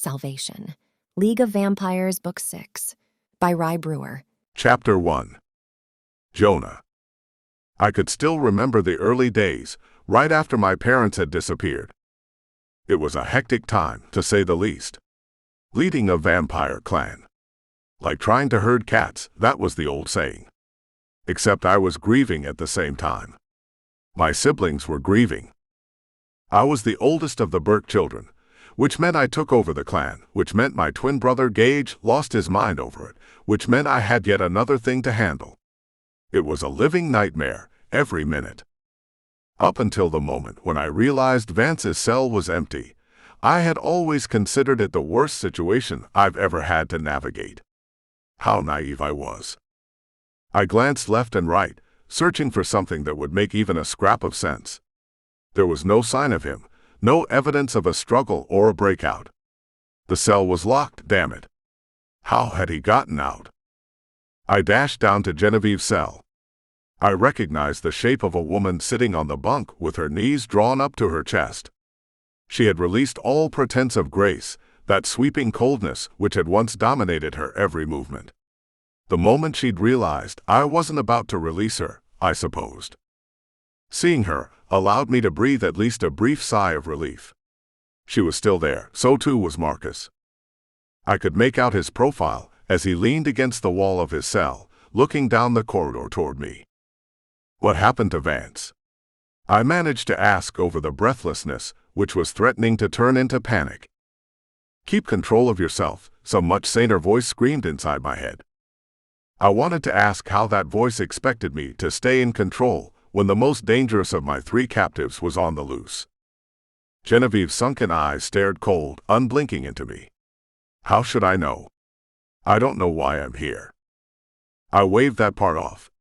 Salvation. League of Vampires, Book 6. By Ry Brewer. Chapter 1. Jonah. I could still remember the early days, right after my parents had disappeared. It was a hectic time, to say the least. Leading a vampire clan. Like trying to herd cats, that was the old saying. Except I was grieving at the same time. My siblings were grieving. I was the oldest of the Burke children, which meant I took over the clan, which meant my twin brother Gage lost his mind over it, which meant I had yet another thing to handle. It was a living nightmare, every minute. Up until the moment when I realized Vance's cell was empty, I had always considered it the worst situation I've ever had to navigate. How naive I was. I glanced left and right, searching for something that would make even a scrap of sense. There was no sign of him, no evidence of a struggle or a breakout. The cell was locked, damn it. How had he gotten out? I dashed down to Genevieve's cell. I recognized the shape of a woman sitting on the bunk with her knees drawn up to her chest. She had released all pretense of grace, that sweeping coldness which had once dominated her every movement. The moment she'd realized I wasn't about to release her, I supposed. Seeing her allowed me to breathe at least a brief sigh of relief. She was still there, so too was Marcus. I could make out his profile as he leaned against the wall of his cell, looking down the corridor toward me. What happened to Vance? I managed to ask over the breathlessness which was threatening to turn into panic. Keep control of yourself, some much saner voice screamed inside my head. I wanted to ask how that voice expected me to stay in control when the most dangerous of my three captives was on the loose. Genevieve's sunken eyes stared cold, unblinking into me. How should I know? I don't know why I'm here. I waved that part off.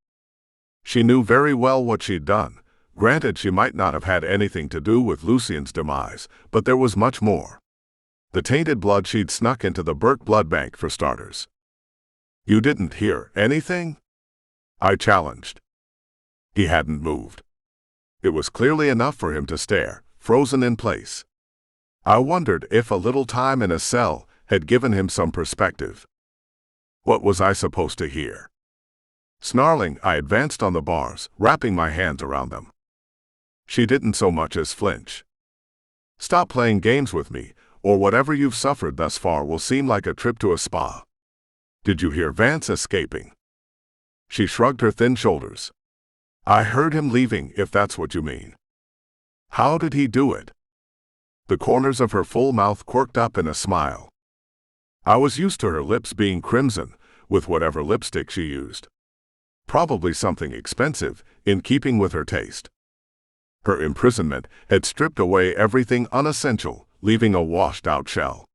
She knew very well what she'd done. Granted, she might not have had anything to do with Lucien's demise, but there was much more. The tainted blood she'd snuck into the Burke blood bank, for starters. You didn't hear anything? I challenged. He hadn't moved. It was clearly enough for him to stare, frozen in place. I wondered if a little time in a cell had given him some perspective. What was I supposed to hear? Snarling, I advanced on the bars, wrapping my hands around them. She didn't so much as flinch. Stop playing games with me, or whatever you've suffered thus far will seem like a trip to a spa. Did you hear Vance escaping? She shrugged her thin shoulders. I heard him leaving, if that's what you mean. How did he do it? The corners of her full mouth quirked up in a smile. I was used to her lips being crimson, with whatever lipstick she used. Probably something expensive, in keeping with her taste. Her imprisonment had stripped away everything unessential, leaving a washed-out shell.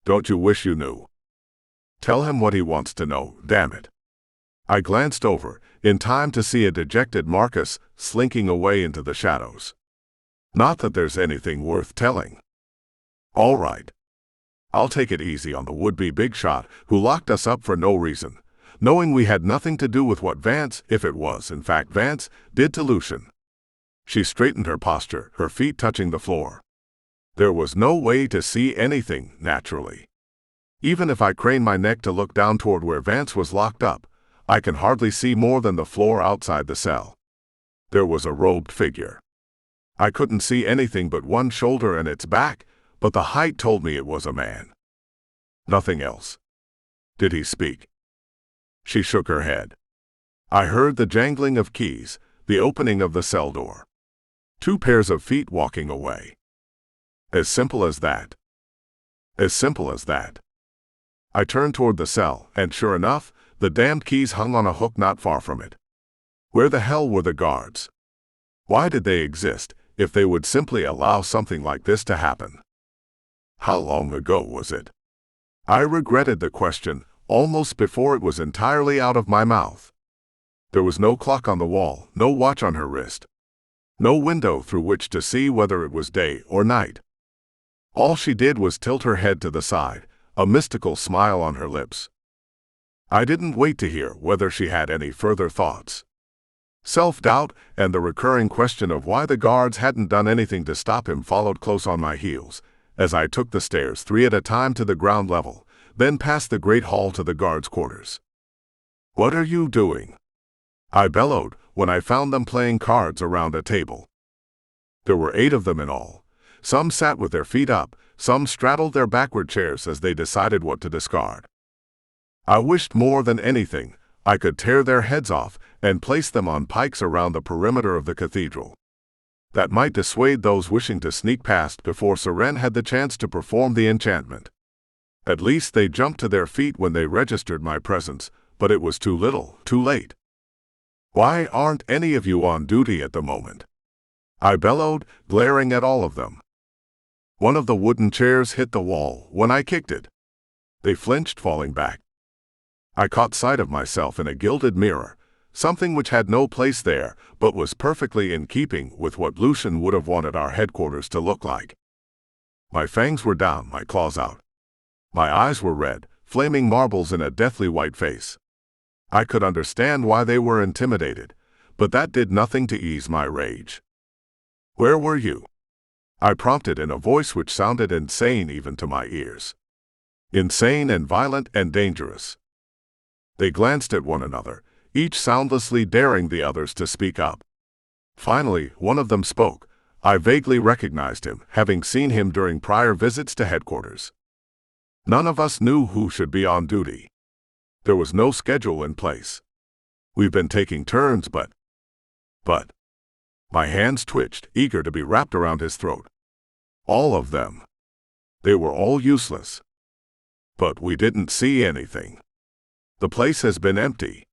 Don't you wish you knew? Tell him what he wants to know, damn it. I glanced over, in time to see a dejected Marcus slinking away into the shadows. Not that there's anything worth telling. All right. I'll take it easy on the would-be big shot who locked us up for no reason, knowing we had nothing to do with what Vance, if it was in fact Vance, did to Lucien. She straightened her posture, her feet touching the floor. There was no way to see anything, naturally. Even if I craned my neck to look down toward where Vance was locked up, I can hardly see more than the floor outside the cell. There was a robed figure. I couldn't see anything but one shoulder and its back, but the height told me it was a man. Nothing else. Did he speak? She shook her head. I heard the jangling of keys, the opening of the cell door. 2 pairs of feet walking away. As simple as that. As simple as that. I turned toward the cell, and sure enough, the damned keys hung on a hook not far from it. Where the hell were the guards? Why did they exist, if they would simply allow something like this to happen? How long ago was it? I regretted the question, almost before it was entirely out of my mouth. There was no clock on the wall, no watch on her wrist. No window through which to see whether it was day or night. All she did was tilt her head to the side, a mystical smile on her lips. I didn't wait to hear whether she had any further thoughts. Self-doubt and the recurring question of why the guards hadn't done anything to stop him followed close on my heels, as I took the stairs 3 at a time to the ground level, then past the great hall to the guards' quarters. "What are you doing?" I bellowed when I found them playing cards around a table. There were 8 of them in all. Some sat with their feet up, some straddled their backward chairs as they decided what to discard. I wished more than anything I could tear their heads off and place them on pikes around the perimeter of the cathedral. That might dissuade those wishing to sneak past before Seren had the chance to perform the enchantment. At least they jumped to their feet when they registered my presence, but it was too little, too late. "Why aren't any of you on duty at the moment?" I bellowed, glaring at all of them. One of the wooden chairs hit the wall when I kicked it. They flinched, falling back. I caught sight of myself in a gilded mirror, something which had no place there, but was perfectly in keeping with what Lucian would have wanted our headquarters to look like. My fangs were down, my claws out. My eyes were red, flaming marbles in a deathly white face. I could understand why they were intimidated, but that did nothing to ease my rage. "Where were you?" I prompted in a voice which sounded insane even to my ears. Insane and violent and dangerous. They glanced at one another, each soundlessly daring the others to speak up. Finally, one of them spoke. I vaguely recognized him, having seen him during prior visits to headquarters. None of us knew who should be on duty. There was no schedule in place. "We've been taking turns, but... My hands twitched, eager to be wrapped around his throat. All of them. They were all useless. But we didn't see anything. The place has been empty."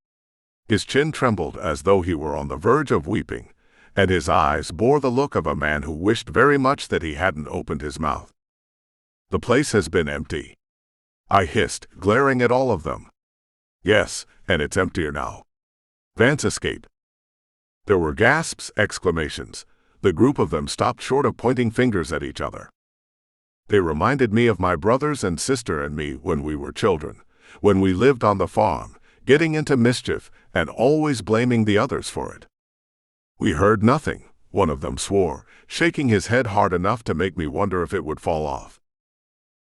His chin trembled as though he were on the verge of weeping, and his eyes bore the look of a man who wished very much that he hadn't opened his mouth. "The place has been empty," I hissed, glaring at all of them. "Yes, and it's emptier now. Vance escaped." There were gasps, exclamations. The group of them stopped short of pointing fingers at each other. They reminded me of my brothers and sister and me when we were children, when we lived on the farm, getting into mischief and always blaming the others for it. "We heard nothing," one of them swore, shaking his head hard enough to make me wonder if it would fall off.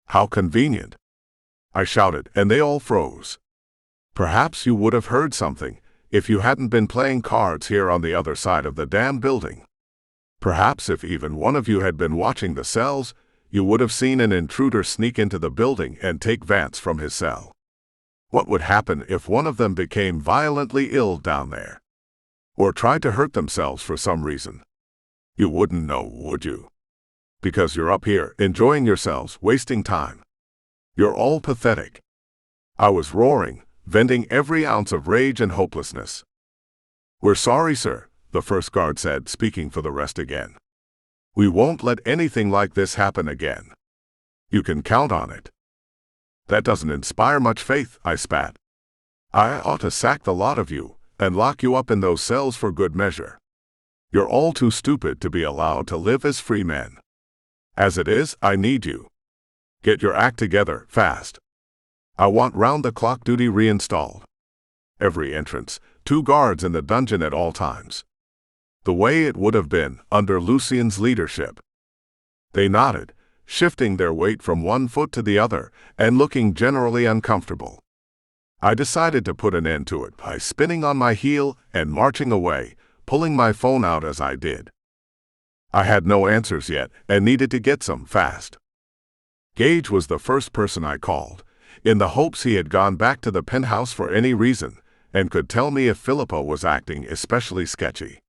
"How convenient," I shouted, and they all froze. "Perhaps you would have heard something if you hadn't been playing cards here on the other side of the damn building. Perhaps if even one of you had been watching the cells, you would have seen an intruder sneak into the building and take Vance from his cell. What would happen if one of them became violently ill down there? Or tried to hurt themselves for some reason? You wouldn't know, would you? Because you're up here, enjoying yourselves, wasting time. You're all pathetic." I was roaring, venting every ounce of rage and hopelessness. "We're sorry, sir," the first guard said, speaking for the rest again. "We won't let anything like this happen again. You can count on it." "That doesn't inspire much faith," I spat. "I ought to sack the lot of you and lock you up in those cells for good measure. You're all too stupid to be allowed to live as free men. As it is, I need you. Get your act together, fast. I want round-the-clock duty reinstalled. Every entrance, 2 guards in the dungeon at all times. The way it would have been under Lucian's leadership." They nodded, shifting their weight from one foot to the other and looking generally uncomfortable. I decided to put an end to it by spinning on my heel and marching away, pulling my phone out as I did. I had no answers yet and needed to get some fast. Gage was the first person I called, in the hopes he had gone back to the penthouse for any reason and could tell me if Philippa was acting especially sketchy.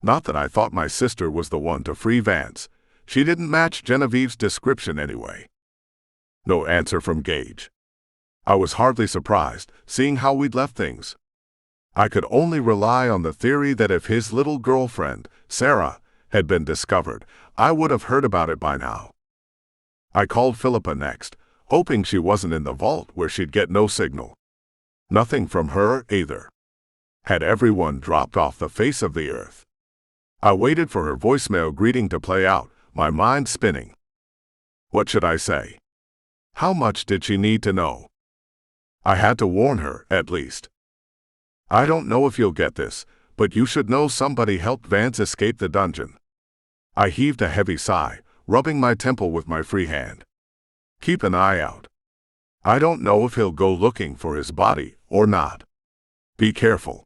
Not that I thought my sister was the one to free Vance. She didn't match Genevieve's description anyway. No answer from Gage. I was hardly surprised, seeing how we'd left things. I could only rely on the theory that if his little girlfriend, Sarah, had been discovered, I would have heard about it by now. I called Philippa next, hoping she wasn't in the vault where she'd get no signal. Nothing from her either. Had everyone dropped off the face of the earth? I waited for her voicemail greeting to play out, my mind spinning. What should I say? How much did she need to know? I had to warn her, at least. "I don't know if you'll get this, but you should know somebody helped Vance escape the dungeon." I heaved a heavy sigh, rubbing my temple with my free hand. "Keep an eye out. I don't know if he'll go looking for his body or not. Be careful."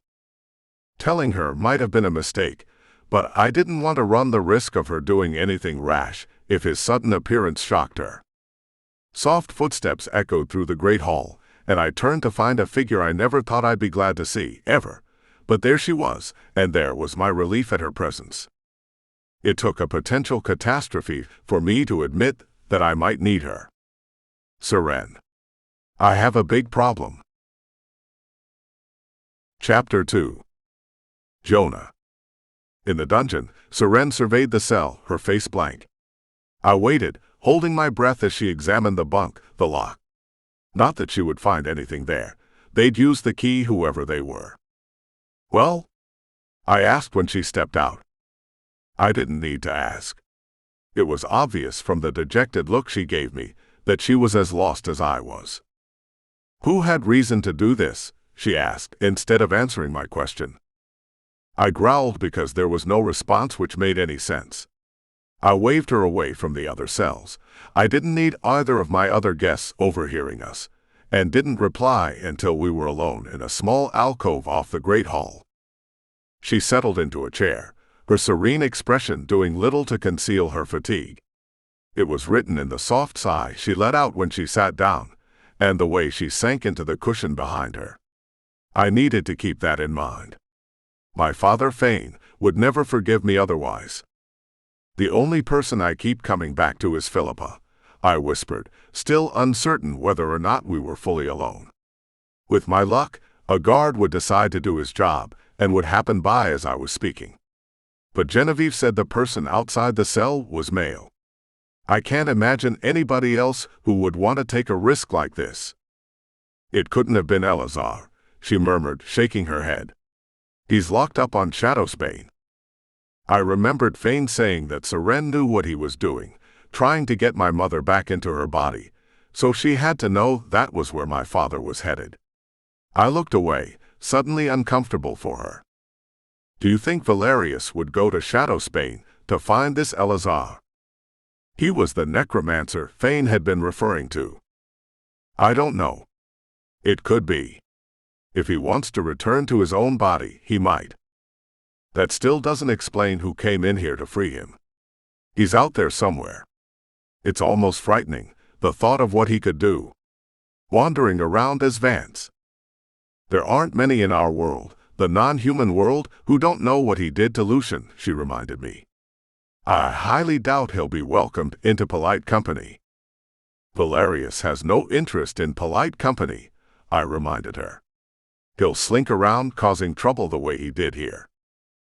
Telling her might have been a mistake, but I didn't want to run the risk of her doing anything rash if his sudden appearance shocked her. Soft footsteps echoed through the great hall, and I turned to find a figure I never thought I'd be glad to see, ever. But there she was, and there was my relief at her presence. It took a potential catastrophe for me to admit that I might need her. "Seren, I have a big problem." Chapter 2. Jonah. In the dungeon, Seren surveyed the cell, her face blank. I waited, holding my breath as she examined the bunk, the lock. Not that she would find anything there. They'd use the key, whoever they were. "Well?" I asked when she stepped out. I didn't need to ask. It was obvious from the dejected look she gave me that she was as lost as I was. "Who had reason to do this?" she asked, instead of answering my question. I growled because there was no response which made any sense. I waved her away from the other cells. I didn't need either of my other guests overhearing us, and didn't reply until we were alone in a small alcove off the great hall. She settled into a chair, her serene expression doing little to conceal her fatigue. It was written in the soft sigh she let out when she sat down, and the way she sank into the cushion behind her. I needed to keep that in mind. My father Fane would never forgive me otherwise. "The only person I keep coming back to is Philippa," I whispered, still uncertain whether or not we were fully alone. With my luck, a guard would decide to do his job and would happen by as I was speaking. But Genevieve said the person outside the cell was male. I can't imagine anybody else who would want to take a risk like this. "It couldn't have been Elazar," she murmured, shaking her head. "He's locked up on Shadowsbane." I remembered Fane saying that Seren knew what he was doing, trying to get my mother back into her body, so she had to know that was where my father was headed. I looked away, suddenly uncomfortable for her. "Do you think Valerius would go to Shadowsbane to find this Elazar?" He was the necromancer Fane had been referring to. "I don't know. It could be. If he wants to return to his own body, he might. That still doesn't explain who came in here to free him. He's out there somewhere. It's almost frightening, the thought of what he could do. Wandering around as Vance. There aren't many in our world, the non-human world, who don't know what he did to Lucian," she reminded me. "I highly doubt he'll be welcomed into polite company." "Valerius has no interest in polite company," I reminded her. "He'll slink around causing trouble the way he did here.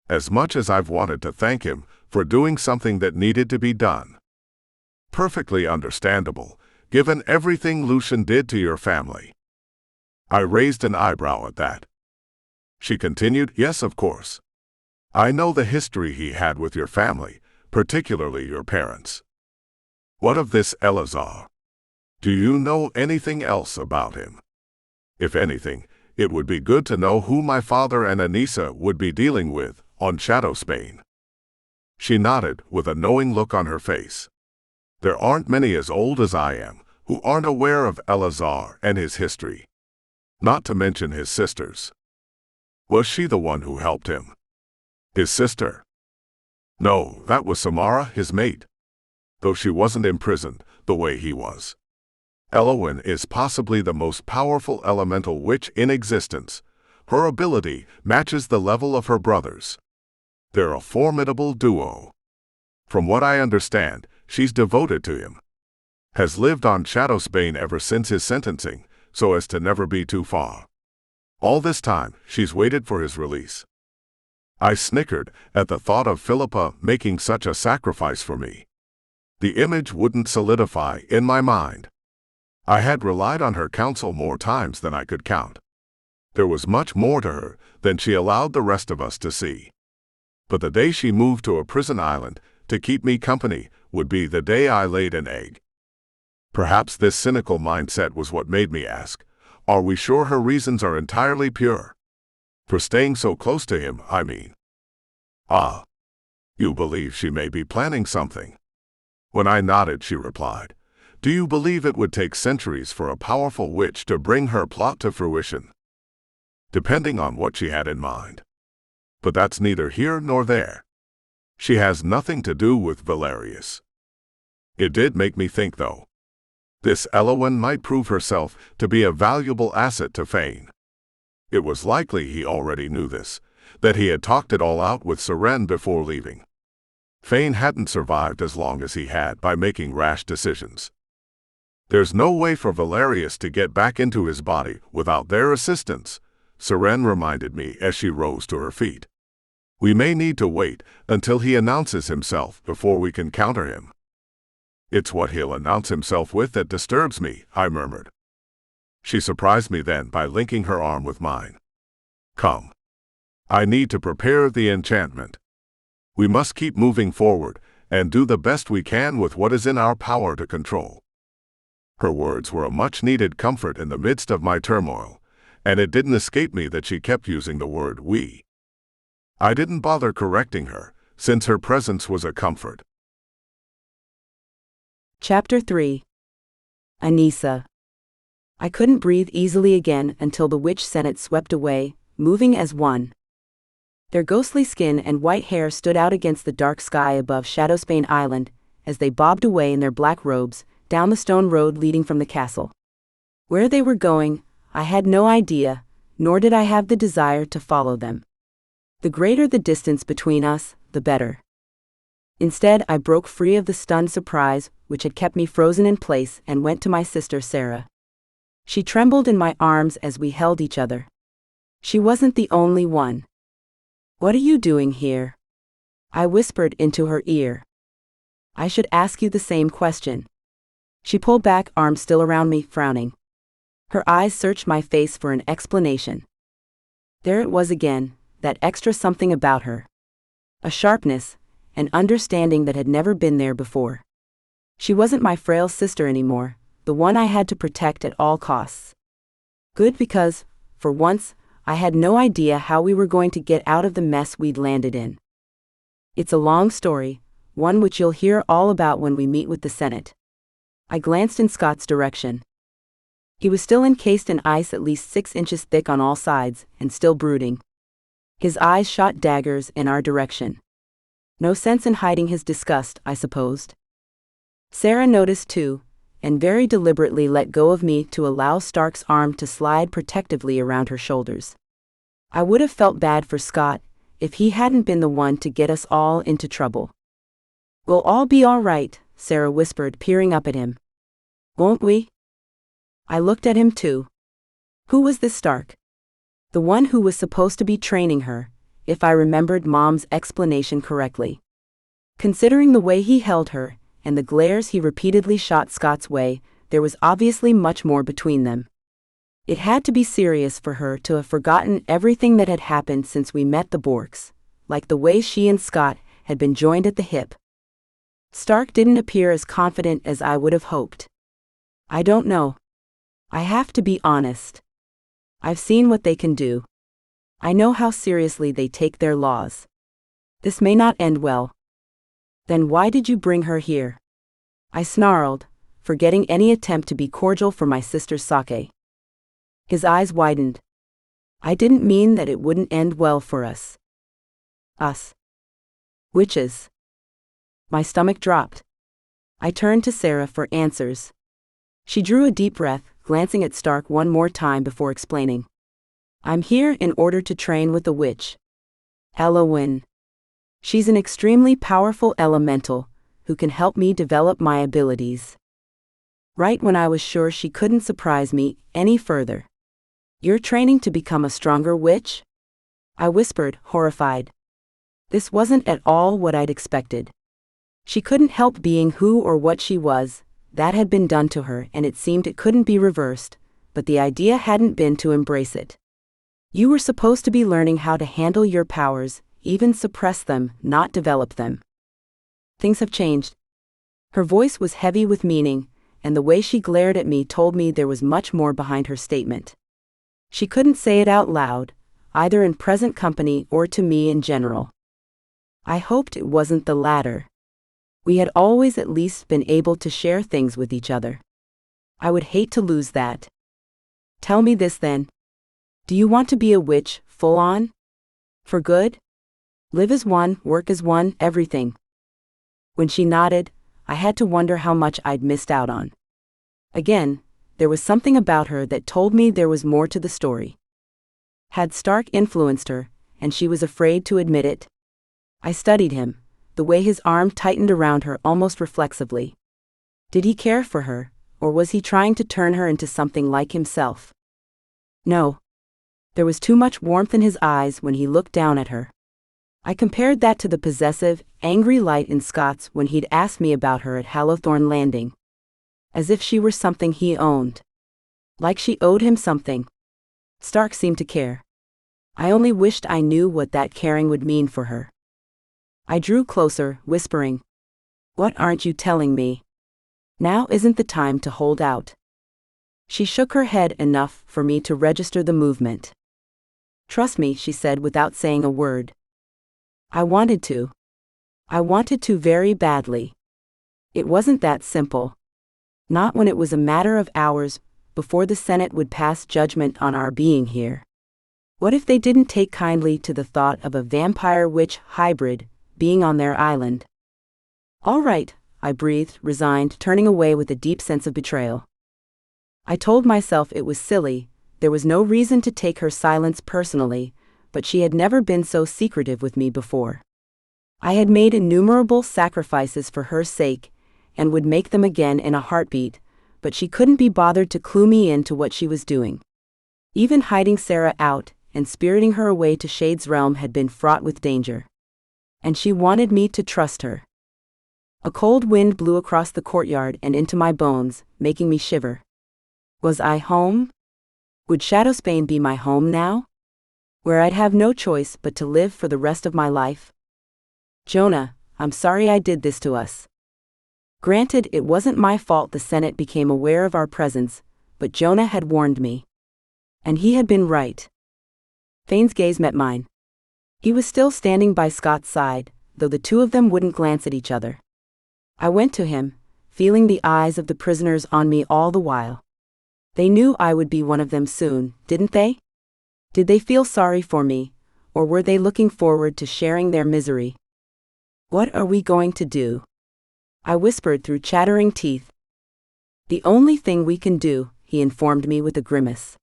As much as I've wanted to thank him for doing something that needed to be done. Perfectly understandable, given everything Lucian did to your family." I raised an eyebrow at that. She continued, "Yes, of course. I know the history he had with your family, particularly your parents. What of this Elazar? Do you know anything else about him? If anything, it would be good to know who my father and Anissa would be dealing with on Shadowsbane." She nodded with a knowing look on her face. "There aren't many as old as I am who aren't aware of Elazar and his history. Not to mention his sisters." "Was she the one who helped him?" "His sister?" "No, that was Samara, his mate. Though she wasn't imprisoned the way he was. Elowen is possibly the most powerful elemental witch in existence. Her ability matches the level of her brothers. They're a formidable duo. From what I understand, she's devoted to him. Has lived on Shadowsbane ever since his sentencing, so as to never be too far. All this time, she's waited for his release." I snickered at the thought of Philippa making such a sacrifice for me. The image wouldn't solidify in my mind. I had relied on her counsel more times than I could count. There was much more to her than she allowed the rest of us to see. But the day she moved to a prison island to keep me company would be the day I laid an egg. Perhaps this cynical mindset was what made me ask, are we sure her reasons are entirely pure? For staying so close to him, I mean. "Ah. You believe she may be planning something?" When I nodded, she replied, "Do you believe it would take centuries for a powerful witch to bring her plot to fruition?" Depending on what she had in mind. But that's neither here nor there. She has nothing to do with Valerius. It did make me think, though. This Elowen might prove herself to be a valuable asset to Fane. It was likely he already knew this, that he had talked it all out with Seren before leaving. Fane hadn't survived as long as he had by making rash decisions. There's no way for Valerius to get back into his body without their assistance, Seren reminded me as she rose to her feet. We may need to wait until he announces himself before we can counter him. It's what he'll announce himself with that disturbs me, I murmured. She surprised me then by linking her arm with mine. Come. I need to prepare the enchantment. We must keep moving forward and do the best we can with what is in our power to control. Her words were a much-needed comfort in the midst of my turmoil, and it didn't escape me that she kept using the word we. I didn't bother correcting her, since her presence was a comfort. Chapter 3. Anissa. I couldn't breathe easily again until the witch senate swept away, moving as one. Their ghostly skin and white hair stood out against the dark sky above Shadowspain Island, as they bobbed away in their black robes, down the stone road leading from the castle. Where they were going, I had no idea, nor did I have the desire to follow them. The greater the distance between us, the better. Instead, I broke free of the stunned surprise which had kept me frozen in place and went to my sister Sarah. She trembled in my arms as we held each other. She wasn't the only one. "What are you doing here?" I whispered into her ear. "I should ask you the same question." She pulled back, arms still around me, frowning. Her eyes searched my face for an explanation. There it was again, that extra something about her. A sharpness, an understanding that had never been there before. She wasn't my frail sister anymore, the one I had to protect at all costs. Good, because, for once, I had no idea how we were going to get out of the mess we'd landed in. It's a long story, one which you'll hear all about when we meet with the Senate. I glanced in Scott's direction. He was still encased in ice at least 6 inches thick on all sides, and still brooding. His eyes shot daggers in our direction. No sense in hiding his disgust, I supposed. Sarah noticed too, and very deliberately let go of me to allow Stark's arm to slide protectively around her shoulders. I would have felt bad for Scott if he hadn't been the one to get us all into trouble. "We'll all be all right," Sarah whispered, peering up at him. "Won't we?" I looked at him too. Who was this Stark? The one who was supposed to be training her, if I remembered Mom's explanation correctly. Considering the way he held her, and the glares he repeatedly shot Scott's way, there was obviously much more between them. It had to be serious for her to have forgotten everything that had happened since we met the Borks, like the way she and Scott had been joined at the hip. Stark didn't appear as confident as I would have hoped. I don't know. I have to be honest. I've seen what they can do. I know how seriously they take their laws. This may not end well. Then why did you bring her here? I snarled, forgetting any attempt to be cordial for my sister's sake. His eyes widened. I didn't mean that it wouldn't end well for us. Us. Witches. My stomach dropped. I turned to Sarah for answers. She drew a deep breath, glancing at Stark one more time before explaining. "I'm here in order to train with the witch. Elowen. She's an extremely powerful elemental, who can help me develop my abilities." Right when I was sure she couldn't surprise me any further. "You're training to become a stronger witch?" I whispered, horrified. This wasn't at all what I'd expected. She couldn't help being who or what she was. That had been done to her, and it seemed it couldn't be reversed, but the idea hadn't been to embrace it. You were supposed to be learning how to handle your powers, even suppress them, not develop them. Things have changed. Her voice was heavy with meaning, and the way she glared at me told me there was much more behind her statement. She couldn't say it out loud, either in present company or to me in general. I hoped it wasn't the latter. We had always at least been able to share things with each other. I would hate to lose that. Tell me this then. Do you want to be a witch, full on? For good? Live as one, work as one, everything. When she nodded, I had to wonder how much I'd missed out on. Again, there was something about her that told me there was more to the story. Had Stark influenced her, and she was afraid to admit it? I studied him, the way his arm tightened around her almost reflexively. Did he care for her, or was he trying to turn her into something like himself? No. There was too much warmth in his eyes when he looked down at her. I compared that to the possessive, angry light in Scott's when he'd asked me about her at Hallowthorne Landing. As if she were something he owned. Like she owed him something. Stark seemed to care. I only wished I knew what that caring would mean for her. I drew closer, whispering, "What aren't you telling me? Now isn't the time to hold out." She shook her head enough for me to register the movement. "Trust me," she said without saying a word. I wanted to. I wanted to very badly. It wasn't that simple. Not when it was a matter of hours before the Senate would pass judgment on our being here. What if they didn't take kindly to the thought of a vampire-witch hybrid being on their island? "All right," I breathed, resigned, turning away with a deep sense of betrayal. I told myself it was silly, there was no reason to take her silence personally, but she had never been so secretive with me before. I had made innumerable sacrifices for her sake, and would make them again in a heartbeat, but she couldn't be bothered to clue me into what she was doing. Even hiding Sarah out and spiriting her away to Shade's realm had been fraught with danger. And she wanted me to trust her. A cold wind blew across the courtyard and into my bones, making me shiver. Was I home? Would Shadowspain be my home now? Where I'd have no choice but to live for the rest of my life? "Jonah, I'm sorry I did this to us. Granted, it wasn't my fault the Senate became aware of our presence, but Jonah had warned me. And he had been right." Fane's gaze met mine. He was still standing by Scott's side, though the two of them wouldn't glance at each other. I went to him, feeling the eyes of the prisoners on me all the while. They knew I would be one of them soon, didn't they? Did they feel sorry for me, or were they looking forward to sharing their misery? "What are we going to do?" I whispered through chattering teeth. "The only thing we can do," he informed me with a grimace.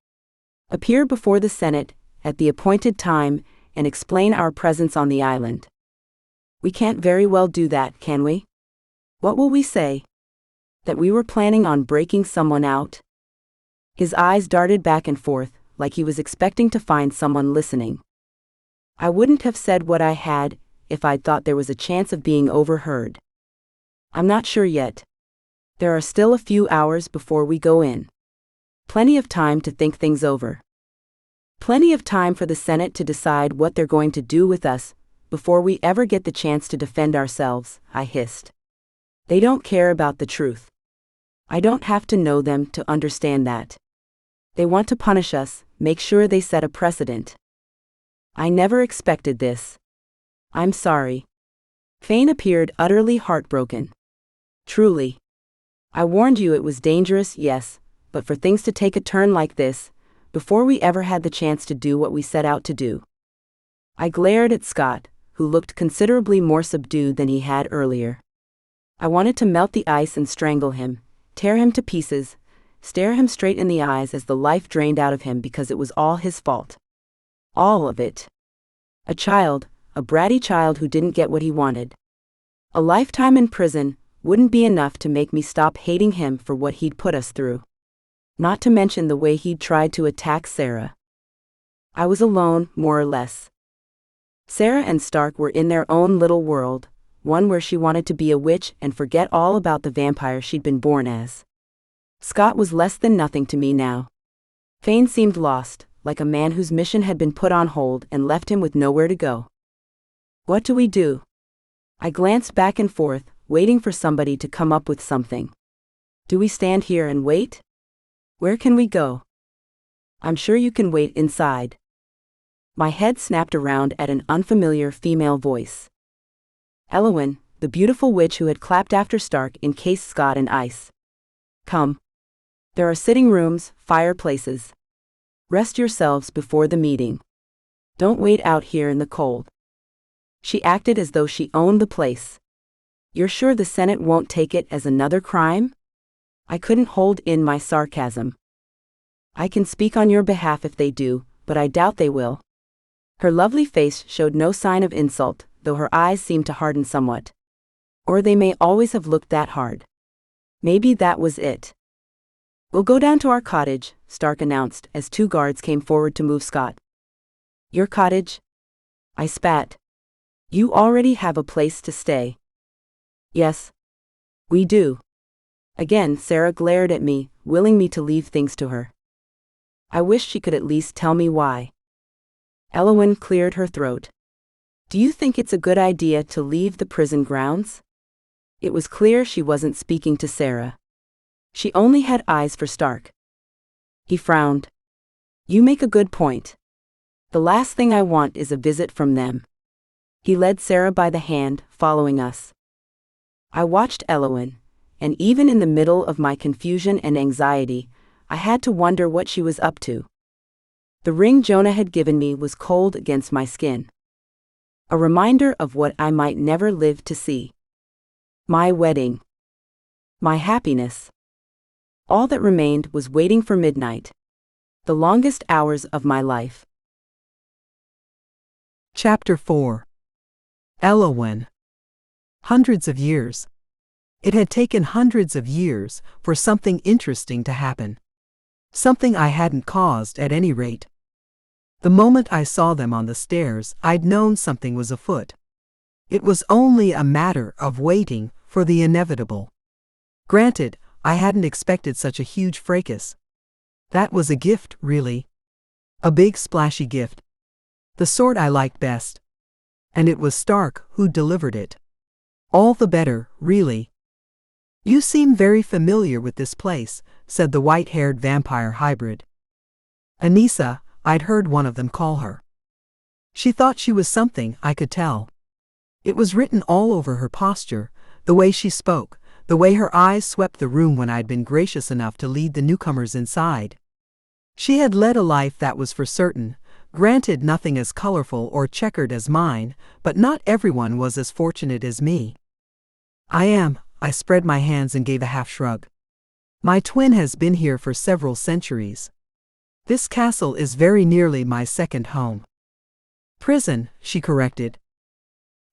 "Appear before the Senate, at the appointed time, and explain our presence on the island." "We can't very well do that, can we? What will we say? That we were planning on breaking someone out?" His eyes darted back and forth, like he was expecting to find someone listening. I wouldn't have said what I had if I'd thought there was a chance of being overheard. "I'm not sure yet. There are still a few hours before we go in. Plenty of time to think things over. Plenty of time for the Senate to decide what they're going to do with us before we ever get the chance to defend ourselves," I hissed. "They don't care about the truth. I don't have to know them to understand that. They want to punish us, make sure they set a precedent. I never expected this. I'm sorry." Fane appeared utterly heartbroken. "Truly. I warned you it was dangerous, yes, but for things to take a turn like this, before we ever had the chance to do what we set out to do." I glared at Scott, who looked considerably more subdued than he had earlier. I wanted to melt the ice and strangle him, tear him to pieces, stare him straight in the eyes as the life drained out of him because it was all his fault. All of it. A child, a bratty child who didn't get what he wanted. A lifetime in prison wouldn't be enough to make me stop hating him for what he'd put us through. Not to mention the way he'd tried to attack Sarah. I was alone, more or less. Sarah and Stark were in their own little world, one where she wanted to be a witch and forget all about the vampire she'd been born as. Scott was less than nothing to me now. Fane seemed lost, like a man whose mission had been put on hold and left him with nowhere to go. What do we do? I glanced back and forth, waiting for somebody to come up with something. Do we stand here and wait? Where can we go? I'm sure you can wait inside. My head snapped around at an unfamiliar female voice. Elowyn, the beautiful witch who had clapped after Stark encased Scott in ice. Come. There are sitting rooms, fireplaces. Rest yourselves before the meeting. Don't wait out here in the cold. She acted as though she owned the place. You're sure the Senate won't take it as another crime? I couldn't hold in my sarcasm. I can speak on your behalf if they do, but I doubt they will. Her lovely face showed no sign of insult, though her eyes seemed to harden somewhat. Or they may always have looked that hard. Maybe that was it. We'll go down to our cottage, Stark announced as 2 guards came forward to move Scott. Your cottage? I spat. You already have a place to stay. Yes. We do. Again, Sarah glared at me, willing me to leave things to her. I wish she could at least tell me why. Eowyn cleared her throat. Do you think it's a good idea to leave the prison grounds? It was clear she wasn't speaking to Sarah. She only had eyes for Stark. He frowned. You make a good point. The last thing I want is a visit from them. He led Sarah by the hand, following us. I watched Eowyn, and even in the middle of my confusion and anxiety, I had to wonder what she was up to. The ring Jonah had given me was cold against my skin. A reminder of what I might never live to see. My wedding. My happiness. All that remained was waiting for midnight. The longest hours of my life. Chapter 4. Eowyn. Hundreds of years. It had taken hundreds of years for something interesting to happen. Something I hadn't caused at any rate. The moment I saw them on the stairs, I'd known something was afoot. It was only a matter of waiting for the inevitable. Granted, I hadn't expected such a huge fracas. That was a gift, really. A big splashy gift. The sort I liked best. And it was Stark who delivered it. All the better, really. You seem very familiar with this place, said the white-haired vampire hybrid. Anissa, I'd heard one of them call her. She thought she was something, I could tell. It was written all over her posture, the way she spoke, the way her eyes swept the room when I'd been gracious enough to lead the newcomers inside. She had led a life that was for certain, granted nothing as colorful or checkered as mine, but not everyone was as fortunate as me. I spread my hands and gave a half shrug. My twin has been here for several centuries. This castle is very nearly my second home. Prison, she corrected.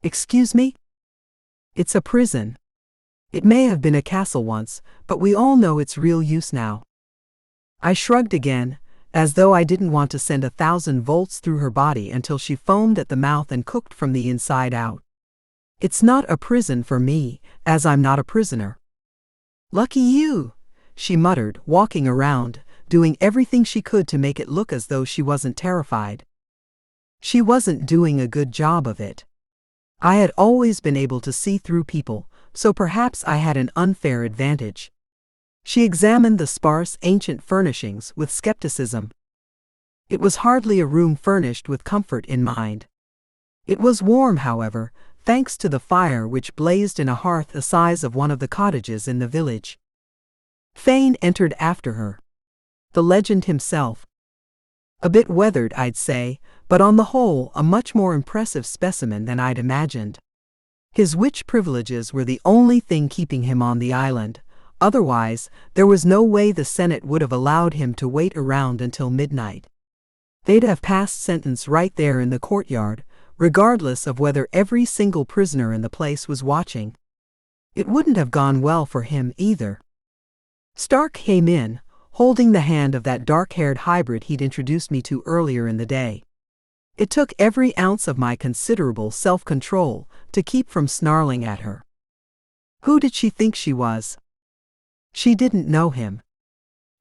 Excuse me? It's a prison. It may have been a castle once, but we all know its real use now. I shrugged again, as though I didn't want to send 1,000 volts through her body until she foamed at the mouth and cooked from the inside out. It's not a prison for me, as I'm not a prisoner. Lucky you, she muttered, walking around, doing everything she could to make it look as though she wasn't terrified. She wasn't doing a good job of it. I had always been able to see through people, so perhaps I had an unfair advantage. She examined the sparse, ancient furnishings with skepticism. It was hardly a room furnished with comfort in mind. It was warm, however, thanks to the fire which blazed in a hearth the size of one of the cottages in the village. Thane entered after her. The legend himself. A bit weathered, I'd say, but on the whole a much more impressive specimen than I'd imagined. His witch privileges were the only thing keeping him on the island. Otherwise, there was no way the Senate would have allowed him to wait around until midnight. They'd have passed sentence right there in the courtyard, regardless of whether every single prisoner in the place was watching. It wouldn't have gone well for him either. Stark came in, holding the hand of that dark-haired hybrid he'd introduced me to earlier in the day. It took every ounce of my considerable self-control to keep from snarling at her. Who did she think she was? She didn't know him.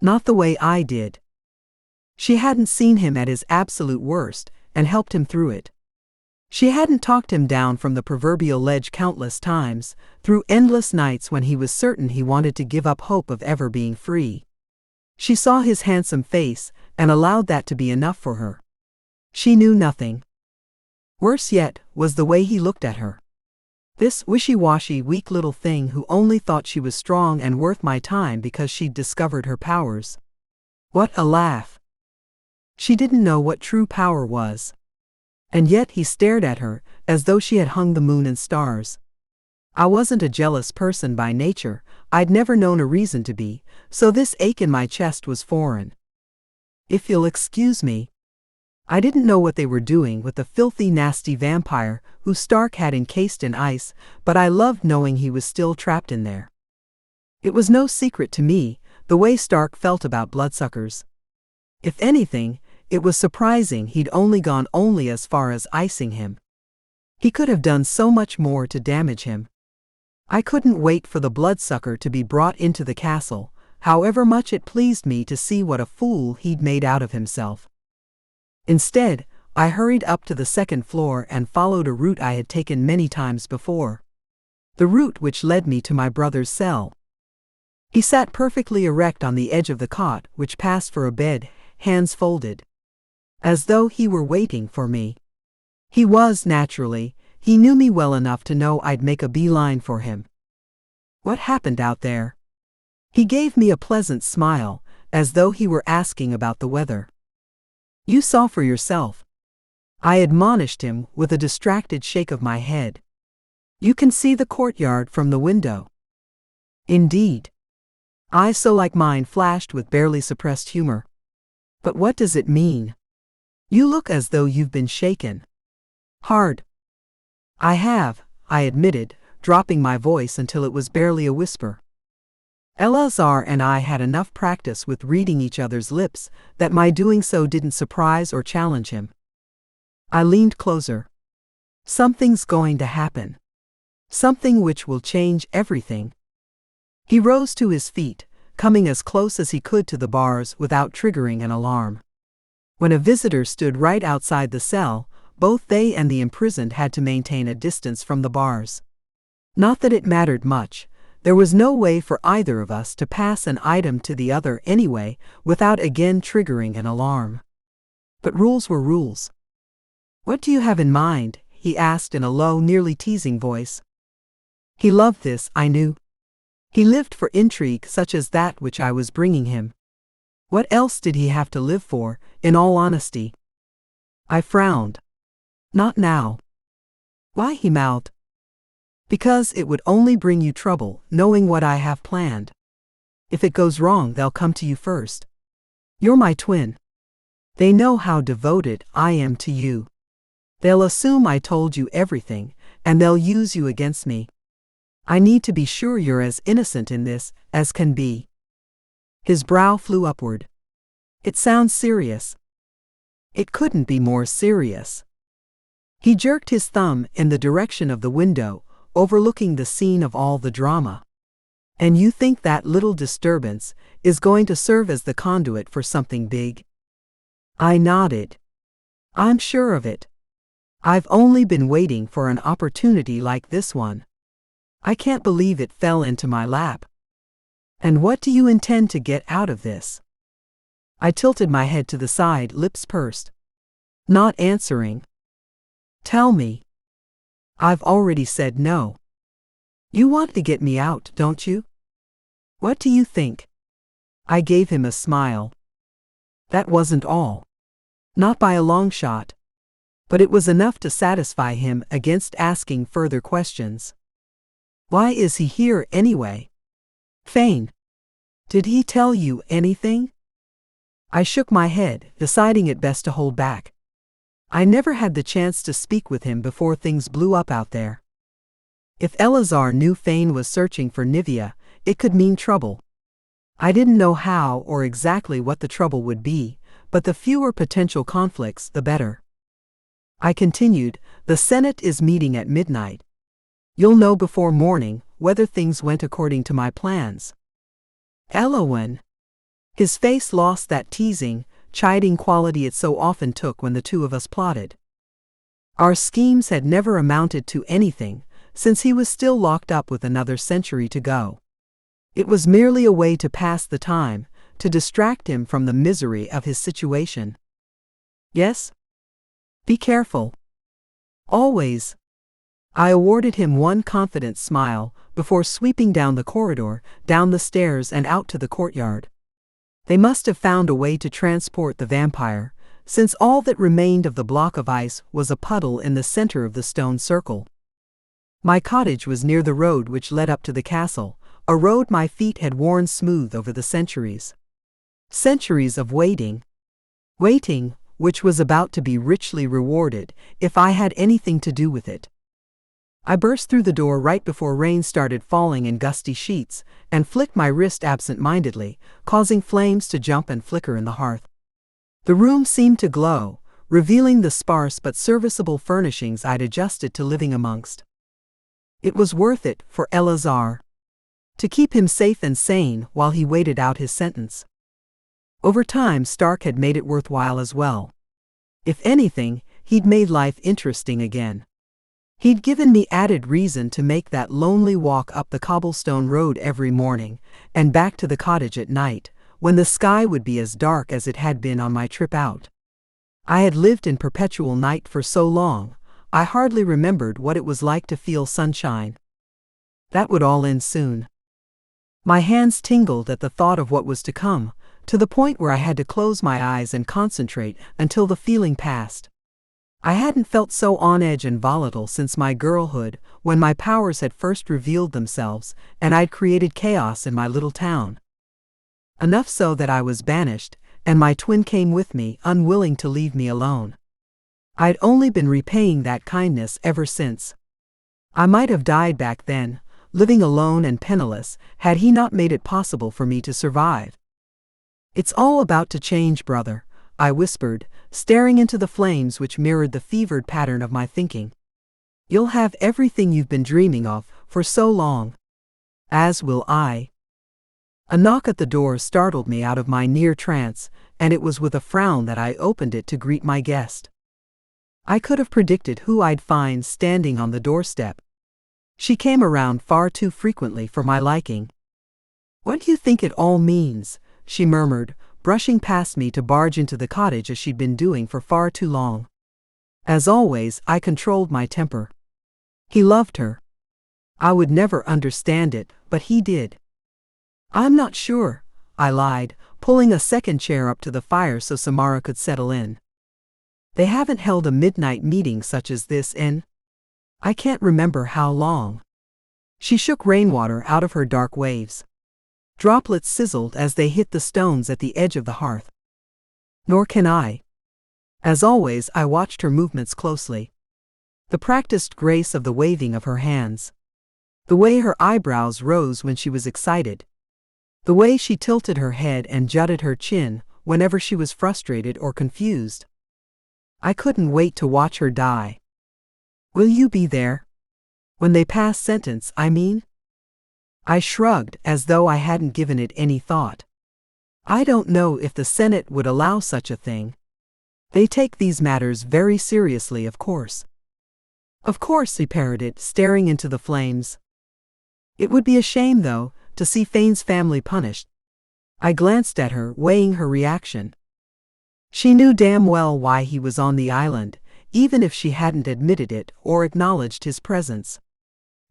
Not the way I did. She hadn't seen him at his absolute worst and helped him through it. She hadn't talked him down from the proverbial ledge countless times, through endless nights when he was certain he wanted to give up hope of ever being free. She saw his handsome face and allowed that to be enough for her. She knew nothing. Worse yet was the way he looked at her. This wishy-washy, weak little thing who only thought she was strong and worth my time because she'd discovered her powers. What a laugh. She didn't know what true power was. And yet he stared at her, as though she had hung the moon and stars. I wasn't a jealous person by nature, I'd never known a reason to be, so this ache in my chest was foreign. If you'll excuse me. I didn't know what they were doing with the filthy, nasty vampire who Stark had encased in ice, but I loved knowing he was still trapped in there. It was no secret to me, the way Stark felt about bloodsuckers. If anything, it was surprising he'd only gone as far as icing him. He could have done so much more to damage him. I couldn't wait for the bloodsucker to be brought into the castle, however much it pleased me to see what a fool he'd made out of himself. Instead, I hurried up to the second floor and followed a route I had taken many times before. The route which led me to my brother's cell. He sat perfectly erect on the edge of the cot which passed for a bed, hands folded. As though he were waiting for me. He was, naturally. He knew me well enough to know I'd make a beeline for him. What happened out there? He gave me a pleasant smile, as though he were asking about the weather. You saw for yourself. I admonished him with a distracted shake of my head. You can see the courtyard from the window. Indeed. Eyes so like mine flashed with barely suppressed humor. But what does it mean? You look as though you've been shaken. Hard. I have, I admitted, dropping my voice until it was barely a whisper. Eleazar and I had enough practice with reading each other's lips that my doing so didn't surprise or challenge him. I leaned closer. Something's going to happen. Something which will change everything. He rose to his feet, coming as close as he could to the bars without triggering an alarm. When a visitor stood right outside the cell, both they and the imprisoned had to maintain a distance from the bars. Not that it mattered much. There was no way for either of us to pass an item to the other anyway without again triggering an alarm. But rules were rules. What do you have in mind? He asked in a low, nearly teasing voice. He loved this, I knew. He lived for intrigue such as that which I was bringing him. What else did he have to live for, in all honesty? I frowned. Not now. Why? He mouthed. Because it would only bring you trouble, knowing what I have planned. If it goes wrong, they'll come to you first. You're my twin. They know how devoted I am to you. They'll assume I told you everything, and they'll use you against me. I need to be sure you're as innocent in this as can be. His brow flew upward. It sounds serious. It couldn't be more serious. He jerked his thumb in the direction of the window, overlooking the scene of all the drama. And you think that little disturbance is going to serve as the conduit for something big? I nodded. I'm sure of it. I've only been waiting for an opportunity like this one. I can't believe it fell into my lap. And what do you intend to get out of this? I tilted my head to the side, lips pursed. Not answering. Tell me. I've already said no. You want to get me out, don't you? What do you think? I gave him a smile. That wasn't all. Not by a long shot. But it was enough to satisfy him against asking further questions. Why is he here anyway? Fane. Did he tell you anything? I shook my head, deciding it best to hold back. I never had the chance to speak with him before things blew up out there. If Eleazar knew Fane was searching for Nivea, it could mean trouble. I didn't know how or exactly what the trouble would be, but the fewer potential conflicts, the better. I continued, the Senate is meeting at midnight. You'll know before morning whether things went according to my plans. Elowen. His face lost that teasing, chiding quality it so often took when the two of us plotted. Our schemes had never amounted to anything, since he was still locked up with another century to go. It was merely a way to pass the time, to distract him from the misery of his situation. Yes? Be careful. Always. I awarded him one confident smile before sweeping down the corridor, down the stairs and out to the courtyard. They must have found a way to transport the vampire, since all that remained of the block of ice was a puddle in the center of the stone circle. My cottage was near the road which led up to the castle, a road my feet had worn smooth over the centuries. Centuries of waiting. Waiting, which was about to be richly rewarded if I had anything to do with it. I burst through the door right before rain started falling in gusty sheets, and flicked my wrist absent-mindedly, causing flames to jump and flicker in the hearth. The room seemed to glow, revealing the sparse but serviceable furnishings I'd adjusted to living amongst. It was worth it for Eleazar to keep him safe and sane while he waited out his sentence. Over time, Stark had made it worthwhile as well. If anything, he'd made life interesting again. He'd given me added reason to make that lonely walk up the cobblestone road every morning, and back to the cottage at night, when the sky would be as dark as it had been on my trip out. I had lived in perpetual night for so long, I hardly remembered what it was like to feel sunshine. That would all end soon. My hands tingled at the thought of what was to come, to the point where I had to close my eyes and concentrate until the feeling passed. I hadn't felt so on edge and volatile since my girlhood, when my powers had first revealed themselves and I'd created chaos in my little town. Enough so that I was banished, and my twin came with me, unwilling to leave me alone. I'd only been repaying that kindness ever since. I might have died back then, living alone and penniless, had he not made it possible for me to survive. "It's all about to change, brother," I whispered, staring into the flames which mirrored the fevered pattern of my thinking. "You'll have everything you've been dreaming of for so long. As will I." A knock at the door startled me out of my near trance, and it was with a frown that I opened it to greet my guest. I could have predicted who I'd find standing on the doorstep. She came around far too frequently for my liking. "What do you think it all means?" she murmured, brushing past me to barge into the cottage as she'd been doing for far too long. As always, I controlled my temper. He loved her. I would never understand it, but he did. "I'm not sure," I lied, pulling a second chair up to the fire so Samara could settle in. "They haven't held a midnight meeting such as this in I can't remember how long." She shook rainwater out of her dark waves. Droplets sizzled as they hit the stones at the edge of the hearth. Nor can I. As always, I watched her movements closely. The practiced grace of the waving of her hands. The way her eyebrows rose when she was excited. The way she tilted her head and jutted her chin whenever she was frustrated or confused. I couldn't wait to watch her die. "Will you be there? When they pass sentence, I mean?" I shrugged as though I hadn't given it any thought. "I don't know if the Senate would allow such a thing. They take these matters very seriously, of course." "Of course," he parroted, staring into the flames. "It would be a shame, though, to see Fane's family punished." I glanced at her, weighing her reaction. She knew damn well why he was on the island, even if she hadn't admitted it or acknowledged his presence.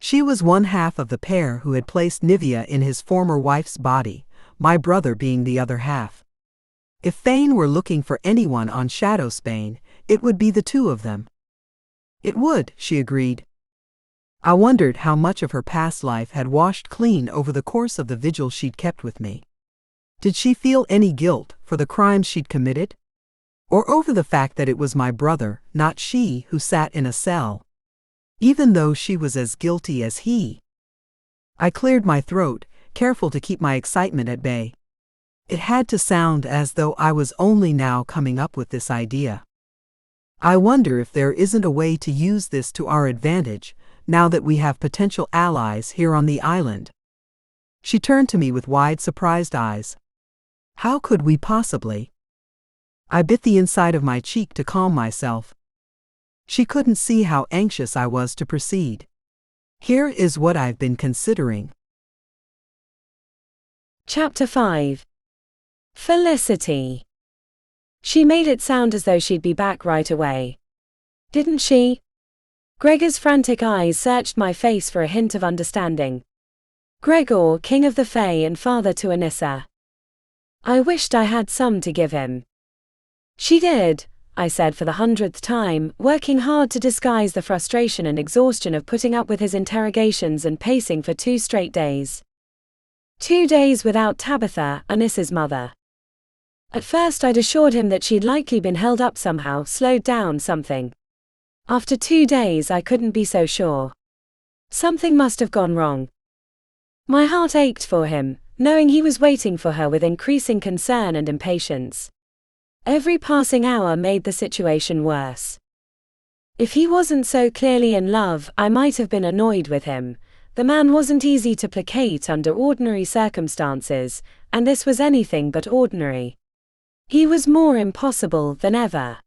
She was one half of the pair who had placed Nivea in his former wife's body, my brother being the other half. If Fane were looking for anyone on Shadowsbane, it would be the two of them. "It would," she agreed. I wondered how much of her past life had washed clean over the course of the vigil she'd kept with me. Did she feel any guilt for the crimes she'd committed? Or over the fact that it was my brother, not she, who sat in a cell? Even though she was as guilty as he. I cleared my throat, careful to keep my excitement at bay. It had to sound as though I was only now coming up with this idea. "I wonder if there isn't a way to use this to our advantage, now that we have potential allies here on the island." She turned to me with wide, surprised eyes. "How could we possibly?" I bit the inside of my cheek to calm myself. She couldn't see how anxious I was to proceed. "Here is what I've been considering." Chapter 5. Felicity. She made it sound as though she'd be back right away. Didn't she? Gregor's frantic eyes searched my face for a hint of understanding. Gregor, king of the Fae and father to Anissa. I wished I had some to give him. She did, I said for the 100th time, working hard to disguise the frustration and exhaustion of putting up with his interrogations and pacing for 2 straight days. 2 days without Tabitha, Anissa's mother. At first I'd assured him that she'd likely been held up somehow, slowed down something. After 2 days I couldn't be so sure. Something must have gone wrong. My heart ached for him, knowing he was waiting for her with increasing concern and impatience. Every passing hour made the situation worse. If he wasn't so clearly in love, I might have been annoyed with him. The man wasn't easy to placate under ordinary circumstances, and this was anything but ordinary. He was more impossible than ever.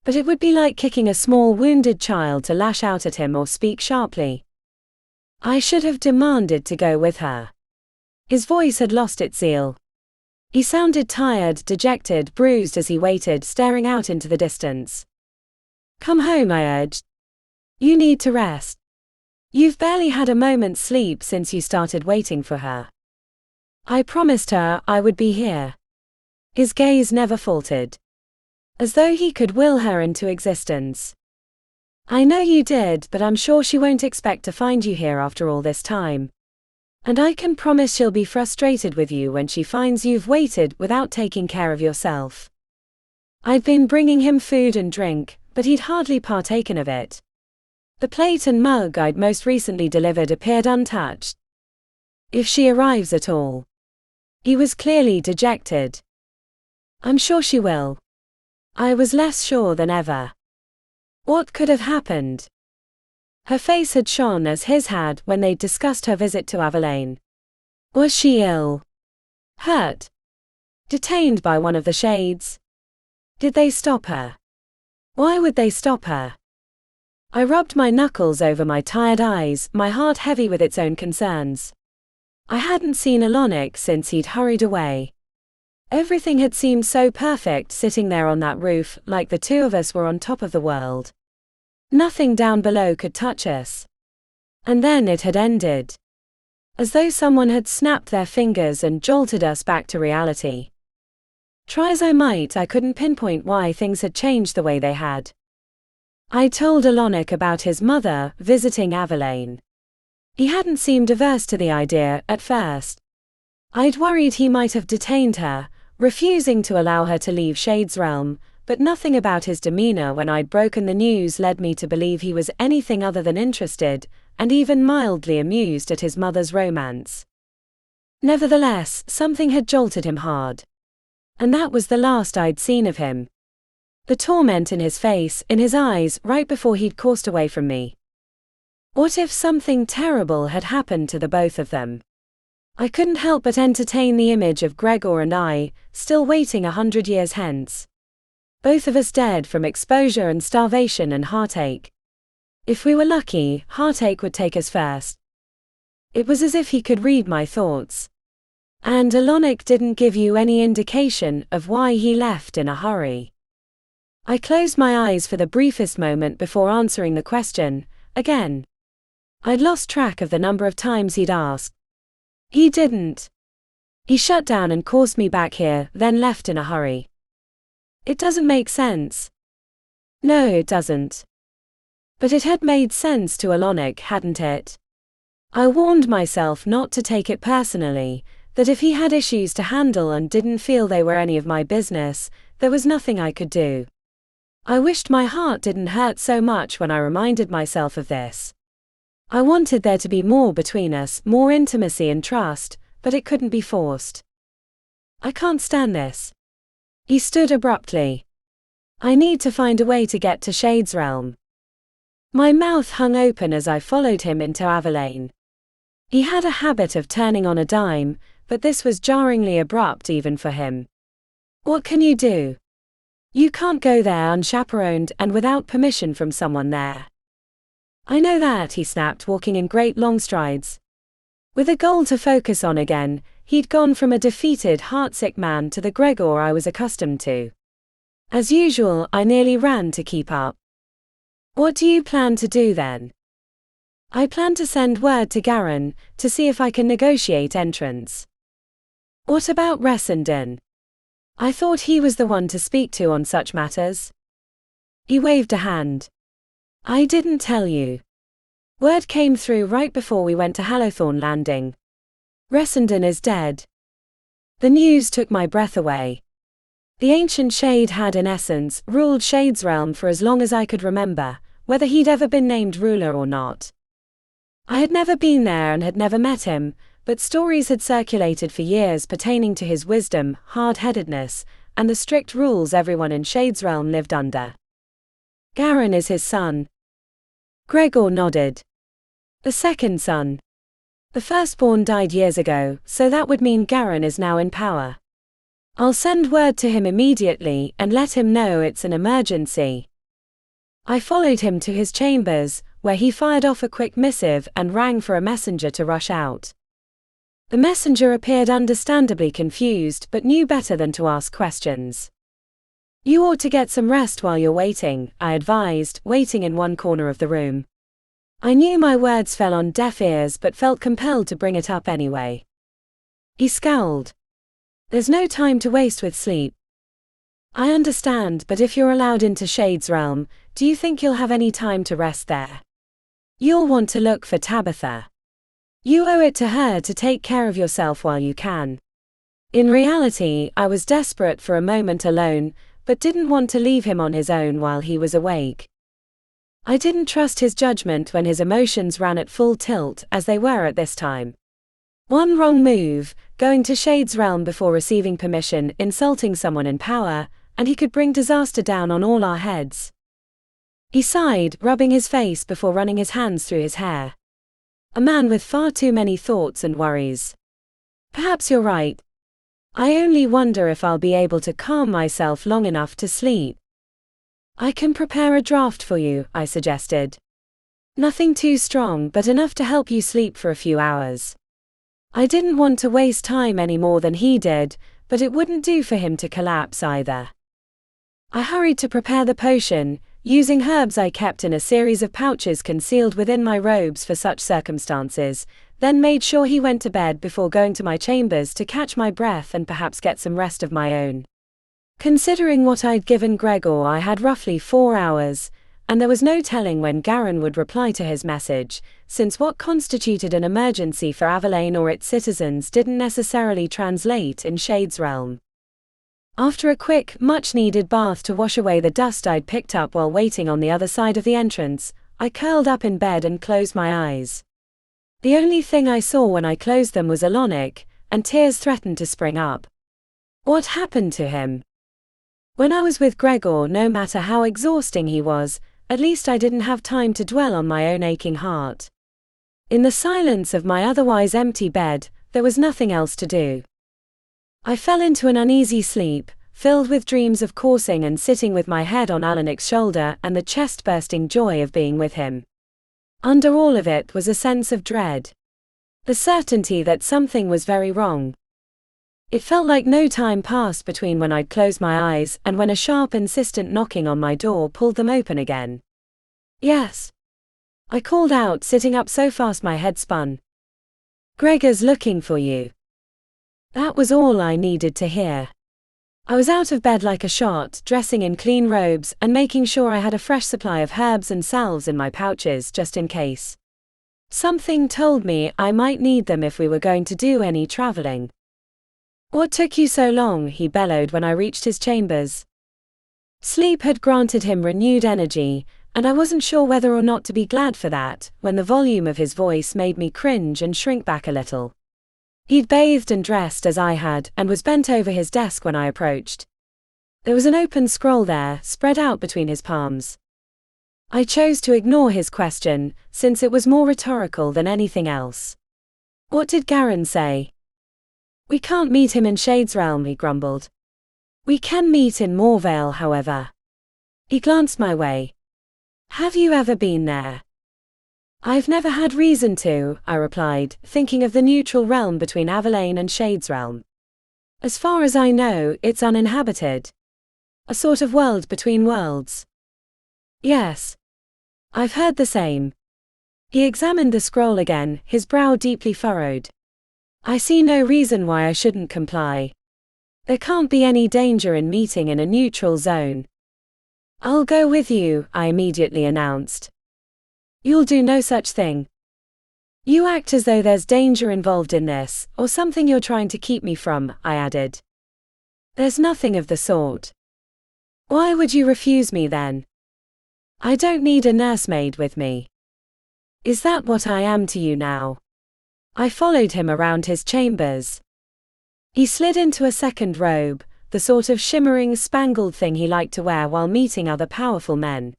But it would be like kicking a small wounded child to lash out at him or speak sharply. I should have demanded to go with her. His voice had lost its zeal. He sounded tired, dejected, bruised as he waited, staring out into the distance. Come home, I urged. You need to rest. You've barely had a moment's sleep since you started waiting for her. I promised her I would be here. His gaze never faltered. As though he could will her into existence. I know you did, but I'm sure she won't expect to find you here after all this time. And I can promise she'll be frustrated with you when she finds you've waited without taking care of yourself. I'd been bringing him food and drink, but he'd hardly partaken of it. The plate and mug I'd most recently delivered appeared untouched. If she arrives at all. He was clearly dejected. I'm sure she will. I was less sure than ever. What could have happened? Her face had shone as his had when they'd discussed her visit to Avelaine. Was she ill? Hurt? Detained by one of the shades? Did they stop her? Why would they stop her? I rubbed my knuckles over my tired eyes, my heart heavy with its own concerns. I hadn't seen Alonic since he'd hurried away. Everything had seemed so perfect sitting there on that roof, like the two of us were on top of the world. Nothing down below could touch us. And then it had ended. As though someone had snapped their fingers and jolted us back to reality. Try as I might, I couldn't pinpoint why things had changed the way they had. I told Alonic about his mother visiting Avelaine. He hadn't seemed averse to the idea at first. I'd worried he might have detained her, refusing to allow her to leave Shade's realm, but nothing about his demeanor when I'd broken the news led me to believe he was anything other than interested, and even mildly amused at his mother's romance. Nevertheless, something had jolted him hard. And that was the last I'd seen of him. The torment in his face, in his eyes, right before he'd coursed away from me. What if something terrible had happened to the both of them? I couldn't help but entertain the image of Gregor and I, still waiting 100 years hence. Both of us dead from exposure and starvation and heartache. If we were lucky, heartache would take us first. It was as if he could read my thoughts. And Alonic didn't give you any indication of why he left in a hurry. I closed my eyes for the briefest moment before answering the question, again. I'd lost track of the number of times he'd asked. He didn't. He shut down and coursed me back here, then left in a hurry. It doesn't make sense. No, it doesn't. But it had made sense to Alonic, hadn't it? I warned myself not to take it personally, that if he had issues to handle and didn't feel they were any of my business, there was nothing I could do. I wished my heart didn't hurt so much when I reminded myself of this. I wanted there to be more between us, more intimacy and trust, but it couldn't be forced. I can't stand this. He stood abruptly. I need to find a way to get to Shade's realm. My mouth hung open as I followed him into Avelaine. He had a habit of turning on a dime, but this was jarringly abrupt even for him. What can you do? You can't go there unchaperoned and without permission from someone there. I know that, he snapped, walking in great long strides. With a goal to focus on again, he'd gone from a defeated, heartsick man to the Gregor I was accustomed to. As usual, I nearly ran to keep up. What do you plan to do then? I plan to send word to Garin, to see if I can negotiate entrance. What about Resenden? I thought he was the one to speak to on such matters. He waved a hand. I didn't tell you. Word came through right before we went to Hallowthorne Landing. Resenden is dead. The news took my breath away. The ancient Shade had, in essence, ruled Shade's realm for as long as I could remember, whether he'd ever been named ruler or not. I had never been there and had never met him, but stories had circulated for years pertaining to his wisdom, hard-headedness, and the strict rules everyone in Shade's realm lived under. Garin is his son. Gregor nodded. The second son. The firstborn died years ago, so that would mean Garin is now in power. I'll send word to him immediately and let him know it's an emergency. I followed him to his chambers, where he fired off a quick missive and rang for a messenger to rush out. The messenger appeared understandably confused but knew better than to ask questions. You ought to get some rest while you're waiting, I advised, waiting in one corner of the room. I knew my words fell on deaf ears but felt compelled to bring it up anyway. He scowled. There's no time to waste with sleep. I understand, but if you're allowed into Shade's realm, do you think you'll have any time to rest there? You'll want to look for Tabitha. You owe it to her to take care of yourself while you can. In reality, I was desperate for a moment alone, but didn't want to leave him on his own while he was awake. I didn't trust his judgment when his emotions ran at full tilt, as they were at this time. One wrong move, going to Shade's realm before receiving permission, insulting someone in power, and he could bring disaster down on all our heads. He sighed, rubbing his face before running his hands through his hair. A man with far too many thoughts and worries. Perhaps you're right. I only wonder if I'll be able to calm myself long enough to sleep. I can prepare a draft for you, I suggested. Nothing too strong, but enough to help you sleep for a few hours. I didn't want to waste time any more than he did, but it wouldn't do for him to collapse either. I hurried to prepare the potion, using herbs I kept in a series of pouches concealed within my robes for such circumstances, then made sure he went to bed before going to my chambers to catch my breath and perhaps get some rest of my own. Considering what I'd given Gregor, I had roughly 4 hours, and there was no telling when Garin would reply to his message, since what constituted an emergency for Avalain or its citizens didn't necessarily translate in Shade's realm. After a quick, much-needed bath to wash away the dust I'd picked up while waiting on the other side of the entrance, I curled up in bed and closed my eyes. The only thing I saw when I closed them was Alonic, and tears threatened to spring up. What happened to him? When I was with Gregor, no matter how exhausting he was, at least I didn't have time to dwell on my own aching heart. In the silence of my otherwise empty bed, there was nothing else to do. I fell into an uneasy sleep, filled with dreams of coursing and sitting with my head on Alanic's shoulder and the chest-bursting joy of being with him. Under all of it was a sense of dread. The certainty that something was very wrong. It felt like no time passed between when I'd closed my eyes and when a sharp, insistent knocking on my door pulled them open again. Yes. I called out, sitting up so fast my head spun. Gregor's looking for you. That was all I needed to hear. I was out of bed like a shot, dressing in clean robes and making sure I had a fresh supply of herbs and salves in my pouches just in case. Something told me I might need them if we were going to do any traveling. What took you so long? He bellowed when I reached his chambers. Sleep had granted him renewed energy, and I wasn't sure whether or not to be glad for that, when the volume of his voice made me cringe and shrink back a little. He'd bathed and dressed as I had, and was bent over his desk when I approached. There was an open scroll there, spread out between his palms. I chose to ignore his question, since it was more rhetorical than anything else. What did Garin say? We can't meet him in Shade's realm, he grumbled. We can meet in Morvale, however. He glanced my way. Have you ever been there? I've never had reason to, I replied, thinking of the neutral realm between Avalain and Shade's realm. As far as I know, it's uninhabited. A sort of world between worlds. Yes. I've heard the same. He examined the scroll again, his brow deeply furrowed. I see no reason why I shouldn't comply. There can't be any danger in meeting in a neutral zone. I'll go with you, I immediately announced. You'll do no such thing. You act as though there's danger involved in this, or something you're trying to keep me from, I added. There's nothing of the sort. Why would you refuse me then? I don't need a nursemaid with me. Is that what I am to you now? I followed him around his chambers. He slid into a second robe, the sort of shimmering spangled thing he liked to wear while meeting other powerful men.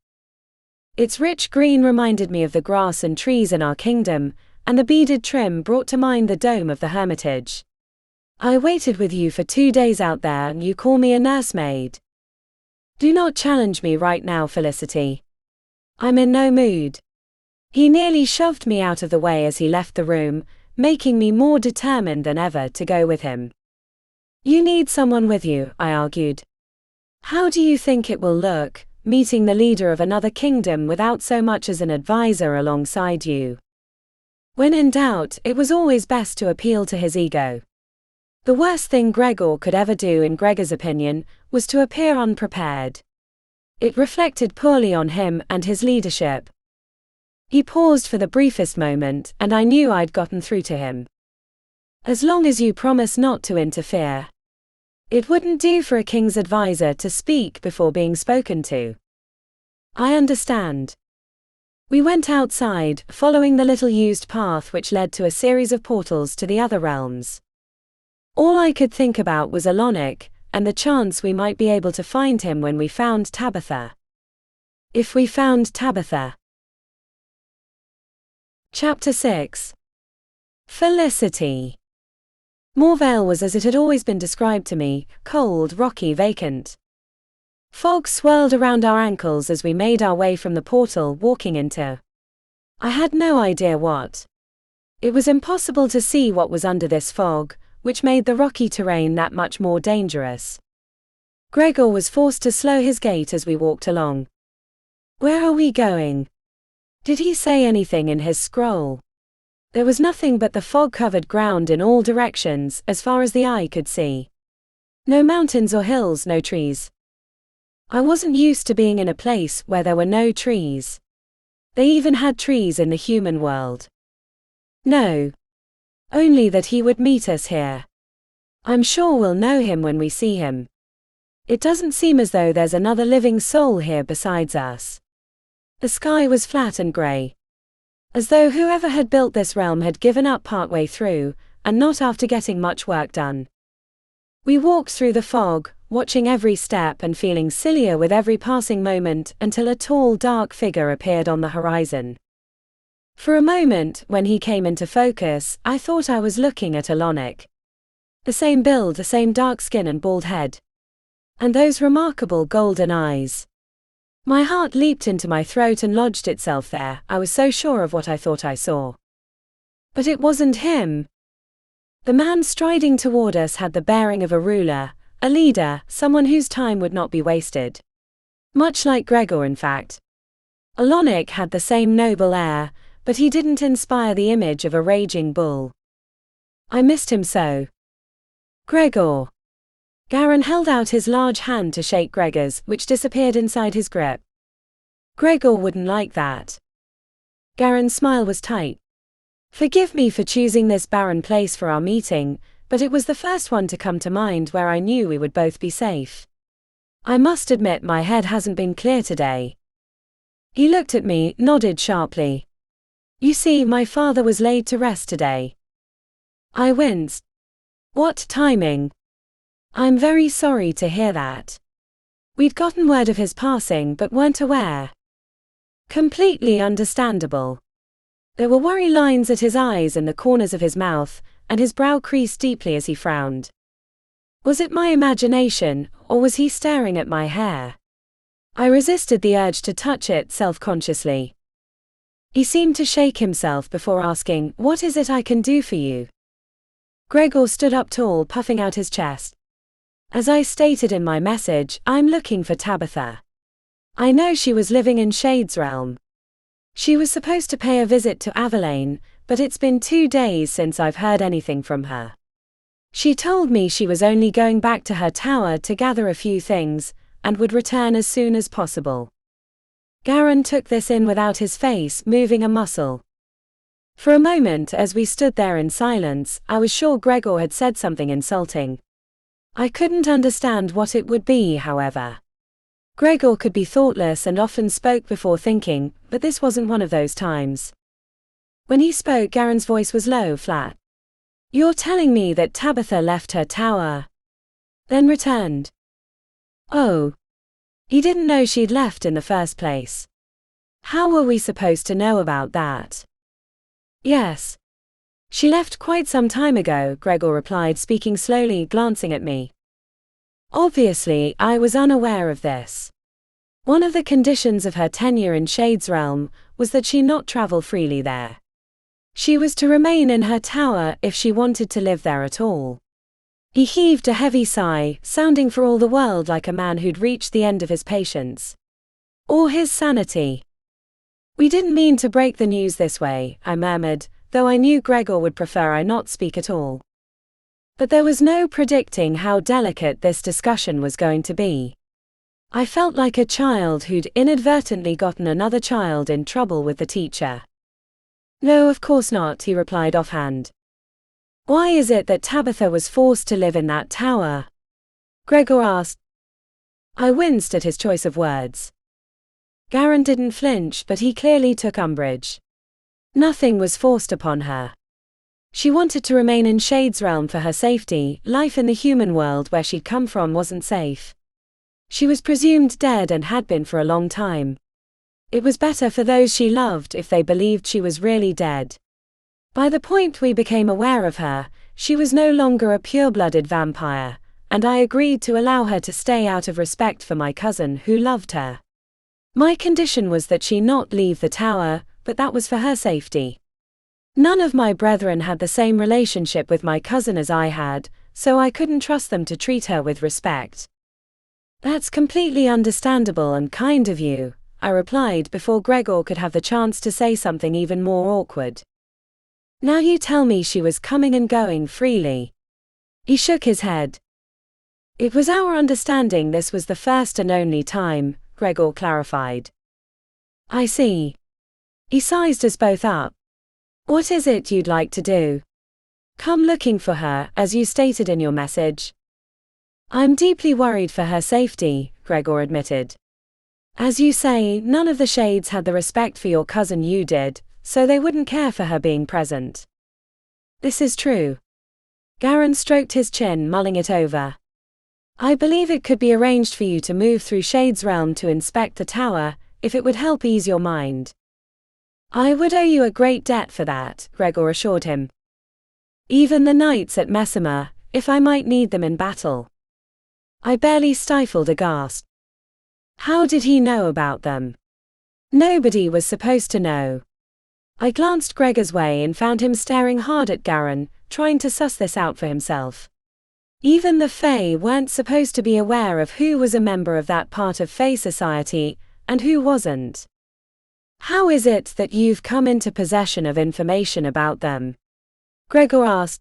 Its rich green reminded me of the grass and trees in our kingdom, and the beaded trim brought to mind the dome of the hermitage. I waited with you for 2 days out there and you call me a nursemaid. Do not challenge me right now, Felicity. I'm in no mood. He nearly shoved me out of the way as he left the room, making me more determined than ever to go with him. You need someone with you, I argued. How do you think it will look, meeting the leader of another kingdom without so much as an advisor alongside you? When in doubt, it was always best to appeal to his ego. The worst thing Gregor could ever do, in Gregor's opinion, was to appear unprepared. It reflected poorly on him and his leadership. He paused for the briefest moment, and I knew I'd gotten through to him. As long as you promise not to interfere. It wouldn't do for a king's advisor to speak before being spoken to. I understand. We went outside, following the little used path which led to a series of portals to the other realms. All I could think about was Alonic, and the chance we might be able to find him when we found Tabitha. If we found Tabitha. Chapter 6. Felicity. Morvale was as it had always been described to me, cold, rocky, vacant. Fog swirled around our ankles as we made our way from the portal, walking into I had no idea what. It was impossible to see what was under this fog, which made the rocky terrain that much more dangerous. Gregor was forced to slow his gait as we walked along. Where are we going? Did he say anything in his scroll? There was nothing but the fog-covered ground in all directions, as far as the eye could see. No mountains or hills, no trees. I wasn't used to being in a place where there were no trees. They even had trees in the human world. No. Only that he would meet us here. I'm sure we'll know him when we see him. It doesn't seem as though there's another living soul here besides us. The sky was flat and grey. As though whoever had built this realm had given up partway through, and not after getting much work done. We walked through the fog, watching every step and feeling sillier with every passing moment until a tall, dark figure appeared on the horizon. For a moment, when he came into focus, I thought I was looking at Alonic. The same build, the same dark skin and bald head. And those remarkable golden eyes. My heart leaped into my throat and lodged itself there, I was so sure of what I thought I saw. But it wasn't him. The man striding toward us had the bearing of a ruler, a leader, someone whose time would not be wasted. Much like Gregor, in fact. Alonic had the same noble air, but he didn't inspire the image of a raging bull. I missed him so. Gregor. Garin held out his large hand to shake Gregor's, which disappeared inside his grip. Gregor wouldn't like that. Garin's smile was tight. Forgive me for choosing this barren place for our meeting, but it was the first one to come to mind where I knew we would both be safe. I must admit my head hasn't been clear today. He looked at me, nodded sharply. You see, my father was laid to rest today. I winced. What timing? I'm very sorry to hear that. We'd gotten word of his passing but weren't aware. Completely understandable. There were worry lines at his eyes and the corners of his mouth, and his brow creased deeply as he frowned. Was it my imagination, or was he staring at my hair? I resisted the urge to touch it self-consciously. He seemed to shake himself before asking, "What is it I can do for you?" Gregor stood up tall, puffing out his chest. As I stated in my message, I'm looking for Tabitha. I know she was living in Shade's realm. She was supposed to pay a visit to Avelaine, but it's been 2 days since I've heard anything from her. She told me she was only going back to her tower to gather a few things, and would return as soon as possible. Garin took this in without his face moving a muscle. For a moment, as we stood there in silence, I was sure Gregor had said something insulting. I couldn't understand what it would be, however. Gregor could be thoughtless and often spoke before thinking, but this wasn't one of those times. When he spoke, Garen's voice was low, flat. "You're telling me that Tabitha left her tower, then returned?" Oh. He didn't know she'd left in the first place. How were we supposed to know about that? "Yes. She left quite some time ago," Gregor replied, speaking slowly, glancing at me. Obviously, I was unaware of this. One of the conditions of her tenure in Shades Realm was that she not travel freely there. She was to remain in her tower if she wanted to live there at all. He heaved a heavy sigh, sounding for all the world like a man who'd reached the end of his patience. Or his sanity. "We didn't mean to break the news this way," I murmured, though I knew Gregor would prefer I not speak at all. But there was no predicting how delicate this discussion was going to be. I felt like a child who'd inadvertently gotten another child in trouble with the teacher. "No, of course not," he replied offhand. "Why is it that Tabitha was forced to live in that tower?" Gregor asked. I winced at his choice of words. Garin didn't flinch, but he clearly took umbrage. Nothing was forced upon her. She wanted to remain in Shades Realm for her safety. Life in the human world where she'd come from wasn't safe. She was presumed dead and had been for a long time. It was better for those she loved if they believed she was really dead. By the point we became aware of her, she was no longer a pure-blooded vampire, and I agreed to allow her to stay out of respect for my cousin who loved her. My condition was that she not leave the tower, but that was for her safety. None of my brethren had the same relationship with my cousin as I had, so I couldn't trust them to treat her with respect. "That's completely understandable and kind of you," I replied before Gregor could have the chance to say something even more awkward. "Now you tell me she was coming and going freely." He shook his head. "It was our understanding this was the first and only time," Gregor clarified. "I see." He sized us both up. "What is it you'd like to do?" "Come looking for her, as you stated in your message." "I'm deeply worried for her safety," Gregor admitted. "As you say, none of the Shades had the respect for your cousin you did, so they wouldn't care for her being present." "This is true." Garin stroked his chin, mulling it over. "I believe it could be arranged for you to move through Shades Realm to inspect the tower, if it would help ease your mind." "I would owe you a great debt for that," Gregor assured him. "Even the knights at Messama, if I might need them in battle." I barely stifled a gasp. How did he know about them? Nobody was supposed to know. I glanced Gregor's way and found him staring hard at Garin, trying to suss this out for himself. Even the Fae weren't supposed to be aware of who was a member of that part of Fae society, and who wasn't. "How is it that you've come into possession of information about them?" Gregor asked.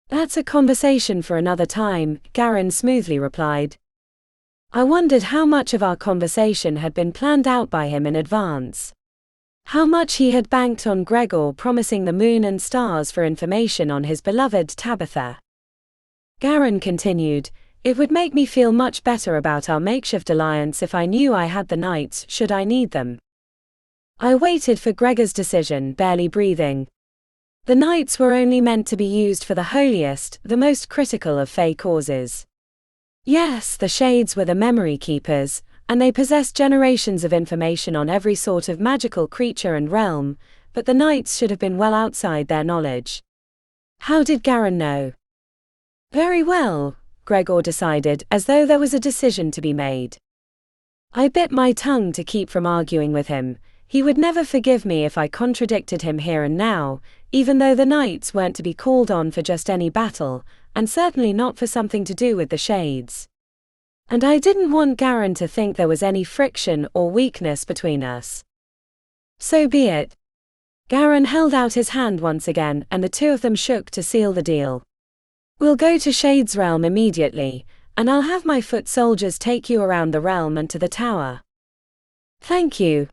"That's a conversation for another time," Garin smoothly replied. I wondered how much of our conversation had been planned out by him in advance. How much he had banked on Gregor promising the moon and stars for information on his beloved Tabitha. Garin continued, "It would make me feel much better about our makeshift alliance if I knew I had the knights should I need them." I waited for Gregor's decision, barely breathing. The knights were only meant to be used for the holiest, the most critical of Fae causes. Yes, the Shades were the memory keepers, and they possessed generations of information on every sort of magical creature and realm, but the knights should have been well outside their knowledge. How did Garin know? Very well, Gregor decided, as though there was a decision to be made. I bit my tongue to keep from arguing with him. He would never forgive me if I contradicted him here and now, even though the knights weren't to be called on for just any battle, and certainly not for something to do with the Shades. And I didn't want Garin to think there was any friction or weakness between us. So be it. Garin held out his hand once again, and the two of them shook to seal the deal. We'll go to Shade's realm immediately, and I'll have my foot soldiers take you around the realm and to the tower. Thank you.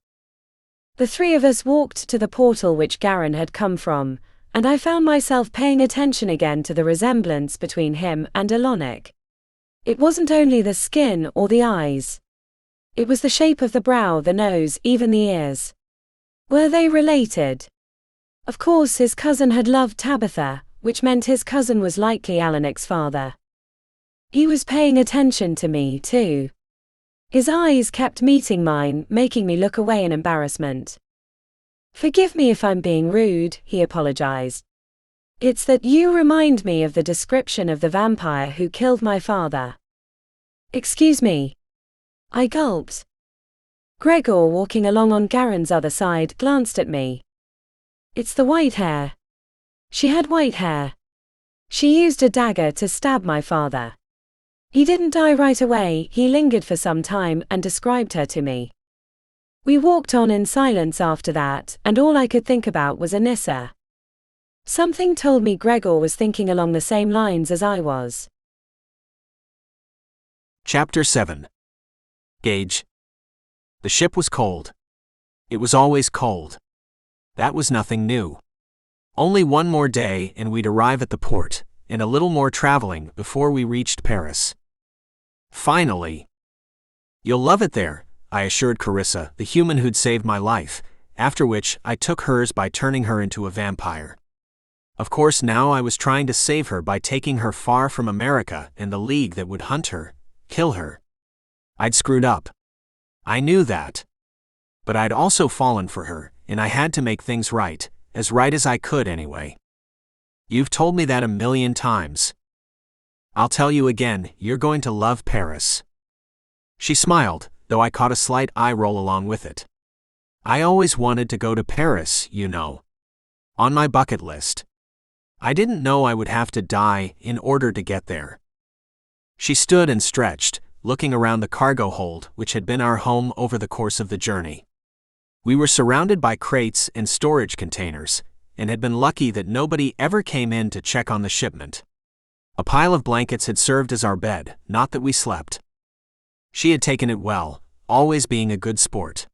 The three of us walked to the portal which Garin had come from, and I found myself paying attention again to the resemblance between him and Elonic. It wasn't only the skin or the eyes. It was the shape of the brow, the nose, even the ears. Were they related? Of course his cousin had loved Tabitha, which meant his cousin was likely Alonic's father. He was paying attention to me, too. His eyes kept meeting mine, making me look away in embarrassment. Forgive me if I'm being rude, he apologized. It's that you remind me of the description of the vampire who killed my father. Excuse me. I gulped. Gregor, walking along on Garin's other side, glanced at me. It's the white hair. She had white hair. She used a dagger to stab my father. He didn't die right away, he lingered for some time and described her to me. We walked on in silence after that, and all I could think about was Anissa. Something told me Gregor was thinking along the same lines as I was. Chapter 7. Gage. The ship was cold. It was always cold. That was nothing new. Only one more day and we'd arrive at the port, and a little more traveling before we reached Paris. Finally. You'll love it there, I assured Carissa, the human who'd saved my life, after which I took hers by turning her into a vampire. Of course, now I was trying to save her by taking her far from America and the League that would hunt her, kill her. I'd screwed up. I knew that. But I'd also fallen for her, and I had to make things right as I could anyway. You've told me that 1,000,000 times. I'll tell you again, you're going to love Paris. She smiled, though I caught a slight eye roll along with it. I always wanted to go to Paris, you know. On my bucket list. I didn't know I would have to die in order to get there. She stood and stretched, looking around the cargo hold which had been our home over the course of the journey. We were surrounded by crates and storage containers, and had been lucky that nobody ever came in to check on the shipment. A pile of blankets had served as our bed, not that we slept. She had taken it well, always being a good sport.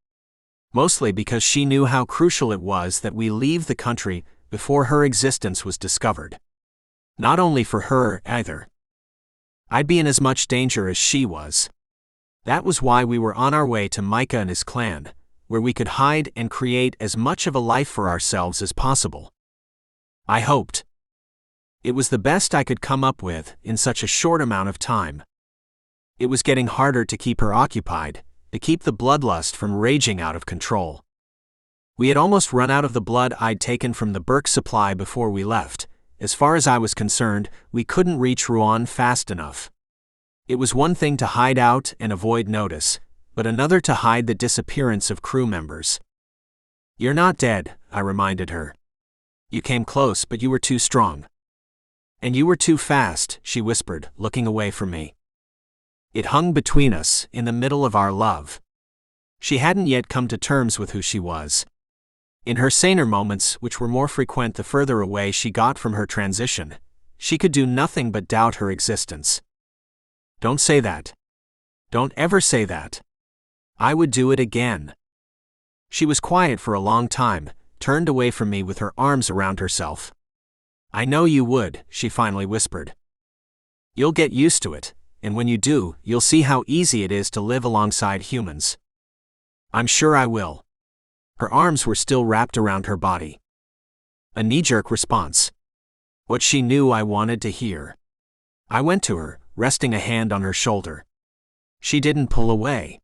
Mostly because she knew how crucial it was that we leave the country before her existence was discovered. Not only for her, either. I'd be in as much danger as she was. That was why we were on our way to Micah and his clan, where we could hide and create as much of a life for ourselves as possible. I hoped. It was the best I could come up with in such a short amount of time. It was getting harder to keep her occupied, to keep the bloodlust from raging out of control. We had almost run out of the blood I'd taken from the Burke supply before we left. As far as I was concerned, we couldn't reach Rouen fast enough. It was one thing to hide out and avoid notice, but another to hide the disappearance of crew members. You're not dead, I reminded her. You came close, but you were too strong. And you were too fast, she whispered, looking away from me. It hung between us, in the middle of our love. She hadn't yet come to terms with who she was. In her saner moments, which were more frequent the further away she got from her transition, she could do nothing but doubt her existence. Don't say that. Don't ever say that. I would do it again. She was quiet for a long time, turned away from me with her arms around herself. I know you would, she finally whispered. You'll get used to it, and when you do, you'll see how easy it is to live alongside humans. I'm sure I will. Her arms were still wrapped around her body. A knee-jerk response. What she knew I wanted to hear. I went to her, resting a hand on her shoulder. She didn't pull away.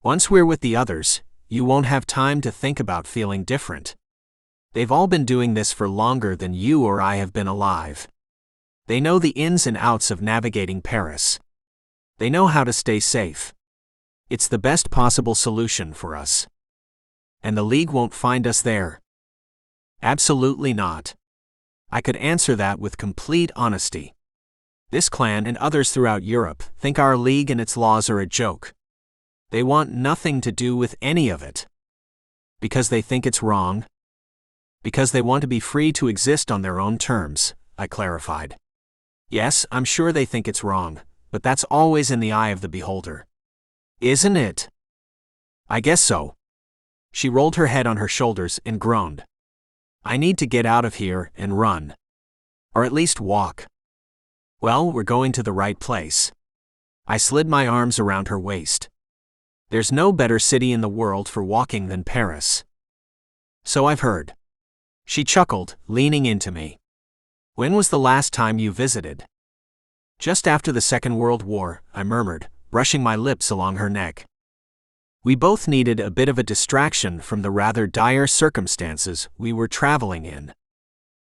Once we're with the others, you won't have time to think about feeling different. They've all been doing this for longer than you or I have been alive. They know the ins and outs of navigating Paris. They know how to stay safe. It's the best possible solution for us. And the League won't find us there. Absolutely not. I could answer that with complete honesty. This clan and others throughout Europe think our League and its laws are a joke. They want nothing to do with any of it. Because they think it's wrong? Because they want to be free to exist on their own terms, I clarified. Yes, I'm sure they think it's wrong, but that's always in the eye of the beholder. Isn't it? I guess so. She rolled her head on her shoulders and groaned. I need to get out of here and run. Or at least walk. Well, we're going to the right place. I slid my arms around her waist. There's no better city in the world for walking than Paris. So I've heard. She chuckled, leaning into me. When was the last time you visited? Just after the Second World War, I murmured, brushing my lips along her neck. We both needed a bit of a distraction from the rather dire circumstances we were traveling in.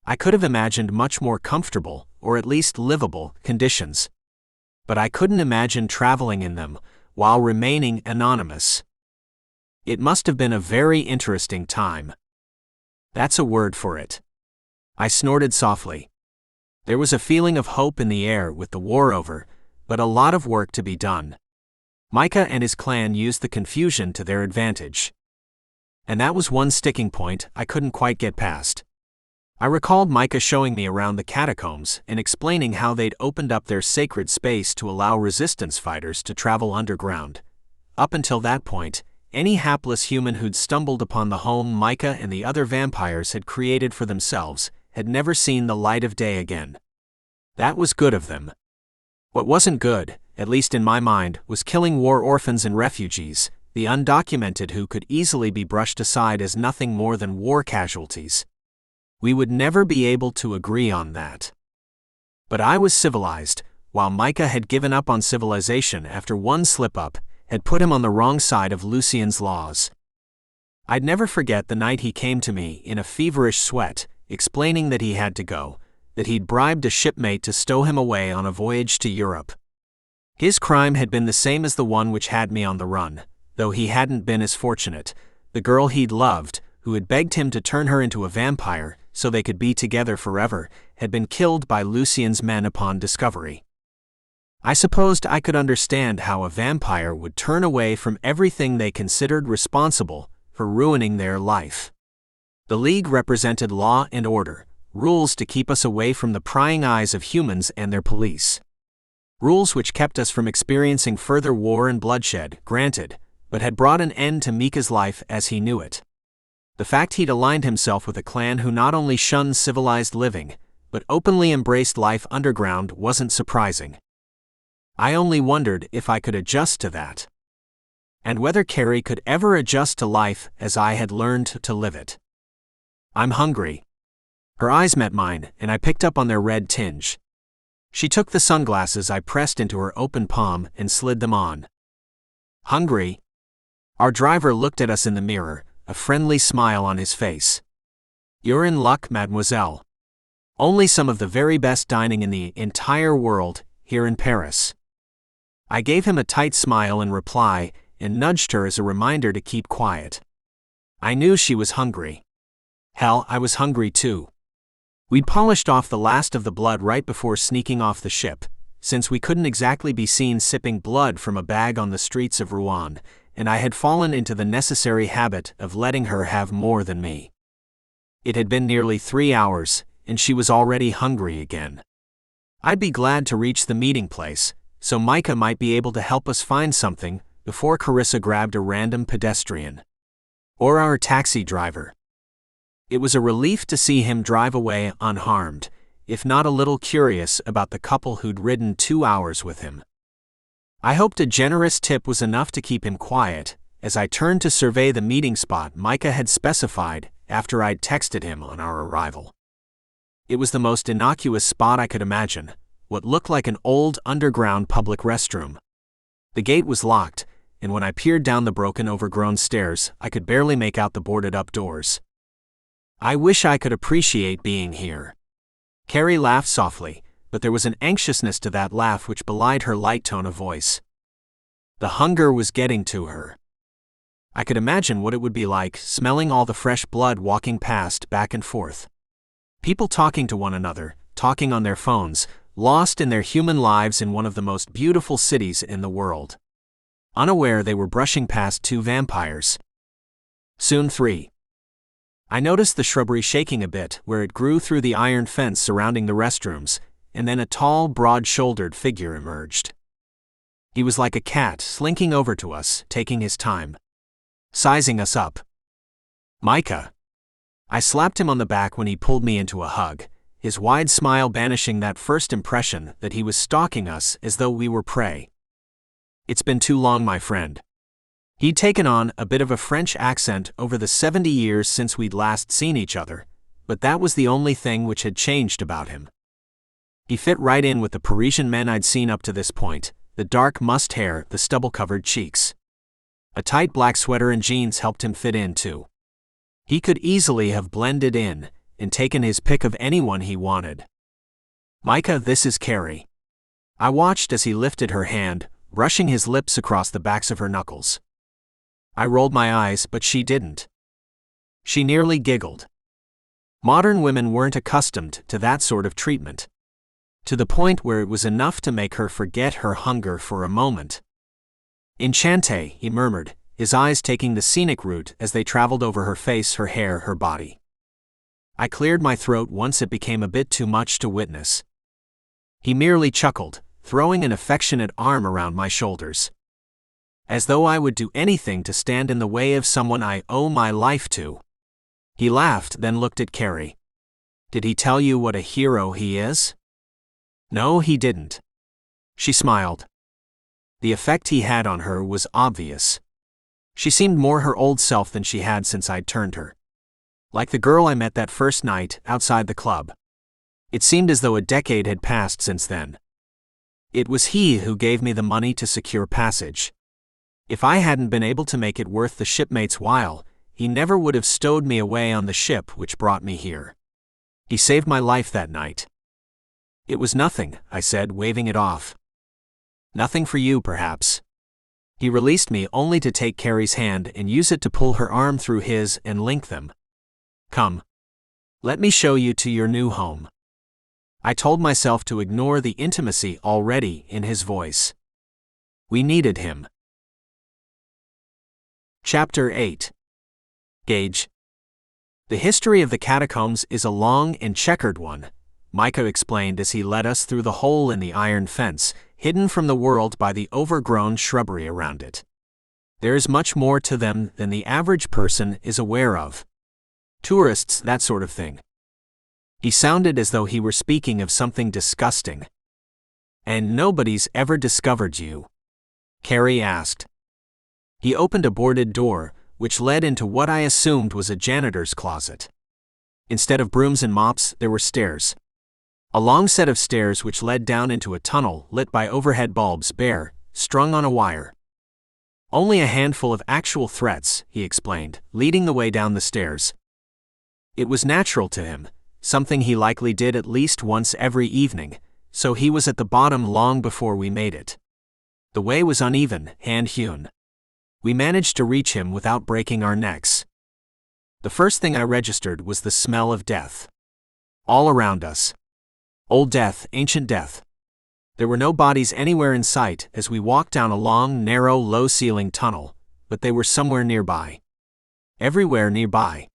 I could have imagined much more comfortable, or at least livable, conditions. But I couldn't imagine traveling in them while remaining anonymous. It must have been a very interesting time. That's a word for it. I snorted softly. There was a feeling of hope in the air with the war over, but a lot of work to be done. Micah and his clan used the confusion to their advantage. And that was one sticking point I couldn't quite get past. I recalled Micah showing me around the catacombs and explaining how they'd opened up their sacred space to allow resistance fighters to travel underground. Up until that point, any hapless human who'd stumbled upon the home Micah and the other vampires had created for themselves had never seen the light of day again. That was good of them. What wasn't good, at least in my mind, was killing war orphans and refugees, the undocumented who could easily be brushed aside as nothing more than war casualties. We would never be able to agree on that. But I was civilized, while Micah had given up on civilization after one slip-up had put him on the wrong side of Lucien's laws. I'd never forget the night he came to me in a feverish sweat, explaining that he had to go, that he'd bribed a shipmate to stow him away on a voyage to Europe. His crime had been the same as the one which had me on the run, though he hadn't been as fortunate. The girl he'd loved, who had begged him to turn her into a vampire so they could be together forever, had been killed by Lucien's men upon discovery. I supposed I could understand how a vampire would turn away from everything they considered responsible for ruining their life. The League represented law and order, rules to keep us away from the prying eyes of humans and their police. Rules which kept us from experiencing further war and bloodshed, granted, but had brought an end to Mika's life as he knew it. The fact he'd aligned himself with a clan who not only shunned civilized living, but openly embraced life underground wasn't surprising. I only wondered if I could adjust to that. And whether Carrie could ever adjust to life as I had learned to live it. I'm hungry. Her eyes met mine, and I picked up on their red tinge. She took the sunglasses I pressed into her open palm and slid them on. Hungry? Our driver looked at us in the mirror, a friendly smile on his face. You're in luck, mademoiselle. Only some of the very best dining in the entire world, here in Paris. I gave him a tight smile in reply and nudged her as a reminder to keep quiet. I knew she was hungry. Hell, I was hungry too. We'd polished off the last of the blood right before sneaking off the ship, since we couldn't exactly be seen sipping blood from a bag on the streets of Rouen, and I had fallen into the necessary habit of letting her have more than me. It had been nearly 3 hours, and she was already hungry again. I'd be glad to reach the meeting place, so Micah might be able to help us find something before Carissa grabbed a random pedestrian. Or our taxi driver. It was a relief to see him drive away unharmed, if not a little curious about the couple who'd ridden 2 hours with him. I hoped a generous tip was enough to keep him quiet, as I turned to survey the meeting spot Micah had specified after I'd texted him on our arrival. It was the most innocuous spot I could imagine, what looked like an old underground public restroom. The gate was locked, and when I peered down the broken overgrown stairs, I could barely make out the boarded-up doors. I wish I could appreciate being here. Carrie laughed softly, but there was an anxiousness to that laugh which belied her light tone of voice. The hunger was getting to her. I could imagine what it would be like, smelling all the fresh blood walking past back and forth. People talking to one another, talking on their phones, lost in their human lives in one of the most beautiful cities in the world. Unaware they were brushing past 2 vampires. Soon 3. I noticed the shrubbery shaking a bit where it grew through the iron fence surrounding the restrooms, and then a tall, broad-shouldered figure emerged. He was like a cat slinking over to us, taking his time, sizing us up. Micah. I slapped him on the back when he pulled me into a hug, his wide smile banishing that first impression that he was stalking us as though we were prey. It's been too long, my friend. He'd taken on a bit of a French accent over the 70 years since we'd last seen each other, but that was the only thing which had changed about him. He fit right in with the Parisian men I'd seen up to this point, the dark mussed hair, the stubble-covered cheeks. A tight black sweater and jeans helped him fit in too. He could easily have blended in and taken his pick of anyone he wanted. Micah, this is Carrie. I watched as he lifted her hand, brushing his lips across the backs of her knuckles. I rolled my eyes, but she didn't. She nearly giggled. Modern women weren't accustomed to that sort of treatment, to the point where it was enough to make her forget her hunger for a moment. Enchanté, he murmured, his eyes taking the scenic route as they traveled over her face, her hair, her body. I cleared my throat once it became a bit too much to witness. He merely chuckled, throwing an affectionate arm around my shoulders. As though I would do anything to stand in the way of someone I owe my life to. He laughed, then looked at Carrie. Did he tell you what a hero he is? No, he didn't. She smiled. The effect he had on her was obvious. She seemed more her old self than she had since I'd turned her. Like the girl I met that first night outside the club. It seemed as though a decade had passed since then. It was he who gave me the money to secure passage. If I hadn't been able to make it worth the shipmate's while, he never would have stowed me away on the ship which brought me here. He saved my life that night. It was nothing, I said, waving it off. Nothing for you, perhaps. He released me only to take Carrie's hand and use it to pull her arm through his and link them. Come. Let me show you to your new home. I told myself to ignore the intimacy already in his voice. We needed him. Chapter 8. Gage. The history of the catacombs is a long and checkered one, Micah explained as he led us through the hole in the iron fence, hidden from the world by the overgrown shrubbery around it. There is much more to them than the average person is aware of. Tourists, that sort of thing. He sounded as though he were speaking of something disgusting. And nobody's ever discovered you? Carrie asked. He opened a boarded door, which led into what I assumed was a janitor's closet. Instead of brooms and mops, there were stairs. A long set of stairs which led down into a tunnel lit by overhead bulbs, bare, strung on a wire. Only a handful of actual threats, he explained, leading the way down the stairs. It was natural to him, something he likely did at least once every evening, so he was at the bottom long before we made it. The way was uneven, hand-hewn. We managed to reach him without breaking our necks. The first thing I registered was the smell of death. All around us. Old death, ancient death. There were no bodies anywhere in sight as we walked down a long, narrow, low-ceilinged tunnel, but they were somewhere nearby. Everywhere nearby.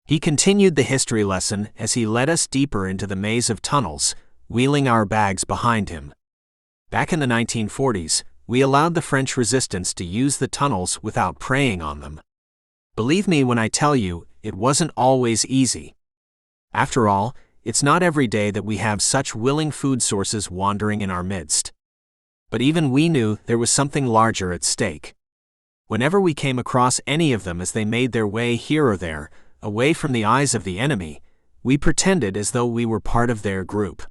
He continued the history lesson as he led us deeper into the maze of tunnels, wheeling our bags behind him. Back in the 1940s, we allowed the French resistance to use the tunnels without preying on them. Believe me when I tell you, it wasn't always easy. After all, it's not every day that we have such willing food sources wandering in our midst. But even we knew there was something larger at stake. Whenever we came across any of them as they made their way here or there, away from the eyes of the enemy, we pretended as though we were part of their group.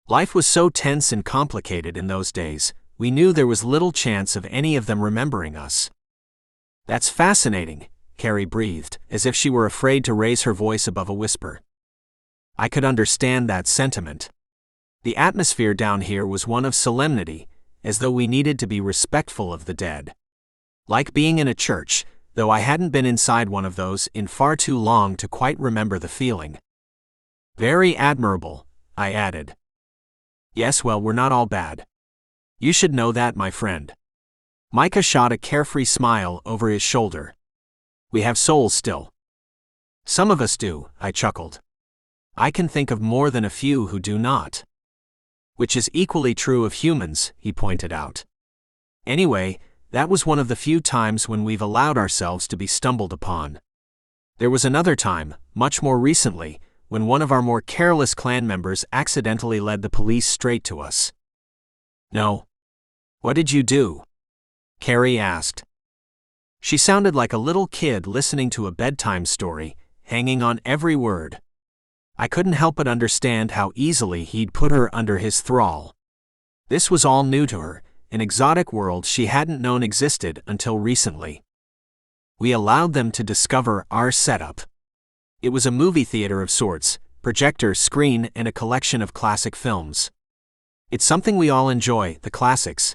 Life was so tense and complicated in those days, we knew there was little chance of any of them remembering us. That's fascinating, Carrie breathed, as if she were afraid to raise her voice above a whisper. I could understand that sentiment. The atmosphere down here was one of solemnity, as though we needed to be respectful of the dead. Like being in a church, though I hadn't been inside one of those in far too long to quite remember the feeling. Very admirable, I added. Yes, well, we're not all bad. You should know that, my friend. Micah shot a carefree smile over his shoulder. We have souls still. Some of us do, I chuckled. I can think of more than a few who do not. Which is equally true of humans, he pointed out. Anyway, that was one of the few times when we've allowed ourselves to be stumbled upon. There was another time, much more recently, when one of our more careless clan members accidentally led the police straight to us. No. What did you do? Carrie asked. She sounded like a little kid listening to a bedtime story, hanging on every word. I couldn't help but understand how easily he'd put her under his thrall. This was all new to her, an exotic world she hadn't known existed until recently. We allowed them to discover our setup. It was a movie theater of sorts, projector, screen, and a collection of classic films. It's something we all enjoy, the classics,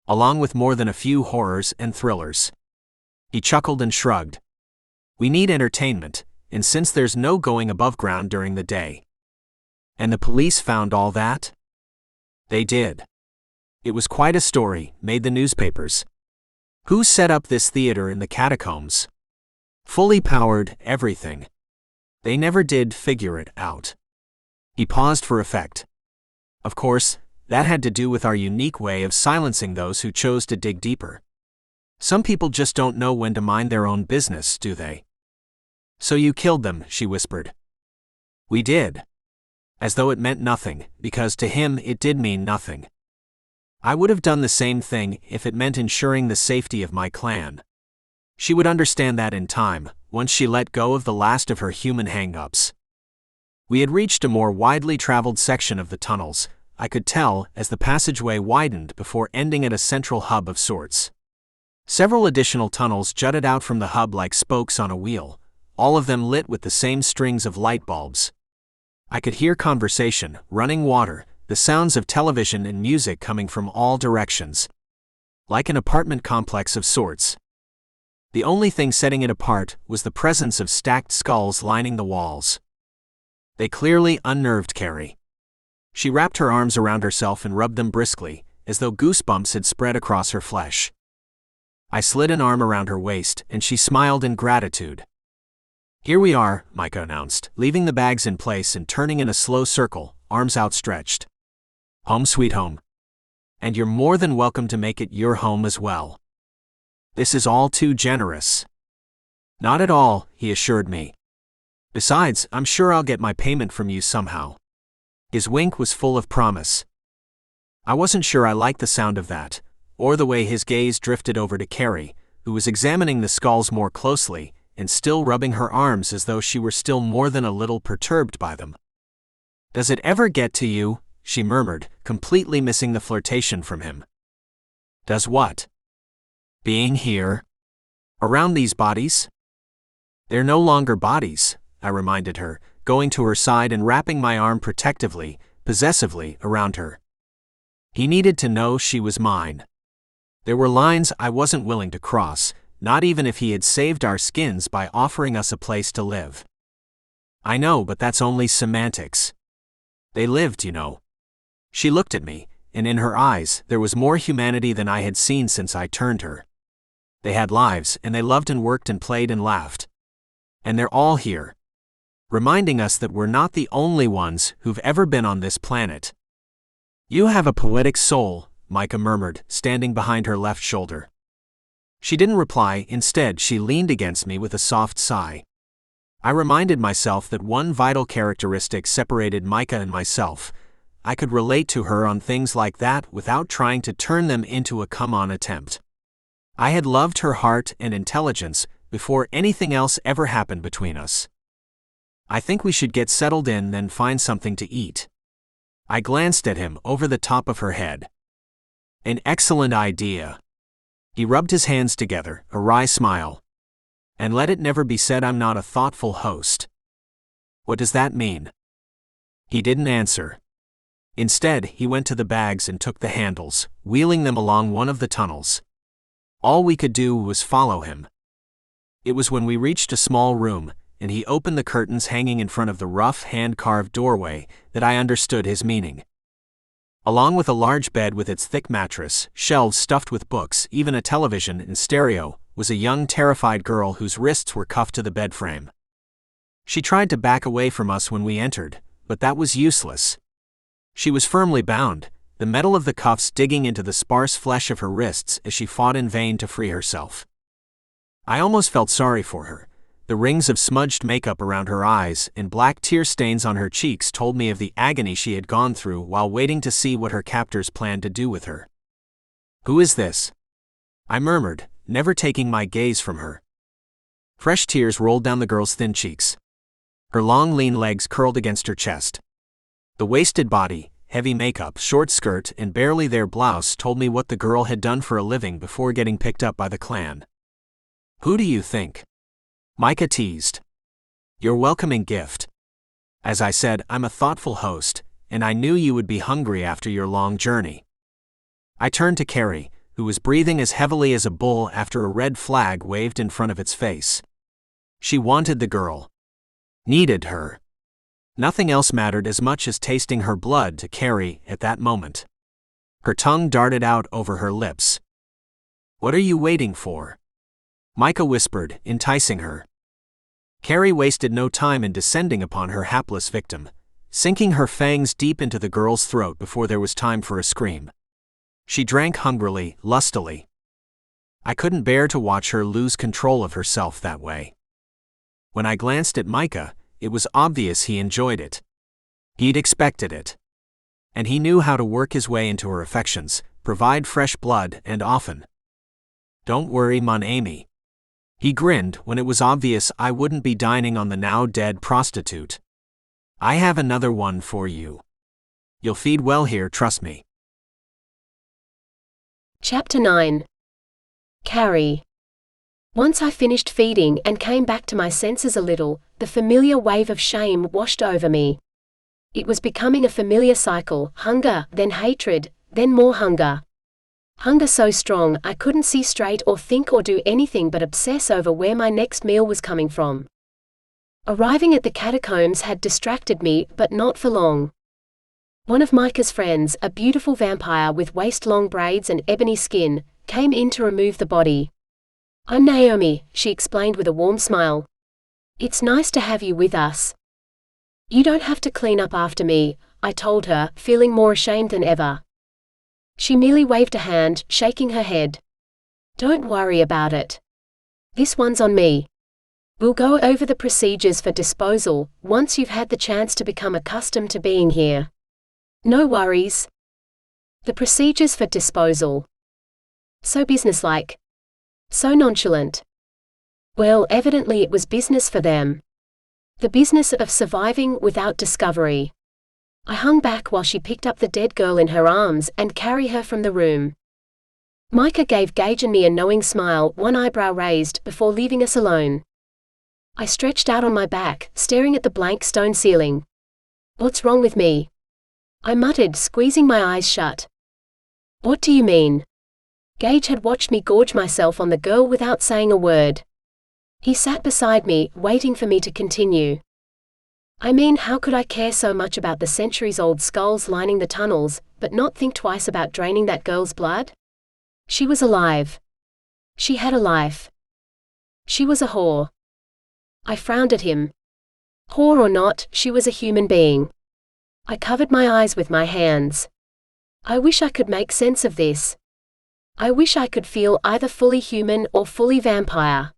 along with more than a few horrors and thrillers. He chuckled and shrugged. We need entertainment, and since there's no going above ground during the day. And the police found all that? They did. It was quite a story, made the newspapers. Who set up this theater in the catacombs? Fully powered, everything. They never did figure it out. He paused for effect. Of course, that had to do with our unique way of silencing those who chose to dig deeper. Some people just don't know when to mind their own business, do they? So you killed them, she whispered. We did. As though it meant nothing, because to him it did mean nothing. I would have done the same thing if it meant ensuring the safety of my clan. She would understand that in time, once she let go of the last of her human hang-ups. We had reached a more widely traveled section of the tunnels, I could tell, as the passageway widened before ending at a central hub of sorts. Several additional tunnels jutted out from the hub like spokes on a wheel, all of them lit with the same strings of light bulbs. I could hear conversation, running water, the sounds of television and music coming from all directions. Like an apartment complex of sorts. The only thing setting it apart was the presence of stacked skulls lining the walls. They clearly unnerved Carrie. She wrapped her arms around herself and rubbed them briskly, as though goosebumps had spread across her flesh. I slid an arm around her waist, and she smiled in gratitude. Here we are, Micah announced, leaving the bags in place and turning in a slow circle, arms outstretched. Home sweet home. And you're more than welcome to make it your home as well. This is all too generous. Not at all, he assured me. Besides, I'm sure I'll get my payment from you somehow. His wink was full of promise. I wasn't sure I liked the sound of that, or the way his gaze drifted over to Carrie, who was examining the skulls more closely, and still rubbing her arms as though she were still more than a little perturbed by them. Does it ever get to you? She murmured, completely missing the flirtation from him. Does what? Being here? Around these bodies? They're no longer bodies, I reminded her, going to her side and wrapping my arm protectively, possessively, around her. He needed to know she was mine. There were lines I wasn't willing to cross, not even if he had saved our skins by offering us a place to live. I know, but that's only semantics. They lived, you know. She looked at me, and in her eyes there was more humanity than I had seen since I turned her. They had lives, and they loved and worked and played and laughed. And they're all here. Reminding us that we're not the only ones who've ever been on this planet. You have a poetic soul, Micah murmured, standing behind her left shoulder. She didn't reply, instead she leaned against me with a soft sigh. I reminded myself that one vital characteristic separated Micah and myself. I could relate to her on things like that without trying to turn them into a come-on attempt. I had loved her heart and intelligence before anything else ever happened between us. I think we should get settled in, then find something to eat. I glanced at him over the top of her head. An excellent idea. He rubbed his hands together, a wry smile. And let it never be said I'm not a thoughtful host. What does that mean? He didn't answer. Instead, he went to the bags and took the handles, wheeling them along one of the tunnels. All we could do was follow him. It was when we reached a small room, and he opened the curtains hanging in front of the rough hand-carved doorway, that I understood his meaning. Along with a large bed with its thick mattress, shelves stuffed with books, even a television and stereo, was a young terrified girl whose wrists were cuffed to the bed frame. She tried to back away from us when we entered, but that was useless. She was firmly bound, the metal of the cuffs digging into the sparse flesh of her wrists as she fought in vain to free herself. I almost felt sorry for her. The rings of smudged makeup around her eyes and black tear stains on her cheeks told me of the agony she had gone through while waiting to see what her captors planned to do with her. "Who is this?" I murmured, never taking my gaze from her. Fresh tears rolled down the girl's thin cheeks. Her long, lean legs curled against her chest. The wasted body, heavy makeup, short skirt, and barely there blouse told me what the girl had done for a living before getting picked up by the clan. "Who do you think?" Micah teased. "Your welcoming gift. As I said, I'm a thoughtful host, and I knew you would be hungry after your long journey." I turned to Carrie, who was breathing as heavily as a bull after a red flag waved in front of its face. She wanted the girl. Needed her. Nothing else mattered as much as tasting her blood to Carrie at that moment. Her tongue darted out over her lips. "What are you waiting for?" Micah whispered, enticing her. Carrie wasted no time in descending upon her hapless victim, sinking her fangs deep into the girl's throat before there was time for a scream. She drank hungrily, lustily. I couldn't bear to watch her lose control of herself that way. When I glanced at Micah, it was obvious he enjoyed it. He'd expected it. And he knew how to work his way into her affections, provide fresh blood, and often. "Don't worry, mon ami." He grinned when it was obvious I wouldn't be dining on the now-dead prostitute. "I have another one for you. You'll feed well here, trust me." Chapter 9. Carrie. Once I finished feeding and came back to my senses a little, the familiar wave of shame washed over me. It was becoming a familiar cycle: hunger, then hatred, then more hunger. Hunger so strong I couldn't see straight or think or do anything but obsess over where my next meal was coming from. Arriving at the catacombs had distracted me, but not for long. One of Micah's friends, a beautiful vampire with waist-long braids and ebony skin, came in to remove the body. "I'm Naomi," she explained with a warm smile. "It's nice to have you with us." "You don't have to clean up after me," I told her, feeling more ashamed than ever. She merely waved a hand, shaking her head. "Don't worry about it. This one's on me. We'll go over the procedures for disposal once you've had the chance to become accustomed to being here." "No worries." The procedures for disposal. So businesslike. So nonchalant. Well, evidently it was business for them. The business of surviving without discovery. I hung back while she picked up the dead girl in her arms and carried her from the room. Micah gave Gage and me a knowing smile, one eyebrow raised, before leaving us alone. I stretched out on my back, staring at the blank stone ceiling. "What's wrong with me?" I muttered, squeezing my eyes shut. "What do you mean?" Gage had watched me gorge myself on the girl without saying a word. He sat beside me, waiting for me to continue. "I mean, how could I care so much about the centuries-old skulls lining the tunnels, but not think twice about draining that girl's blood? She was alive. She had a life. She was a whore." I frowned at him. Whore or not, she was a human being. I covered my eyes with my hands. I wish I could make sense of this. I wish I could feel either fully human or fully vampire.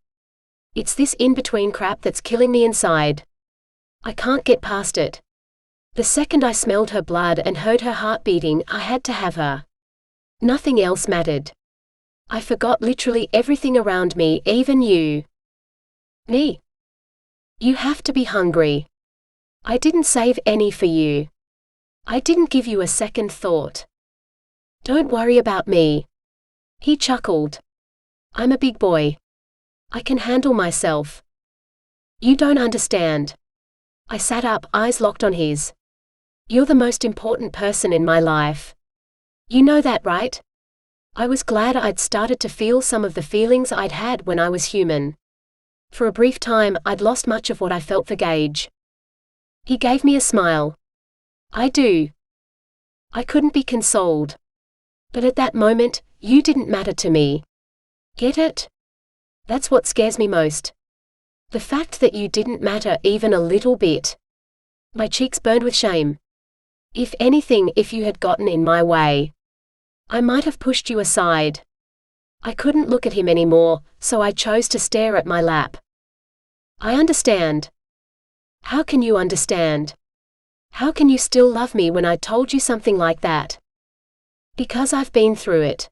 It's this in-between crap that's killing me inside. I can't get past it. The second I smelled her blood and heard her heart beating, I had to have her. Nothing else mattered. I forgot literally everything around me, even you. Me. You have to be hungry. I didn't save any for you. I didn't give you a second thought. Don't worry about me. He chuckled. I'm a big boy. I can handle myself. You don't understand. I sat up, eyes locked on his. You're the most important person in my life. You know that, right? I was glad I'd started to feel some of the feelings I'd had when I was human. For a brief time, I'd lost much of what I felt for Gage. He gave me a smile. I do. I couldn't be consoled. But at that moment, you didn't matter to me. Get it? That's what scares me most. The fact that you didn't matter even a little bit. My cheeks burned with shame. If anything, if you had gotten in my way, I might have pushed you aside. I couldn't look at him anymore, so I chose to stare at my lap. I understand. How can you understand? How can you still love me when I told you something like that? Because I've been through it.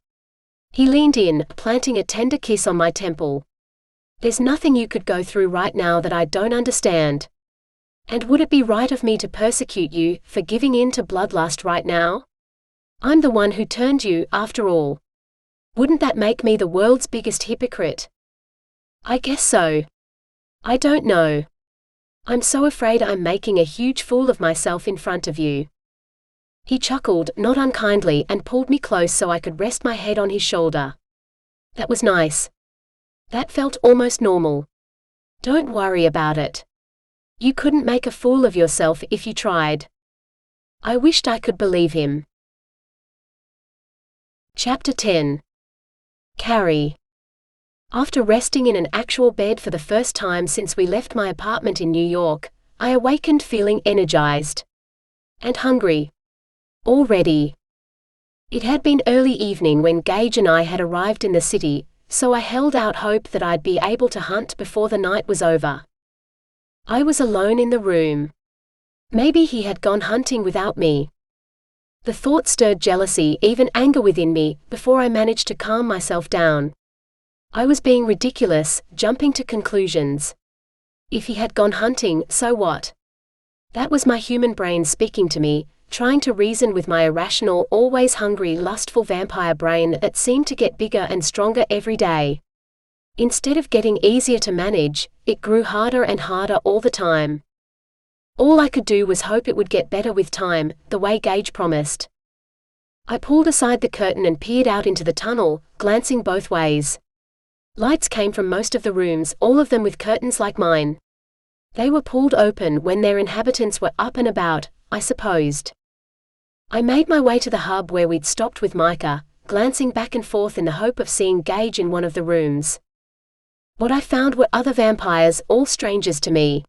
He leaned in, planting a tender kiss on my temple. There's nothing you could go through right now that I don't understand. And would it be right of me to persecute you for giving in to bloodlust right now? I'm the one who turned you, after all. Wouldn't that make me the world's biggest hypocrite? I guess so. I don't know. I'm so afraid I'm making a huge fool of myself in front of you. He chuckled, not unkindly, and pulled me close so I could rest my head on his shoulder. That was nice. That felt almost normal. Don't worry about it. You couldn't make a fool of yourself if you tried. I wished I could believe him. Chapter 10. Carrie. After resting in an actual bed for the first time since we left my apartment in New York, I awakened feeling energized. And hungry. Already. It had been early evening when Gage and I had arrived in the city, so I held out hope that I'd be able to hunt before the night was over. I was alone in the room. Maybe he had gone hunting without me. The thought stirred jealousy, even anger within me, before I managed to calm myself down. I was being ridiculous, jumping to conclusions. If he had gone hunting, so what? That was my human brain speaking to me, trying to reason with my irrational, always hungry, lustful vampire brain that seemed to get bigger and stronger every day. Instead of getting easier to manage, it grew harder and harder all the time. All I could do was hope it would get better with time, the way Gage promised. I pulled aside the curtain and peered out into the tunnel, glancing both ways. Lights came from most of the rooms, all of them with curtains like mine. They were pulled open when their inhabitants were up and about, I supposed. I made my way to the hub where we'd stopped with Micah, glancing back and forth in the hope of seeing Gage in one of the rooms. What I found were other vampires, all strangers to me.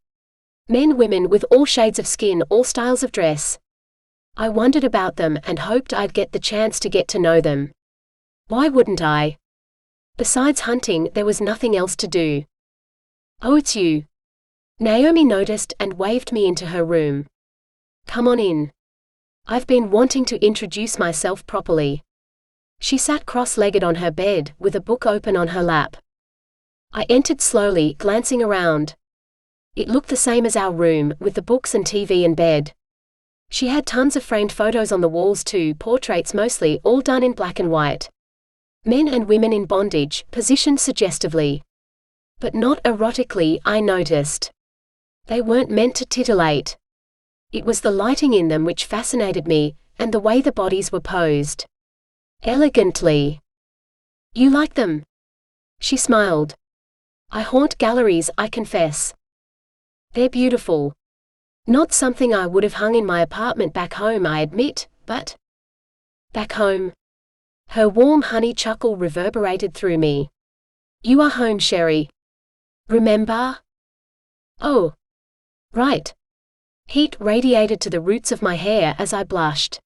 Men, women with all shades of skin, all styles of dress. I wondered about them and hoped I'd get the chance to get to know them. Why wouldn't I? Besides hunting, there was nothing else to do. Oh, it's you. Naomi noticed and waved me into her room. Come on in. I've been wanting to introduce myself properly. She sat cross-legged on her bed, with a book open on her lap. I entered slowly, glancing around. It looked the same as our room, with the books and TV and bed. She had tons of framed photos on the walls too, portraits mostly, all done in black and white. Men and women in bondage, positioned suggestively. But not erotically, I noticed. They weren't meant to titillate. It was the lighting in them which fascinated me, and the way the bodies were posed. Elegantly. You like them? She smiled. I haunt galleries, I confess. They're beautiful. Not something I would have hung in my apartment back home, I admit, but... Back home? Her warm honey chuckle reverberated through me. You are home, Sherry. Remember? Oh. Right. Heat radiated to the roots of my hair as I blushed.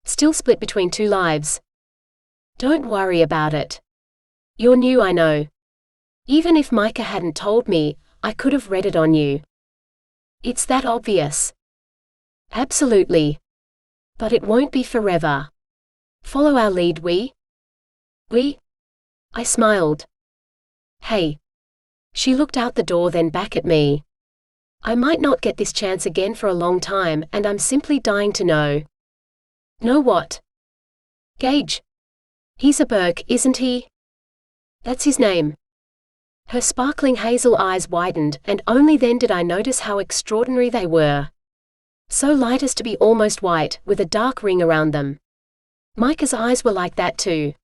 Still split between two lives. Don't worry about it. You're new, I know. Even if Micah hadn't told me, I could have read it on you. It's that obvious. Absolutely. But it won't be forever. Follow our lead, we? We? I smiled. Hey. She looked out the door, then back at me. I might not get this chance again for a long time, and I'm simply dying to know. Know what? Gage. He's a Burke, isn't he? That's his name. Her sparkling hazel eyes widened, and only then did I notice how extraordinary they were. So light as to be almost white, with a dark ring around them. Micah's eyes were like that too.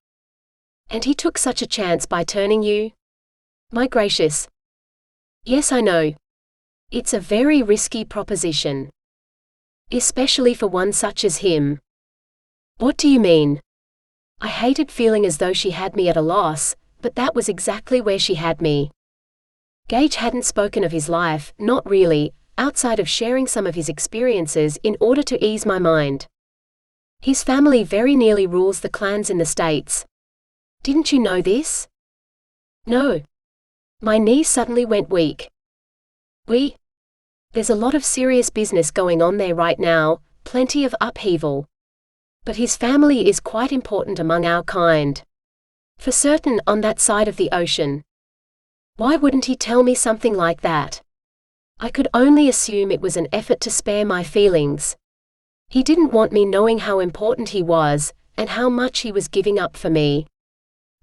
And he took such a chance by turning you? My gracious. Yes, I know. It's a very risky proposition. Especially for one such as him. What do you mean? I hated feeling as though she had me at a loss, but that was exactly where she had me. Gage hadn't spoken of his life, not really, outside of sharing some of his experiences in order to ease my mind. His family very nearly rules the clans in the States. Didn't you know this? No. My knees suddenly went weak. There's a lot of serious business going on there right now, plenty of upheaval. But his family is quite important among our kind. For certain, on that side of the ocean. Why wouldn't he tell me something like that? I could only assume it was an effort to spare my feelings. He didn't want me knowing how important he was, and how much he was giving up for me.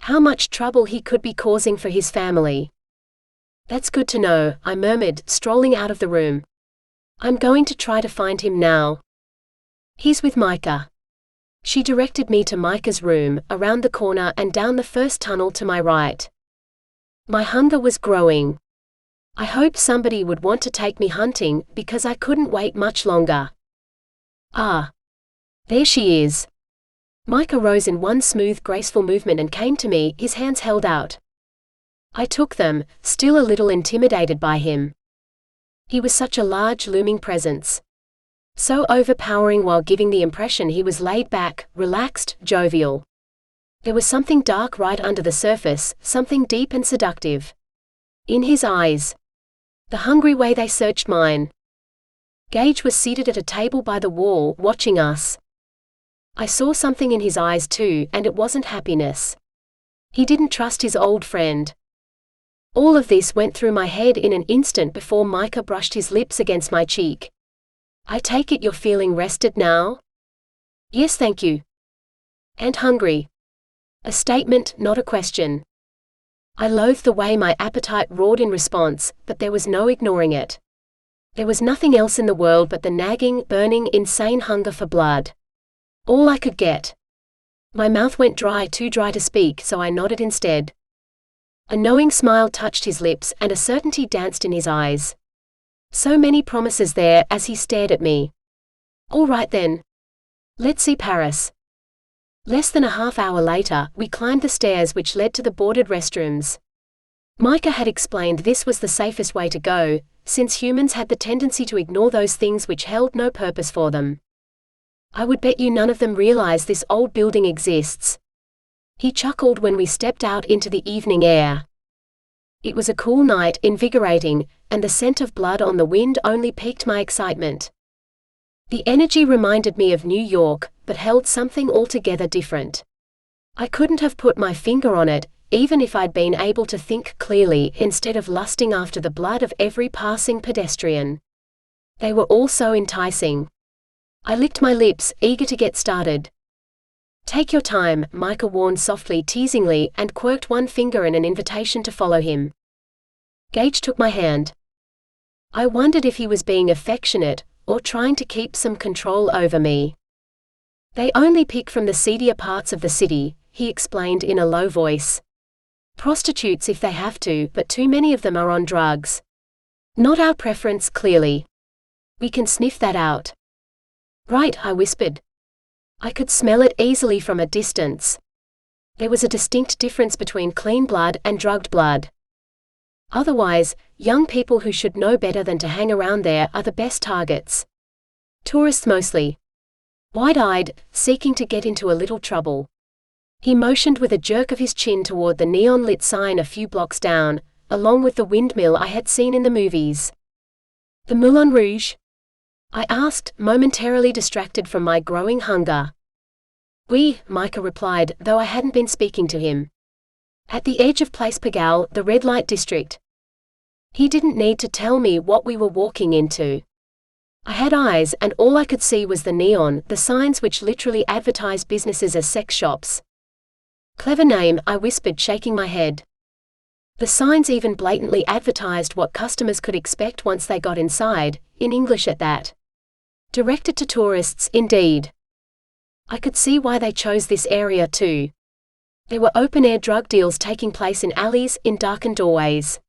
How much trouble he could be causing for his family. That's good to know, I murmured, strolling out of the room. I'm going to try to find him now. He's with Micah. She directed me to Micah's room, around the corner and down the first tunnel to my right. My hunger was growing. I hoped somebody would want to take me hunting, because I couldn't wait much longer. Ah. There she is. Micah rose in one smooth, graceful movement and came to me, his hands held out. I took them, still a little intimidated by him. He was such a large, looming presence. So overpowering while giving the impression he was laid back, relaxed, jovial. There was something dark right under the surface, something deep and seductive. In his eyes. The hungry way they searched mine. Gage was seated at a table by the wall, watching us. I saw something in his eyes too, and it wasn't happiness. He didn't trust his old friend. All of this went through my head in an instant before Micah brushed his lips against my cheek. I take it you're feeling rested now? Yes, thank you. And hungry. A statement, not a question. I loathed the way my appetite roared in response, but there was no ignoring it. There was nothing else in the world but the nagging, burning, insane hunger for blood. All I could get. My mouth went dry, too dry to speak, so I nodded instead. A knowing smile touched his lips, and a certainty danced in his eyes. So many promises there as he stared at me. All right then. Let's see Paris. Less than a half hour later, we climbed the stairs which led to the boarded restrooms. Micah had explained this was the safest way to go, since humans had the tendency to ignore those things which held no purpose for them. I would bet you none of them realize this old building exists. He chuckled when we stepped out into the evening air. It was a cool night, invigorating, and the scent of blood on the wind only piqued my excitement. The energy reminded me of New York, but held something altogether different. I couldn't have put my finger on it, even if I'd been able to think clearly instead of lusting after the blood of every passing pedestrian. They were all so enticing. I licked my lips, eager to get started. Take your time, Micah warned softly, teasingly, and quirked one finger in an invitation to follow him. Gage took my hand. I wondered if he was being affectionate, or trying to keep some control over me. They only pick from the seedier parts of the city, he explained in a low voice. Prostitutes if they have to, but too many of them are on drugs. Not our preference, clearly. We can sniff that out. Right, I whispered. I could smell it easily from a distance. There was a distinct difference between clean blood and drugged blood. Otherwise, young people who should know better than to hang around there are the best targets. Tourists mostly. Wide-eyed, seeking to get into a little trouble. He motioned with a jerk of his chin toward the neon-lit sign a few blocks down, along with the windmill I had seen in the movies. The Moulin Rouge? I asked, momentarily distracted from my growing hunger. Oui, Micah replied, though I hadn't been speaking to him. At the edge of Place Pigalle, the red light district. He didn't need to tell me what we were walking into. I had eyes, and all I could see was the neon, the signs which literally advertised businesses as sex shops. Clever name, I whispered, shaking my head. The signs even blatantly advertised what customers could expect once they got inside, in English at that. Directed to tourists, indeed. I could see why they chose this area too. There were open-air drug deals taking place in alleys, in darkened doorways.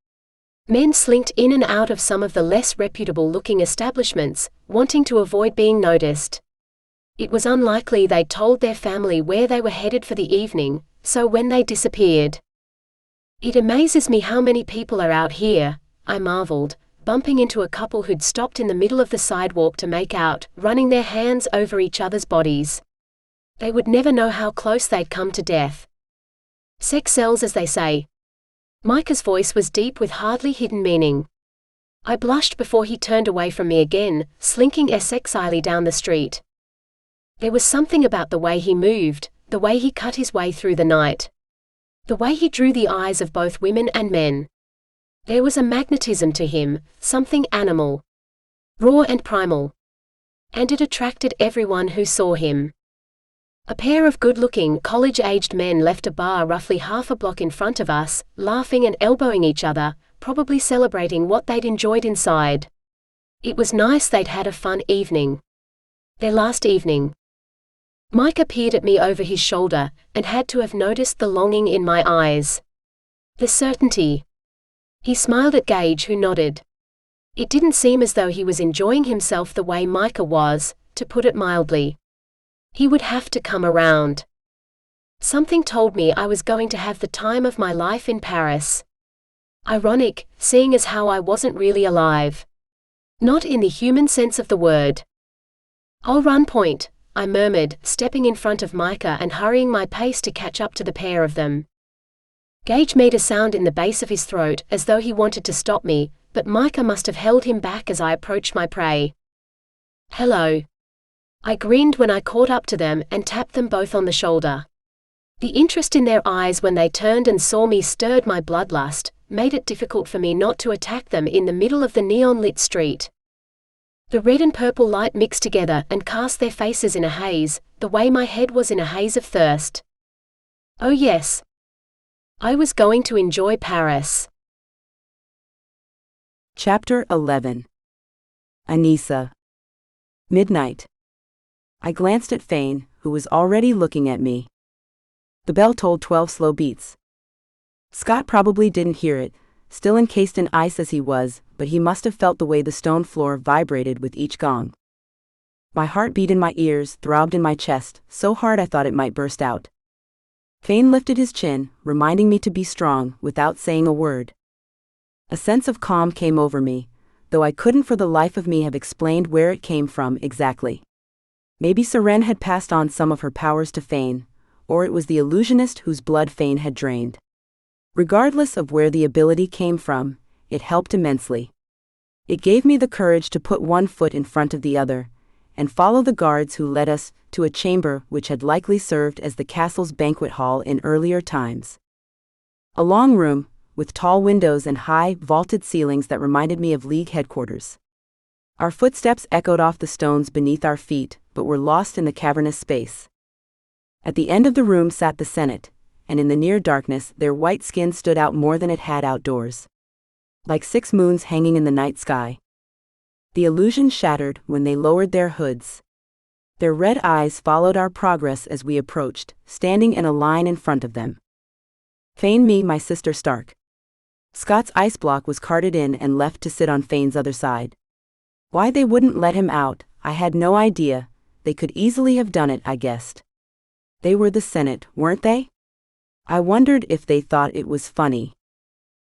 Men slinked in and out of some of the less reputable-looking establishments, wanting to avoid being noticed. It was unlikely they'd told their family where they were headed for the evening, so when they disappeared. It amazes me how many people are out here, I marveled, bumping into a couple who'd stopped in the middle of the sidewalk to make out, running their hands over each other's bodies. They would never know how close they'd come to death. Sex sells, as they say. Micah's voice was deep with hardly hidden meaning. I blushed before he turned away from me again, slinking sexily down the street. There was something about the way he moved, the way he cut his way through the night. The way he drew the eyes of both women and men. There was a magnetism to him, something animal. Raw and primal. And it attracted everyone who saw him. A pair of good-looking, college-aged men left a bar roughly half a block in front of us, laughing and elbowing each other, probably celebrating what they'd enjoyed inside. It was nice they'd had a fun evening. Their last evening. Micah peered at me over his shoulder, and had to have noticed the longing in my eyes. The certainty. He smiled at Gage, who nodded. It didn't seem as though he was enjoying himself the way Micah was, to put it mildly. He would have to come around. Something told me I was going to have the time of my life in Paris. Ironic, seeing as how I wasn't really alive. Not in the human sense of the word. "I'll run point," I murmured, stepping in front of Micah and hurrying my pace to catch up to the pair of them. Gage made a sound in the base of his throat as though he wanted to stop me, but Micah must have held him back as I approached my prey. "Hello." I grinned when I caught up to them and tapped them both on the shoulder. The interest in their eyes when they turned and saw me stirred my bloodlust, made it difficult for me not to attack them in the middle of the neon-lit street. The red and purple light mixed together and cast their faces in a haze, the way my head was in a haze of thirst. Oh yes. I was going to enjoy Paris. Chapter 11. Anissa. Midnight. I glanced at Fane, who was already looking at me. The bell tolled 12 slow beats. Scott probably didn't hear it, still encased in ice as he was, but he must have felt the way the stone floor vibrated with each gong. My heart beat in my ears, throbbed in my chest, so hard I thought it might burst out. Fane lifted his chin, reminding me to be strong, without saying a word. A sense of calm came over me, though I couldn't for the life of me have explained where it came from exactly. Maybe Seren had passed on some of her powers to Fane, or it was the illusionist whose blood Fane had drained. Regardless of where the ability came from, it helped immensely. It gave me the courage to put one foot in front of the other, and follow the guards who led us to a chamber which had likely served as the castle's banquet hall in earlier times. A long room, with tall windows and high, vaulted ceilings that reminded me of League headquarters. Our footsteps echoed off the stones beneath our feet, but were lost in the cavernous space. At the end of the room sat the Senate, and in the near darkness their white skin stood out more than it had outdoors. Like 6 moons hanging in the night sky. The illusion shattered when they lowered their hoods. Their red eyes followed our progress as we approached, standing in a line in front of them. Fane, me, my sister Stark. Scott's ice block was carted in and left to sit on Fane's other side. Why they wouldn't let him out, I had no idea. They could easily have done it, I guessed. They were the Senate, weren't they? I wondered if they thought it was funny.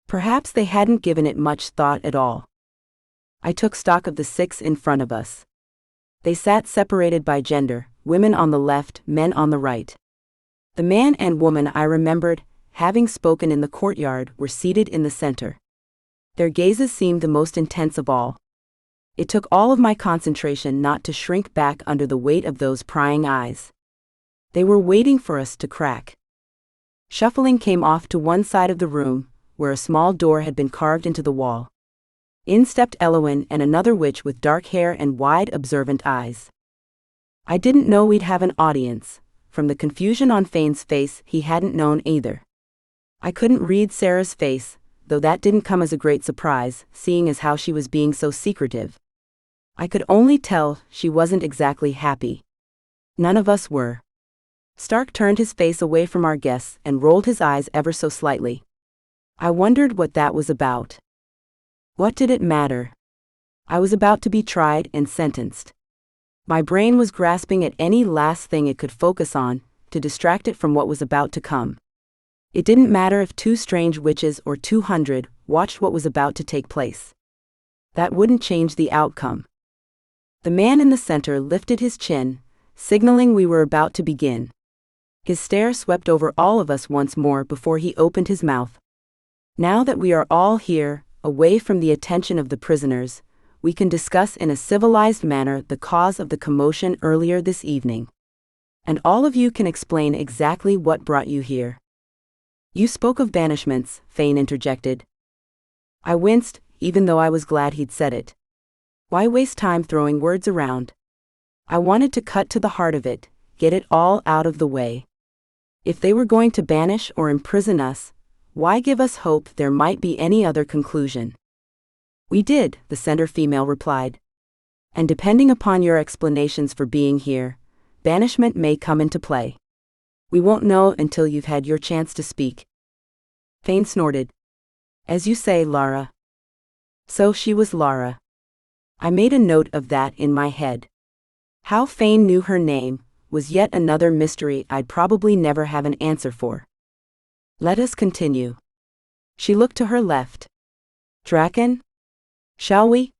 Perhaps they hadn't given it much thought at all. I took stock of the 6 in front of us. They sat separated by gender, women on the left, men on the right. The man and woman I remembered, having spoken in the courtyard, were seated in the center. Their gazes seemed the most intense of all. It took all of my concentration not to shrink back under the weight of those prying eyes. They were waiting for us to crack. Shuffling came off to one side of the room, where a small door had been carved into the wall. In stepped Elowin and another witch with dark hair and wide, observant eyes. I didn't know we'd have an audience. From the confusion on Fane's face, he hadn't known either. I couldn't read Sarah's face, though that didn't come as a great surprise, seeing as how she was being so secretive. I could only tell she wasn't exactly happy. None of us were. Stark turned his face away from our guests and rolled his eyes ever so slightly. I wondered what that was about. What did it matter? I was about to be tried and sentenced. My brain was grasping at any last thing it could focus on, to distract it from what was about to come. It didn't matter if 2 strange witches or 200 watched what was about to take place. That wouldn't change the outcome. The man in the center lifted his chin, signaling we were about to begin. His stare swept over all of us once more before he opened his mouth. Now that we are all here, away from the attention of the prisoners, we can discuss in a civilized manner the cause of the commotion earlier this evening. And all of you can explain exactly what brought you here. You spoke of banishments, Fane interjected. I winced, even though I was glad he'd said it. Why waste time throwing words around? I wanted to cut to the heart of it, get it all out of the way. If they were going to banish or imprison us, why give us hope there might be any other conclusion? We did, the center female replied. And depending upon your explanations for being here, banishment may come into play. We won't know until you've had your chance to speak. Fane snorted. As you say, Lara. So she was Lara. I made a note of that in my head. How Fane knew her name was yet another mystery I'd probably never have an answer for. Let us continue. She looked to her left. Draken? Shall we?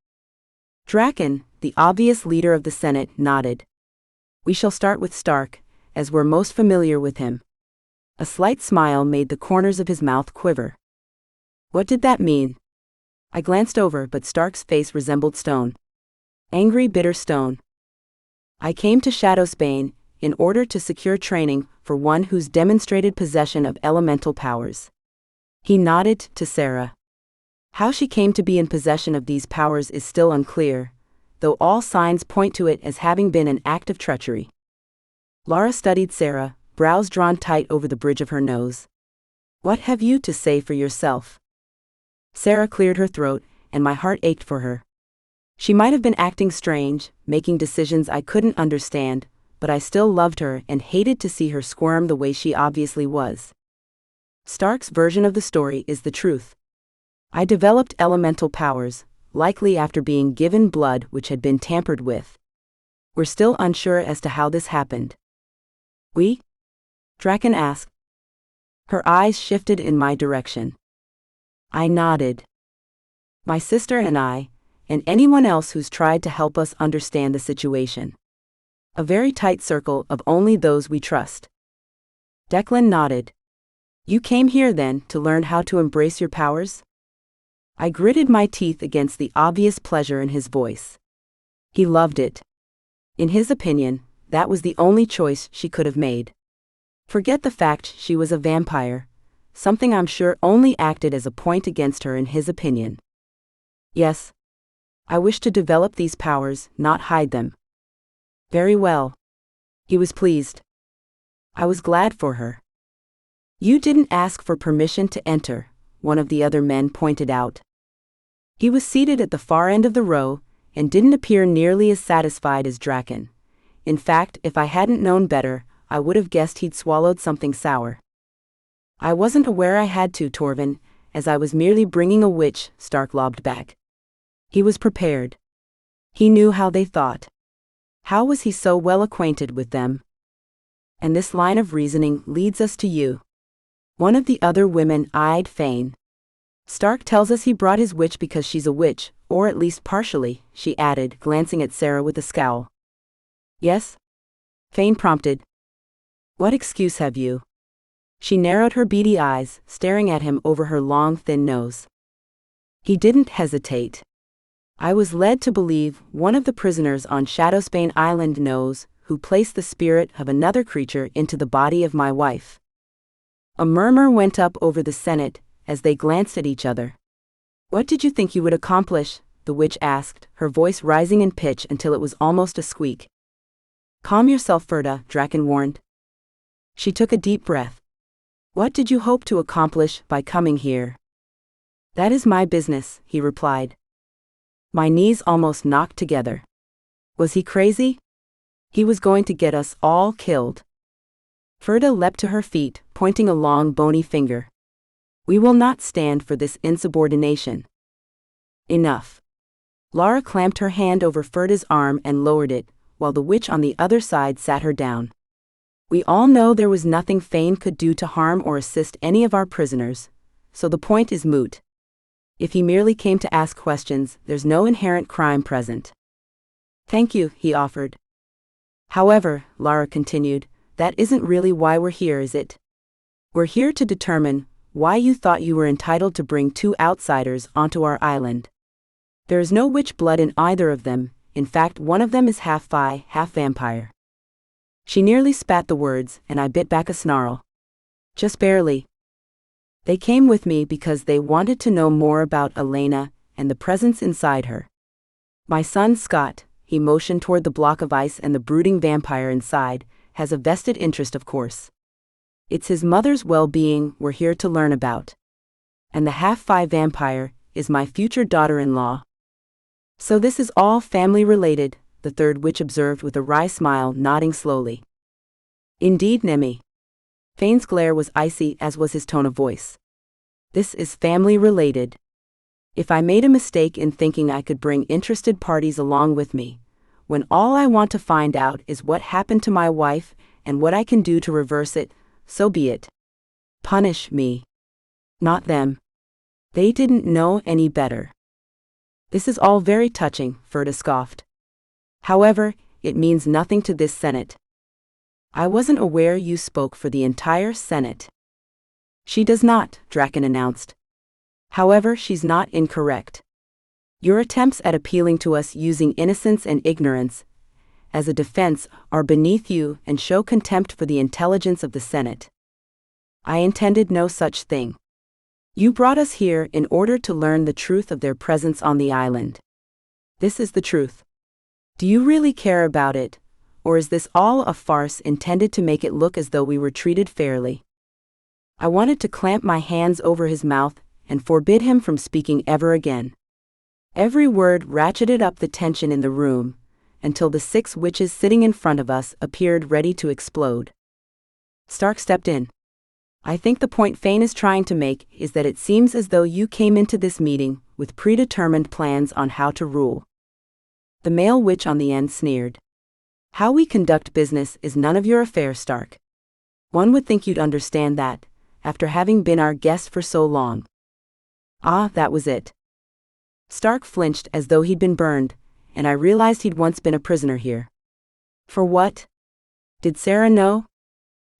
Draken, the obvious leader of the Senate, nodded. We shall start with Stark, as we're most familiar with him. A slight smile made the corners of his mouth quiver. What did that mean? I glanced over, but Stark's face resembled stone. Angry, bitter stone. I came to Shadowsbane in order to secure training for one who's demonstrated possession of elemental powers. He nodded to Sarah. How she came to be in possession of these powers is still unclear, though all signs point to it as having been an act of treachery. Lara studied Sarah, brows drawn tight over the bridge of her nose. What have you to say for yourself? Sarah cleared her throat, and my heart ached for her. She might have been acting strange, making decisions I couldn't understand, but I still loved her and hated to see her squirm the way she obviously was. Stark's version of the story is the truth. I developed elemental powers, likely after being given blood which had been tampered with. We're still unsure as to how this happened. We? Draken asked. Her eyes shifted in my direction. I nodded. My sister and I, and anyone else who's tried to help us understand the situation. A very tight circle of only those we trust. Declan nodded. You came here then to learn how to embrace your powers? I gritted my teeth against the obvious pleasure in his voice. He loved it. In his opinion, that was the only choice she could have made. Forget the fact she was a vampire, something I'm sure only acted as a point against her in his opinion. Yes. I wish to develop these powers, not hide them. Very well. He was pleased. I was glad for her. You didn't ask for permission to enter, one of the other men pointed out. He was seated at the far end of the row, and didn't appear nearly as satisfied as Draken. In fact, if I hadn't known better, I would have guessed he'd swallowed something sour. I wasn't aware I had to, Torvin, as I was merely bringing a witch, Stark lobbed back. He was prepared. He knew how they thought. How was he so well acquainted with them? And this line of reasoning leads us to you. One of the other women eyed Fane. Stark tells us he brought his witch because she's a witch, or at least partially, she added, glancing at Sarah with a scowl. Yes? Fane prompted. What excuse have you? She narrowed her beady eyes, staring at him over her long, thin nose. He didn't hesitate. I was led to believe one of the prisoners on Shadowsbane Island knows who placed the spirit of another creature into the body of my wife. A murmur went up over the Senate as they glanced at each other. What did you think you would accomplish? The witch asked, her voice rising in pitch until it was almost a squeak. Calm yourself, Ferda, Draken warned. She took a deep breath. What did you hope to accomplish by coming here? That is my business, he replied. My knees almost knocked together. Was he crazy? He was going to get us all killed. Ferda leapt to her feet, pointing a long bony finger. We will not stand for this insubordination. Enough. Lara clamped her hand over Ferda's arm and lowered it, while the witch on the other side sat her down. We all know there was nothing Fane could do to harm or assist any of our prisoners, so the point is moot. If he merely came to ask questions, there's no inherent crime present. Thank you, he offered. However, Lara continued, that isn't really why we're here, is it? We're here to determine why you thought you were entitled to bring 2 outsiders onto our island. There is no witch blood in either of them. In fact, one of them is half fae, half vampire. She nearly spat the words, and I bit back a snarl. Just barely. They came with me because they wanted to know more about Elena and the presence inside her. My son Scott, he motioned toward the block of ice and the brooding vampire inside, has a vested interest, of course. It's his mother's well-being we're here to learn about. And the half-fae vampire is my future daughter-in-law. So this is all family-related, the third witch observed with a wry smile, nodding slowly. Indeed, Nemi. Fane's glare was icy, as was his tone of voice. This is family-related. If I made a mistake in thinking I could bring interested parties along with me, when all I want to find out is what happened to my wife and what I can do to reverse it, so be it. Punish me. Not them. They didn't know any better. This is all very touching, Ferda scoffed. However, it means nothing to this Senate. I wasn't aware you spoke for the entire Senate. She does not, Draken announced. However, she's not incorrect. Your attempts at appealing to us using innocence and ignorance as a defense are beneath you and show contempt for the intelligence of the Senate. I intended no such thing. You brought us here in order to learn the truth of their presence on the island. This is the truth. Do you really care about it, or is this all a farce intended to make it look as though we were treated fairly? I wanted to clamp my hands over his mouth and forbid him from speaking ever again. Every word ratcheted up the tension in the room, until the 6 witches sitting in front of us appeared ready to explode. Stark stepped in. I think the point Fane is trying to make is that it seems as though you came into this meeting with predetermined plans on how to rule. The male witch on the end sneered. How we conduct business is none of your affair, Stark. One would think you'd understand that, after having been our guest for so long. Ah, that was it. Stark flinched as though he'd been burned, and I realized he'd once been a prisoner here. For what? Did Sarah know?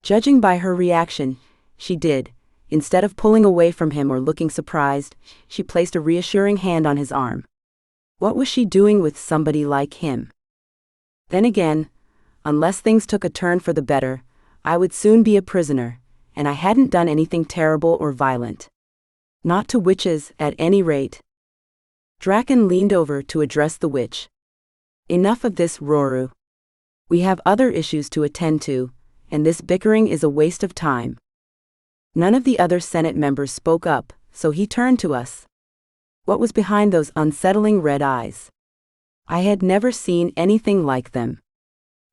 Judging by her reaction, she did. Instead of pulling away from him or looking surprised, she placed a reassuring hand on his arm. What was she doing with somebody like him? Then again, unless things took a turn for the better, I would soon be a prisoner, and I hadn't done anything terrible or violent. Not to witches, at any rate. Draken leaned over to address the witch. Enough of this, Roru. We have other issues to attend to, and this bickering is a waste of time. None of the other Senate members spoke up, so he turned to us. What was behind those unsettling red eyes? I had never seen anything like them.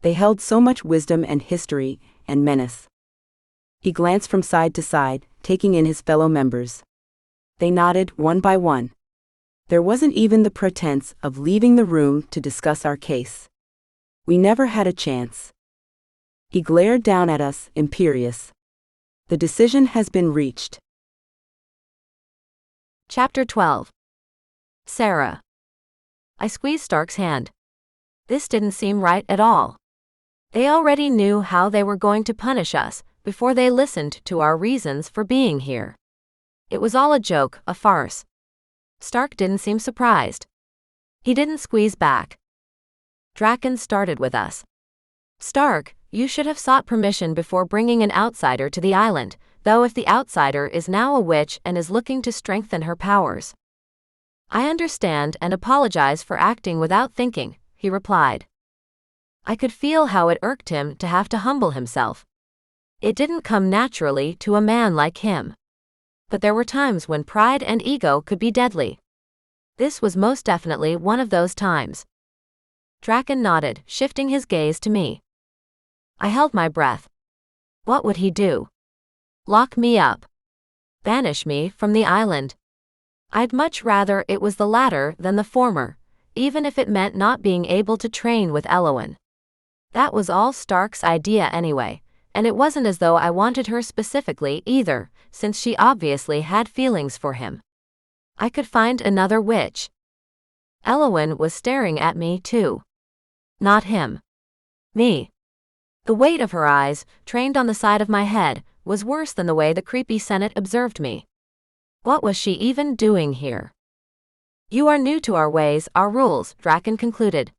They held so much wisdom and history and menace. He glanced from side to side, taking in his fellow members. They nodded one by one. There wasn't even the pretense of leaving the room to discuss our case. We never had a chance. He glared down at us, imperious. The decision has been reached. Chapter 12. Sarah. I squeezed Stark's hand. This didn't seem right at all. They already knew how they were going to punish us before they listened to our reasons for being here. It was all a joke, a farce. Stark didn't seem surprised. He didn't squeeze back. Draken started with us. Stark, you should have sought permission before bringing an outsider to the island, though if the outsider is now a witch and is looking to strengthen her powers. I understand and apologize for acting without thinking, he replied. I could feel how it irked him to have to humble himself. It didn't come naturally to a man like him. But there were times when pride and ego could be deadly. This was most definitely one of those times. Draken nodded, shifting his gaze to me. I held my breath. What would he do? Lock me up? Banish me from the island? I'd much rather it was the latter than the former, even if it meant not being able to train with Elowen. That was all Stark's idea anyway, And it wasn't as though I wanted her specifically either, since she obviously had feelings for him. I could find another witch. Elowyn was staring at me too. Not him. Me. The weight of her eyes, trained on the side of my head, was worse than the way the creepy Senate observed me. What was she even doing here? You are new to our ways, our rules, Draken concluded.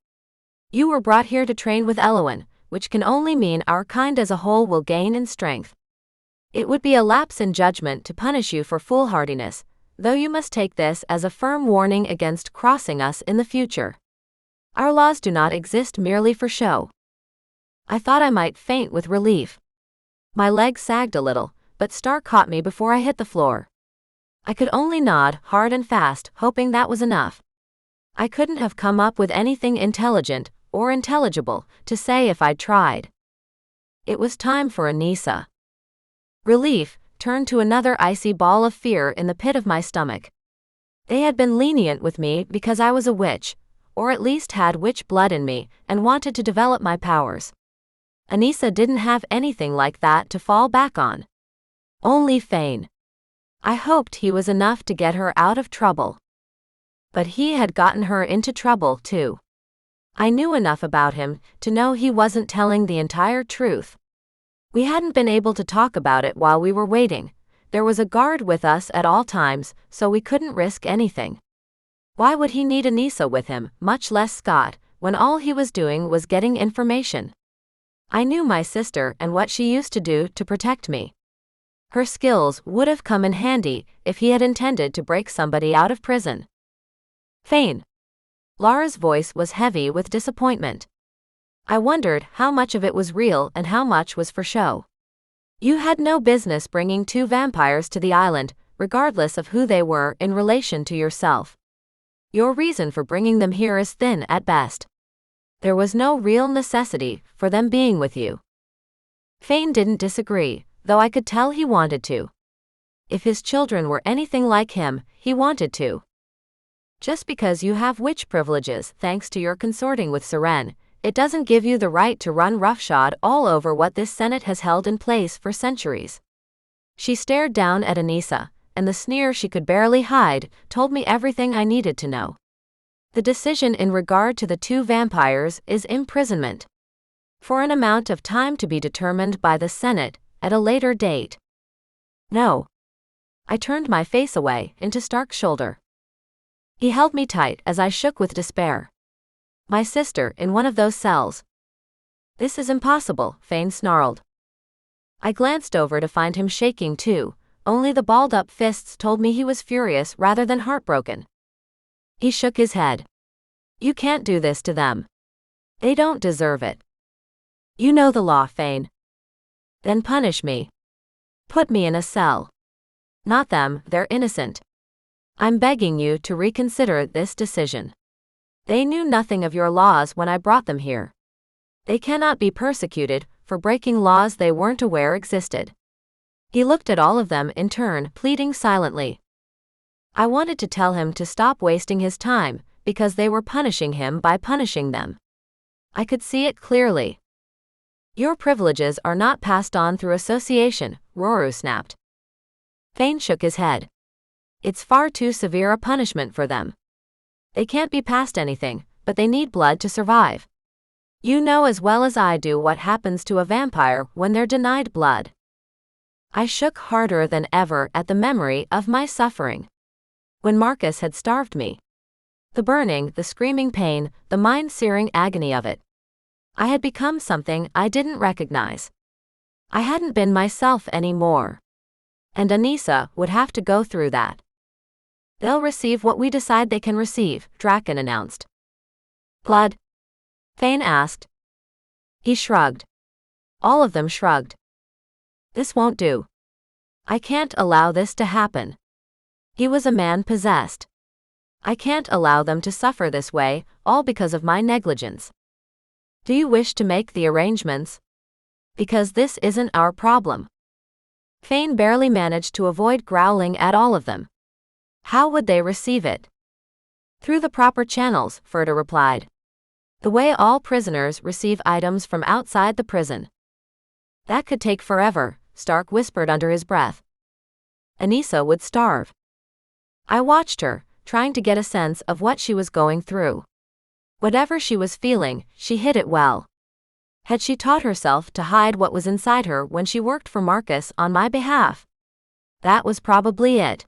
You were brought here to train with Elowyn, which can only mean our kind as a whole will gain in strength. It would be a lapse in judgment to punish you for foolhardiness, though you must take this as a firm warning against crossing us in the future. Our laws do not exist merely for show. I thought I might faint with relief. My legs sagged a little, but Stark caught me before I hit the floor. I could only nod, hard and fast, hoping that was enough. I couldn't have come up with anything intelligent, or intelligible, to say if I'd tried. It was time for Anissa. Relief turned to another icy ball of fear in the pit of my stomach. They had been lenient with me because I was a witch, or at least had witch blood in me, and wanted to develop my powers. Anissa didn't have anything like that to fall back on. Only Fane. I hoped he was enough to get her out of trouble. But he had gotten her into trouble too. I knew enough about him to know he wasn't telling the entire truth. We hadn't been able to talk about it while we were waiting. There was a guard with us at all times, so we couldn't risk anything. Why would he need Anissa with him, much less Scott, when all he was doing was getting information? I knew my sister and what she used to do to protect me. Her skills would have come in handy if he had intended to break somebody out of prison. Fane. Lara's voice was heavy with disappointment. I wondered how much of it was real and how much was for show. You had no business bringing 2 vampires to the island, regardless of who they were in relation to yourself. Your reason for bringing them here is thin at best. There was no real necessity for them being with you. Fane didn't disagree, though I could tell he wanted to. If his children were anything like him, he wanted to. Just because you have witch privileges thanks to your consorting with Seren, it doesn't give you the right to run roughshod all over what this Senate has held in place for centuries. She stared down at Anissa, and the sneer she could barely hide told me everything I needed to know. The decision in regard to the 2 vampires is imprisonment. For an amount of time to be determined by the Senate at a later date. No. I turned my face away into Stark's shoulder. He held me tight as I shook with despair. My sister in one of those cells. This is impossible, Fane snarled. I glanced over to find him shaking too, only the balled-up fists told me he was furious rather than heartbroken. He shook his head. You can't do this to them. They don't deserve it. You know the law, Fane. Then punish me. Put me in a cell. Not them, they're innocent. I'm begging you to reconsider this decision. They knew nothing of your laws when I brought them here. They cannot be persecuted for breaking laws they weren't aware existed. He looked at all of them in turn, pleading silently. I wanted to tell him to stop wasting his time, because they were punishing him by punishing them. I could see it clearly. Your privileges are not passed on through association, Roru snapped. Fane shook his head. It's far too severe a punishment for them. They can't be passed anything, but they need blood to survive. You know as well as I do what happens to a vampire when they're denied blood. I shook harder than ever at the memory of my suffering. When Marcus had starved me. The burning, the screaming pain, the mind-searing agony of it. I had become something I didn't recognize. I hadn't been myself anymore. And Anissa would have to go through that. They'll receive what we decide they can receive, Draken announced. Blood? Fane asked. He shrugged. All of them shrugged. This won't do. I can't allow this to happen. He was a man possessed. I can't allow them to suffer this way, all because of my negligence. Do you wish to make the arrangements? Because this isn't our problem. Fane barely managed to avoid growling at all of them. How would they receive it? Through the proper channels, Ferda replied. The way all prisoners receive items from outside the prison. That could take forever, Stark whispered under his breath. Anissa would starve. I watched her, trying to get a sense of what she was going through. Whatever she was feeling, she hid it well. Had she taught herself to hide what was inside her when she worked for Marcus on my behalf? That was probably it.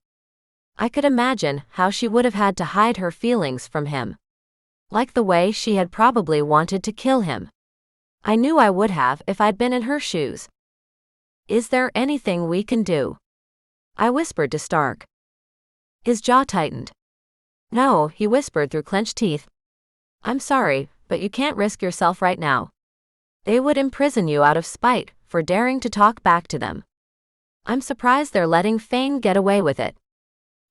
I could imagine how she would have had to hide her feelings from him. Like the way she had probably wanted to kill him. I knew I would have if I'd been in her shoes. Is there anything we can do? I whispered to Stark. His jaw tightened. No, he whispered through clenched teeth. I'm sorry, but you can't risk yourself right now. They would imprison you out of spite for daring to talk back to them. I'm surprised they're letting Fane get away with it.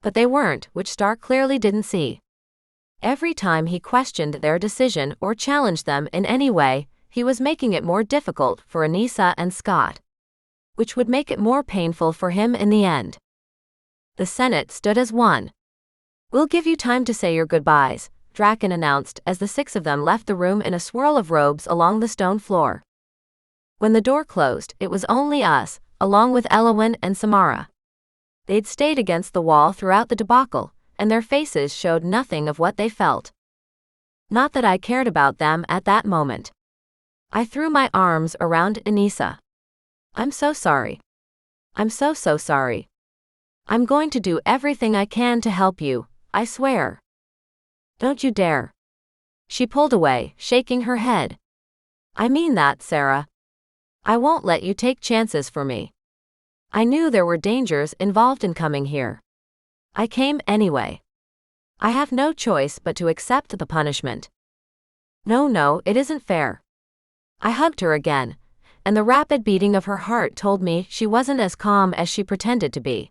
But they weren't, which Stark clearly didn't see. Every time he questioned their decision or challenged them in any way, he was making it more difficult for Anissa and Scott. Which would make it more painful for him in the end. The Senate stood as one. We'll give you time to say your goodbyes, Draken announced as the 6 of them left the room in a swirl of robes along the stone floor. When the door closed, it was only us, along with Elowyn and Samara. They'd stayed against the wall throughout the debacle, and their faces showed nothing of what they felt. Not that I cared about them at that moment. I threw my arms around Anissa. I'm so sorry. I'm so sorry. I'm going to do everything I can to help you, I swear. Don't you dare. She pulled away, shaking her head. I mean that, Sarah. I won't let you take chances for me. I knew there were dangers involved in coming here. I came anyway. I have no choice but to accept the punishment. No, it isn't fair. I hugged her again, and the rapid beating of her heart told me she wasn't as calm as she pretended to be.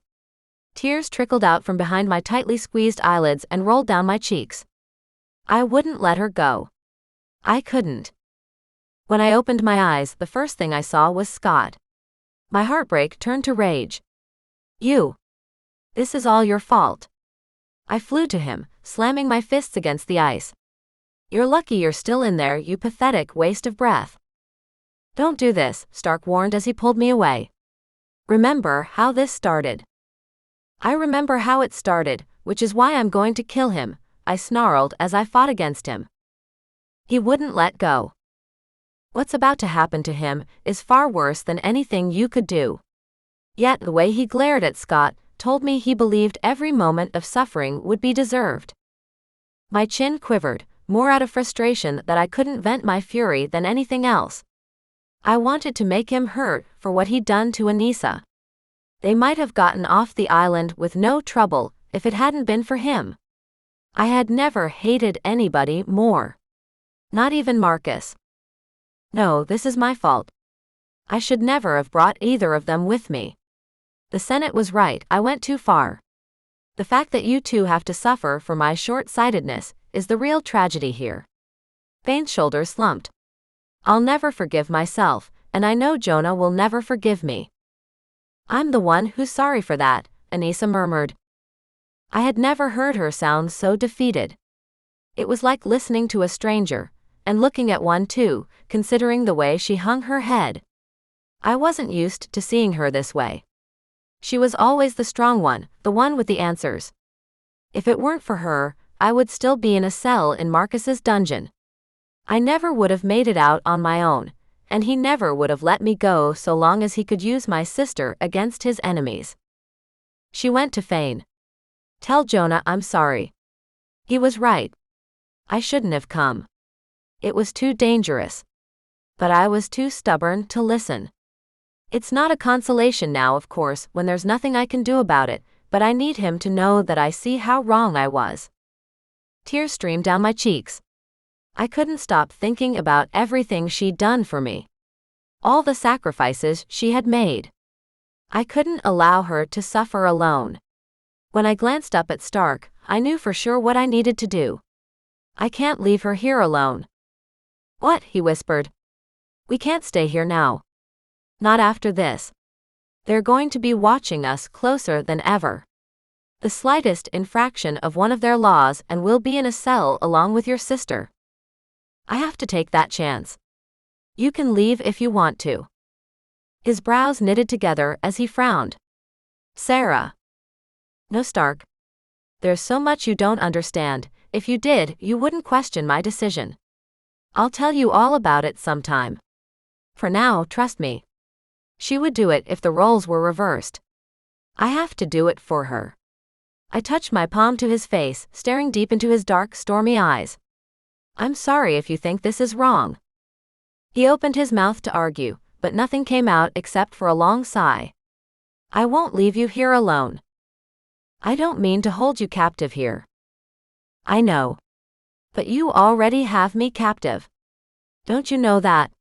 Tears trickled out from behind my tightly squeezed eyelids and rolled down my cheeks. I wouldn't let her go. I couldn't. When I opened my eyes, the first thing I saw was Scott. My heartbreak turned to rage. You. This is all your fault. I flew to him, slamming my fists against the ice. You're lucky you're still in there, you pathetic waste of breath. Don't do this, Stark warned as he pulled me away. Remember how this started. I remember how it started, which is why I'm going to kill him, I snarled as I fought against him. He wouldn't let go. What's about to happen to him is far worse than anything you could do. Yet the way he glared at Scott told me he believed every moment of suffering would be deserved. My chin quivered, more out of frustration that I couldn't vent my fury than anything else. I wanted to make him hurt for what he'd done to Anissa. They might have gotten off the island with no trouble if it hadn't been for him. I had never hated anybody more. Not even Marcus. No, this is my fault. I should never have brought either of them with me. The Senate was right, I went too far. The fact that you two have to suffer for my short-sightedness is the real tragedy here. Fane's shoulders slumped. I'll never forgive myself, and I know Jonah will never forgive me. I'm the one who's sorry for that, Anissa murmured. I had never heard her sound so defeated. It was like listening to a stranger, and looking at one too, considering the way she hung her head. I wasn't used to seeing her this way. She was always the strong one, the one with the answers. If it weren't for her, I would still be in a cell in Marcus's dungeon. I never would have made it out on my own, and he never would have let me go so long as he could use my sister against his enemies. She went to Fane. Tell Jonah I'm sorry. He was right. I shouldn't have come. It was too dangerous. But I was too stubborn to listen. It's not a consolation now, of course, when there's nothing I can do about it, but I need him to know that I see how wrong I was. Tears streamed down my cheeks. I couldn't stop thinking about everything she'd done for me. All the sacrifices she had made. I couldn't allow her to suffer alone. When I glanced up at Stark, I knew for sure what I needed to do. I can't leave her here alone. What? He whispered. We can't stay here now. Not after this. They're going to be watching us closer than ever. The slightest infraction of one of their laws and we'll be in a cell along with your sister. I have to take that chance. You can leave if you want to. His brows knitted together as he frowned. Sarah. No, Stark. There's so much you don't understand. If you did, you wouldn't question my decision. I'll tell you all about it sometime. For now, trust me. She would do it if the roles were reversed. I have to do it for her. I touched my palm to his face, staring deep into his dark, stormy eyes. I'm sorry if you think this is wrong. He opened his mouth to argue, but nothing came out except for a long sigh. I won't leave you here alone. I don't mean to hold you captive here. I know. But you already have me captive. Don't you know that?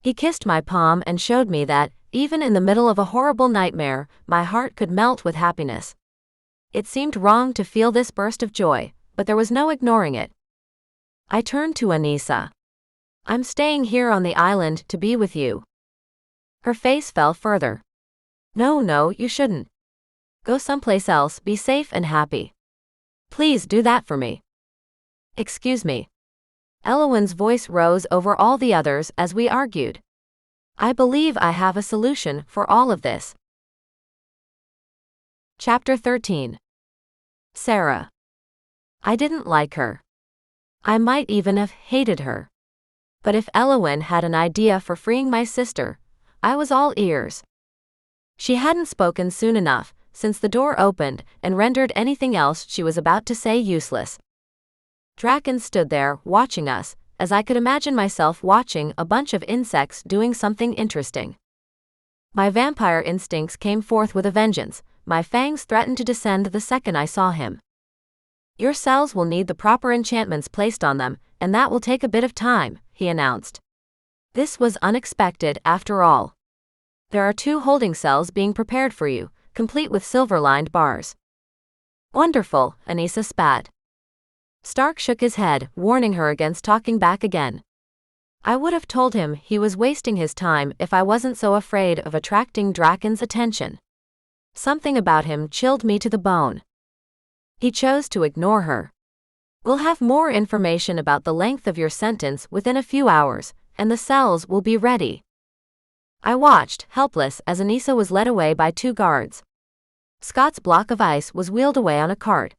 He kissed my palm and showed me that, even in the middle of a horrible nightmare, my heart could melt with happiness. It seemed wrong to feel this burst of joy, but there was no ignoring it. I turned to Anissa. I'm staying here on the island to be with you. Her face fell further. No, you shouldn't. Go someplace else, be safe and happy. Please do that for me. Excuse me. Eowyn's voice rose over all the others as we argued. I believe I have a solution for all of this. Chapter 13. Sarah. I didn't like her. I might even have hated her. But if Eowyn had an idea for freeing my sister, I was all ears. She hadn't spoken soon enough, since the door opened and rendered anything else she was about to say useless. Draken stood there, watching us, as I could imagine myself watching a bunch of insects doing something interesting. My vampire instincts came forth with a vengeance. My fangs threatened to descend the second I saw him. Your cells will need the proper enchantments placed on them, and that will take a bit of time, he announced. This was unexpected, after all. There are 2 holding cells being prepared for you, complete with silver-lined bars. Wonderful, Anissa spat. Stark shook his head, warning her against talking back again. I would have told him he was wasting his time if I wasn't so afraid of attracting Draken's attention. Something about him chilled me to the bone. He chose to ignore her. We'll have more information about the length of your sentence within a few hours, and the cells will be ready. I watched, helpless, as Anissa was led away by 2 guards. Scott's block of ice was wheeled away on a cart.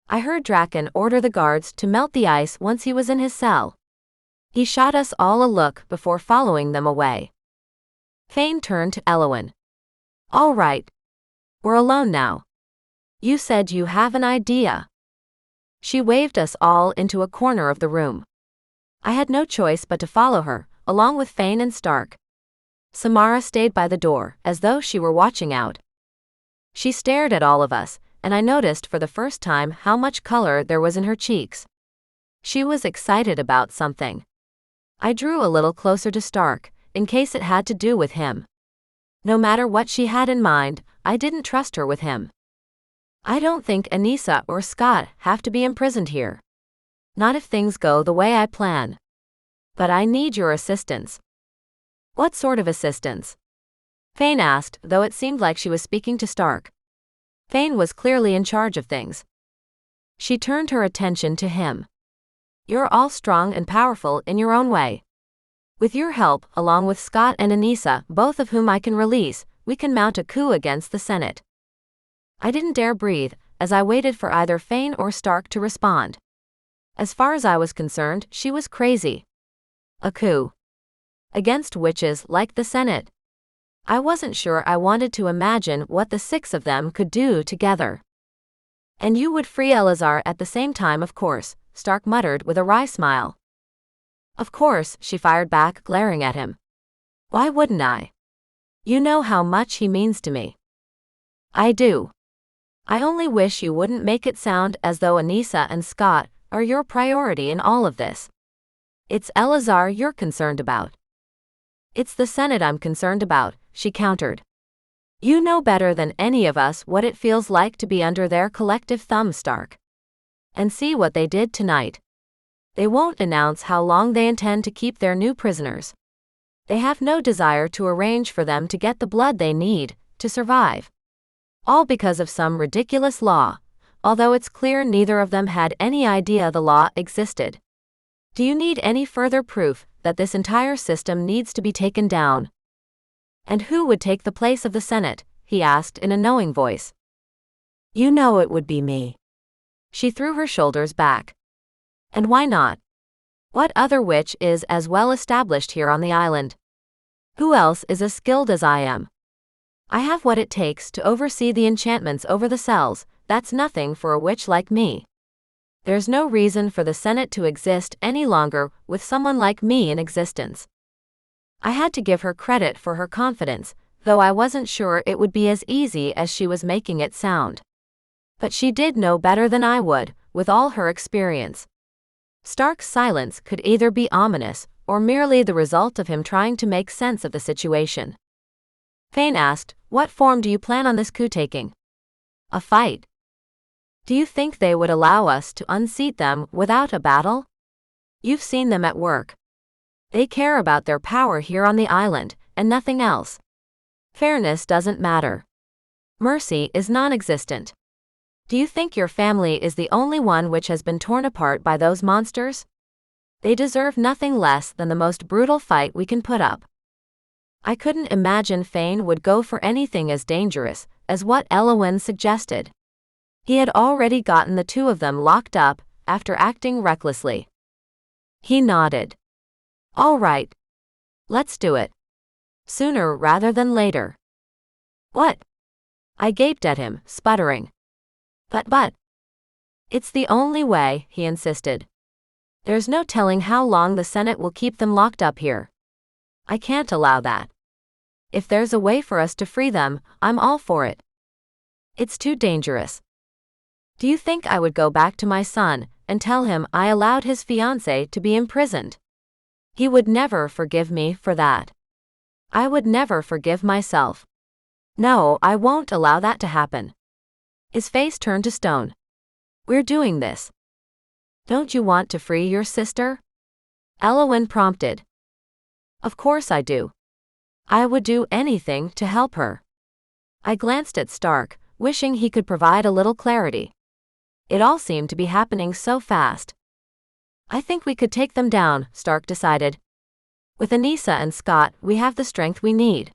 I heard Draken order the guards to melt the ice once he was in his cell. He shot us all a look before following them away. Fane turned to Eowyn. All right. We're alone now. You said you have an idea. She waved us all into a corner of the room. I had no choice but to follow her, along with Fane and Stark. Samara stayed by the door, as though she were watching out. She stared at all of us, and I noticed for the first time how much color there was in her cheeks. She was excited about something. I drew a little closer to Stark, in case it had to do with him. No matter what she had in mind, I didn't trust her with him. I don't think Anissa or Scott have to be imprisoned here. Not if things go the way I plan. But I need your assistance. What sort of assistance? Fane asked, though it seemed like she was speaking to Stark. Fane was clearly in charge of things. She turned her attention to him. You're all strong and powerful in your own way. With your help, along with Scott and Anissa, both of whom I can release, we can mount a coup against the Senate. I didn't dare breathe, as I waited for either Fane or Stark to respond. As far as I was concerned, she was crazy. A coup. Against witches like the Senate. I wasn't sure I wanted to imagine what the 6 of them could do together. And you would free Elazar at the same time, of course, Stark muttered with a wry smile. Of course, she fired back, glaring at him. Why wouldn't I? You know how much he means to me. I do. I only wish you wouldn't make it sound as though Anissa and Scott are your priority in all of this. It's Elazar you're concerned about. It's the Senate I'm concerned about, she countered. You know better than any of us what it feels like to be under their collective thumb, Stark. And see what they did tonight. They won't announce how long they intend to keep their new prisoners. They have no desire to arrange for them to get the blood they need to survive. All because of some ridiculous law, although it's clear neither of them had any idea the law existed. Do you need any further proof that this entire system needs to be taken down? And who would take the place of the Senate? He asked in a knowing voice. You know it would be me. She threw her shoulders back. And why not? What other witch is as well established here on the island? Who else is as skilled as I am? I have what it takes to oversee the enchantments over the cells. That's nothing for a witch like me. There's no reason for the Senate to exist any longer with someone like me in existence. I had to give her credit for her confidence, though I wasn't sure it would be as easy as she was making it sound. But she did know better than I would, with all her experience. Stark's silence could either be ominous or merely the result of him trying to make sense of the situation. Fane asked, "What form do you plan on this coup taking?" "A fight." "Do you think they would allow us to unseat them without a battle? You've seen them at work. They care about their power here on the island, and nothing else. Fairness doesn't matter. Mercy is non-existent. Do you think your family is the only one which has been torn apart by those monsters? They deserve nothing less than the most brutal fight we can put up." I couldn't imagine Fane would go for anything as dangerous as what Eowyn suggested. He had already gotten the two of them locked up after acting recklessly. He nodded. "All right. Let's do it. Sooner rather than later." "What?" I gaped at him, sputtering. But. It's the only way," he insisted. "There's no telling how long the Senate will keep them locked up here. I can't allow that. If there's a way for us to free them, I'm all for it. It's too dangerous. Do you think I would go back to my son and tell him I allowed his fiancée to be imprisoned? He would never forgive me for that. I would never forgive myself. No, I won't allow that to happen." His face turned to stone. "We're doing this." "Don't you want to free your sister?" Eowyn prompted. "Of course I do. I would do anything to help her." I glanced at Stark, wishing he could provide a little clarity. It all seemed to be happening so fast. "I think we could take them down," Stark decided. "With Anissa and Scott, we have the strength we need.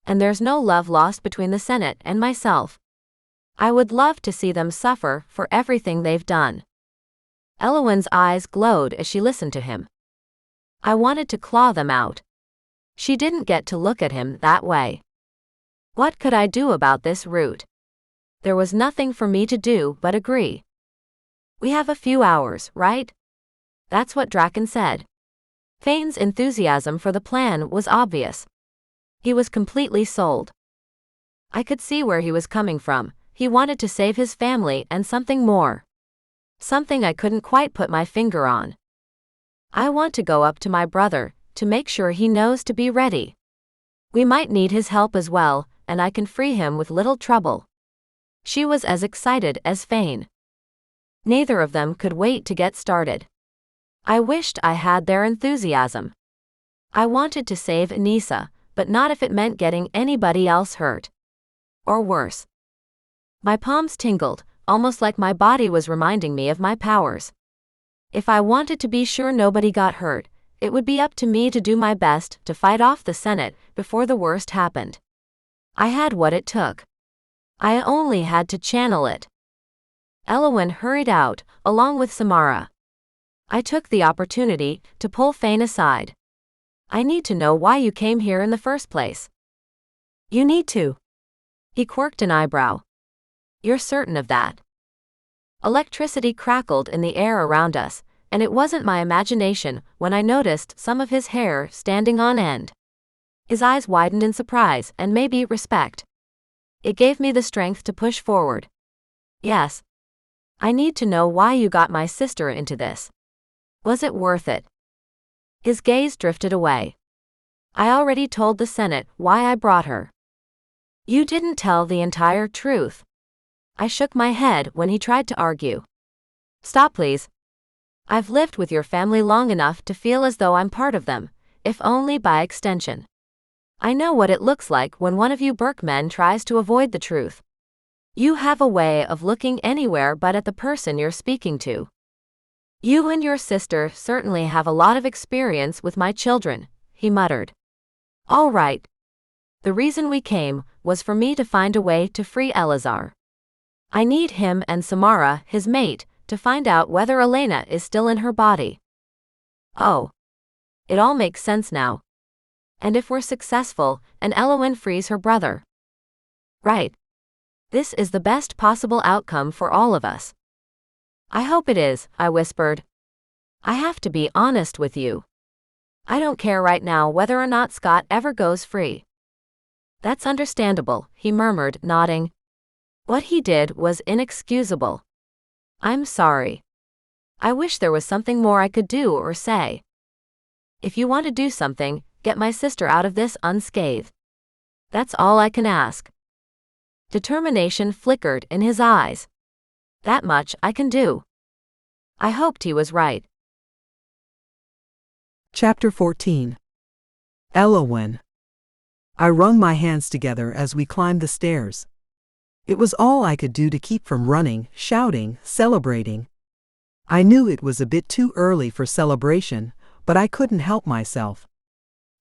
And there's no love lost between the Senate and myself. I would love to see them suffer for everything they've done." Eowyn's eyes glowed as she listened to him. I wanted to claw them out. She didn't get to look at him that way. What could I do about this route? There was nothing for me to do but agree. "We have a few hours, right?" That's what Draken said. Fane's enthusiasm for the plan was obvious. He was completely sold. I could see where he was coming from. He wanted to save his family and something more. Something I couldn't quite put my finger on. I want to go up to my brother, to make sure he knows to be ready. We might need his help as well, and I can free him with little trouble. She was as excited as Fane. Neither of them could wait to get started. I wished I had their enthusiasm. I wanted to save Anissa, but not if it meant getting anybody else hurt. Or worse. My palms tingled, almost like my body was reminding me of my powers. If I wanted to be sure nobody got hurt, it would be up to me to do my best to fight off the Senate before the worst happened. I had what it took. I only had to channel it. Eowyn hurried out, along with Samara. I took the opportunity to pull Fane aside. "I need to know why you came here in the first place." "You need to." He quirked an eyebrow. "You're certain of that?" Electricity crackled in the air around us, and it wasn't my imagination when I noticed some of his hair standing on end. His eyes widened in surprise and maybe respect. It gave me the strength to push forward. "Yes. I need to know why you got my sister into this. Was it worth it?" His gaze drifted away. "I already told the Senate why I brought her." "You didn't tell the entire truth." I shook my head when he tried to argue. "Stop, please. I've lived with your family long enough to feel as though I'm part of them, if only by extension. I know what it looks like when one of you Burke-men tries to avoid the truth. You have a way of looking anywhere but at the person you're speaking to. You and your sister certainly have a lot of experience with my children," he muttered. "All right. The reason we came was for me to find a way to free Eleazar. I need him and Samara, his mate, to find out whether Elena is still in her body. Oh. It all makes sense now. And if we're successful, and Elowen frees her brother. Right. This is the best possible outcome for all of us. I hope it is, I whispered. I have to be honest with you. I don't care right now whether or not Scott ever goes free. That's understandable, he murmured, nodding. What he did was inexcusable. I'm sorry. I wish there was something more I could do or say. If you want to do something, get my sister out of this unscathed. That's all I can ask. Determination flickered in his eyes. That much I can do. I hoped he was right. Chapter 14. Elowen. I wrung my hands together as we climbed the stairs. It was all I could do to keep from running, shouting, celebrating. I knew it was a bit too early for celebration, but I couldn't help myself.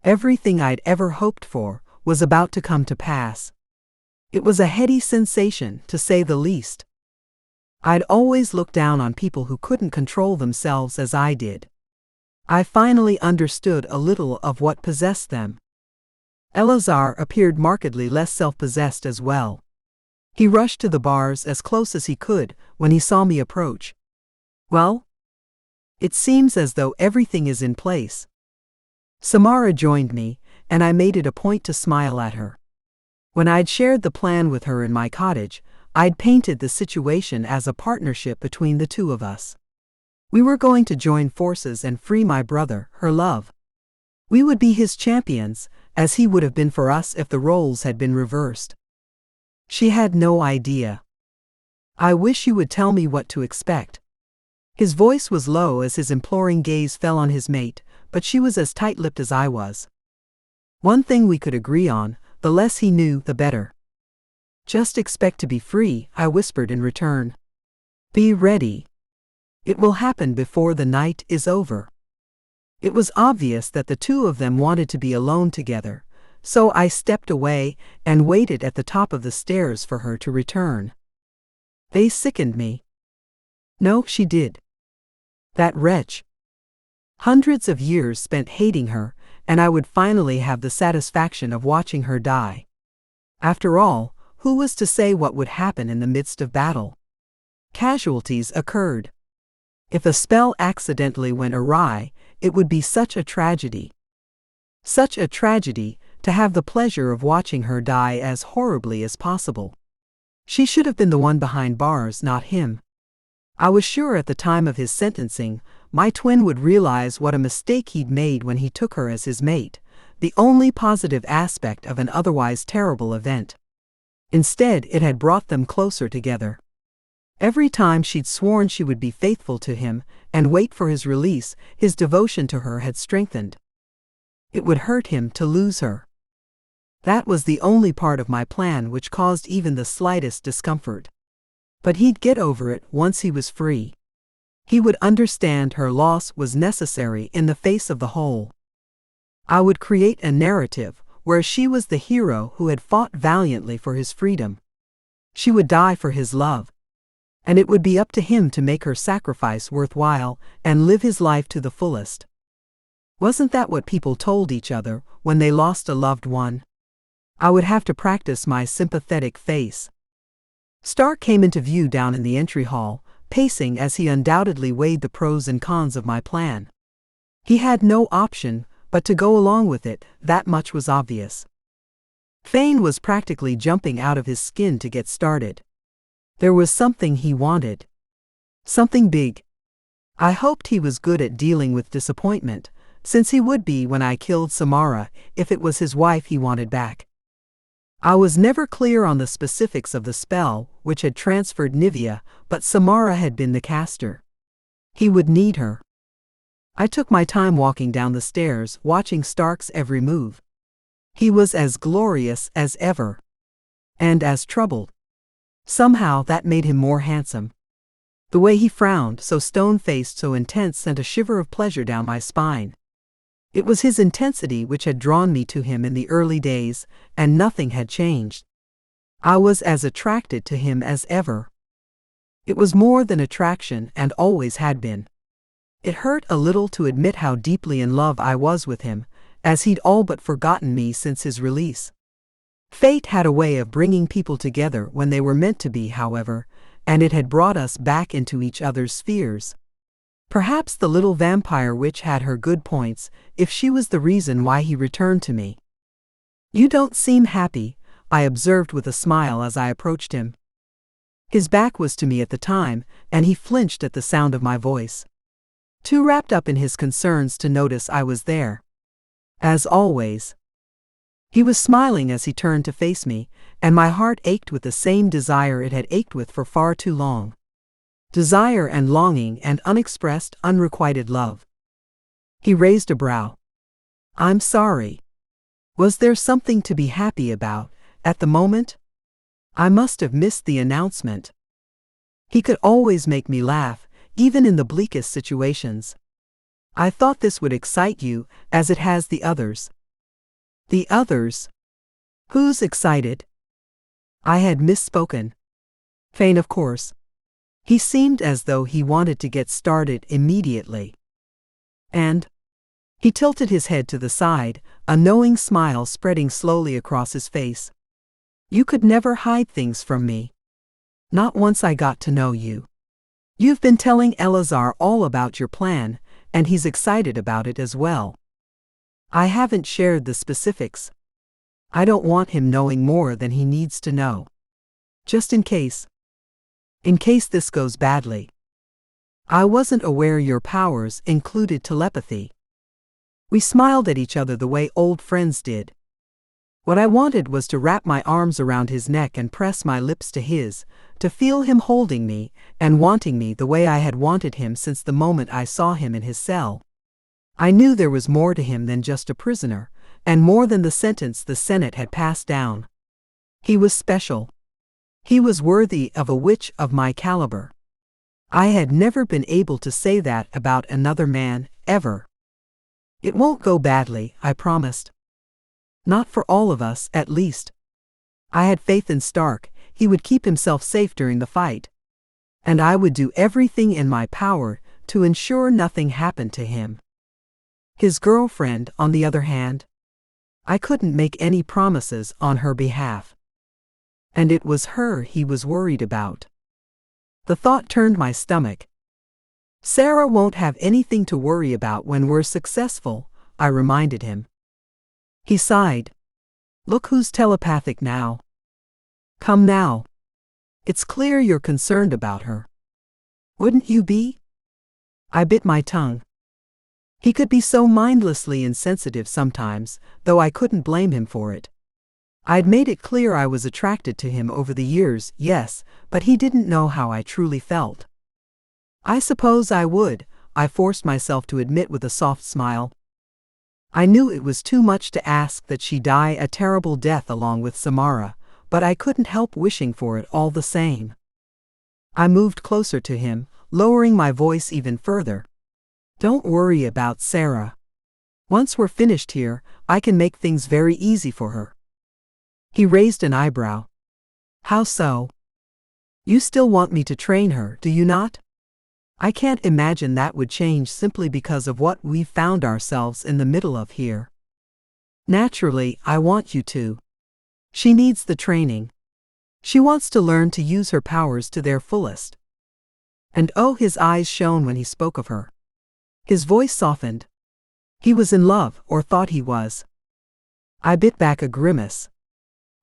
Everything I'd ever hoped for was about to come to pass. It was a heady sensation, to say the least. I'd always looked down on people who couldn't control themselves as I did. I finally understood a little of what possessed them. Eleazar appeared markedly less self-possessed as well. He rushed to the bars as close as he could when he saw me approach. Well? It seems as though everything is in place. Samara joined me, and I made it a point to smile at her. When I'd shared the plan with her in my cottage, I'd painted the situation as a partnership between the two of us. We were going to join forces and free my brother, her love. We would be his champions, as he would have been for us if the roles had been reversed. She had no idea. I wish you would tell me what to expect. His voice was low as his imploring gaze fell on his mate, but she was as tight-lipped as I was. One thing we could agree on, the less he knew, the better. Just expect to be free, I whispered in return. Be ready. It will happen before the night is over. It was obvious that the two of them wanted to be alone together, so I stepped away and waited at the top of the stairs for her to return. They sickened me. No, she did. That wretch. Hundreds of years spent hating her, and I would finally have the satisfaction of watching her die. After all, who was to say what would happen in the midst of battle? Casualties occurred. If a spell accidentally went awry, it would be such a tragedy. Such a tragedy to have the pleasure of watching her die as horribly as possible. She should have been the one behind bars, not him. I was sure at the time of his sentencing, my twin would realize what a mistake he'd made when he took her as his mate, the only positive aspect of an otherwise terrible event. Instead, it had brought them closer together. Every time she'd sworn she would be faithful to him and wait for his release, his devotion to her had strengthened. It would hurt him to lose her. That was the only part of my plan which caused even the slightest discomfort. But he'd get over it once he was free. He would understand her loss was necessary in the face of the whole. I would create a narrative where she was the hero who had fought valiantly for his freedom. She would die for his love. And it would be up to him to make her sacrifice worthwhile and live his life to the fullest. Wasn't that what people told each other when they lost a loved one? I would have to practice my sympathetic face. Stark came into view down in the entry hall, pacing as he undoubtedly weighed the pros and cons of my plan. He had no option but to go along with it, that much was obvious. Thane was practically jumping out of his skin to get started. There was something he wanted. Something big. I hoped he was good at dealing with disappointment, since he would be when I killed Samara if it was his wife he wanted back. I was never clear on the specifics of the spell which had transferred Nivea, but Samara had been the caster. He would need her. I took my time walking down the stairs, watching Stark's every move. He was as glorious as ever. And as troubled. Somehow that made him more handsome. The way he frowned, so stone-faced, so intense, sent a shiver of pleasure down my spine. It was his intensity which had drawn me to him in the early days, and nothing had changed. I was as attracted to him as ever. It was more than attraction and always had been. It hurt a little to admit how deeply in love I was with him, as he'd all but forgotten me since his release. Fate had a way of bringing people together when they were meant to be, however, and it had brought us back into each other's spheres. Perhaps the little vampire witch had her good points, if she was the reason why he returned to me. "You don't seem happy," I observed with a smile as I approached him. His back was to me at the time, and he flinched at the sound of my voice. Too wrapped up in his concerns to notice I was there. As always. He was smiling as he turned to face me, and my heart ached with the same desire it had ached with for far too long. Desire and longing and unexpressed, unrequited love. He raised a brow. "I'm sorry. Was there something to be happy about, at the moment? I must have missed the announcement." He could always make me laugh, even in the bleakest situations. "I thought this would excite you, as it has the others." "The others? Who's excited?" I had misspoken. Fane, of course. He seemed as though he wanted to get started immediately. And he tilted his head to the side, a knowing smile spreading slowly across his face. "You could never hide things from me. Not once I got to know you. You've been telling Elazar all about your plan, and he's excited about it as well. I haven't shared the specifics. I don't want him knowing more than he needs to know. Just in case. In case this goes badly. I wasn't aware your powers included telepathy." We smiled at each other the way old friends did. What I wanted was to wrap my arms around his neck and press my lips to his, to feel him holding me and wanting me the way I had wanted him since the moment I saw him in his cell. I knew there was more to him than just a prisoner, and more than the sentence the Senate had passed down. He was special. He was worthy of a witch of my caliber. I had never been able to say that about another man, ever. "It won't go badly," I promised. "Not for all of us, at least." I had faith in Stark. He would keep himself safe during the fight. And I would do everything in my power to ensure nothing happened to him. His girlfriend, on the other hand, I couldn't make any promises on her behalf. And it was her he was worried about. The thought turned my stomach. "Sarah won't have anything to worry about when we're successful," I reminded him. He sighed. "Look who's telepathic now. Come now. It's clear you're concerned about her. Wouldn't you be?" I bit my tongue. He could be so mindlessly insensitive sometimes, though I couldn't blame him for it. I'd made it clear I was attracted to him over the years, yes, but he didn't know how I truly felt. "I suppose I would," I forced myself to admit with a soft smile. I knew it was too much to ask that she die a terrible death along with Samara, but I couldn't help wishing for it all the same. I moved closer to him, lowering my voice even further. "Don't worry about Sarah. Once we're finished here, I can make things very easy for her." He raised an eyebrow. "How so? You still want me to train her, do you not? I can't imagine that would change simply because of what we've found ourselves in the middle of here." "Naturally, I want you to. She needs the training. She wants to learn to use her powers to their fullest." And oh, his eyes shone when he spoke of her. His voice softened. He was in love, or thought he was. I bit back a grimace.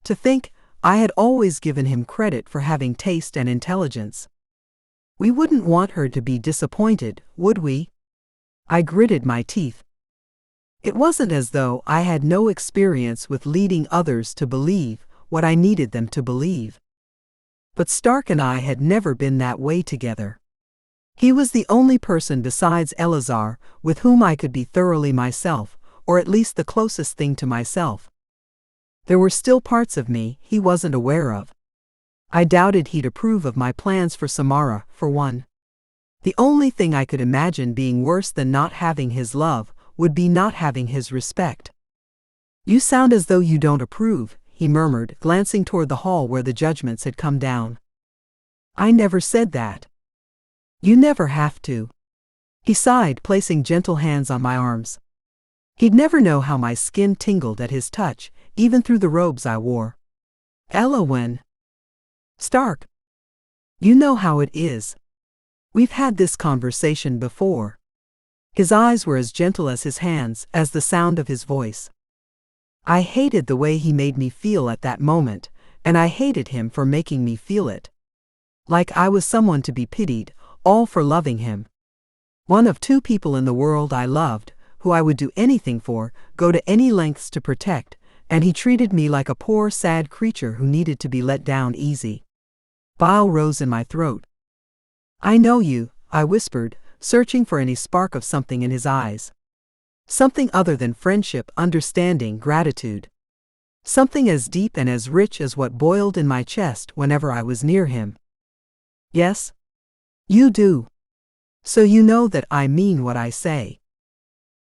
To think, I had always given him credit for having taste and intelligence. We wouldn't want her to be disappointed, would we? I gritted my teeth. It wasn't as though I had no experience with leading others to believe what I needed them to believe. But Stark and I had never been that way together. He was the only person besides Elazar with whom I could be thoroughly myself, or at least the closest thing to myself. There were still parts of me he wasn't aware of. I doubted he'd approve of my plans for Samara, for one. The only thing I could imagine being worse than not having his love would be not having his respect. You sound as though you don't approve, he murmured, glancing toward the hall where the judgments had come down. I never said that. You never have to. He sighed, placing gentle hands on my arms. He'd never know how my skin tingled at his touch, even through the robes I wore. Eowyn. Stark. You know how it is. We've had this conversation before. His eyes were as gentle as his hands, as the sound of his voice. I hated the way he made me feel at that moment, and I hated him for making me feel it. Like I was someone to be pitied, all for loving him. One of two people in the world I loved, who I would do anything for, go to any lengths to protect, and he treated me like a poor, sad creature who needed to be let down easy. Bile rose in my throat. I know you, I whispered, searching for any spark of something in his eyes. Something other than friendship, understanding, gratitude. Something as deep and as rich as what boiled in my chest whenever I was near him. Yes? You do. So you know that I mean what I say.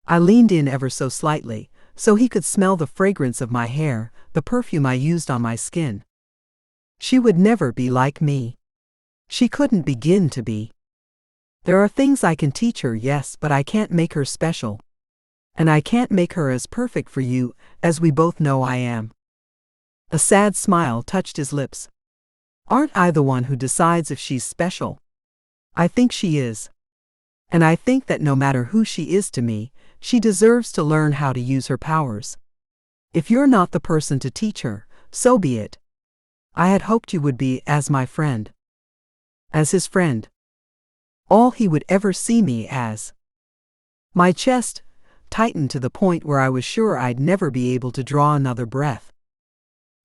I leaned in ever so slightly, so he could smell the fragrance of my hair, the perfume I used on my skin. She would never be like me. She couldn't begin to be. There are things I can teach her, yes, but I can't make her special. And I can't make her as perfect for you, as we both know I am. A sad smile touched his lips. Aren't I the one who decides if she's special? I think she is. And I think that no matter who she is to me, she deserves to learn how to use her powers. If you're not the person to teach her, so be it. I had hoped you would be as my friend. As his friend. All he would ever see me as. My chest tightened to the point where I was sure I'd never be able to draw another breath.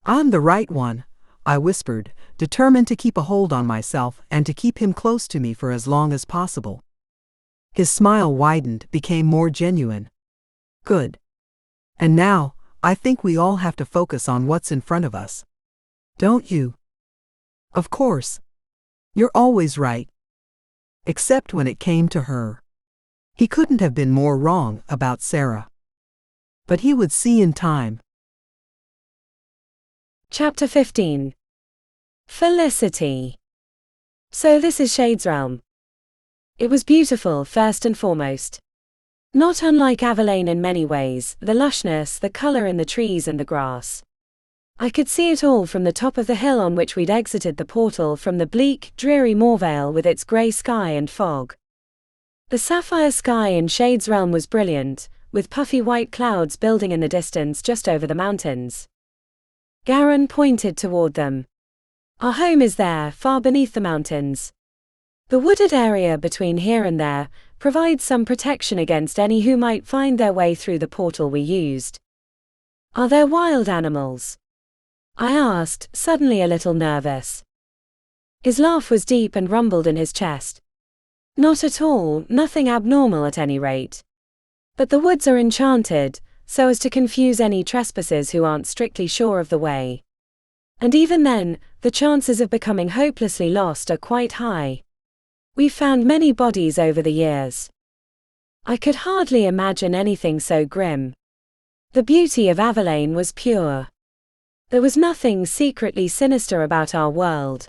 I'm the right one, I whispered, determined to keep a hold on myself and to keep him close to me for as long as possible. His smile widened, became more genuine. Good. And now, I think we all have to focus on what's in front of us. Don't you? Of course. You're always right. Except when it came to her. He couldn't have been more wrong about Sarah. But he would see in time. Chapter 15. Felicity. So this is Shade's realm. It was beautiful first and foremost. Not unlike Avalain in many ways, the lushness, the color in the trees and the grass. I could see it all from the top of the hill on which we'd exited the portal from the bleak, dreary Moorvale with its grey sky and fog. The sapphire sky in Shade's realm was brilliant, with puffy white clouds building in the distance just over the mountains. Garin pointed toward them. Our home is there, far beneath the mountains. The wooded area between here and there provides some protection against any who might find their way through the portal we used. Are there wild animals? I asked, suddenly a little nervous. His laugh was deep and rumbled in his chest. Not at all, nothing abnormal at any rate. But the woods are enchanted, so as to confuse any trespassers who aren't strictly sure of the way. And even then, the chances of becoming hopelessly lost are quite high. We've found many bodies over the years. I could hardly imagine anything so grim. The beauty of Avalain was pure. There was nothing secretly sinister about our world.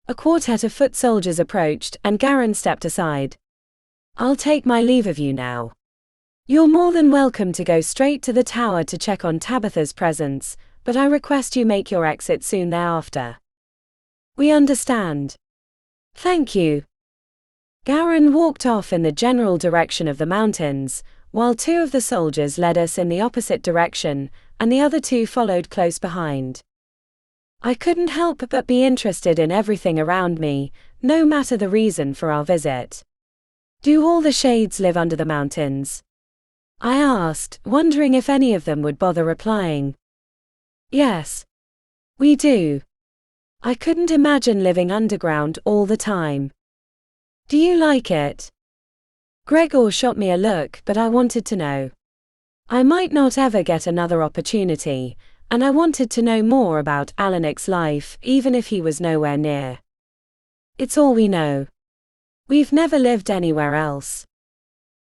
A quartet of foot soldiers approached, and Garin stepped aside. I'll take my leave of you now. You're more than welcome to go straight to the tower to check on Tabitha's presence, but I request you make your exit soon thereafter. We understand. Thank you. Garin walked off in the general direction of the mountains, while two of the soldiers led us in the opposite direction, and the other two followed close behind. I couldn't help but be interested in everything around me, no matter the reason for our visit. Do all the Shades live under the mountains? I asked, wondering if any of them would bother replying. Yes. We do. I couldn't imagine living underground all the time. Do you like it? Gregor shot me a look, but I wanted to know. I might not ever get another opportunity, and I wanted to know more about Alanik's life, even if he was nowhere near. It's all we know. We've never lived anywhere else.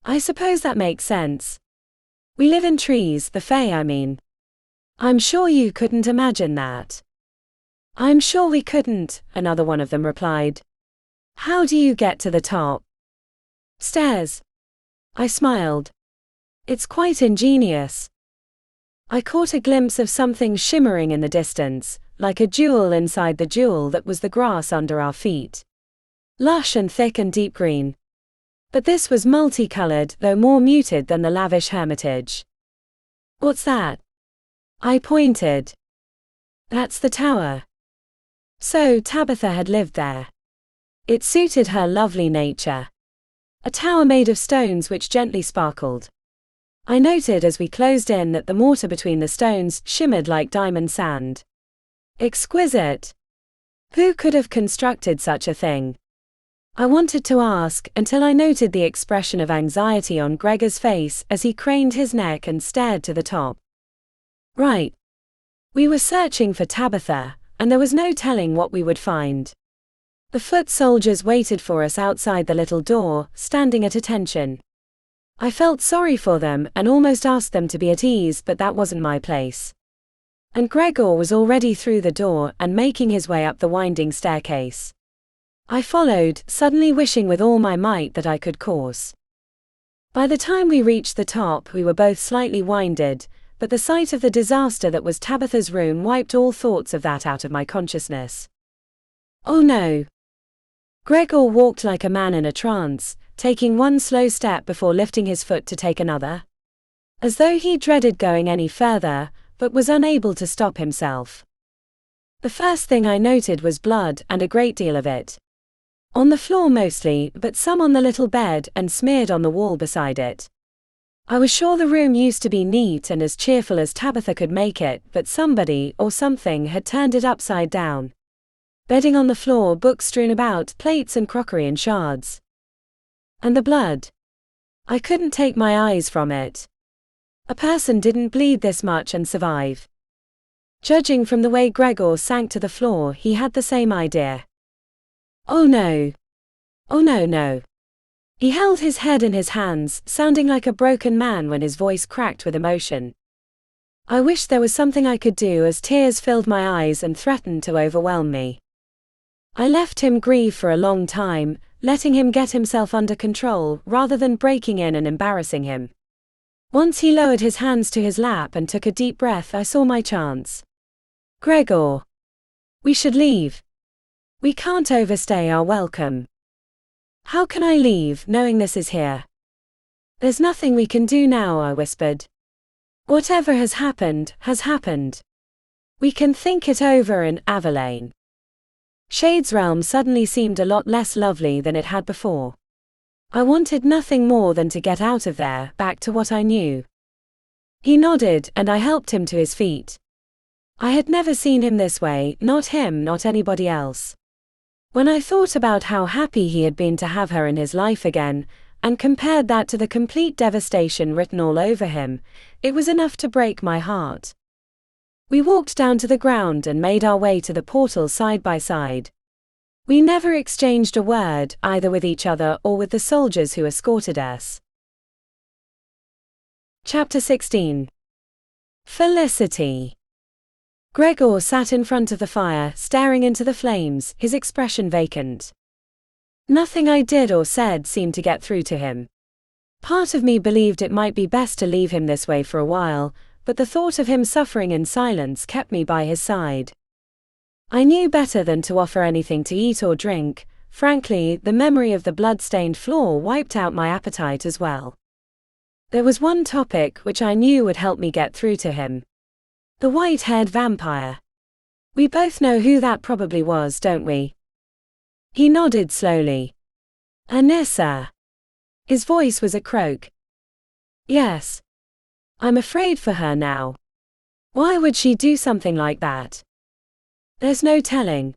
I suppose that makes sense. We live in trees, the Fae, I mean. I'm sure you couldn't imagine that. I'm sure we couldn't, another one of them replied. How do you get to the top? Stairs. I smiled. It's quite ingenious. I caught a glimpse of something shimmering in the distance, like a jewel inside the jewel that was the grass under our feet. Lush and thick and deep green. But this was multicolored, though more muted than the lavish hermitage. What's that? I pointed. That's the tower. So Tabitha had lived there. It suited her lovely nature. A tower made of stones which gently sparkled. I noted as we closed in that the mortar between the stones shimmered like diamond sand. Exquisite. Who could have constructed such a thing? I wanted to ask, until I noted the expression of anxiety on Gregor's face as he craned his neck and stared to the top. Right. We were searching for Tabitha, and there was no telling what we would find. The foot soldiers waited for us outside the little door, standing at attention. I felt sorry for them and almost asked them to be at ease, but that wasn't my place. And Gregor was already through the door and making his way up the winding staircase. I followed, suddenly wishing with all my might that I could course. By the time we reached the top, we were both slightly winded, but the sight of the disaster that was Tabitha's room wiped all thoughts of that out of my consciousness. Oh no! Gregor walked like a man in a trance, taking one slow step before lifting his foot to take another. As though he dreaded going any further, but was unable to stop himself. The first thing I noted was blood, and a great deal of it. On the floor mostly, but some on the little bed and smeared on the wall beside it. I was sure the room used to be neat and as cheerful as Tabitha could make it, but somebody or something had turned it upside down. Bedding on the floor, books strewn about, plates and crockery in shards. And the blood. I couldn't take my eyes from it. A person didn't bleed this much and survive. Judging from the way Gregor sank to the floor, he had the same idea. Oh no. Oh no, no. He held his head in his hands, sounding like a broken man when his voice cracked with emotion. I wished there was something I could do as tears filled my eyes and threatened to overwhelm me. I left him grieve for a long time, letting him get himself under control rather than breaking in and embarrassing him. Once he lowered his hands to his lap and took a deep breath, I saw my chance. Gregor. We should leave. We can't overstay our welcome. How can I leave, knowing this is here? There's nothing we can do now, I whispered. Whatever has happened, has happened. We can think it over in Averlane. Shade's realm suddenly seemed a lot less lovely than it had before. I wanted nothing more than to get out of there, back to what I knew. He nodded, and I helped him to his feet. I had never seen him this way, not him, not anybody else. When I thought about how happy he had been to have her in his life again, and compared that to the complete devastation written all over him, it was enough to break my heart. We walked down to the ground and made our way to the portal side by side. We never exchanged a word, either with each other or with the soldiers who escorted us. Chapter 16. Felicity. Gregor sat in front of the fire, staring into the flames, his expression vacant. Nothing I did or said seemed to get through to him. Part of me believed it might be best to leave him this way for a while, but the thought of him suffering in silence kept me by his side. I knew better than to offer anything to eat or drink. Frankly, the memory of the blood-stained floor wiped out my appetite as well. There was one topic which I knew would help me get through to him. The white-haired vampire. We both know who that probably was, don't we? He nodded slowly. Anissa. His voice was a croak. Yes. I'm afraid for her now. Why would she do something like that? There's no telling.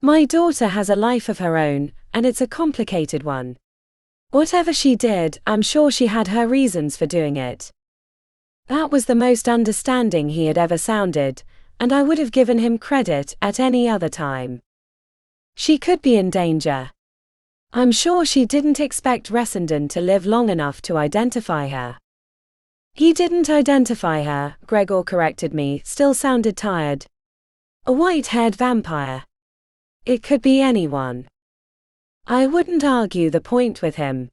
My daughter has a life of her own, and it's a complicated one. Whatever she did, I'm sure she had her reasons for doing it. That was the most understanding he had ever sounded, and I would have given him credit at any other time. She could be in danger. I'm sure she didn't expect Ressendon to live long enough to identify her. He didn't identify her, Gregor corrected me, still sounded tired. A white-haired vampire. It could be anyone. I wouldn't argue the point with him.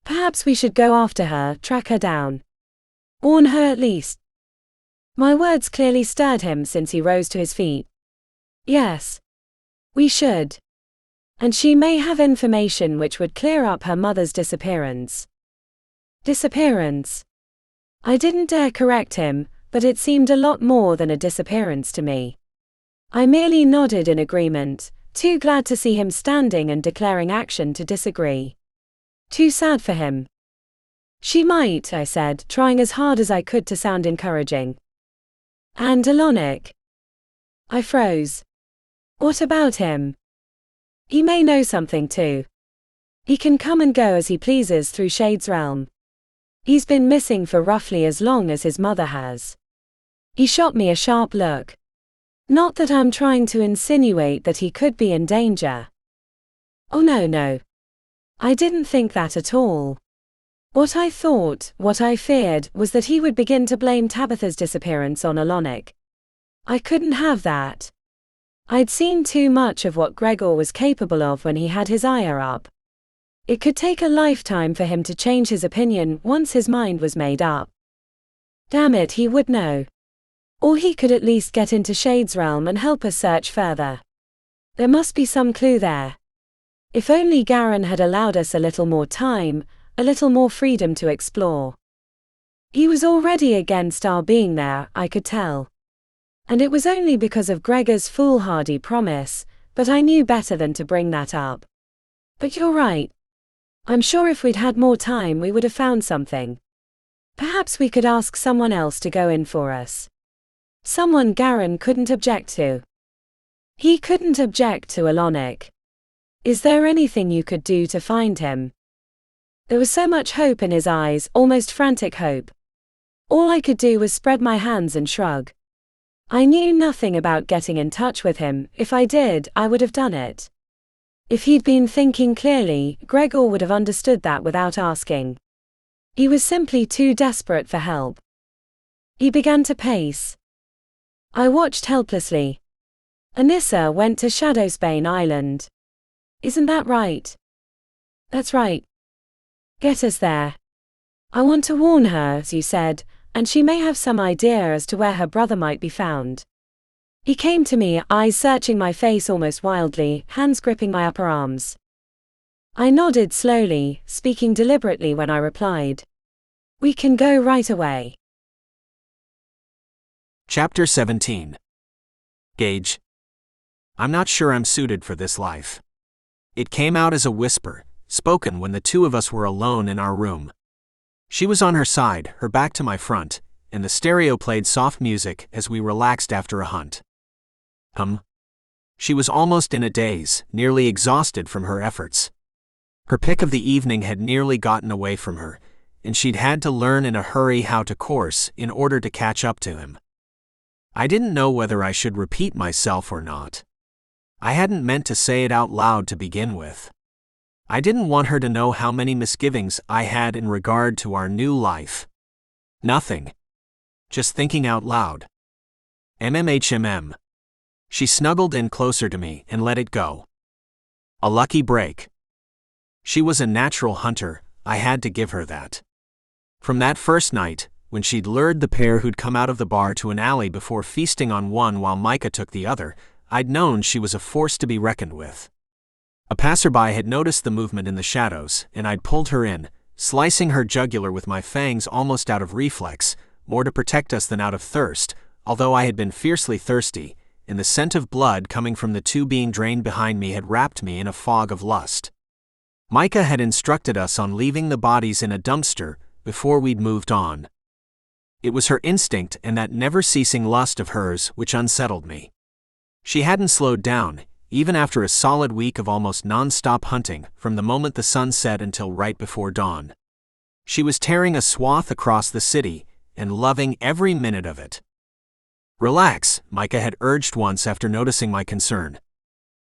Perhaps we should go after her, track her down. Warn her at least. My words clearly stirred him since he rose to his feet. Yes. We should. And she may have information which would clear up her mother's disappearance. Disappearance? I didn't dare correct him, but it seemed a lot more than a disappearance to me. I merely nodded in agreement, too glad to see him standing and declaring action to disagree. Too sad for him. She might, I said, trying as hard as I could to sound encouraging. And Alonic? I froze. What about him? He may know something too. He can come and go as he pleases through Shade's realm. He's been missing for roughly as long as his mother has. He shot me a sharp look. Not that I'm trying to insinuate that he could be in danger. Oh no. I didn't think that at all. What I thought, what I feared, was that he would begin to blame Tabitha's disappearance on Alonic. I couldn't have that. I'd seen too much of what Gregor was capable of when he had his ire up. It could take a lifetime for him to change his opinion once his mind was made up. Damn it, he would know. Or he could at least get into Shade's realm and help us search further. There must be some clue there. If only Garin had allowed us a little more time, a little more freedom to explore. He was already against our being there, I could tell. And it was only because of Gregor's foolhardy promise, but I knew better than to bring that up. But you're right. I'm sure if we'd had more time we would have found something. Perhaps we could ask someone else to go in for us. Someone Garin couldn't object to. He couldn't object to Alonic. Is there anything you could do to find him? There was so much hope in his eyes, almost frantic hope. All I could do was spread my hands and shrug. I knew nothing about getting in touch with him. If I did, I would have done it. If he'd been thinking clearly, Gregor would have understood that without asking. He was simply too desperate for help. He began to pace. I watched helplessly. Anissa went to Shadowsbane Island. Isn't that right? That's right. Get us there. I want to warn her, as you said, and she may have some idea as to where her brother might be found. He came to me, eyes searching my face almost wildly, hands gripping my upper arms. I nodded slowly, speaking deliberately when I replied. We can go right away. Chapter 17. Gage. I'm not sure I'm suited for this life. It came out as a whisper, spoken when the two of us were alone in our room. She was on her side, her back to my front, and the stereo played soft music as we relaxed after a hunt. She was almost in a daze, nearly exhausted from her efforts. Her pick of the evening had nearly gotten away from her, and she'd had to learn in a hurry how to course in order to catch up to him. I didn't know whether I should repeat myself or not. I hadn't meant to say it out loud to begin with. I didn't want her to know how many misgivings I had in regard to our new life. Nothing. Just thinking out loud. MMHMM. She snuggled in closer to me and let it go. A lucky break. She was a natural hunter, I had to give her that. From that first night, when she'd lured the pair who'd come out of the bar to an alley before feasting on one while Micah took the other, I'd known she was a force to be reckoned with. A passerby had noticed the movement in the shadows, and I'd pulled her in, slicing her jugular with my fangs almost out of reflex, more to protect us than out of thirst, although I had been fiercely thirsty, and the scent of blood coming from the two being drained behind me had wrapped me in a fog of lust. Micah had instructed us on leaving the bodies in a dumpster before we'd moved on. It was her instinct and that never-ceasing lust of hers which unsettled me. She hadn't slowed down, even after a solid week of almost non-stop hunting from the moment the sun set until right before dawn. She was tearing a swath across the city and loving every minute of it. Relax, Micah had urged once after noticing my concern.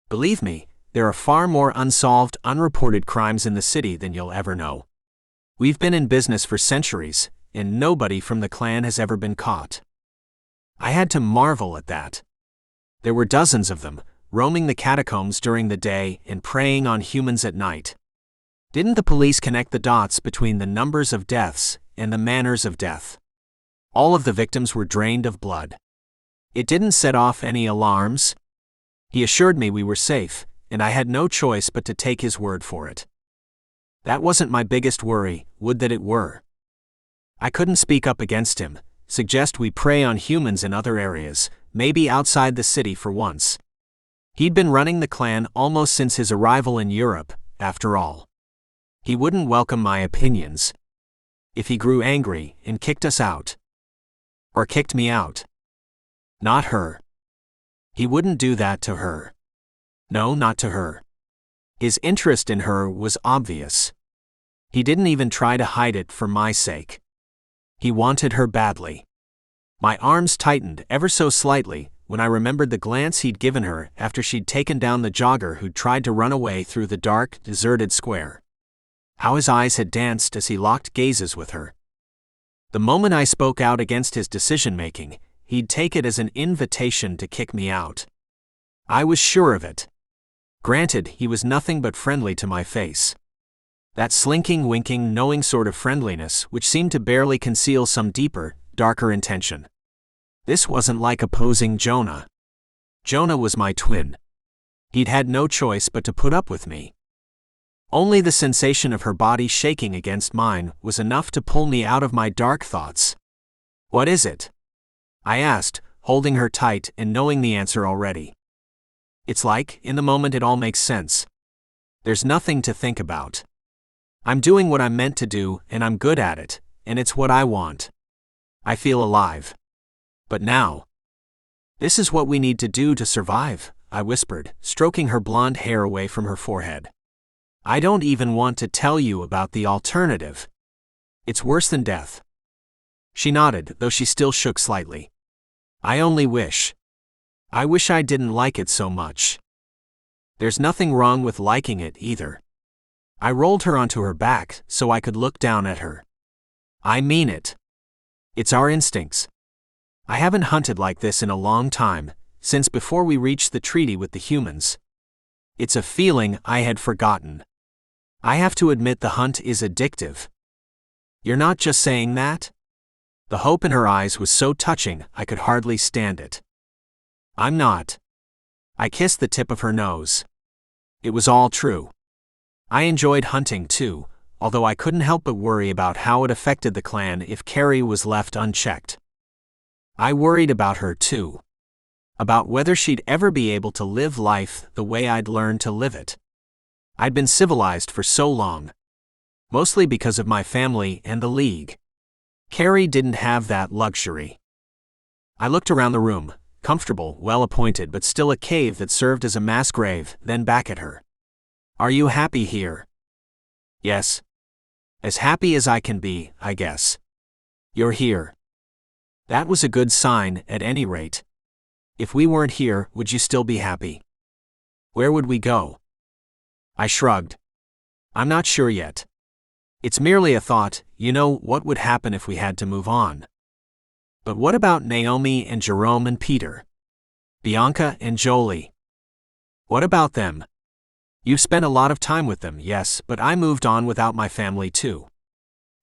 Believe me, There are far more unsolved, unreported crimes in the city than you'll ever know. We've been in business for centuries, and nobody from the clan has ever been caught. I had to marvel at that. There were dozens of them, roaming the catacombs during the day and preying on humans at night. Didn't the police connect the dots between the numbers of deaths and the manners of death? All of the victims were drained of blood. It didn't set off any alarms. He assured me we were safe, and I had no choice but to take his word for it. That wasn't my biggest worry, would that it were. I couldn't speak up against him, suggest we prey on humans in other areas, maybe outside the city for once. He'd been running the clan almost since his arrival in Europe, after all. He wouldn't welcome my opinions. If he grew angry and kicked us out. Or kicked me out. Not her. He wouldn't do that to her. No, not to her. His interest in her was obvious. He didn't even try to hide it for my sake. He wanted her badly. My arms tightened ever so slightly when I remembered the glance he'd given her after she'd taken down the jogger who'd tried to run away through the dark, deserted square. How his eyes had danced as he locked gazes with her. The moment I spoke out against his decision-making, he'd take it as an invitation to kick me out. I was sure of it. Granted, he was nothing but friendly to my face. That slinking, winking, knowing sort of friendliness which seemed to barely conceal some deeper, darker intention. This wasn't like opposing Jonah. Jonah was my twin. He'd had no choice but to put up with me. Only the sensation of her body shaking against mine was enough to pull me out of my dark thoughts. "What is it?" I asked, holding her tight and knowing the answer already. It's like, in the moment it all makes sense. There's nothing to think about. I'm doing what I'm meant to do, and I'm good at it, and it's what I want. I feel alive. But now, this is what we need to do to survive, I whispered, stroking her blonde hair away from her forehead. I don't even want to tell you about the alternative. It's worse than death. She nodded, though she still shook slightly. I only wish. I wish I didn't like it so much. There's nothing wrong with liking it either. I rolled her onto her back so I could look down at her. I mean it. It's our instincts. I haven't hunted like this in a long time, since before we reached the treaty with the humans. It's a feeling I had forgotten. I have to admit the hunt is addictive. You're not just saying that? The hope in her eyes was so touching I could hardly stand it. I'm not. I kissed the tip of her nose. It was all true. I enjoyed hunting too, although I couldn't help but worry about how it affected the clan if Carrie was left unchecked. I worried about her too. About whether she'd ever be able to live life the way I'd learned to live it. I'd been civilized for so long. Mostly because of my family and the League. Carrie didn't have that luxury. I looked around the room, comfortable, well-appointed, but still a cave that served as a mass grave, then back at her. Are you happy here? Yes. As happy as I can be, I guess. You're here. That was a good sign, at any rate. If we weren't here, would you still be happy? Where would we go? I shrugged. I'm not sure yet. It's merely a thought, you know, what would happen if we had to move on? But what about Naomi and Jerome and Peter? Bianca and Jolie? What about them? You've spent a lot of time with them, yes, but I moved on without my family too.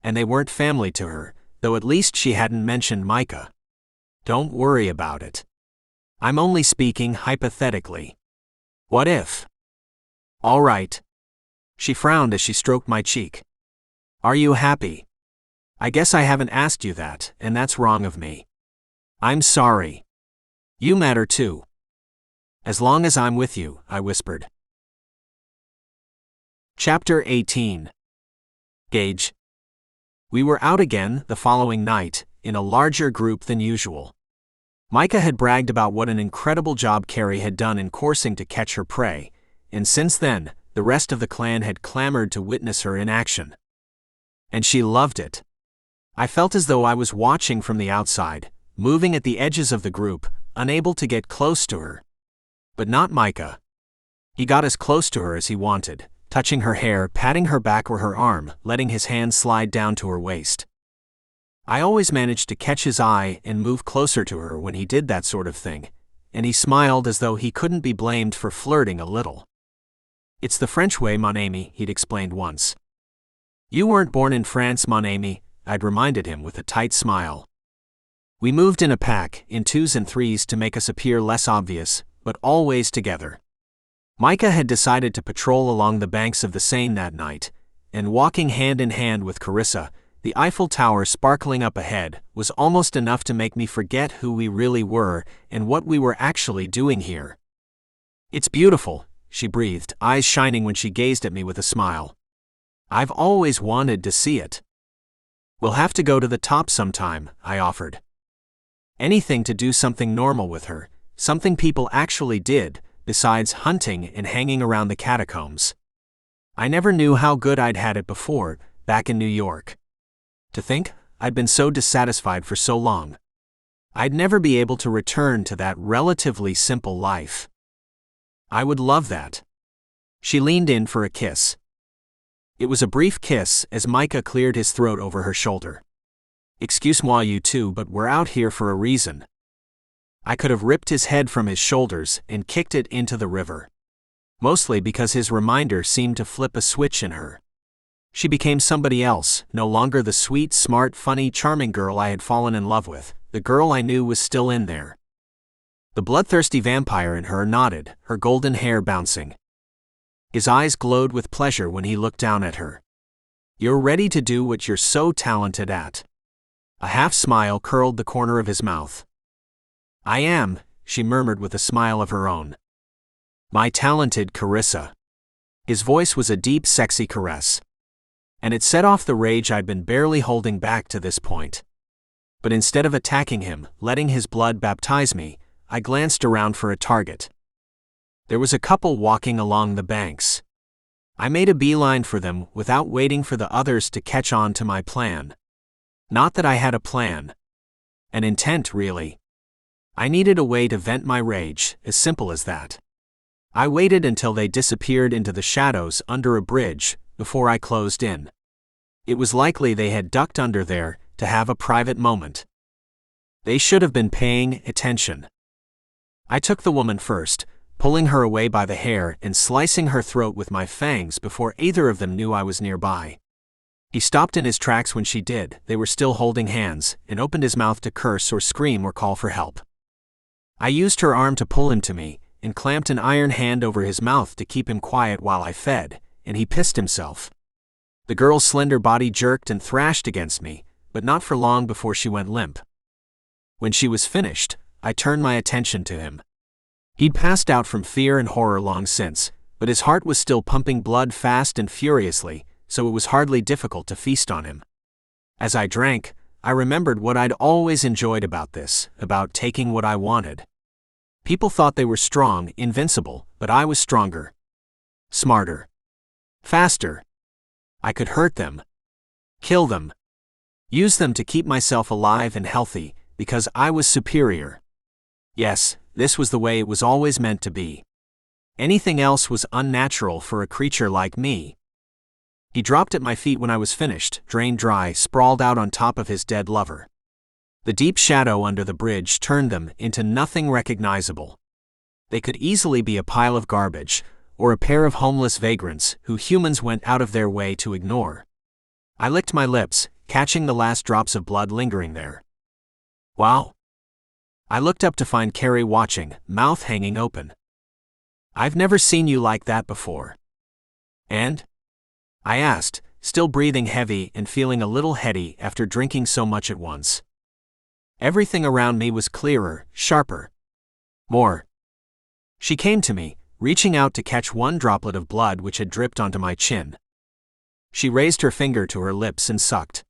And they weren't family to her, though at least she hadn't mentioned Micah. Don't worry about it. I'm only speaking hypothetically. What if? All right. She frowned as she stroked my cheek. Are you happy? I guess I haven't asked you that, and that's wrong of me. I'm sorry. You matter too. As long as I'm with you, I whispered. Chapter 18. Gage. We were out again the following night, in a larger group than usual. Micah had bragged about what an incredible job Carrie had done in coursing to catch her prey, and since then, the rest of the clan had clamored to witness her in action. And she loved it. I felt as though I was watching from the outside, moving at the edges of the group, unable to get close to her. But not Micah. He got as close to her as he wanted, touching her hair, patting her back or her arm, letting his hand slide down to her waist. I always managed to catch his eye and move closer to her when he did that sort of thing, and he smiled as though he couldn't be blamed for flirting a little. "It's the French way, mon ami," he'd explained once. "You weren't born in France, mon ami," I'd reminded him with a tight smile. We moved in a pack, in 2s and 3s to make us appear less obvious, but always together. Micah had decided to patrol along the banks of the Seine that night, and walking hand in hand with Carissa, the Eiffel Tower sparkling up ahead, was almost enough to make me forget who we really were and what we were actually doing here. "It's beautiful," she breathed, eyes shining when she gazed at me with a smile. "I've always wanted to see it." "We'll have to go to the top sometime," I offered. Anything to do something normal with her, something people actually did, besides hunting and hanging around the catacombs. I never knew how good I'd had it before, back in New York. To think, I'd been so dissatisfied for so long. I'd never be able to return to that relatively simple life. I would love that. She leaned in for a kiss. It was a brief kiss as Micah cleared his throat over her shoulder. "Excuse-moi, you two, but we're out here for a reason." I could have ripped his head from his shoulders and kicked it into the river. Mostly because his reminder seemed to flip a switch in her. She became somebody else, no longer the sweet, smart, funny, charming girl I had fallen in love with. The girl I knew was still in there. The bloodthirsty vampire in her nodded, her golden hair bouncing. His eyes glowed with pleasure when he looked down at her. "You're ready to do what you're so talented at." A half-smile curled the corner of his mouth. "I am," she murmured with a smile of her own. "My talented Carissa." His voice was a deep, sexy caress. And it set off the rage I'd been barely holding back to this point. But instead of attacking him, letting his blood baptize me, I glanced around for a target. There was a couple walking along the banks. I made a beeline for them without waiting for the others to catch on to my plan. Not that I had a plan. An intent, really. I needed a way to vent my rage, as simple as that. I waited until they disappeared into the shadows under a bridge, before I closed in. It was likely they had ducked under there to have a private moment. They should have been paying attention. I took the woman first, pulling her away by the hair and slicing her throat with my fangs before either of them knew I was nearby. He stopped in his tracks when she did. They were still holding hands, and opened his mouth to curse or scream or call for help. I used her arm to pull him to me, and clamped an iron hand over his mouth to keep him quiet while I fed, and he pissed himself. The girl's slender body jerked and thrashed against me, but not for long before she went limp. When she was finished, I turned my attention to him. He'd passed out from fear and horror long since, but his heart was still pumping blood fast and furiously, so it was hardly difficult to feast on him. As I drank, I remembered what I'd always enjoyed about this, about taking what I wanted. People thought they were strong, invincible, but I was stronger. Smarter. Faster. I could hurt them. Kill them. Use them to keep myself alive and healthy, because I was superior. Yes, this was the way it was always meant to be. Anything else was unnatural for a creature like me. He dropped at my feet when I was finished, drained dry, sprawled out on top of his dead lover. The deep shadow under the bridge turned them into nothing recognizable. They could easily be a pile of garbage, or a pair of homeless vagrants who humans went out of their way to ignore. I licked my lips, catching the last drops of blood lingering there. Wow. I looked up to find Carrie watching, mouth hanging open. "I've never seen you like that before." "And?" I asked, still breathing heavy and feeling a little heady after drinking so much at once. Everything around me was clearer, sharper. More. She came to me, reaching out to catch one droplet of blood which had dripped onto my chin. She raised her finger to her lips and sucked.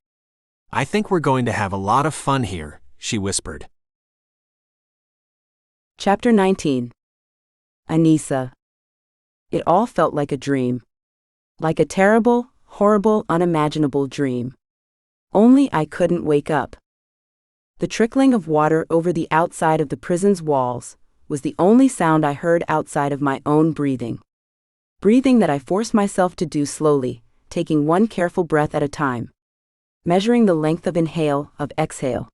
"I think we're going to have a lot of fun here," she whispered. Chapter 19. Anissa. It all felt like a dream. Like a terrible, horrible, unimaginable dream. Only I couldn't wake up. The trickling of water over the outside of the prison's walls was the only sound I heard outside of my own breathing. Breathing that I forced myself to do slowly, taking one careful breath at a time. Measuring the length of inhale, of exhale.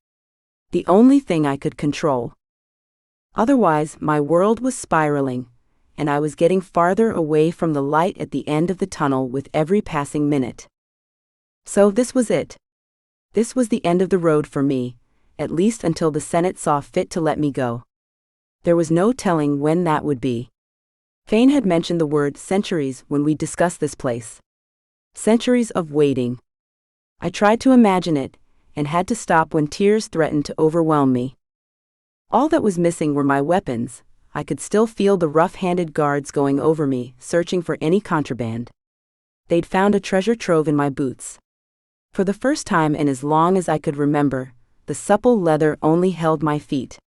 The only thing I could control. Otherwise, my world was spiraling, and I was getting farther away from the light at the end of the tunnel with every passing minute. So this was it. This was the end of the road for me, at least until the Senate saw fit to let me go. There was no telling when that would be. Fane had mentioned the word centuries when we discussed this place. Centuries of waiting. I tried to imagine it, and had to stop when tears threatened to overwhelm me. All that was missing were my weapons. I could still feel the rough-handed guards going over me, searching for any contraband. They'd found a treasure trove in my boots. For the first time in as long as I could remember, the supple leather only held my feet.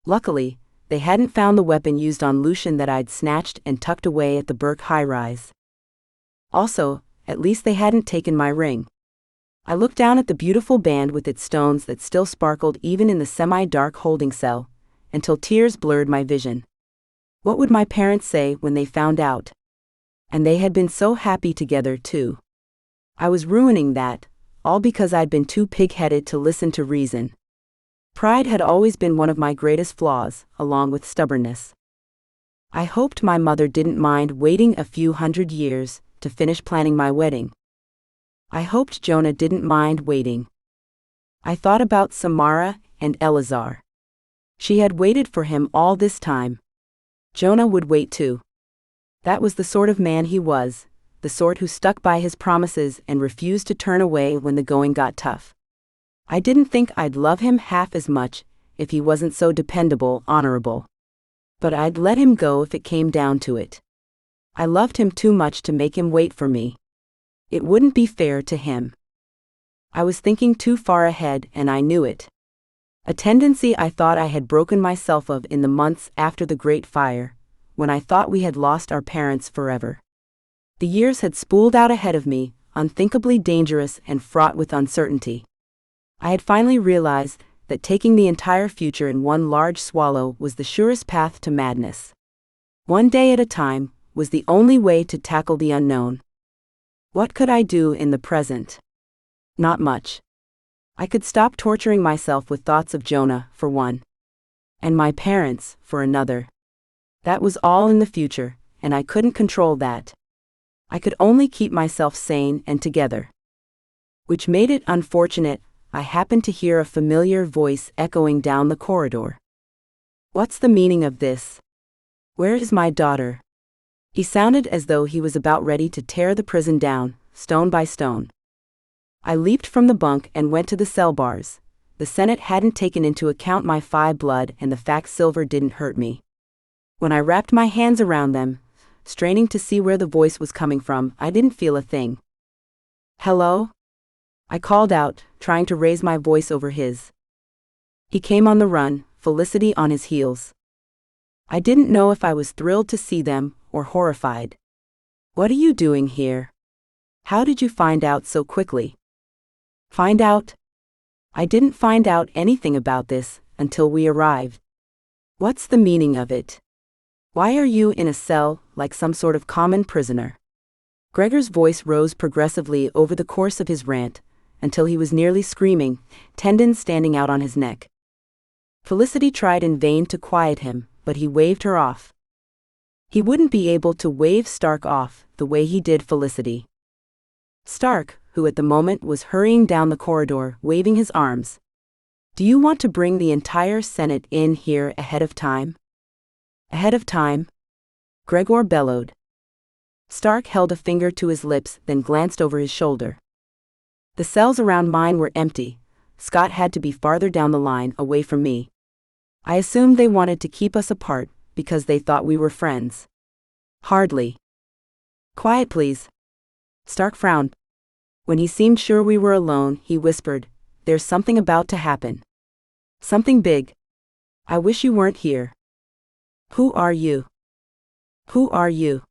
Luckily, they hadn't found the weapon used on Lucian that I'd snatched and tucked away at the Burke high-rise. Also, at least they hadn't taken my ring. I looked down at the beautiful band with its stones that still sparkled even in the semi-dark holding cell, until tears blurred my vision. What would my parents say when they found out? And they had been so happy together, too. I was ruining that, all because I'd been too pig-headed to listen to reason. Pride had always been one of my greatest flaws, along with stubbornness. I hoped my mother didn't mind waiting a few hundred years to finish planning my wedding. I hoped Jonah didn't mind waiting. I thought about Samara and Eleazar. She had waited for him all this time. Jonah would wait too. That was the sort of man he was, the sort who stuck by his promises and refused to turn away when the going got tough. I didn't think I'd love him half as much if he wasn't so dependable, honorable. But I'd let him go if it came down to it. I loved him too much to make him wait for me. It wouldn't be fair to him. I was thinking too far ahead, and I knew it. A tendency I thought I had broken myself of in the months after the Great Fire, when I thought we had lost our parents forever. The years had spooled out ahead of me, unthinkably dangerous and fraught with uncertainty. I had finally realized that taking the entire future in one large swallow was the surest path to madness. One day at a time was the only way to tackle the unknown. What could I do in the present? Not much. I could stop torturing myself with thoughts of Jonah, for one. And my parents, for another. That was all in the future, and I couldn't control that. I could only keep myself sane and together. Which made it unfortunate, I happened to hear a familiar voice echoing down the corridor. What's the meaning of this? Where is my daughter? He sounded as though he was about ready to tear the prison down, stone by stone. I leaped from the bunk and went to the cell bars. The Senate hadn't taken into account my phi blood, and the fact silver didn't hurt me. When I wrapped my hands around them, straining to see where the voice was coming from, I didn't feel a thing. Hello? I called out, trying to raise my voice over his. He came on the run, Felicity on his heels. I didn't know if I was thrilled to see them, or horrified. What are you doing here? How did you find out so quickly? Find out? I didn't find out anything about this until we arrived. What's the meaning of it? Why are you in a cell, like some sort of common prisoner? Gregor's voice rose progressively over the course of his rant, until he was nearly screaming, tendons standing out on his neck. Felicity tried in vain to quiet him, but he waved her off. He wouldn't be able to wave Stark off the way he did Felicity. Stark, who at the moment was hurrying down the corridor, waving his arms. Do you want to bring the entire Senate in here ahead of time? Ahead of time? Gregor bellowed. Stark held a finger to his lips, then glanced over his shoulder. The cells around mine were empty. Scott had to be farther down the line, away from me. I assumed they wanted to keep us apart, because they thought we were friends. Hardly. Quiet, please. Stark frowned. When he seemed sure we were alone, he whispered, There's something about to happen. Something big. I wish you weren't here. Who are you? Who are you?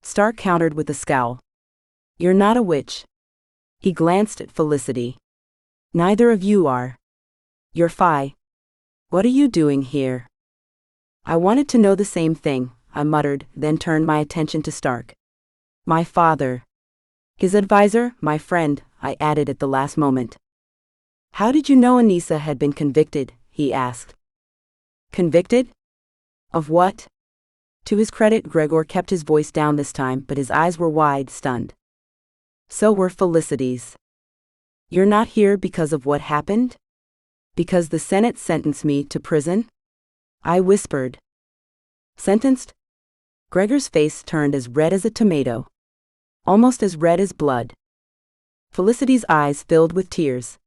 Stark countered with a scowl. You're not a witch. He glanced at Felicity. Neither of you are. You're phi. What are you doing here? I wanted to know the same thing. I muttered, then turned my attention to Stark. My father. His advisor, my friend, I added at the last moment. How did you know Anissa had been convicted? He asked. Convicted? Of what? To his credit, Gregor kept his voice down this time, but his eyes were wide, stunned. So were Felicity's. You're not here because of what happened? Because the Senate sentenced me to prison? I whispered. Sentenced? Gregor's face turned as red as a tomato. Almost as red as blood. Felicity's eyes filled with tears.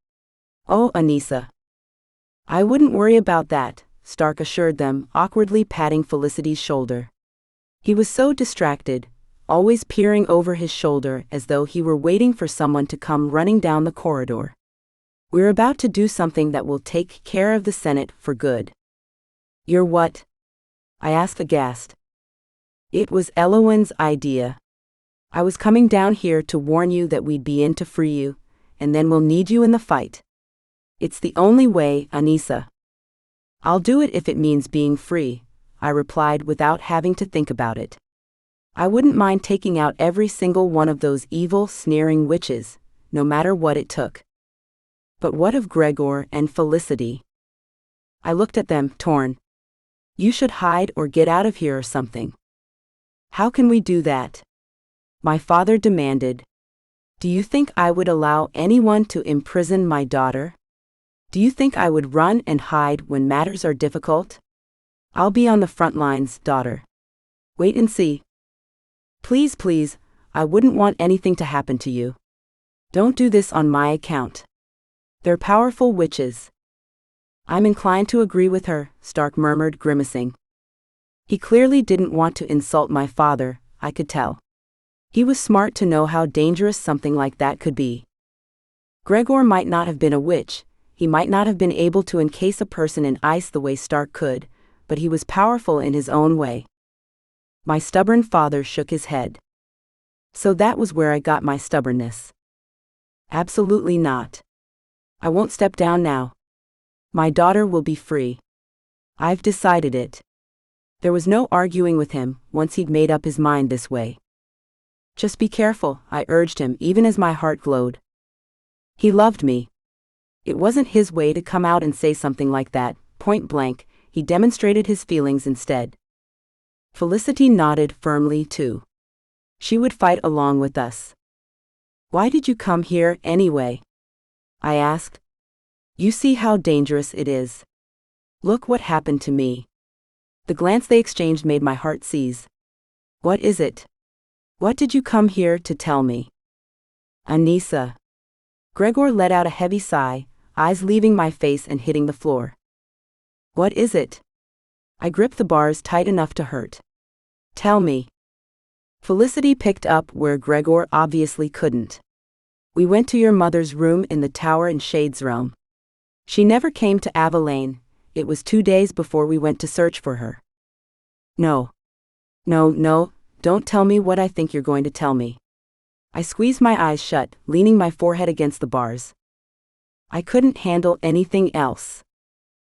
Oh, Anissa. I wouldn't worry about that, Stark assured them, awkwardly patting Felicity's shoulder. He was so distracted, always peering over his shoulder as though he were waiting for someone to come running down the corridor. We're about to do something that will take care of the Senate for good. You're what? I asked aghast. It was Elowen's idea. I was coming down here to warn you that we'd be in to free you, and then we'll need you in the fight. It's the only way, Anissa. I'll do it if it means being free, I replied without having to think about it. I wouldn't mind taking out every single one of those evil, sneering witches, no matter what it took. But what of Gregor and Felicity? I looked at them, torn. You should hide or get out of here or something. How can we do that? My father demanded. Do you think I would allow anyone to imprison my daughter? Do you think I would run and hide when matters are difficult? I'll be on the front lines, daughter. Wait and see. Please, please, I wouldn't want anything to happen to you. Don't do this on my account. They're powerful witches. I'm inclined to agree with her, Stark murmured, grimacing. He clearly didn't want to insult my father, I could tell. He was smart to know how dangerous something like that could be. Gregor might not have been a witch, he might not have been able to encase a person in ice the way Stark could, but he was powerful in his own way. My stubborn father shook his head. So that was where I got my stubbornness. Absolutely not. I won't step down now. My daughter will be free. I've decided it. There was no arguing with him once he'd made up his mind this way. Just be careful, I urged him, even as my heart glowed. He loved me. It wasn't his way to come out and say something like that, point blank. He demonstrated his feelings instead. Felicity nodded firmly too. She would fight along with us. Why did you come here anyway? I asked. You see how dangerous it is. Look what happened to me. The glance they exchanged made my heart seize. What is it? What did you come here to tell me? Anissa. Gregor let out a heavy sigh, eyes leaving my face and hitting the floor. What is it? I gripped the bars tight enough to hurt. Tell me. Felicity picked up where Gregor obviously couldn't. We went to your mother's room in the tower in Shades Realm. She never came to Avalane. It was 2 days before we went to search for her. No. No, don't tell me what I think you're going to tell me. I squeezed my eyes shut, leaning my forehead against the bars. I couldn't handle anything else.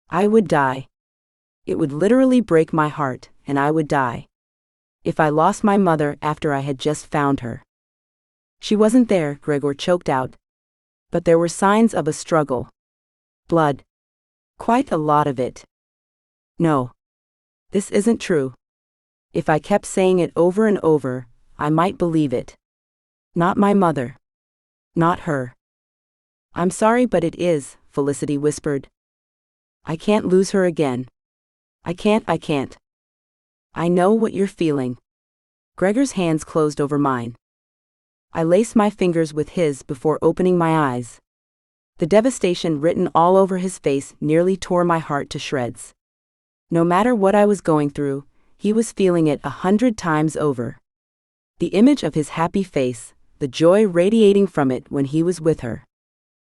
I would die. It would literally break my heart, and I would die. If I lost my mother after I had just found her. She wasn't there, Gregor choked out. But there were signs of a struggle. Blood. Quite a lot of it. No. This isn't true. If I kept saying it over and over, I might believe it. Not my mother. Not her. I'm sorry, but it is, Felicity whispered. I can't lose her again. I can't. I know what you're feeling. Gregor's hands closed over mine. I laced my fingers with his before opening my eyes. The devastation written all over his face nearly tore my heart to shreds. No matter what I was going through, he was feeling it 100 times over. The image of his happy face, the joy radiating from it when he was with her.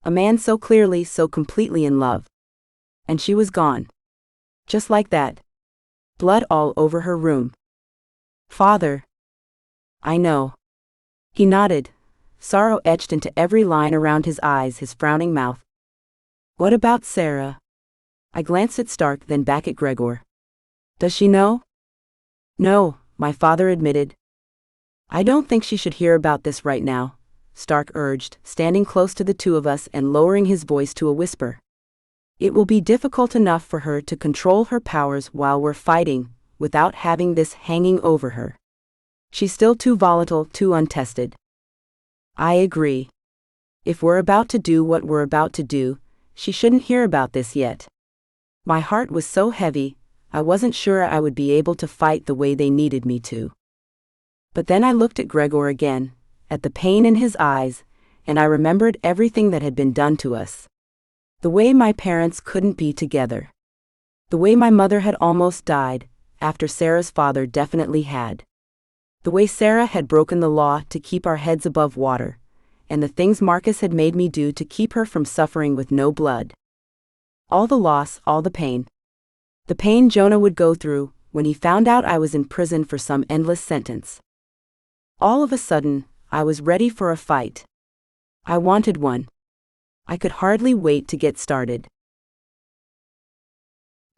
A man so clearly, so completely in love. And she was gone. Just like that. Blood all over her room. Father. I know. He nodded, sorrow etched into every line around his eyes, his frowning mouth. What about Sarah? I glanced at Stark, then back at Gregor. Does she know? No, my father admitted. I don't think she should hear about this right now, Stark urged, standing close to the two of us and lowering his voice to a whisper. It will be difficult enough for her to control her powers while we're fighting, without having this hanging over her. She's still too volatile, too untested. I agree. If we're about to do what we're about to do, she shouldn't hear about this yet. My heart was so heavy, I wasn't sure I would be able to fight the way they needed me to. But then I looked at Gregor again, at the pain in his eyes, and I remembered everything that had been done to us. The way my parents couldn't be together. The way my mother had almost died, after Sarah's father definitely had. The way Sarah had broken the law to keep our heads above water, and the things Marcus had made me do to keep her from suffering with no blood. All the loss, all the pain. The pain Jonah would go through when he found out I was in prison for some endless sentence. All of a sudden, I was ready for a fight. I wanted one. I could hardly wait to get started.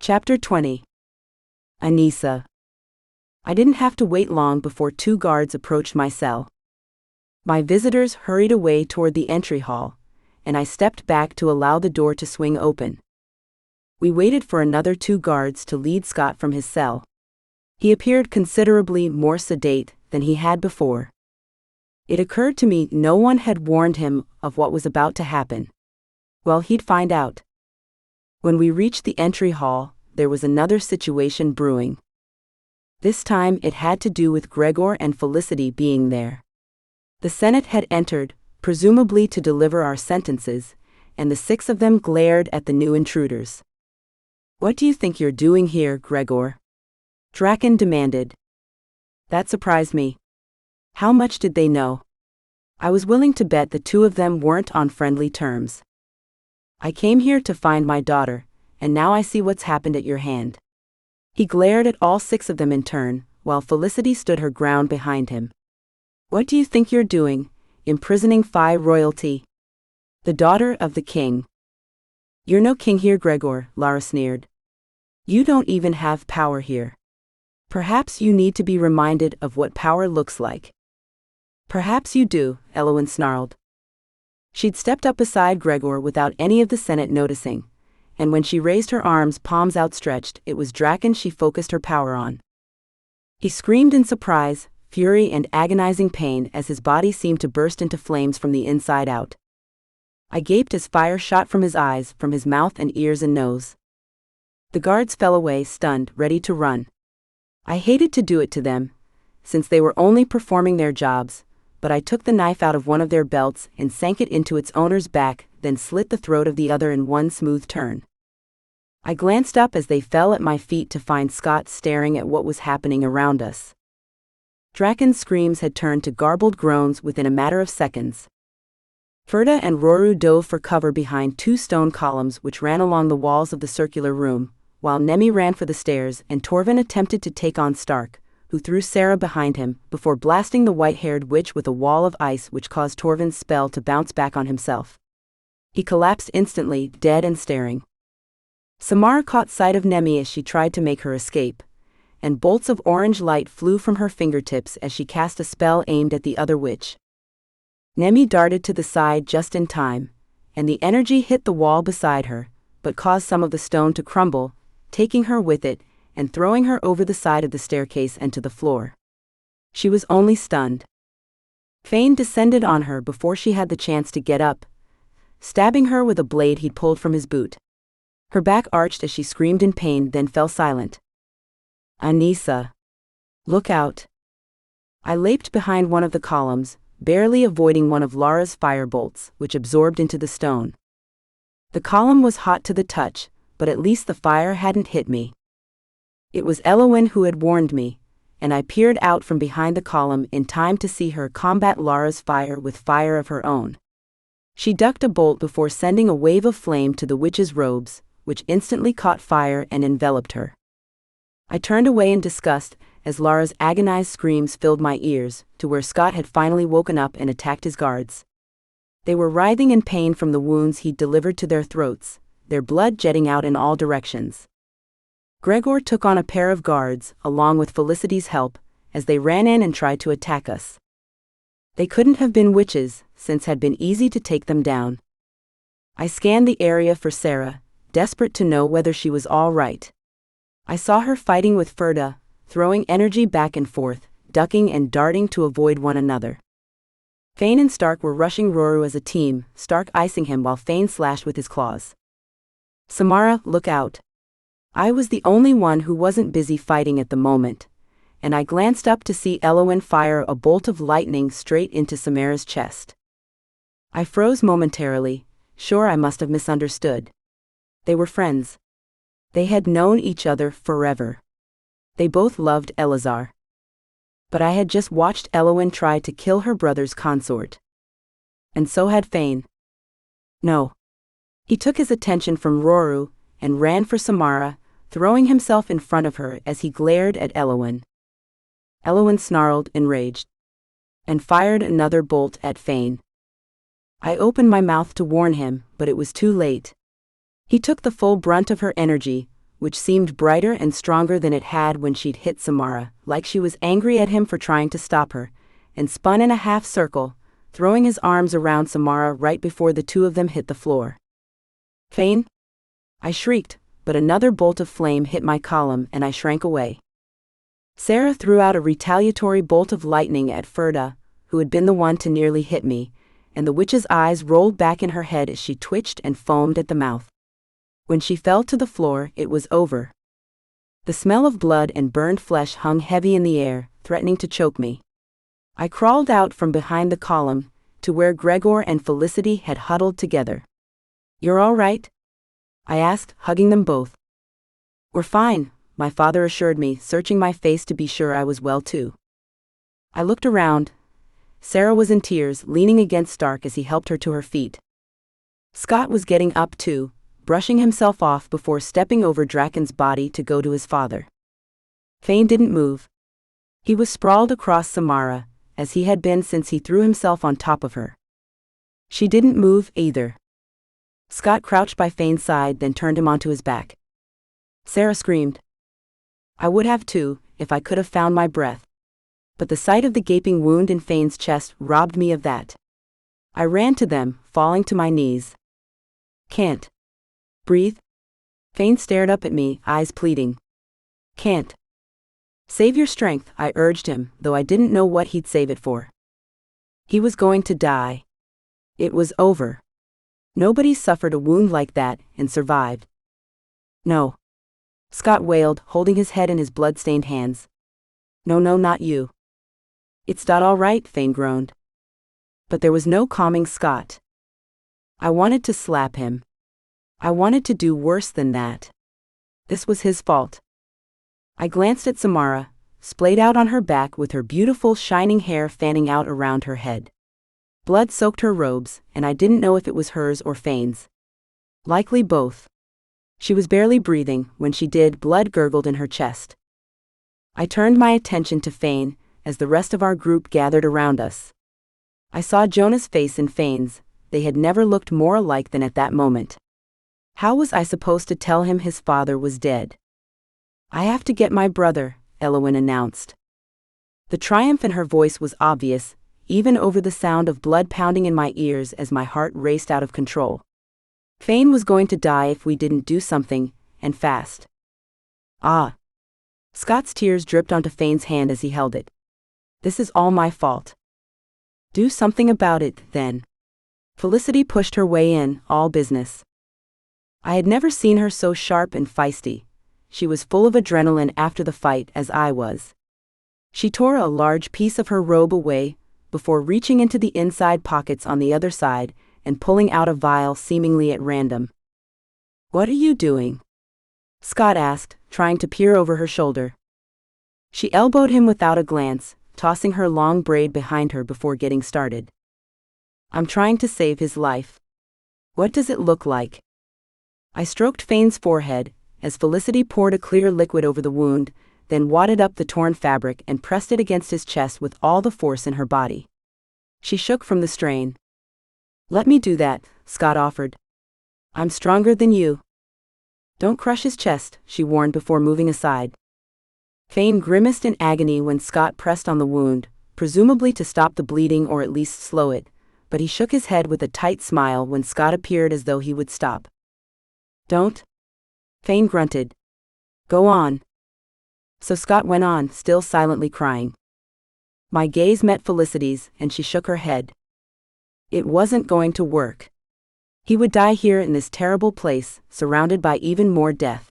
Chapter 20. Anissa. I didn't have to wait long before 2 guards approached my cell. My visitors hurried away toward the entry hall, and I stepped back to allow the door to swing open. We waited for another 2 guards to lead Scott from his cell. He appeared considerably more sedate than he had before. It occurred to me no one had warned him of what was about to happen. Well, he'd find out. When we reached the entry hall, there was another situation brewing. This time it had to do with Gregor and Felicity being there. The Senate had entered, presumably to deliver our sentences, and the 6 of them glared at the new intruders. "What do you think you're doing here, Gregor?" Draken demanded. That surprised me. How much did they know? I was willing to bet the 2 of them weren't on friendly terms. "I came here to find my daughter, and now I see what's happened at your hand." He glared at all 6 of them in turn, while Felicity stood her ground behind him. "What do you think you're doing, imprisoning Phi royalty? The daughter of the king." "You're no king here, Gregor," Lara sneered. "You don't even have power here. Perhaps you need to be reminded of what power looks like." "Perhaps you do," Elowen snarled. She'd stepped up beside Gregor without any of the Senate noticing, and when she raised her arms, palms outstretched, it was Draken she focused her power on. He screamed in surprise, fury and agonizing pain as his body seemed to burst into flames from the inside out. I gaped as fire shot from his eyes, from his mouth and ears and nose. The guards fell away, stunned, ready to run. I hated to do it to them, since they were only performing their jobs, but I took the knife out of one of their belts and sank it into its owner's back, then slit the throat of the other in one smooth turn. I glanced up as they fell at my feet to find Scott staring at what was happening around us. Draken's screams had turned to garbled groans within a matter of seconds. Ferda and Roru dove for cover behind 2 stone columns which ran along the walls of the circular room, while Nemi ran for the stairs and Torvin attempted to take on Stark, who threw Sarah behind him before blasting the white-haired witch with a wall of ice which caused Torvin's spell to bounce back on himself. He collapsed instantly, dead and staring. Samara caught sight of Nemi as she tried to make her escape, and bolts of orange light flew from her fingertips as she cast a spell aimed at the other witch. Nemi darted to the side just in time, and the energy hit the wall beside her, but caused some of the stone to crumble, taking her with it and throwing her over the side of the staircase and to the floor. She was only stunned. Fane descended on her before she had the chance to get up, stabbing her with a blade he'd pulled from his boot. Her back arched as she screamed in pain, then fell silent. "Anissa. Look out." I leaped behind one of the columns, barely avoiding one of Lara's fire bolts, which absorbed into the stone. The column was hot to the touch, but at least the fire hadn't hit me. It was Elowen who had warned me, and I peered out from behind the column in time to see her combat Lara's fire with fire of her own. She ducked a bolt before sending a wave of flame to the witch's robes, which instantly caught fire and enveloped her. I turned away in disgust as Lara's agonized screams filled my ears, to where Scott had finally woken up and attacked his guards. They were writhing in pain from the wounds he'd delivered to their throats, their blood jetting out in all directions. Gregor took on a pair of guards, along with Felicity's help, as they ran in and tried to attack us. They couldn't have been witches, since it had been easy to take them down. I scanned the area for Sarah, desperate to know whether she was all right. I saw her fighting with Ferda, throwing energy back and forth, ducking and darting to avoid one another. Fane and Stark were rushing Roru as a team, Stark icing him while Fane slashed with his claws. Samara, look out. I was the only one who wasn't busy fighting at the moment, and I glanced up to see Elowen fire a bolt of lightning straight into Samara's chest. I froze momentarily, sure I must have misunderstood. They were friends. They had known each other forever. They both loved Elazar. But I had just watched Elowen try to kill her brother's consort. And so had Fane. No. He took his attention from Roru and ran for Samara, throwing himself in front of her as he glared at Elowen. Elowen snarled, enraged, and fired another bolt at Fane. I opened my mouth to warn him, but it was too late. He took the full brunt of her energy, which seemed brighter and stronger than it had when she'd hit Samara, like she was angry at him for trying to stop her, and spun in a half circle, throwing his arms around Samara right before the two of them hit the floor. Fane? I shrieked, but another bolt of flame hit my column and I shrank away. Sarah threw out a retaliatory bolt of lightning at Ferda, who had been the one to nearly hit me, and the witch's eyes rolled back in her head as she twitched and foamed at the mouth. When she fell to the floor, it was over. The smell of blood and burned flesh hung heavy in the air, threatening to choke me. I crawled out from behind the column, to where Gregor and Felicity had huddled together. "You're all right?" I asked, hugging them both. "We're fine," my father assured me, searching my face to be sure I was well too. I looked around. Sarah was in tears, leaning against Stark as he helped her to her feet. Scott was getting up too, brushing himself off before stepping over Draken's body to go to his father. Fane didn't move. He was sprawled across Samara, as he had been since he threw himself on top of her. She didn't move either. Scott crouched by Fane's side, then turned him onto his back. Sarah screamed. I would have too, if I could have found my breath. But the sight of the gaping wound in Fane's chest robbed me of that. I ran to them, falling to my knees. "Can't breathe?" Fane stared up at me, eyes pleading. "Can't." "Save your strength," I urged him, though I didn't know what he'd save it for. He was going to die. It was over. Nobody suffered a wound like that and survived. "No," Scott wailed, holding his head in his blood-stained hands. "No, not you." "It's not all right," Fane groaned. But there was no calming Scott. I wanted to slap him. I wanted to do worse than that. This was his fault. I glanced at Samara, splayed out on her back with her beautiful shining hair fanning out around her head. Blood soaked her robes, and I didn't know if it was hers or Fane's. Likely both. She was barely breathing. When she did, blood gurgled in her chest. I turned my attention to Fane, as the rest of our group gathered around us. I saw Jonah's face and Fane's. They had never looked more alike than at that moment. How was I supposed to tell him his father was dead? "I have to get my brother," Elowen announced. The triumph in her voice was obvious, even over the sound of blood pounding in my ears as my heart raced out of control. Fane was going to die if we didn't do something, and fast. "Ah." Scott's tears dripped onto Fane's hand as he held it. "This is all my fault." "Do something about it, then." Felicity pushed her way in, all business. I had never seen her so sharp and feisty. She was full of adrenaline after the fight as I was. She tore a large piece of her robe away, before reaching into the inside pockets on the other side and pulling out a vial seemingly at random. "What are you doing?" Scott asked, trying to peer over her shoulder. She elbowed him without a glance, tossing her long braid behind her before getting started. "I'm trying to save his life." "What does it look like?" I stroked Fane's forehead, as Felicity poured a clear liquid over the wound, then wadded up the torn fabric and pressed it against his chest with all the force in her body. She shook from the strain. "Let me do that," Scott offered. "I'm stronger than you." Don't crush his chest, she warned before moving aside. Fane grimaced in agony when Scott pressed on the wound, presumably to stop the bleeding or at least slow it, but he shook his head with a tight smile when Scott appeared as though he would stop. Don't? Fane grunted. Go on. So Scott went on, still silently crying. My gaze met Felicity's, and she shook her head. It wasn't going to work. He would die here in this terrible place, surrounded by even more death.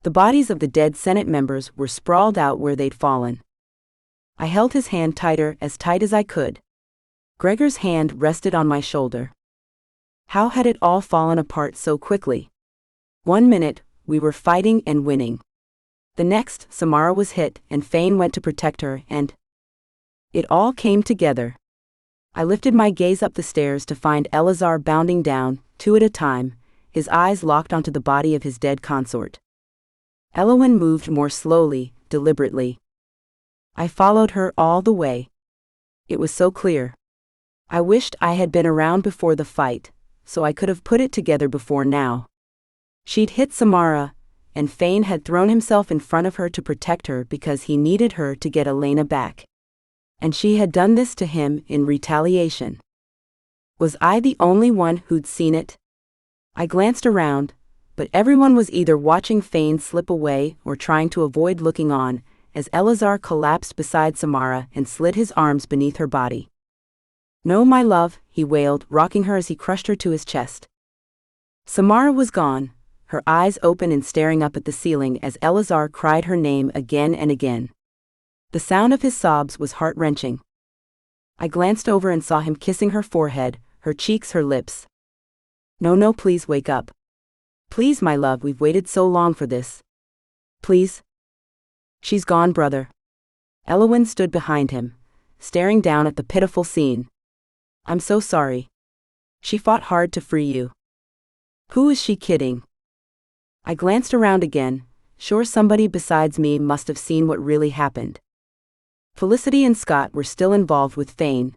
The bodies of the dead Senate members were sprawled out where they'd fallen. I held his hand tighter, as tight as I could. Gregor's hand rested on my shoulder. How had it all fallen apart so quickly? 1 minute, we were fighting and winning. The next, Samara was hit, and Fane went to protect her, and it all came together. I lifted my gaze up the stairs to find Elazar bounding down, 2 at a time, his eyes locked onto the body of his dead consort. Eowyn moved more slowly, deliberately. I followed her all the way. It was so clear. I wished I had been around before the fight, so I could have put it together before now. She'd hit Samara, and Fane had thrown himself in front of her to protect her because he needed her to get Elena back. And she had done this to him in retaliation. Was I the only one who'd seen it? I glanced around, but everyone was either watching Fane slip away or trying to avoid looking on, as Elazar collapsed beside Samara and slid his arms beneath her body. No, my love, he wailed, rocking her as he crushed her to his chest. Samara was gone, her eyes open and staring up at the ceiling as Elazar cried her name again and again. The sound of his sobs was heart-wrenching. I glanced over and saw him kissing her forehead, her cheeks, her lips. No, please wake up. Please, my love, we've waited so long for this. Please. She's gone, brother. Eowyn stood behind him, staring down at the pitiful scene. I'm so sorry. She fought hard to free you. Who is she kidding? I glanced around again, sure somebody besides me must have seen what really happened. Felicity and Scott were still involved with Fane.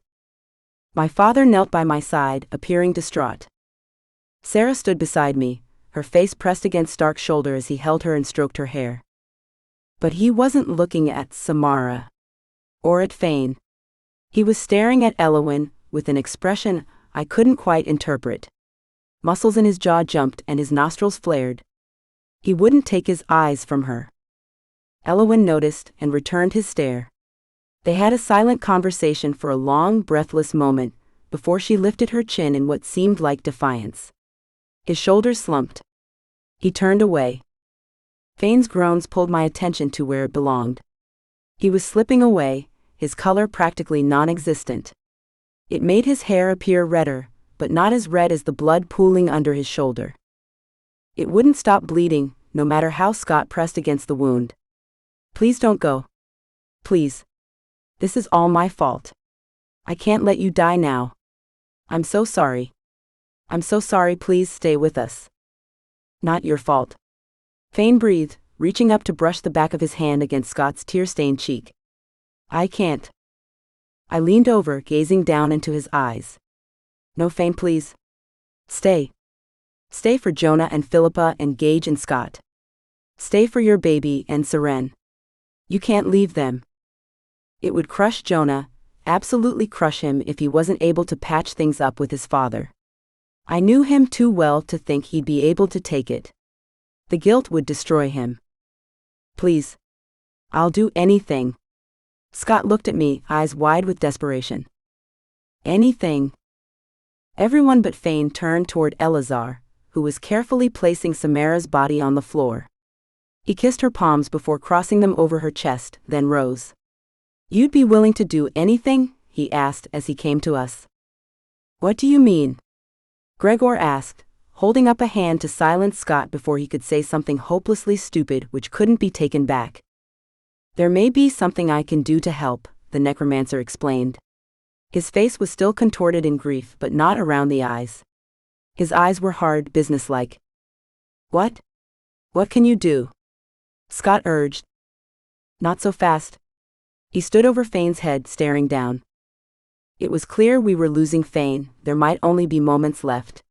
My father knelt by my side, appearing distraught. Sarah stood beside me, her face pressed against Stark's shoulder as he held her and stroked her hair. But he wasn't looking at Samara. Or at Fane. He was staring at Eowyn, with an expression I couldn't quite interpret. Muscles in his jaw jumped and his nostrils flared. He wouldn't take his eyes from her. Eowyn noticed and returned his stare. They had a silent conversation for a long, breathless moment, before she lifted her chin in what seemed like defiance. His shoulders slumped. He turned away. Fane's groans pulled my attention to where it belonged. He was slipping away, his color practically non-existent. It made his hair appear redder, but not as red as the blood pooling under his shoulder. It wouldn't stop bleeding, no matter how Scott pressed against the wound. Please don't go. Please. This is all my fault. I can't let you die now. I'm so sorry. I'm so sorry, please stay with us. Not your fault. Fane breathed, reaching up to brush the back of his hand against Scott's tear-stained cheek. I can't. I leaned over, gazing down into his eyes. No, Fane, please. Stay. Stay for Jonah and Philippa and Gage and Scott. Stay for your baby and Seren. You can't leave them. It would crush Jonah, absolutely crush him if he wasn't able to patch things up with his father. I knew him too well to think he'd be able to take it. The guilt would destroy him. Please. I'll do anything. Scott looked at me, eyes wide with desperation. Anything. Everyone but Fane turned toward Elazar, who was carefully placing Samara's body on the floor. He kissed her palms before crossing them over her chest, then rose. You'd be willing to do anything? He asked as he came to us. What do you mean? Gregor asked, holding up a hand to silence Scott before he could say something hopelessly stupid which couldn't be taken back. There may be something I can do to help, the necromancer explained. His face was still contorted in grief but not around the eyes. His eyes were hard, businesslike. What? What can you do? Scott urged. Not so fast. He stood over Fane's head, staring down. It was clear we were losing Fane, there might only be moments left.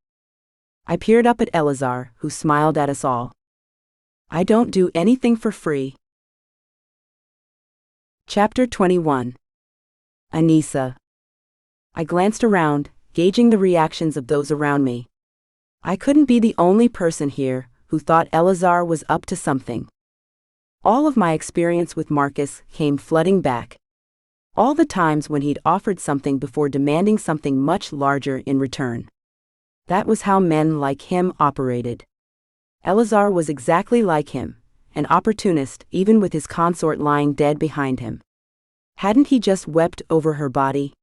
I peered up at Elazar, who smiled at us all. I don't do anything for free. Chapter 21. Anissa. I glanced around, gauging the reactions of those around me. I couldn't be the only person here who thought Elazar was up to something. All of my experience with Marcus came flooding back. All the times when he'd offered something before demanding something much larger in return. That was how men like him operated. Elazar was exactly like him, an opportunist even with his consort lying dead behind him. Hadn't he just wept over her body?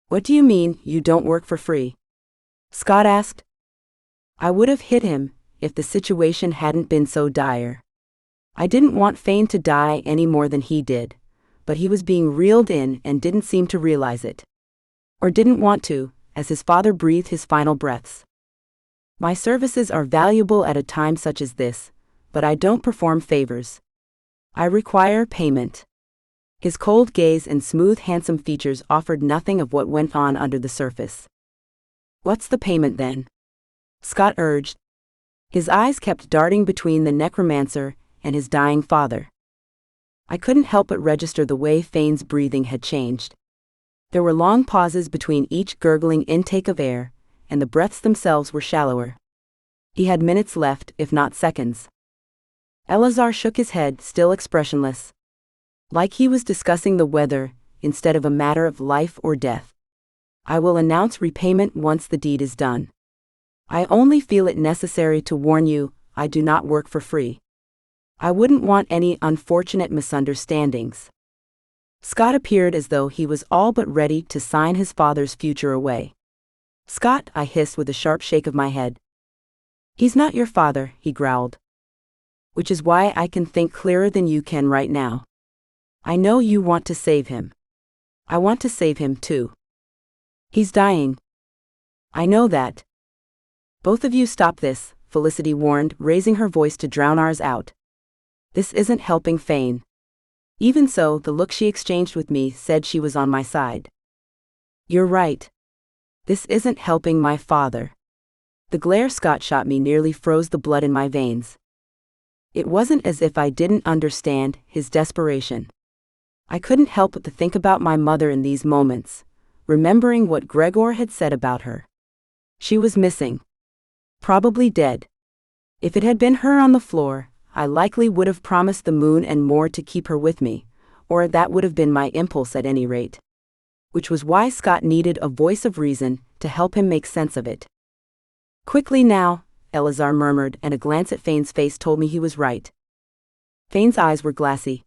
What do you mean, you don't work for free? Scott asked. I would have hit him if the situation hadn't been so dire. I didn't want Fane to die any more than he did, but he was being reeled in and didn't seem to realize it. Or didn't want to, as his father breathed his final breaths. My services are valuable at a time such as this, but I don't perform favors. I require payment. His cold gaze and smooth, handsome features offered nothing of what went on under the surface. What's the payment then? Scott urged. His eyes kept darting between the necromancer and his dying father. I couldn't help but register the way Fane's breathing had changed. There were long pauses between each gurgling intake of air, and the breaths themselves were shallower. He had minutes left, if not seconds. Elazar shook his head, still expressionless. Like he was discussing the weather, instead of a matter of life or death. I will announce repayment once the deed is done. I only feel it necessary to warn you, I do not work for free. I wouldn't want any unfortunate misunderstandings. Scott appeared as though he was all but ready to sign his father's future away. Scott, I hissed with a sharp shake of my head. He's not your father, he growled. Which is why I can think clearer than you can right now. I know you want to save him. I want to save him too. He's dying. I know that. Both of you stop this, Felicity warned, raising her voice to drown ours out. This isn't helping Fane. Even so, the look she exchanged with me said she was on my side. You're right. This isn't helping my father. The glare Scott shot me nearly froze the blood in my veins. It wasn't as if I didn't understand his desperation. I couldn't help but to think about my mother in these moments, remembering what Gregor had said about her. She was missing. Probably dead. If it had been her on the floor, I likely would have promised the moon and more to keep her with me, or that would have been my impulse at any rate. Which was why Scott needed a voice of reason to help him make sense of it. Quickly now, Elazar murmured, and a glance at Fane's face told me he was right. Fane's eyes were glassy.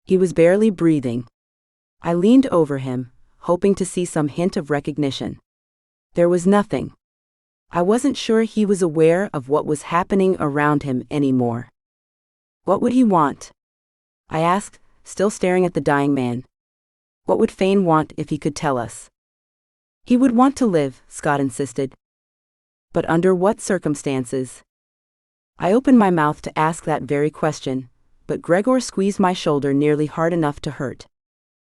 He was barely breathing. I leaned over him, hoping to see some hint of recognition. There was nothing. I wasn't sure he was aware of what was happening around him anymore. What would he want? I asked, still staring at the dying man. What would Fane want if he could tell us? He would want to live, Scott insisted. But under what circumstances? I opened my mouth to ask that very question, but Gregor squeezed my shoulder nearly hard enough to hurt.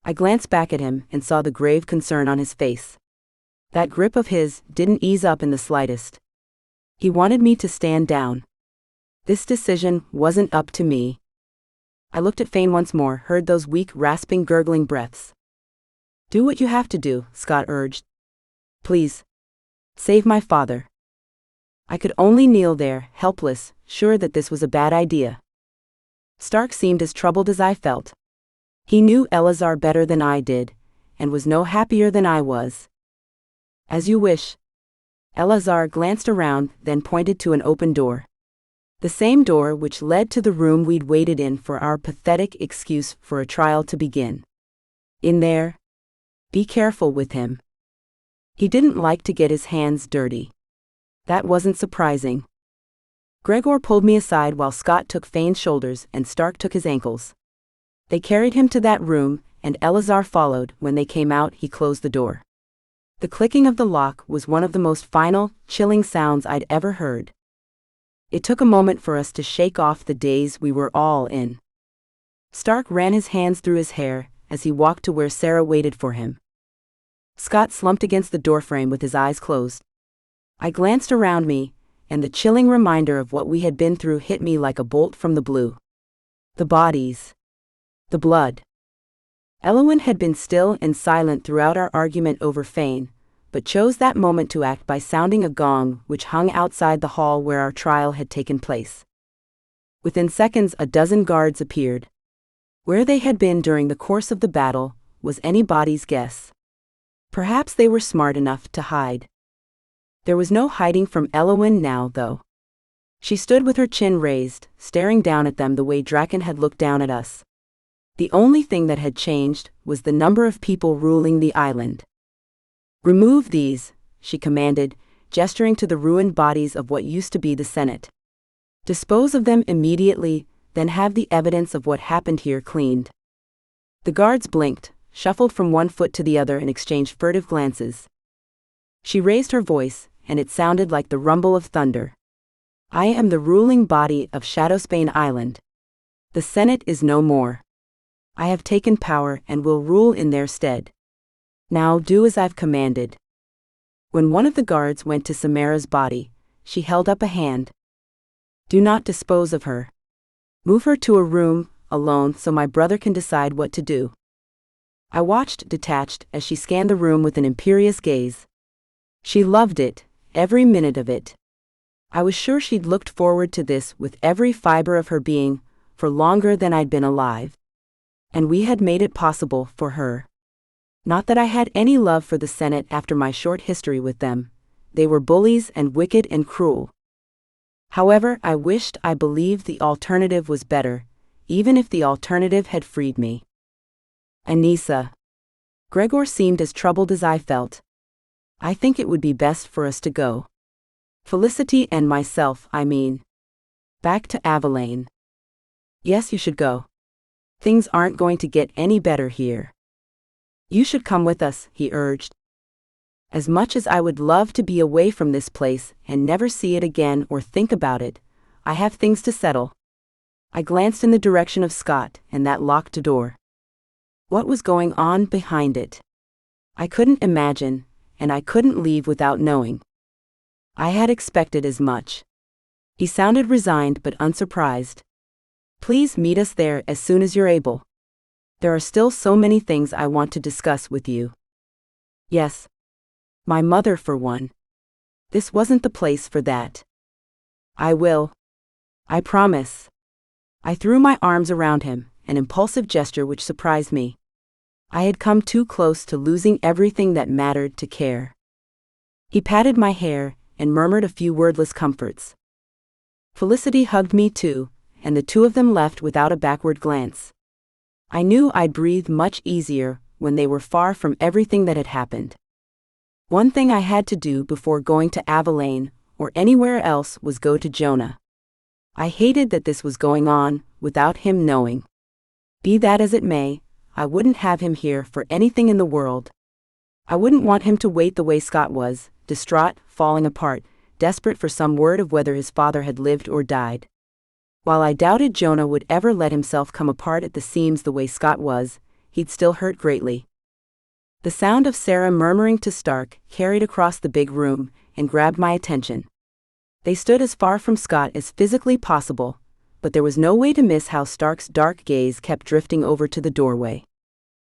I glanced back at him and saw the grave concern on his face. That grip of his didn't ease up in the slightest. He wanted me to stand down. This decision wasn't up to me. I looked at Fane once more, heard those weak, rasping, gurgling breaths. Do what you have to do, Scott urged. Please. Save my father. I could only kneel there, helpless, sure that this was a bad idea. Stark seemed as troubled as I felt. He knew Elazar better than I did, and was no happier than I was. As you wish. Elazar glanced around, then pointed to an open door. The same door which led to the room we'd waited in for our pathetic excuse for a trial to begin. In there. Be careful with him. He didn't like to get his hands dirty. That wasn't surprising. Gregor pulled me aside while Scott took Fane's shoulders and Stark took his ankles. They carried him to that room, and Elazar followed. When they came out, he closed the door. The clicking of the lock was one of the most final, chilling sounds I'd ever heard. It took a moment for us to shake off the daze we were all in. Stark ran his hands through his hair as he walked to where Sarah waited for him. Scott slumped against the doorframe with his eyes closed. I glanced around me, and the chilling reminder of what we had been through hit me like a bolt from the blue. The bodies. The blood. Elowyn had been still and silent throughout our argument over Fane, but chose that moment to act by sounding a gong which hung outside the hall where our trial had taken place. Within seconds, a dozen guards appeared. Where they had been during the course of the battle was anybody's guess. Perhaps they were smart enough to hide. There was no hiding from Elowyn now, though. She stood with her chin raised, staring down at them the way Draken had looked down at us. The only thing that had changed was the number of people ruling the island. "Remove these," she commanded, gesturing to the ruined bodies of what used to be the Senate. "Dispose of them immediately, then have the evidence of what happened here cleaned." The guards blinked, shuffled from one foot to the other and exchanged furtive glances. She raised her voice, and it sounded like the rumble of thunder. "I am the ruling body of Shadowsbane Island. The Senate is no more. I have taken power and will rule in their stead. Now do as I've commanded." When one of the guards went to Samara's body, she held up a hand. "Do not dispose of her. Move her to a room, alone, so my brother can decide what to do." I watched detached as she scanned the room with an imperious gaze. She loved it, every minute of it. I was sure she'd looked forward to this with every fiber of her being, for longer than I'd been alive. And we had made it possible for her. Not that I had any love for the Senate after my short history with them. They were bullies and wicked and cruel. However, I believed the alternative was better, even if the alternative had freed me. "Anissa." Gregor seemed as troubled as I felt. "I think it would be best for us to go. Felicity and myself, I mean. Back to Avalain." "Yes, you should go. Things aren't going to get any better here." "You should come with us," he urged. As much as I would love to be away from this place and never see it again or think about it, I have things to settle. I glanced in the direction of Scott and that locked door. What was going on behind it? I couldn't imagine, and I couldn't leave without knowing. I had expected as much. He sounded resigned but unsurprised. "Please meet us there as soon as you're able. There are still so many things I want to discuss with you." "Yes. My mother for one. This wasn't the place for that." "I will. I promise." I threw my arms around him, an impulsive gesture which surprised me. I had come too close to losing everything that mattered to care. He patted my hair and murmured a few wordless comforts. Felicity hugged me too, and the two of them left without a backward glance. I knew I'd breathe much easier when they were far from everything that had happened. One thing I had to do before going to Avalain, or anywhere else, was go to Jonah. I hated that this was going on, without him knowing. Be that as it may, I wouldn't have him here for anything in the world. I wouldn't want him to wait the way Scott was, distraught, falling apart, desperate for some word of whether his father had lived or died. While I doubted Jonah would ever let himself come apart at the seams the way Scott was, he'd still hurt greatly. The sound of Sarah murmuring to Stark carried across the big room and grabbed my attention. They stood as far from Scott as physically possible, but there was no way to miss how Stark's dark gaze kept drifting over to the doorway.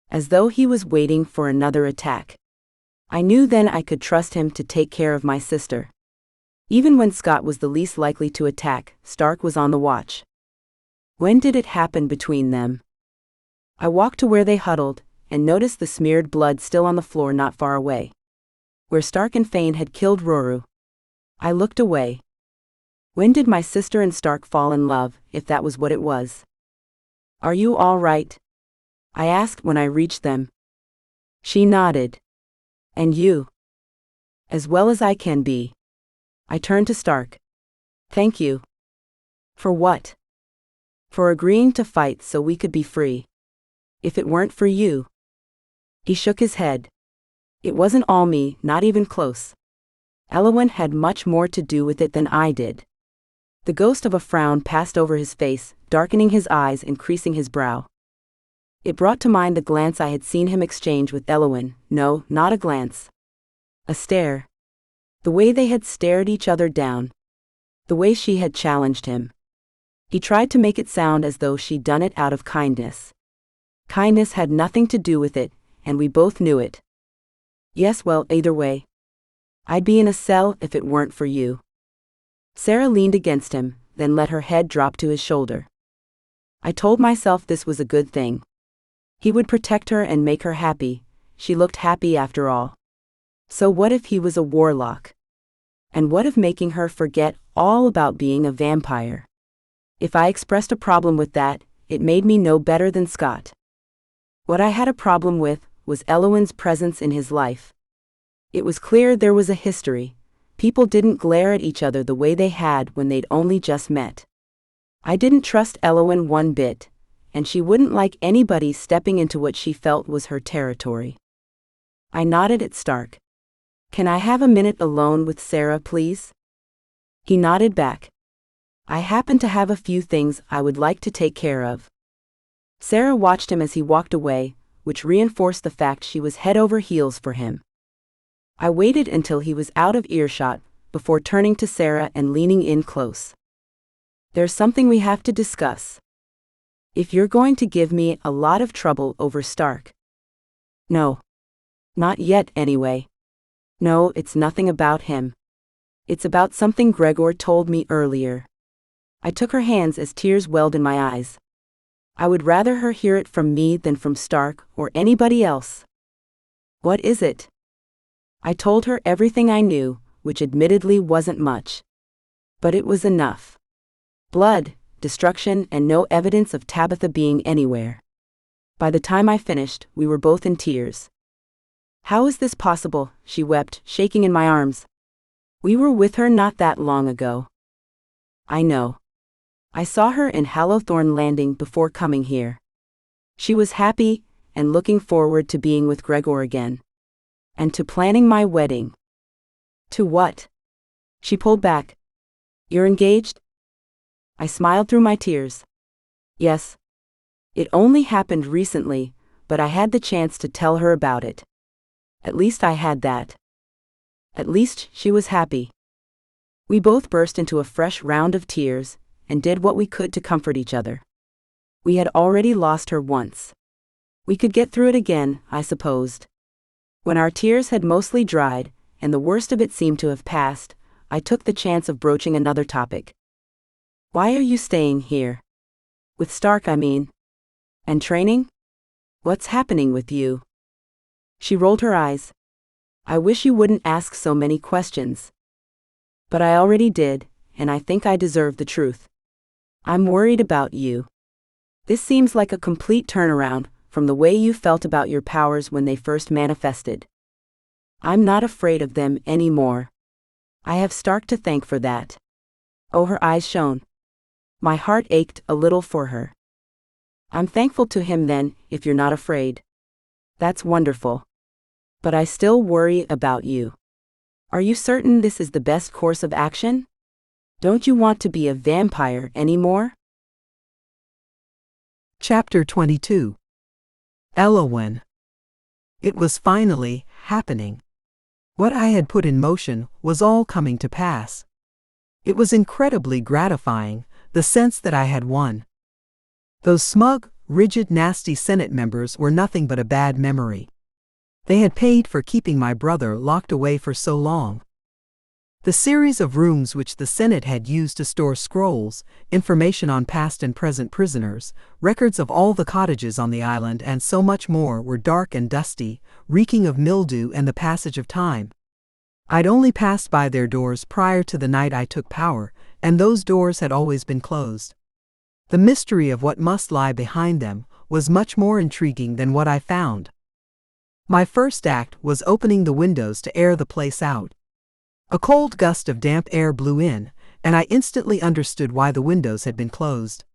As though he was waiting for another attack. I knew then I could trust him to take care of my sister. Even when Scott was the least likely to attack, Stark was on the watch. When did it happen between them? I walked to where they huddled, and noticed the smeared blood still on the floor not far away. Where Stark and Fane had killed Roru. I looked away. When did my sister and Stark fall in love, if that was what it was? "Are you all right?" I asked when I reached them. She nodded. "And you?" "As well as I can be." I turned to Stark. "Thank you." "For what?" "For agreeing to fight so we could be free. If it weren't for you." He shook his head. "It wasn't all me, not even close. Elowyn had much more to do with it than I did." The ghost of a frown passed over his face, darkening his eyes and creasing his brow. It brought to mind the glance I had seen him exchange with Elowyn. No, not a glance. A stare. The way they had stared each other down. The way she had challenged him. He tried to make it sound as though she'd done it out of kindness. Kindness had nothing to do with it, and we both knew it. Yes, well, either way. I'd be in a cell if it weren't for you. Sarah leaned against him, then let her head drop to his shoulder. I told myself this was a good thing. He would protect her and make her happy. She looked happy after all. So what if he was a warlock? And what if making her forget all about being a vampire? If I expressed a problem with that, it made me no better than Scott. What I had a problem with was Elowen's presence in his life. It was clear there was a history. People didn't glare at each other the way they had when they'd only just met. I didn't trust Elowen one bit, and she wouldn't like anybody stepping into what she felt was her territory. I nodded at Stark. Can I have a minute alone with Sarah, please? He nodded back. I happen to have a few things I would like to take care of. Sarah watched him as he walked away, which reinforced the fact she was head over heels for him. I waited until he was out of earshot before turning to Sarah and leaning in close. There's something we have to discuss. If you're going to give me a lot of trouble over Stark. No. Not yet, anyway. No, it's nothing about him. It's about something Gregor told me earlier. I took her hands as tears welled in my eyes. I would rather her hear it from me than from Stark or anybody else. What is it? I told her everything I knew, which admittedly wasn't much. But it was enough. Blood, destruction, and no evidence of Tabitha being anywhere. By the time I finished, we were both in tears. How is this possible? She wept, shaking in my arms. We were with her not that long ago. I know. I saw her in Hallowthorn Landing before coming here. She was happy and looking forward to being with Gregor again. And to planning my wedding. To what? She pulled back. You're engaged? I smiled through my tears. Yes. It only happened recently, but I had the chance to tell her about it. At least I had that. At least she was happy. We both burst into a fresh round of tears, and did what we could to comfort each other. We had already lost her once. We could get through it again, I supposed. When our tears had mostly dried, and the worst of it seemed to have passed, I took the chance of broaching another topic. Why are you staying here? With Stark, I mean. And training? What's happening with you? She rolled her eyes. I wish you wouldn't ask so many questions. But I already did, and I think I deserve the truth. I'm worried about you. This seems like a complete turnaround from the way you felt about your powers when they first manifested. I'm not afraid of them anymore. I have Stark to thank for that. Oh, her eyes shone. My heart ached a little for her. I'm thankful to him then, if you're not afraid. That's wonderful. But I still worry about you. Are you certain this is the best course of action? Don't you want to be a vampire anymore? Chapter 22. Elowen. It was finally happening. What I had put in motion was all coming to pass. It was incredibly gratifying, the sense that I had won. Those smug, rigid, nasty Senate members were nothing but a bad memory. They had paid for keeping my brother locked away for so long. The series of rooms which the Senate had used to store scrolls, information on past and present prisoners, records of all the cottages on the island, and so much more were dark and dusty, reeking of mildew and the passage of time. I'd only passed by their doors prior to the night I took power, and those doors had always been closed. The mystery of what must lie behind them was much more intriguing than what I found. My first act was opening the windows to air the place out. A cold gust of damp air blew in, and I instantly understood why the windows had been closed.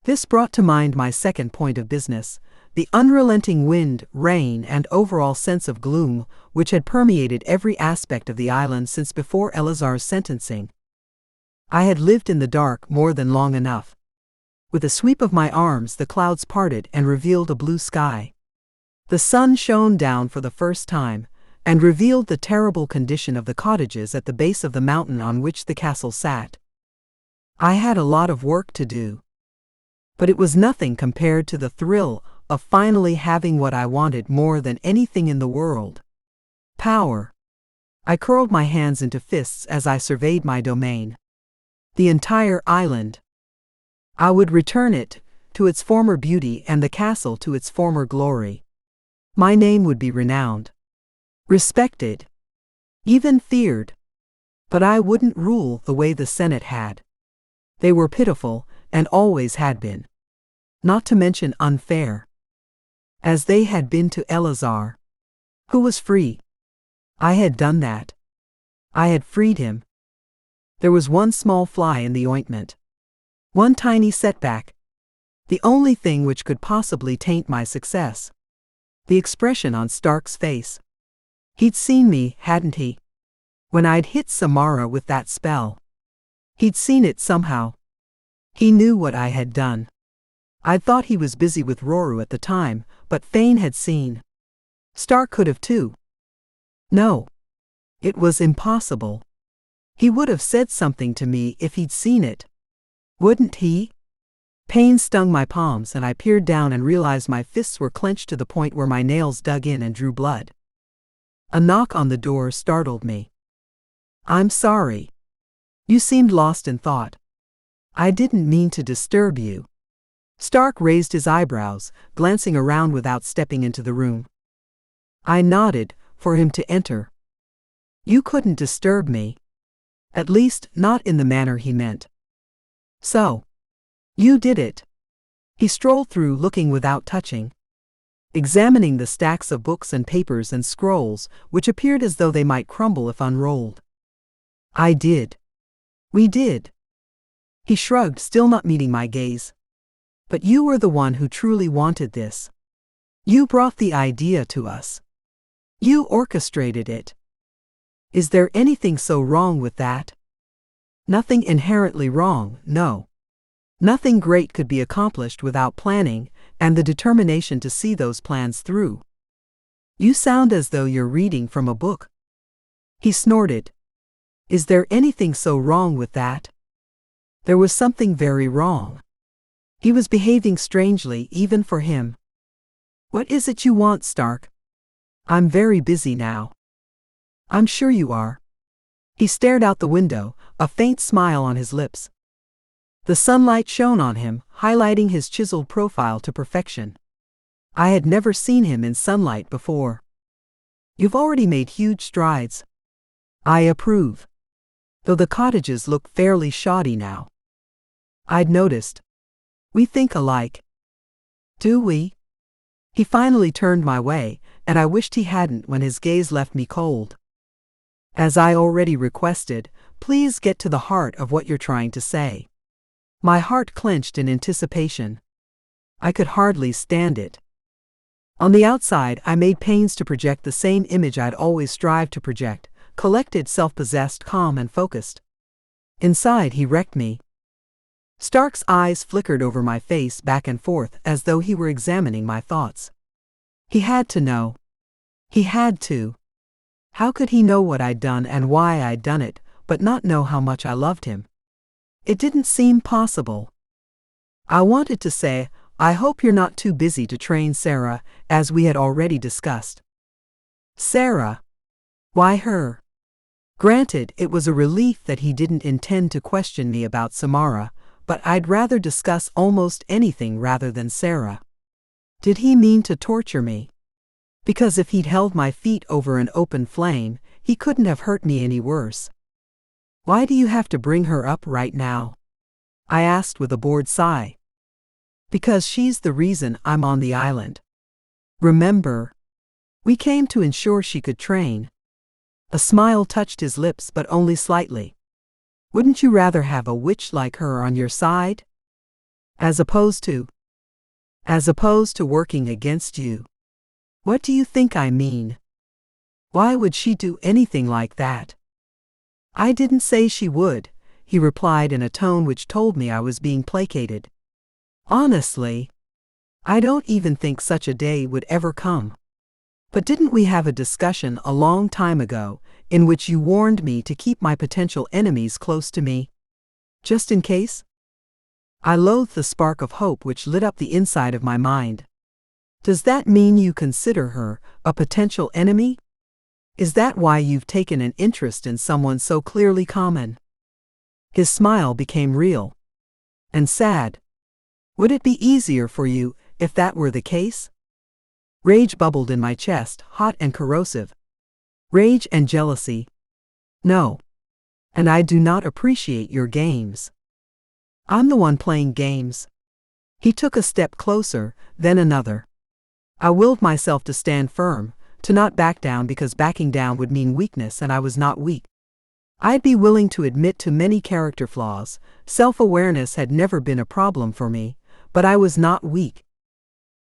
This brought to mind my second point of business, the unrelenting wind, rain, and overall sense of gloom which had permeated every aspect of the island since before Elazar's sentencing. I had lived in the dark more than long enough. With a sweep of my arms, the clouds parted and revealed a blue sky. The sun shone down for the first time, and revealed the terrible condition of the cottages at the base of the mountain on which the castle sat. I had a lot of work to do. But it was nothing compared to the thrill of finally having what I wanted more than anything in the world. Power. I curled my hands into fists as I surveyed my domain. The entire island. I would return it to its former beauty and the castle to its former glory. My name would be renowned, respected, even feared. But I wouldn't rule the way the Senate had. They were pitiful, and always had been. Not to mention unfair. As they had been to Eleazar, who was free. I had done that. I had freed him. There was one small fly in the ointment. One tiny setback. The only thing which could possibly taint my success. The expression on Stark's face. He'd seen me, hadn't he? When I'd hit Samara with that spell. He'd seen it somehow. He knew what I had done. I'd thought he was busy with Roru at the time, but Fane had seen. Stark could have too. No. It was impossible. He would have said something to me if he'd seen it. Wouldn't he? Pain stung my palms and I peered down and realized my fists were clenched to the point where my nails dug in and drew blood. A knock on the door startled me. I'm sorry. You seemed lost in thought. I didn't mean to disturb you. Stark raised his eyebrows, glancing around without stepping into the room. I nodded for him to enter. You couldn't disturb me. At least, not in the manner he meant. So. You did it. He strolled through looking without touching, examining the stacks of books and papers and scrolls, which appeared as though they might crumble if unrolled. I did. We did. He shrugged, still not meeting my gaze. But you were the one who truly wanted this. You brought the idea to us. You orchestrated it. Is there anything so wrong with that? Nothing inherently wrong, no. Nothing great could be accomplished without planning and the determination to see those plans through. You sound as though you're reading from a book. He snorted. Is there anything so wrong with that? There was something very wrong. He was behaving strangely even for him. What is it you want, Stark? I'm very busy now. I'm sure you are. He stared out the window, a faint smile on his lips. The sunlight shone on him, highlighting his chiseled profile to perfection. I had never seen him in sunlight before. You've already made huge strides. I approve. Though the cottages look fairly shoddy now. I'd noticed. We think alike. Do we? He finally turned my way, and I wished he hadn't when his gaze left me cold. As I already requested, please get to the heart of what you're trying to say. My heart clenched in anticipation. I could hardly stand it. On the outside, I made pains to project the same image I'd always strived to project, collected, self-possessed, calm and focused. Inside, he wrecked me. Stark's eyes flickered over my face back and forth as though he were examining my thoughts. He had to know. He had to. How could he know what I'd done and why I'd done it, but not know how much I loved him? It didn't seem possible. I wanted to say, I hope you're not too busy to train Sarah, as we had already discussed. Sarah? Why her? Granted, it was a relief that he didn't intend to question me about Samara, but I'd rather discuss almost anything rather than Sarah. Did he mean to torture me? Because if he'd held my feet over an open flame, he couldn't have hurt me any worse. Why do you have to bring her up right now? I asked with a bored sigh. Because she's the reason I'm on the island. Remember? We came to ensure she could train. A smile touched his lips, but only slightly. Wouldn't you rather have a witch like her on your side? As opposed to working against you. What do you think I mean? Why would she do anything like that? I didn't say she would, he replied in a tone which told me I was being placated. Honestly, I don't even think such a day would ever come. But didn't we have a discussion a long time ago, in which you warned me to keep my potential enemies close to me? Just in case? I loathed the spark of hope which lit up the inside of my mind. Does that mean you consider her a potential enemy? Is that why you've taken an interest in someone so clearly common? His smile became real and sad. Would it be easier for you if that were the case? Rage bubbled in my chest, hot and corrosive. Rage and jealousy. No. And I do not appreciate your games. I'm the one playing games. He took a step closer, then another. I willed myself to stand firm, to not back down because backing down would mean weakness, and I was not weak. I'd be willing to admit to many character flaws. Self-awareness had never been a problem for me, but I was not weak.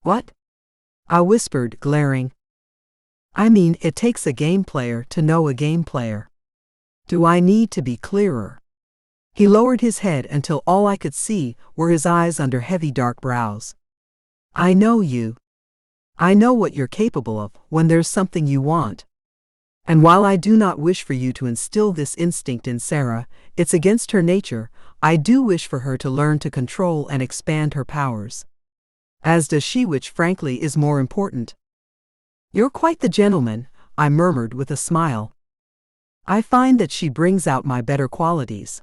What? I whispered, glaring. I mean, it takes a game player to know a game player. Do I need to be clearer? He lowered his head until all I could see were his eyes under heavy dark brows. I know you. I know what you're capable of when there's something you want. And while I do not wish for you to instill this instinct in Sarah, it's against her nature, I do wish for her to learn to control and expand her powers. As does she, which frankly is more important. You're quite the gentleman, I murmured with a smile. I find that she brings out my better qualities.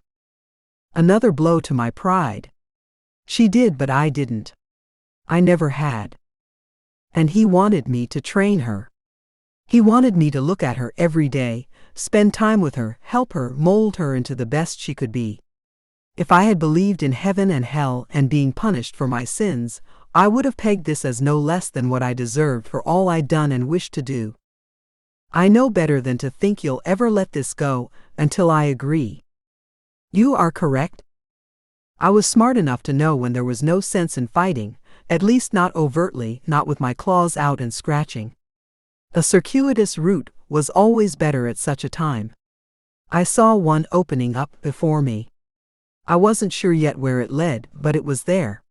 Another blow to my pride. She did, but I didn't. I never had. And he wanted me to train her. He wanted me to look at her every day, spend time with her, help her, mold her into the best she could be. If I had believed in heaven and hell and being punished for my sins, I would have pegged this as no less than what I deserved for all I'd done and wished to do. I know better than to think you'll ever let this go until I agree. You are correct. I was smart enough to know when there was no sense in fighting, at least not overtly, not with my claws out and scratching. A circuitous route was always better at such a time. I saw one opening up before me. I wasn't sure yet where it led, but it was there.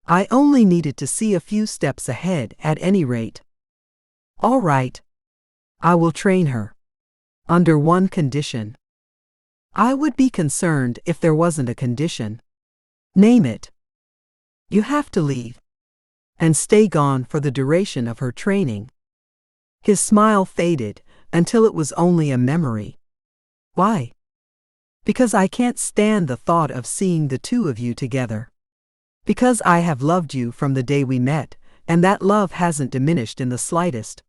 I only needed to see a few steps ahead at any rate. All right. I will train her. Under one condition. I would be concerned if there wasn't a condition. Name it. You have to leave. And stay gone for the duration of her training. His smile faded until it was only a memory. Why? Because I can't stand the thought of seeing the two of you together. Because I have loved you from the day we met, and that love hasn't diminished in the slightest.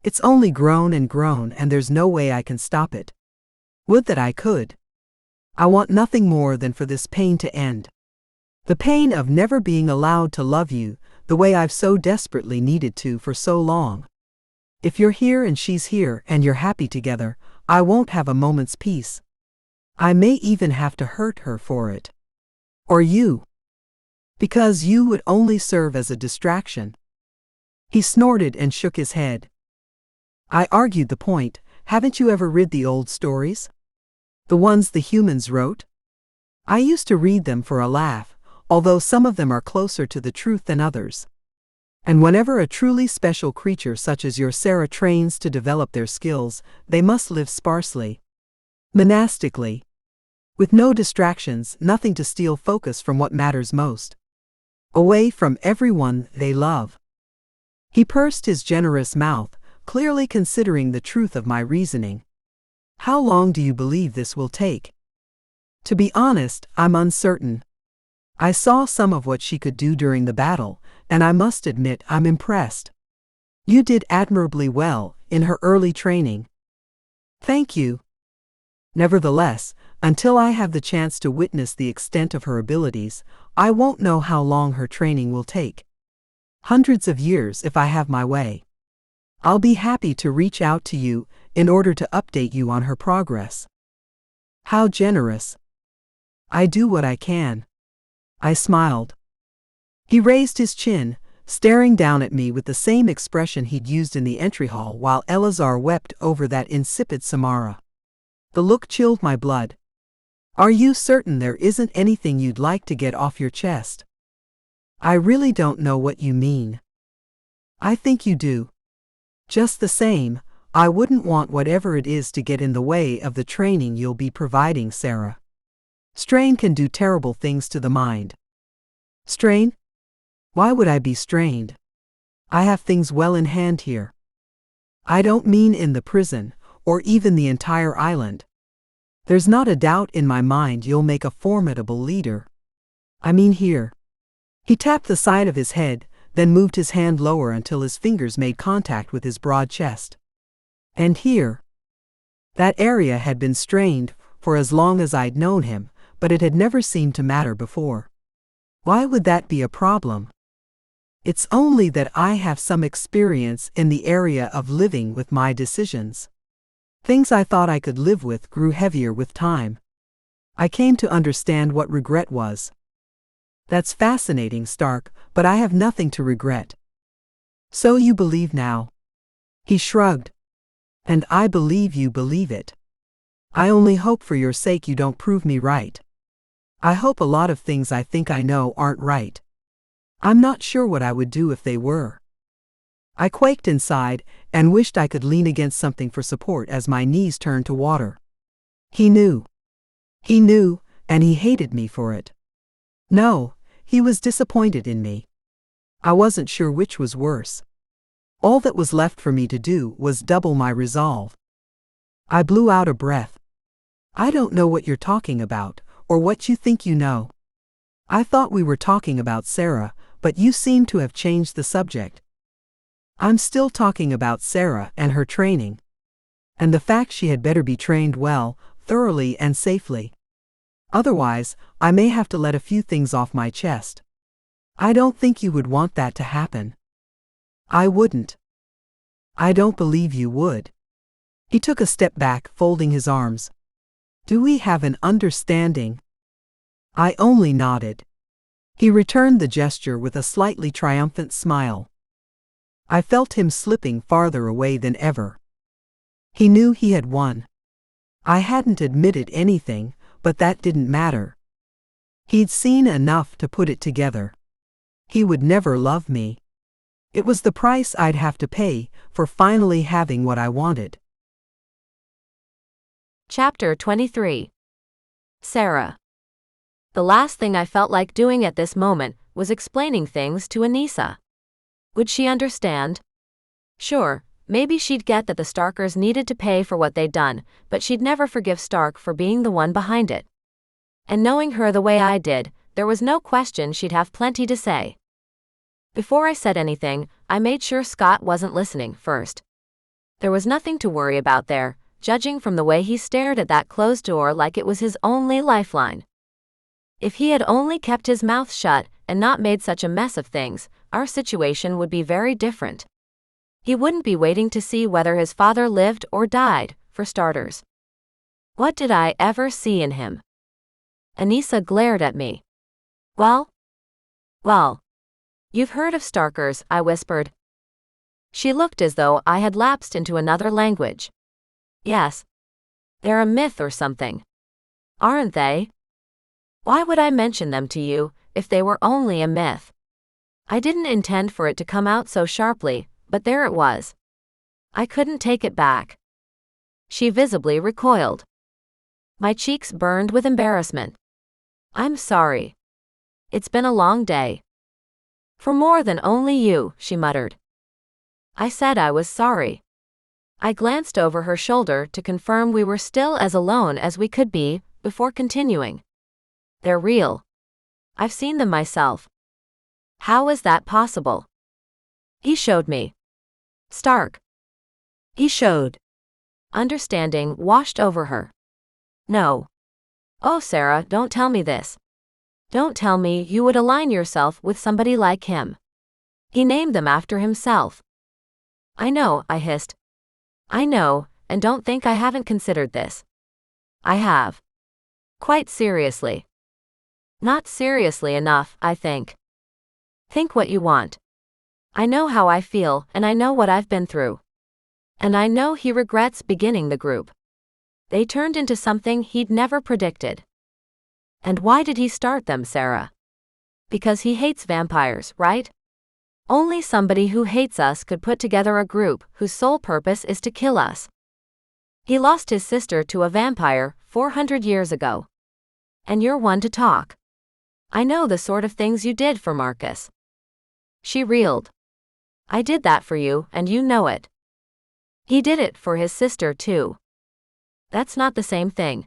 It's only grown, and there's no way I can stop it. Would that I could. I want nothing more than for this pain to end. The pain of never being allowed to love you the way I've so desperately needed to for so long. If you're here and she's here and you're happy together, I won't have a moment's peace. I may even have to hurt her for it. Or you. Because you would only serve as a distraction. He snorted and shook his head. I argued the point. Haven't you ever read the old stories? The ones the humans wrote? I used to read them for a laugh, although some of them are closer to the truth than others. And whenever a truly special creature such as your Sarah trains to develop their skills, they must live sparsely. Monastically. With no distractions, nothing to steal focus from what matters most. Away from everyone they love. He pursed his generous mouth, clearly considering the truth of my reasoning. How long do you believe this will take? To be honest, I'm uncertain. I saw some of what she could do during the battle, and I must admit I'm impressed. You did admirably well in her early training. Thank you. Nevertheless, until I have the chance to witness the extent of her abilities, I won't know how long her training will take. Hundreds of years if I have my way. I'll be happy to reach out to you in order to update you on her progress. How generous. I do what I can. I smiled. He raised his chin, staring down at me with the same expression he'd used in the entry hall while Eleazar wept over that insipid Samara. The look chilled my blood. Are you certain there isn't anything you'd like to get off your chest? I really don't know what you mean. I think you do. Just the same, I wouldn't want whatever it is to get in the way of the training you'll be providing, Sarah. Strain can do terrible things to the mind. Strain? Why would I be strained? I have things well in hand here. I don't mean in the prison, or even the entire island. There's not a doubt in my mind you'll make a formidable leader. I mean here. He tapped the side of his head, then moved his hand lower until his fingers made contact with his broad chest. And here. That area had been strained for as long as I'd known him, but it had never seemed to matter before. Why would that be a problem? It's only that I have some experience in the area of living with my decisions. Things I thought I could live with grew heavier with time. I came to understand what regret was. That's fascinating, Stark, but I have nothing to regret. So you believe now? He shrugged. And I believe you believe it. I only hope for your sake you don't prove me right. I hope a lot of things I think I know aren't right. I'm not sure what I would do if they were. I quaked inside and wished I could lean against something for support as my knees turned to water. He knew. He knew, and he hated me for it. No, he was disappointed in me. I wasn't sure which was worse. All that was left for me to do was double my resolve. I blew out a breath. I don't know what you're talking about, or what you think you know. I thought we were talking about Sarah, but you seem to have changed the subject. I'm still talking about Sarah and her training. And the fact she had better be trained well, thoroughly and safely. Otherwise, I may have to let a few things off my chest. I don't think you would want that to happen. I wouldn't. I don't believe you would. He took a step back, folding his arms. Do we have an understanding? I only nodded. He returned the gesture with a slightly triumphant smile. I felt him slipping farther away than ever. He knew he had won. I hadn't admitted anything, but that didn't matter. He'd seen enough to put it together. He would never love me. It was the price I'd have to pay for finally having what I wanted. Chapter 23. Sarah. The last thing I felt like doing at this moment was explaining things to Anissa. Would she understand? Sure, maybe she'd get that the Starkers needed to pay for what they'd done, but she'd never forgive Stark for being the one behind it. And knowing her the way I did, there was no question she'd have plenty to say. Before I said anything, I made sure Scott wasn't listening first. There was nothing to worry about there, judging from the way he stared at that closed door like it was his only lifeline. If he had only kept his mouth shut and not made such a mess of things, our situation would be very different. He wouldn't be waiting to see whether his father lived or died, for starters. What did I ever see in him? Anissa glared at me. Well, you've heard of Starkers, I whispered. She looked as though I had lapsed into another language. Yes. They're a myth or something. Aren't they? Why would I mention them to you, if they were only a myth? I didn't intend for it to come out so sharply, but there it was. I couldn't take it back. She visibly recoiled. My cheeks burned with embarrassment. I'm sorry. It's been a long day. For more than only you, she muttered. I said I was sorry. I glanced over her shoulder to confirm we were still as alone as we could be, before continuing. They're real. I've seen them myself. How is that possible? He showed me. Stark. He showed. Understanding washed over her. No. Oh, Sarah, don't tell me this. Don't tell me you would align yourself with somebody like him. He named them after himself. I know, I hissed. I know, and don't think I haven't considered this. I have. Quite seriously. Not seriously enough, I think. Think what you want. I know how I feel, and I know what I've been through. And I know he regrets beginning the group. They turned into something he'd never predicted. And why did he start them, Sarah? Because he hates vampires, right? Only somebody who hates us could put together a group whose sole purpose is to kill us. He lost his sister to a vampire 400 years ago. And you're one to talk. I know the sort of things you did for Marcus. She reeled. I did that for you, and you know it. He did it for his sister, too. That's not the same thing.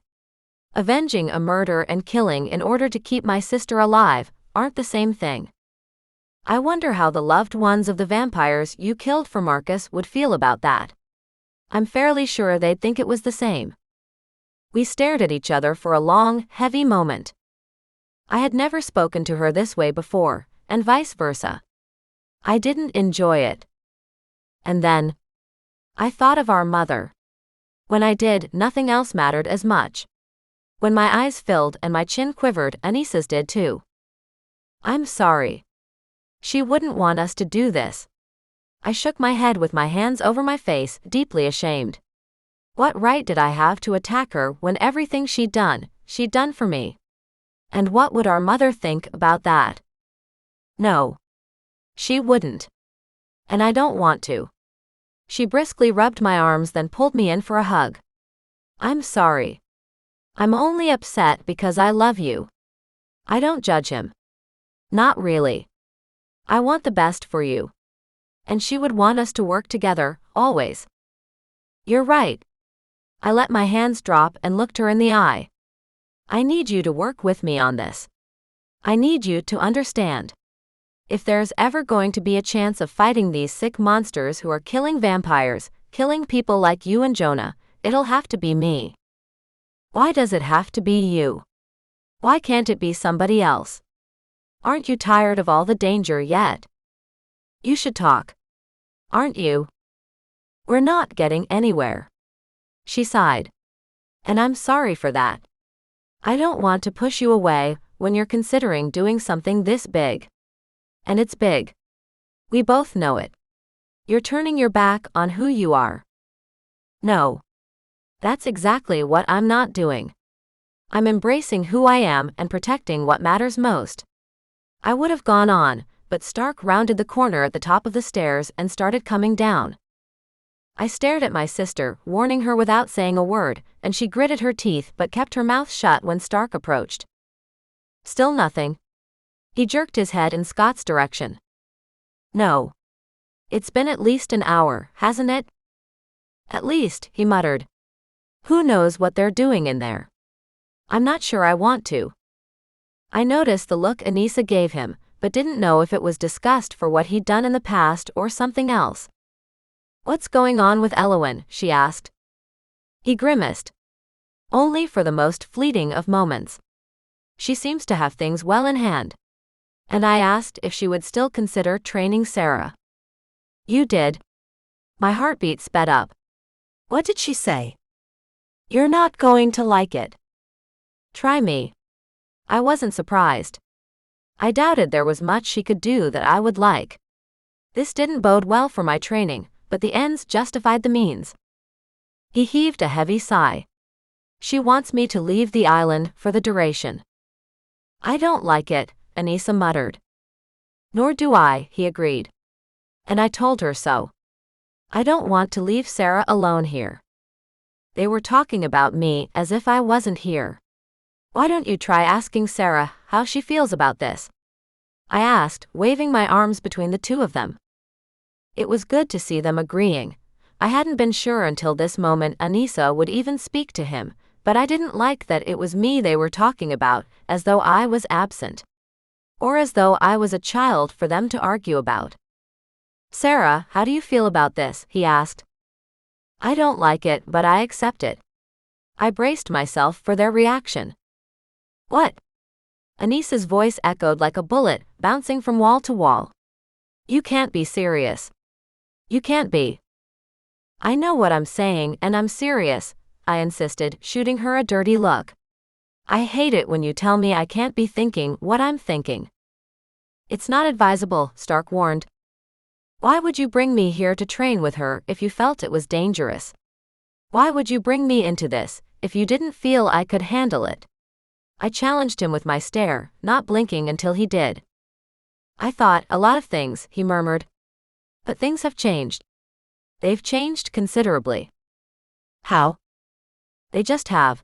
Avenging a murder and killing in order to keep my sister alive aren't the same thing. I wonder how the loved ones of the vampires you killed for Marcus would feel about that. I'm fairly sure they'd think it was the same. We stared at each other for a long, heavy moment. I had never spoken to her this way before, and vice versa. I didn't enjoy it. And then I thought of our mother. When I did, nothing else mattered as much. When my eyes filled and my chin quivered, Anissa's did too. I'm sorry. She wouldn't want us to do this. I shook my head with my hands over my face, deeply ashamed. What right did I have to attack her when everything she'd done for me? And what would our mother think about that? No. She wouldn't. And I don't want to. She briskly rubbed my arms, then pulled me in for a hug. I'm sorry. I'm only upset because I love you. I don't judge him. Not really. I want the best for you. And she would want us to work together, always. You're right. I let my hands drop and looked her in the eye. I need you to work with me on this. I need you to understand. If there's ever going to be a chance of fighting these sick monsters who are killing vampires, killing people like you and Jonah, it'll have to be me. Why does it have to be you? Why can't it be somebody else? Aren't you tired of all the danger yet? You should talk. Aren't you? We're not getting anywhere. She sighed. And I'm sorry for that. I don't want to push you away when you're considering doing something this big. And it's big. We both know it. You're turning your back on who you are. No. That's exactly what I'm not doing. I'm embracing who I am and protecting what matters most. I would have gone on, but Stark rounded the corner at the top of the stairs and started coming down. I stared at my sister, warning her without saying a word, and she gritted her teeth but kept her mouth shut when Stark approached. Still nothing. He jerked his head in Scott's direction. No. It's been at least an hour, hasn't it? At least, he muttered. Who knows what they're doing in there? I'm not sure I want to. I noticed the look Anissa gave him, but didn't know if it was disgust for what he'd done in the past or something else. What's going on with Elowen? She asked. He grimaced. Only for the most fleeting of moments. She seems to have things well in hand. And I asked if she would still consider training Sarah. You did. My heartbeat sped up. What did she say? You're not going to like it. Try me. I wasn't surprised. I doubted there was much she could do that I would like. This didn't bode well for my training, but the ends justified the means. He heaved a heavy sigh. She wants me to leave the island for the duration. I don't like it, Anissa muttered. Nor do I, he agreed. And I told her so. I don't want to leave Sarah alone here. They were talking about me as if I wasn't here. Why don't you try asking Sarah how she feels about this? I asked, waving my arms between the two of them. It was good to see them agreeing. I hadn't been sure until this moment Anissa would even speak to him, but I didn't like that it was me they were talking about, as though I was absent. Or as though I was a child for them to argue about. Sarah, how do you feel about this? He asked. I don't like it, but I accept it. I braced myself for their reaction. What? Anissa's voice echoed like a bullet, bouncing from wall to wall. You can't be serious. You can't be. I know what I'm saying and I'm serious, I insisted, shooting her a dirty look. I hate it when you tell me I can't be thinking what I'm thinking. It's not advisable, Stark warned. Why would you bring me here to train with her if you felt it was dangerous? Why would you bring me into this if you didn't feel I could handle it? I challenged him with my stare, not blinking until he did. I thought a lot of things, he murmured. But things have changed. They've changed considerably. How? They just have.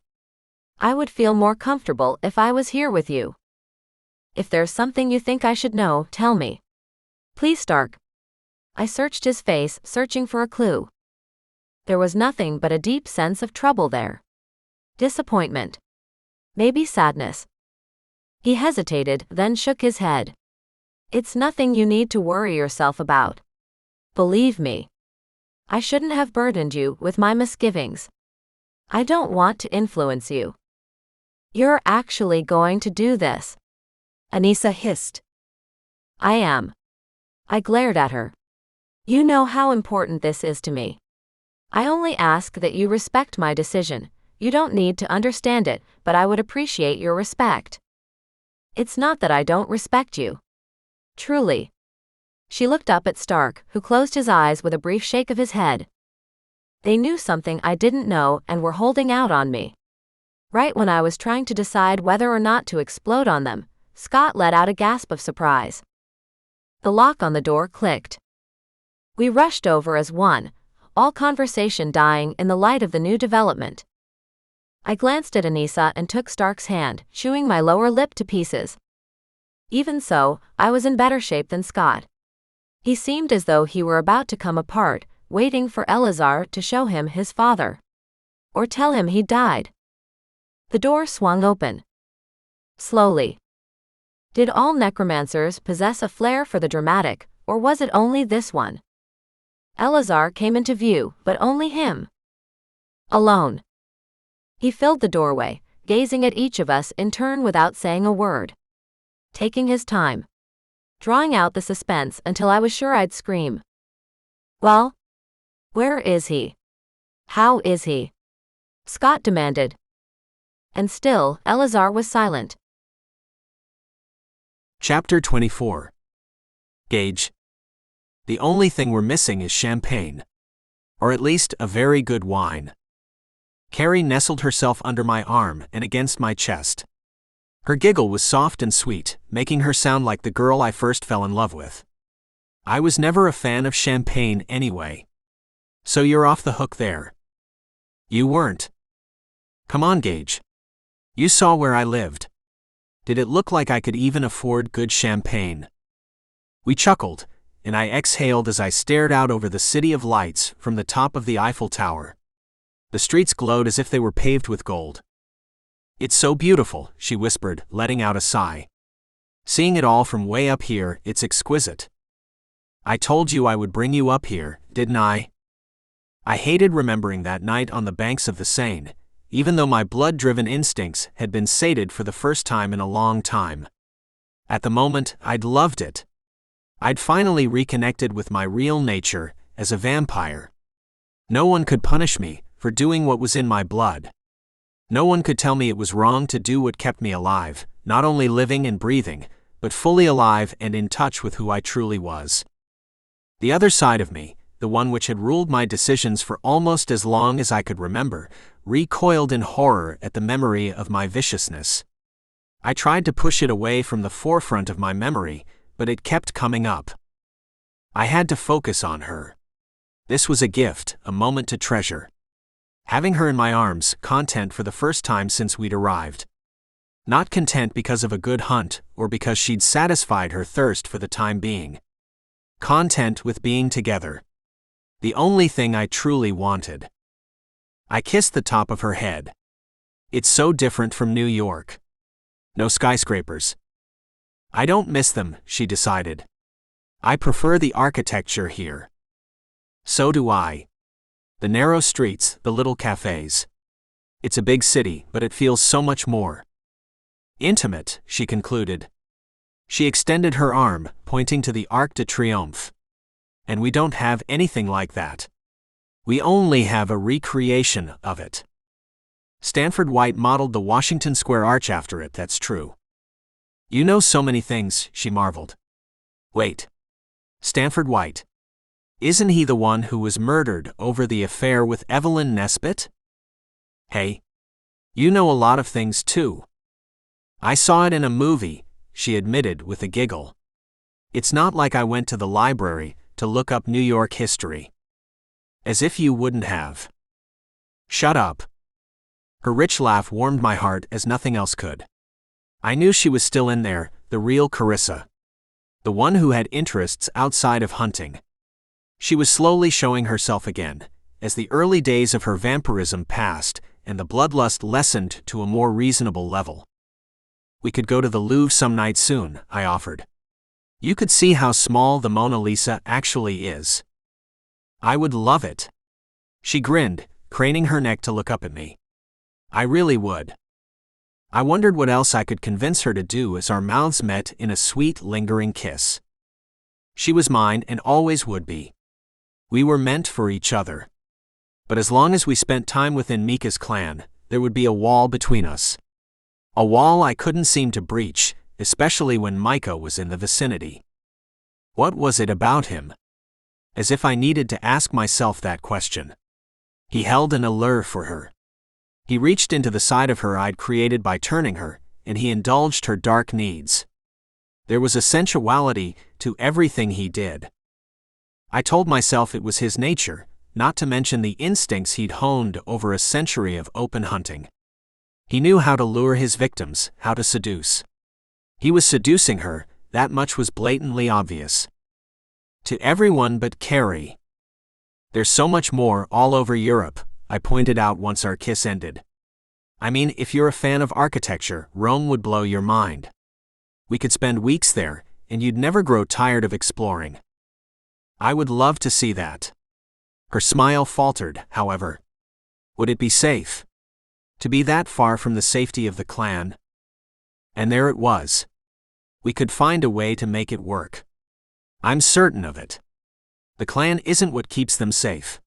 I would feel more comfortable if I was here with you. If there's something you think I should know, tell me. Please, Stark. I searched his face, searching for a clue. There was nothing but a deep sense of trouble there. Disappointment. Maybe sadness. He hesitated, then shook his head. It's nothing you need to worry yourself about. Believe me. I shouldn't have burdened you with my misgivings. I don't want to influence you. You're actually going to do this. Anissa hissed. I am. I glared at her. You know how important this is to me. I only ask that you respect my decision. You don't need to understand it, but I would appreciate your respect. It's not that I don't respect you. Truly. She looked up at Stark, who closed his eyes with a brief shake of his head. They knew something I didn't know and were holding out on me. Right when I was trying to decide whether or not to explode on them, Scott let out a gasp of surprise. The lock on the door clicked. We rushed over as one, all conversation dying in the light of the new development. I glanced at Anissa and took Stark's hand, chewing my lower lip to pieces. Even so, I was in better shape than Scott. He seemed as though he were about to come apart, waiting for Elazar to show him his father. Or tell him he'd died. The door swung open. Slowly. Did all necromancers possess a flair for the dramatic, or was it only this one? Elazar came into view, but only him. Alone. He filled the doorway, gazing at each of us in turn without saying a word. Taking his time. Drawing out the suspense until I was sure I'd scream. Well? Where is he? How is he? Scott demanded. And still, Elazar was silent. Chapter 24. Gage. The only thing we're missing is champagne. Or at least a very good wine. Carrie nestled herself under my arm and against my chest. Her giggle was soft and sweet, making her sound like the girl I first fell in love with. I was never a fan of champagne anyway. So you're off the hook there. You weren't. Come on, Gage. You saw where I lived. Did it look like I could even afford good champagne? We chuckled, and I exhaled as I stared out over the city of lights from the top of the Eiffel Tower. The streets glowed as if they were paved with gold. It's so beautiful, she whispered, letting out a sigh. Seeing it all from way up here, it's exquisite. I told you I would bring you up here, didn't I? I hated remembering that night on the banks of the Seine, even though my blood-driven instincts had been sated for the first time in a long time. At the moment, I'd loved it. I'd finally reconnected with my real nature, as a vampire. No one could punish me for doing what was in my blood. No one could tell me it was wrong to do what kept me alive, not only living and breathing, but fully alive and in touch with who I truly was. The other side of me, the one which had ruled my decisions for almost as long as I could remember, recoiled in horror at the memory of my viciousness. I tried to push it away from the forefront of my memory, but it kept coming up. I had to focus on her. This was a gift, a moment to treasure. Having her in my arms, content for the first time since we'd arrived. Not content because of a good hunt, or because she'd satisfied her thirst for the time being. Content with being together. The only thing I truly wanted. I kissed the top of her head. It's so different from New York. No skyscrapers. I don't miss them, she decided. I prefer the architecture here. So do I. The narrow streets, the little cafes. It's a big city, but it feels so much more intimate, she concluded. She extended her arm, pointing to the Arc de Triomphe. And we don't have anything like that. We only have a recreation of it. Stanford White modeled the Washington Square Arch after it, that's true. You know so many things, she marveled. Wait. Stanford White. Isn't he the one who was murdered over the affair with Evelyn Nesbit? Hey. You know a lot of things too. I saw it in a movie, she admitted with a giggle. It's not like I went to the library to look up New York history. As if you wouldn't have. Shut up. Her rich laugh warmed my heart as nothing else could. I knew she was still in there, the real Carissa. The one who had interests outside of hunting. She was slowly showing herself again, as the early days of her vampirism passed and the bloodlust lessened to a more reasonable level. We could go to the Louvre some night soon, I offered. You could see how small the Mona Lisa actually is. I would love it. She grinned, craning her neck to look up at me. I really would. I wondered what else I could convince her to do as our mouths met in a sweet, lingering kiss. She was mine and always would be. We were meant for each other. But as long as we spent time within Mika's clan, there would be a wall between us. A wall I couldn't seem to breach, especially when Micah was in the vicinity. What was it about him? As if I needed to ask myself that question. He held an allure for her. He reached into the side of her I'd created by turning her, and he indulged her dark needs. There was a sensuality to everything he did. I told myself it was his nature, not to mention the instincts he'd honed over a century of open hunting. He knew how to lure his victims, how to seduce. He was seducing her, that much was blatantly obvious. To everyone but Carrie. There's so much more all over Europe, I pointed out once our kiss ended. I mean, if you're a fan of architecture, Rome would blow your mind. We could spend weeks there, and you'd never grow tired of exploring. I would love to see that. Her smile faltered, however. Would it be safe? To be that far from the safety of the clan? And there it was. We could find a way to make it work. I'm certain of it. The clan isn't what keeps them safe.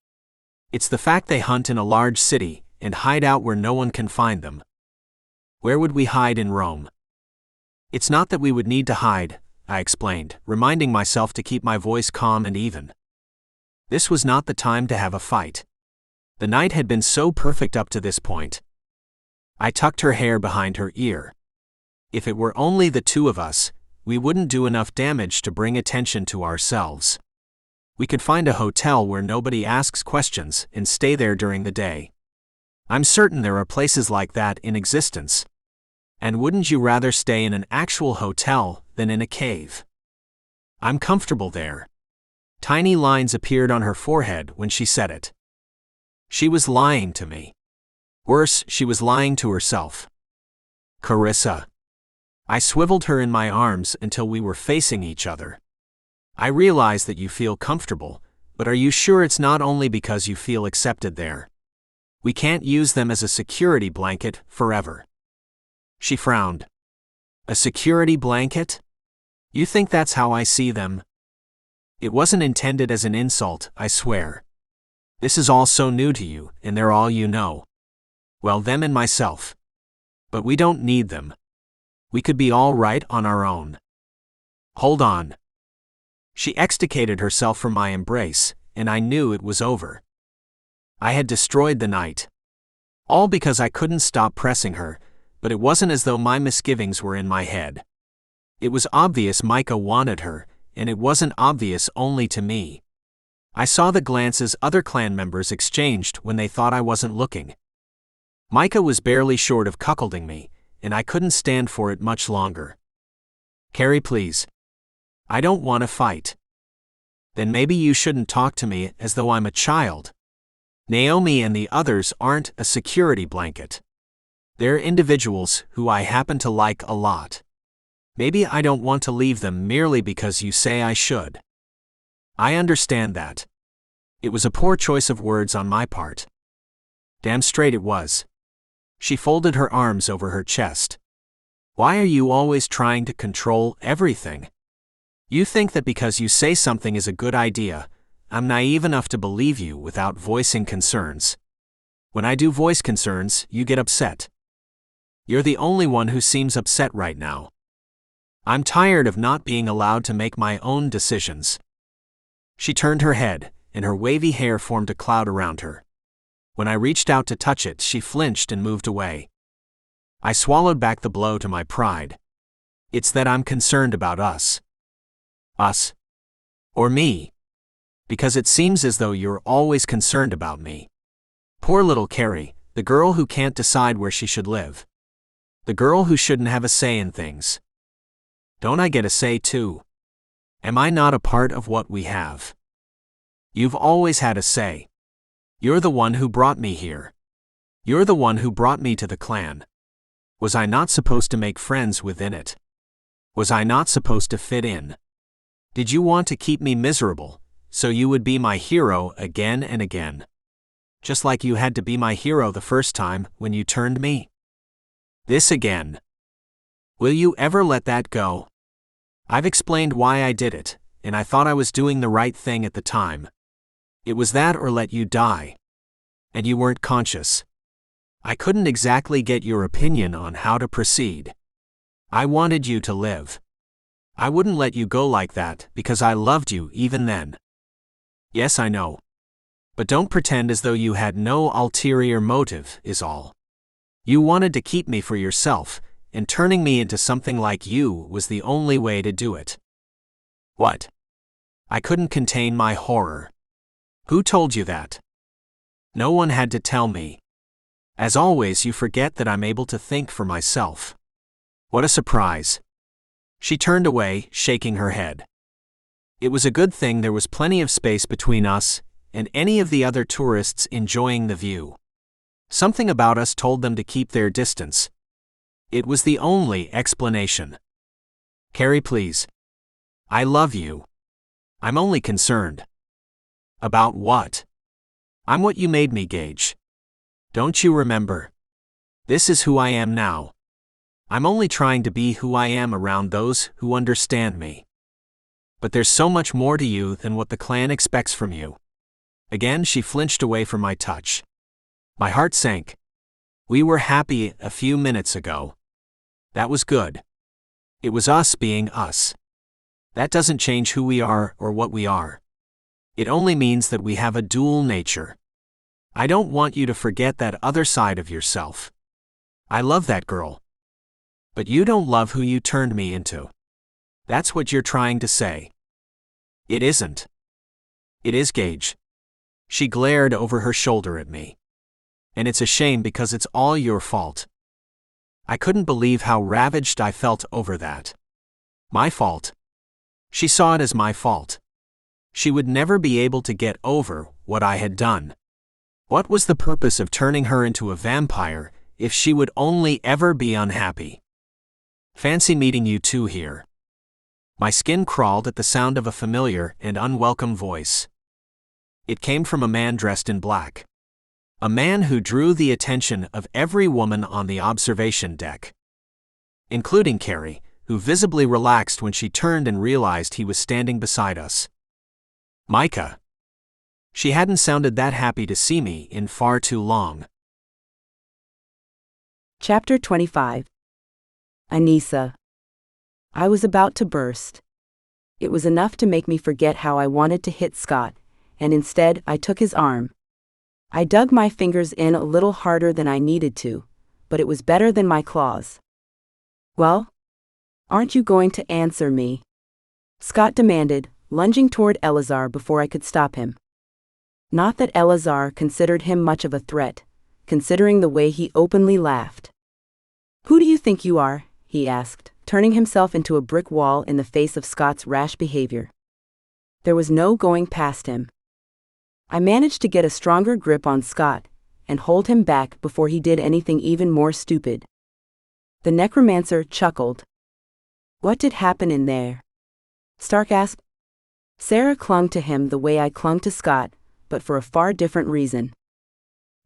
It's the fact they hunt in a large city and hide out where no one can find them. Where would we hide in Rome? It's not that we would need to hide, I explained, reminding myself to keep my voice calm and even. This was not the time to have a fight. The night had been so perfect up to this point. I tucked her hair behind her ear. If it were only the two of us, we wouldn't do enough damage to bring attention to ourselves. We could find a hotel where nobody asks questions and stay there during the day. I'm certain there are places like that in existence. And wouldn't you rather stay in an actual hotel than in a cave? I'm comfortable there. Tiny lines appeared on her forehead when she said it. She was lying to me. Worse, she was lying to herself. Carissa. I swiveled her in my arms until we were facing each other. I realize that you feel comfortable, but are you sure it's not only because you feel accepted there? We can't use them as a security blanket forever. She frowned. A security blanket? You think that's how I see them? It wasn't intended as an insult, I swear. This is all so new to you, and they're all you know. Well, them and myself. But we don't need them. We could be all right on our own. Hold on. She extricated herself from my embrace, and I knew it was over. I had destroyed the night. All because I couldn't stop pressing her, but it wasn't as though my misgivings were in my head. It was obvious Micah wanted her, and it wasn't obvious only to me. I saw the glances other clan members exchanged when they thought I wasn't looking. Micah was barely short of cuckolding me, and I couldn't stand for it much longer. Carrie, please. I don't want to fight. Then maybe you shouldn't talk to me as though I'm a child. Naomi and the others aren't a security blanket. They're individuals who I happen to like a lot. Maybe I don't want to leave them merely because you say I should. I understand that. It was a poor choice of words on my part. Damn straight it was. She folded her arms over her chest. Why are you always trying to control everything? You think that because you say something is a good idea, I'm naive enough to believe you without voicing concerns. When I do voice concerns, you get upset. You're the only one who seems upset right now. I'm tired of not being allowed to make my own decisions. She turned her head, and her wavy hair formed a cloud around her. When I reached out to touch it, she flinched and moved away. I swallowed back the blow to my pride. It's that I'm concerned about us. Us. Or me. Because it seems as though you're always concerned about me. Poor little Carrie, The girl who can't decide where she should live. The girl who shouldn't have a say in things. Don't I get a say too? Am I not a part of what we have? You've always had a say. You're the one who brought me here. You're the one who brought me to the clan. Was I not supposed to make friends within it? Was I not supposed to fit in? Did you want to keep me miserable, so you would be my hero again and again? Just like you had to be my hero the first time when you turned me? This again. Will you ever let that go? I've explained why I did it, and I thought I was doing the right thing at the time. It was that or let you die. And you weren't conscious. I couldn't exactly get your opinion on how to proceed. I wanted you to live. I wouldn't let you go like that because I loved you even then. Yes, I know. But don't pretend as though you had no ulterior motive, is all. You wanted to keep me for yourself, and turning me into something like you was the only way to do it. What? I couldn't contain my horror. Who told you that? No one had to tell me. As always, you forget that I'm able to think for myself. What a surprise. She turned away, shaking her head. It was a good thing there was plenty of space between us and any of the other tourists enjoying the view. Something about us told them to keep their distance. It was the only explanation. Carrie, please. I love you. I'm only concerned. About what? I'm what you made me, Gage. Don't you remember? This is who I am now. I'm only trying to be who I am around those who understand me. But there's so much more to you than what the clan expects from you. Again, she flinched away from my touch. My heart sank. We were happy a few minutes ago. That was good. It was us being us. That doesn't change who we are or what we are. It only means that we have a dual nature. I don't want you to forget that other side of yourself. I love that girl. But you don't love who you turned me into. That's what you're trying to say. It isn't. It is, Gage. She glared over her shoulder at me. And it's a shame because it's all your fault. I couldn't believe how ravaged I felt over that. My fault. She saw it as my fault. She would never be able to get over what I had done. What was the purpose of turning her into a vampire if she would only ever be unhappy? Fancy meeting you two here. My skin crawled at the sound of a familiar and unwelcome voice. It came from a man dressed in black. A man who drew the attention of every woman on the observation deck. Including Carrie, who visibly relaxed when she turned and realized he was standing beside us. Micah. She hadn't sounded that happy to see me in far too long. Chapter 25. Anissa. I was about to burst. It was enough to make me forget how I wanted to hit Scott, and instead I took his arm. I dug my fingers in a little harder than I needed to, but it was better than my claws. Well? Aren't you going to answer me? Scott demanded, lunging toward Eleazar before I could stop him. Not that Eleazar considered him much of a threat, considering the way he openly laughed. Who do you think you are? He asked, turning himself into a brick wall in the face of Scott's rash behavior. There was no going past him. I managed to get a stronger grip on Scott and hold him back before he did anything even more stupid. The necromancer chuckled. What did happen in there? Stark asked. Sarah clung to him the way I clung to Scott, but for a far different reason.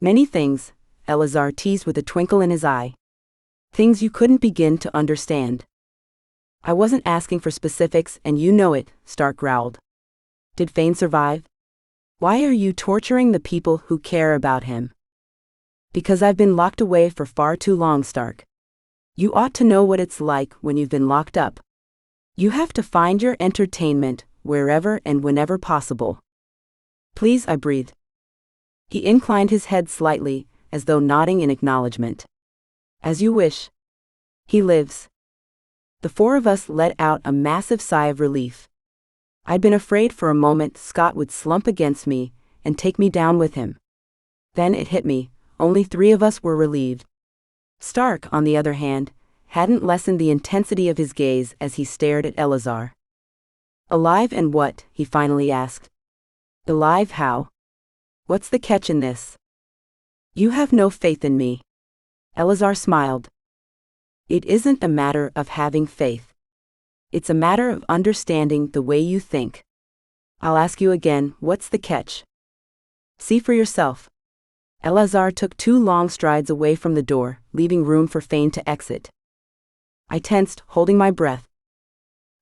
Many things, Eleazar teased with a twinkle in his eye. Things you couldn't begin to understand. I wasn't asking for specifics and you know it, Stark growled. Did Fane survive? Why are you torturing the people who care about him? Because I've been locked away for far too long, Stark. You ought to know what it's like when you've been locked up. You have to find your entertainment wherever and whenever possible. Please, I breathed. He inclined his head slightly, as though nodding in acknowledgement. As you wish. He lives. The four of us let out a massive sigh of relief. I'd been afraid for a moment Scott would slump against me and take me down with him. Then it hit me, only 3 of us were relieved. Stark, on the other hand, hadn't lessened the intensity of his gaze as he stared at Elazar. "Alive and what?" he finally asked. "Alive how? What's the catch in this?" "You have no faith in me." Elazar smiled. "It isn't a matter of having faith. It's a matter of understanding the way you think. I'll ask you again, what's the catch? See for yourself." Elazar took 2 long strides away from the door, leaving room for Fane to exit. I tensed, holding my breath.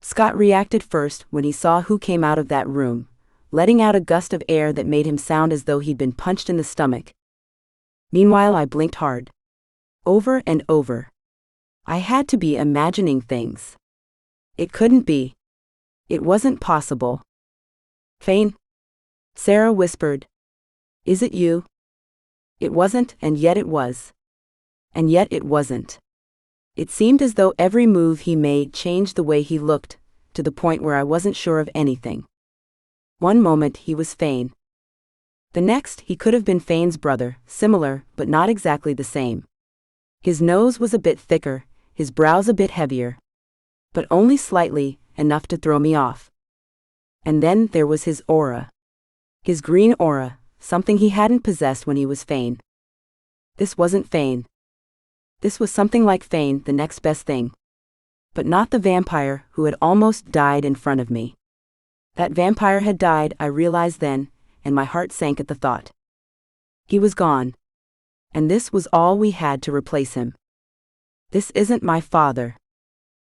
Scott reacted first when he saw who came out of that room, letting out a gust of air that made him sound as though he'd been punched in the stomach. Meanwhile, I blinked hard. Over and over. I had to be imagining things. It couldn't be. It wasn't possible. "Fane?" Sarah whispered. "Is it you?" It wasn't, and yet it was. And yet it wasn't. It seemed as though every move he made changed the way he looked, to the point where I wasn't sure of anything. One moment he was Fane. The next he could have been Fane's brother, similar, but not exactly the same. His nose was a bit thicker, his brows a bit heavier. But only slightly, enough to throw me off. And then there was his aura. His green aura, something he hadn't possessed when he was Fane. This wasn't Fane. This was something like Fane, the next best thing. But not the vampire who had almost died in front of me. That vampire had died, I realized then, and my heart sank at the thought. He was gone. And this was all we had to replace him. "This isn't my father."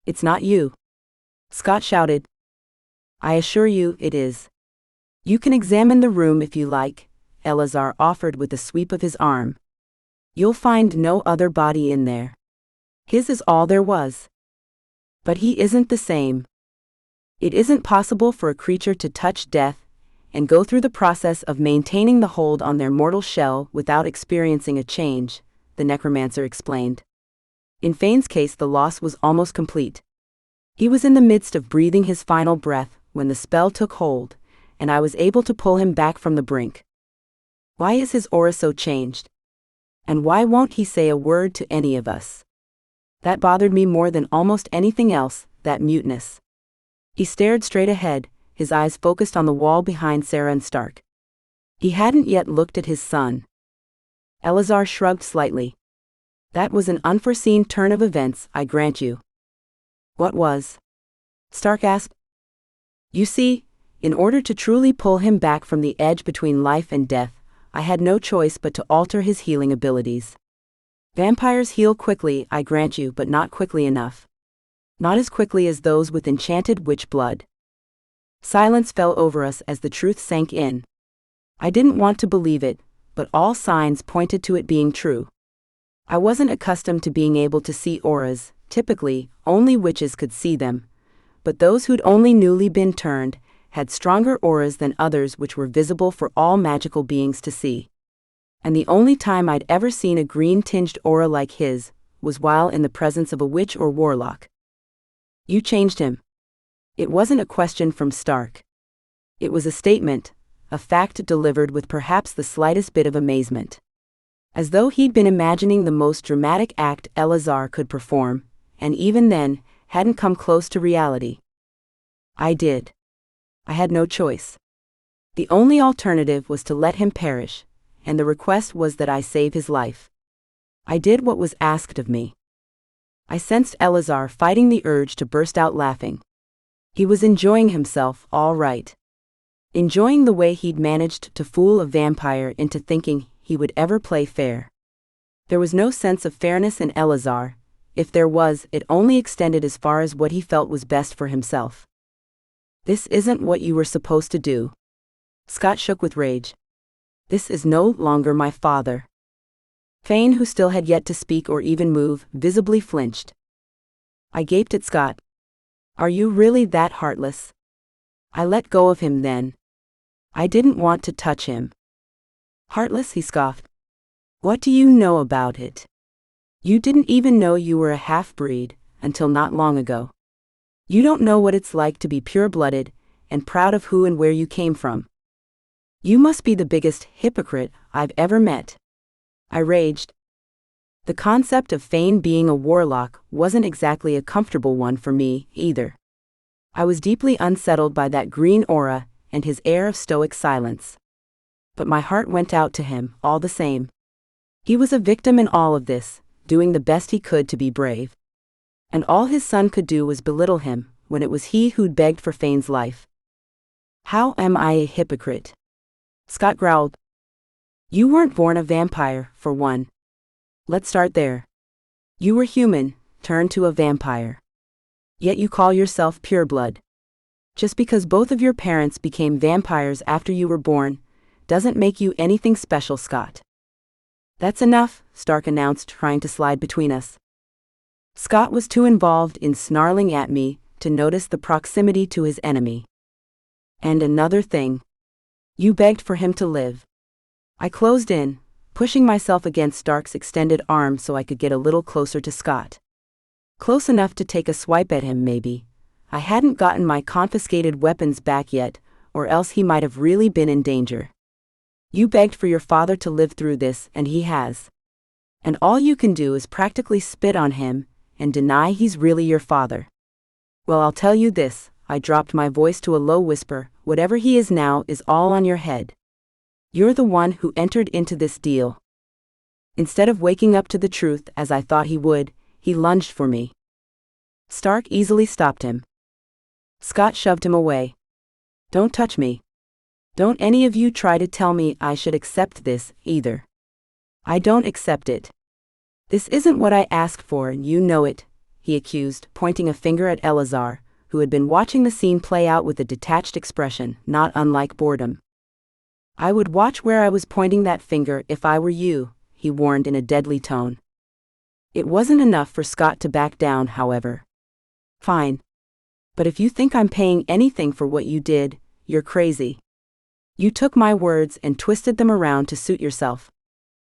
"It's not you," Scott shouted. "I assure you it is. You can examine the room if you like," Elazar offered with a sweep of his arm. "You'll find no other body in there. His is all there was. But he isn't the same. It isn't possible for a creature to touch death and go through the process of maintaining the hold on their mortal shell without experiencing a change," the necromancer explained. In Fane's case, the loss was almost complete. He was in the midst of breathing his final breath when the spell took hold, and I was able to pull him back from the brink. Why is his aura so changed? And why won't he say a word to any of us? That bothered me more than almost anything else, that muteness. He stared straight ahead, his eyes focused on the wall behind Sarah and Stark. He hadn't yet looked at his son. Elazar shrugged slightly. "That was an unforeseen turn of events, I grant you." "What was?" Stark asked. "You see, in order to truly pull him back from the edge between life and death, I had no choice but to alter his healing abilities. Vampires heal quickly, I grant you, but not quickly enough. Not as quickly as those with enchanted witch blood." Silence fell over us as the truth sank in. I didn't want to believe it, but all signs pointed to it being true. I wasn't accustomed to being able to see auras. Typically, only witches could see them, but those who'd only newly been turned had stronger auras than others which were visible for all magical beings to see. And the only time I'd ever seen a green-tinged aura like his was while in the presence of a witch or warlock. "You changed him." It wasn't a question from Stark. It was a statement, a fact delivered with perhaps the slightest bit of amazement. As though he'd been imagining the most dramatic act Elazar could perform, and even then, hadn't come close to reality. I did. I had no choice. The only alternative was to let him perish, and the request was that I save his life. I did what was asked of me. I sensed Elazar fighting the urge to burst out laughing. He was enjoying himself, all right. Enjoying the way he'd managed to fool a vampire into thinking he would ever play fair. There was no sense of fairness in Elazar. If there was, it only extended as far as what he felt was best for himself. "This isn't what you were supposed to do." Scott shook with rage. "This is no longer my father." Fane, who still had yet to speak or even move, visibly flinched. I gaped at Scott. "Are you really that heartless?" I let go of him then. I didn't want to touch him. "Heartless?" he scoffed. "What do you know about it? You didn't even know you were a half-breed until not long ago. You don't know what it's like to be pure-blooded and proud of who and where you came from. You must be the biggest hypocrite I've ever met." I raged. The concept of Fane being a warlock wasn't exactly a comfortable one for me, either. I was deeply unsettled by that green aura and his air of stoic silence. But my heart went out to him, all the same. He was a victim in all of this, doing the best he could to be brave. And all his son could do was belittle him, when it was he who'd begged for Fane's life. How am I a hypocrite? Scott growled. You weren't born a vampire, for one. Let's start there. You were human, turned to a vampire. Yet you call yourself pureblood. Just because both of your parents became vampires after you were born, doesn't make you anything special, Scott. That's enough, Stark announced, trying to slide between us. Scott was too involved in snarling at me to notice the proximity to his enemy. And another thing. You begged for him to live. I closed in, pushing myself against Stark's extended arm so I could get a little closer to Scott. Close enough to take a swipe at him, maybe. I hadn't gotten my confiscated weapons back yet, or else he might have really been in danger. You begged for your father to live through this, and he has. And all you can do is practically spit on him and deny he's really your father. Well, I'll tell you this, I dropped my voice to a low whisper, whatever he is now is all on your head. You're the one who entered into this deal. Instead of waking up to the truth as I thought he would, he lunged for me. Stark easily stopped him. Scott shoved him away. Don't touch me. Don't any of you try to tell me I should accept this, either. I don't accept it. This isn't what I asked for and you know it, he accused, pointing a finger at Eleazar, who had been watching the scene play out with a detached expression, not unlike boredom. I would watch where I was pointing that finger if I were you, he warned in a deadly tone. It wasn't enough for Scott to back down, however. Fine. But if you think I'm paying anything for what you did, you're crazy. You took my words and twisted them around to suit yourself.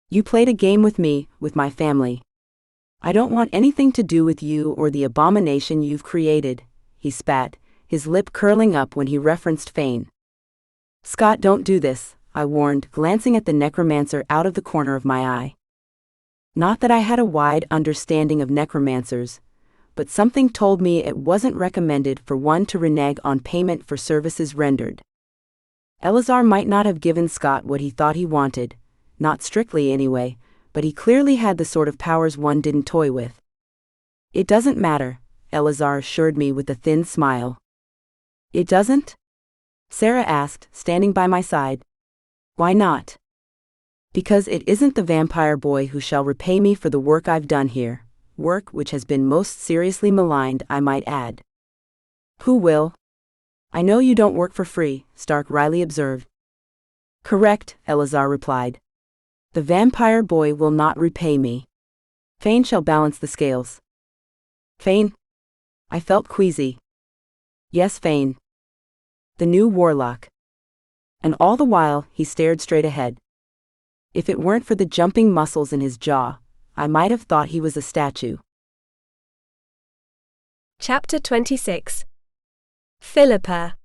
You played a game with me, with my family. I don't want anything to do with you or the abomination you've created, he spat, his lip curling up when he referenced Fane. Scott, don't do this, I warned, glancing at the necromancer out of the corner of my eye. Not that I had a wide understanding of necromancers, but something told me it wasn't recommended for one to renege on payment for services rendered. Eleazar might not have given Scott what he thought he wanted, not strictly anyway, but he clearly had the sort of powers one didn't toy with. It doesn't matter, Eleazar assured me with a thin smile. It doesn't? Sarah asked, standing by my side. Why not? Because it isn't the vampire boy who shall repay me for the work I've done here, work which has been most seriously maligned, I might add. Who will? I know you don't work for free, Stark wryly observed. Correct, Eleazar replied. The vampire boy will not repay me. Fane shall balance the scales. Fane? I felt queasy. Yes, Fane. The new warlock. And all the while, he stared straight ahead. If it weren't for the jumping muscles in his jaw, I might have thought he was a statue. Chapter 26. Philippa.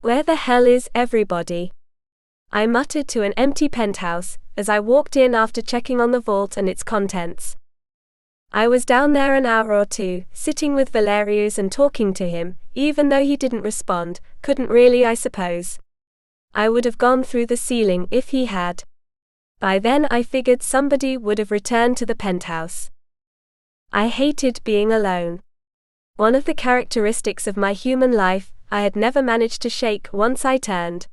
Where the hell is everybody? I muttered to an empty penthouse as I walked in after checking on the vault and its contents. I was down there an hour or two, sitting with Valerius and talking to him, even though he didn't respond, couldn't really, I suppose. I would have gone through the ceiling if he had. By then I figured somebody would have returned to the penthouse. I hated being alone. One of the characteristics of my human life I had never managed to shake once I turned.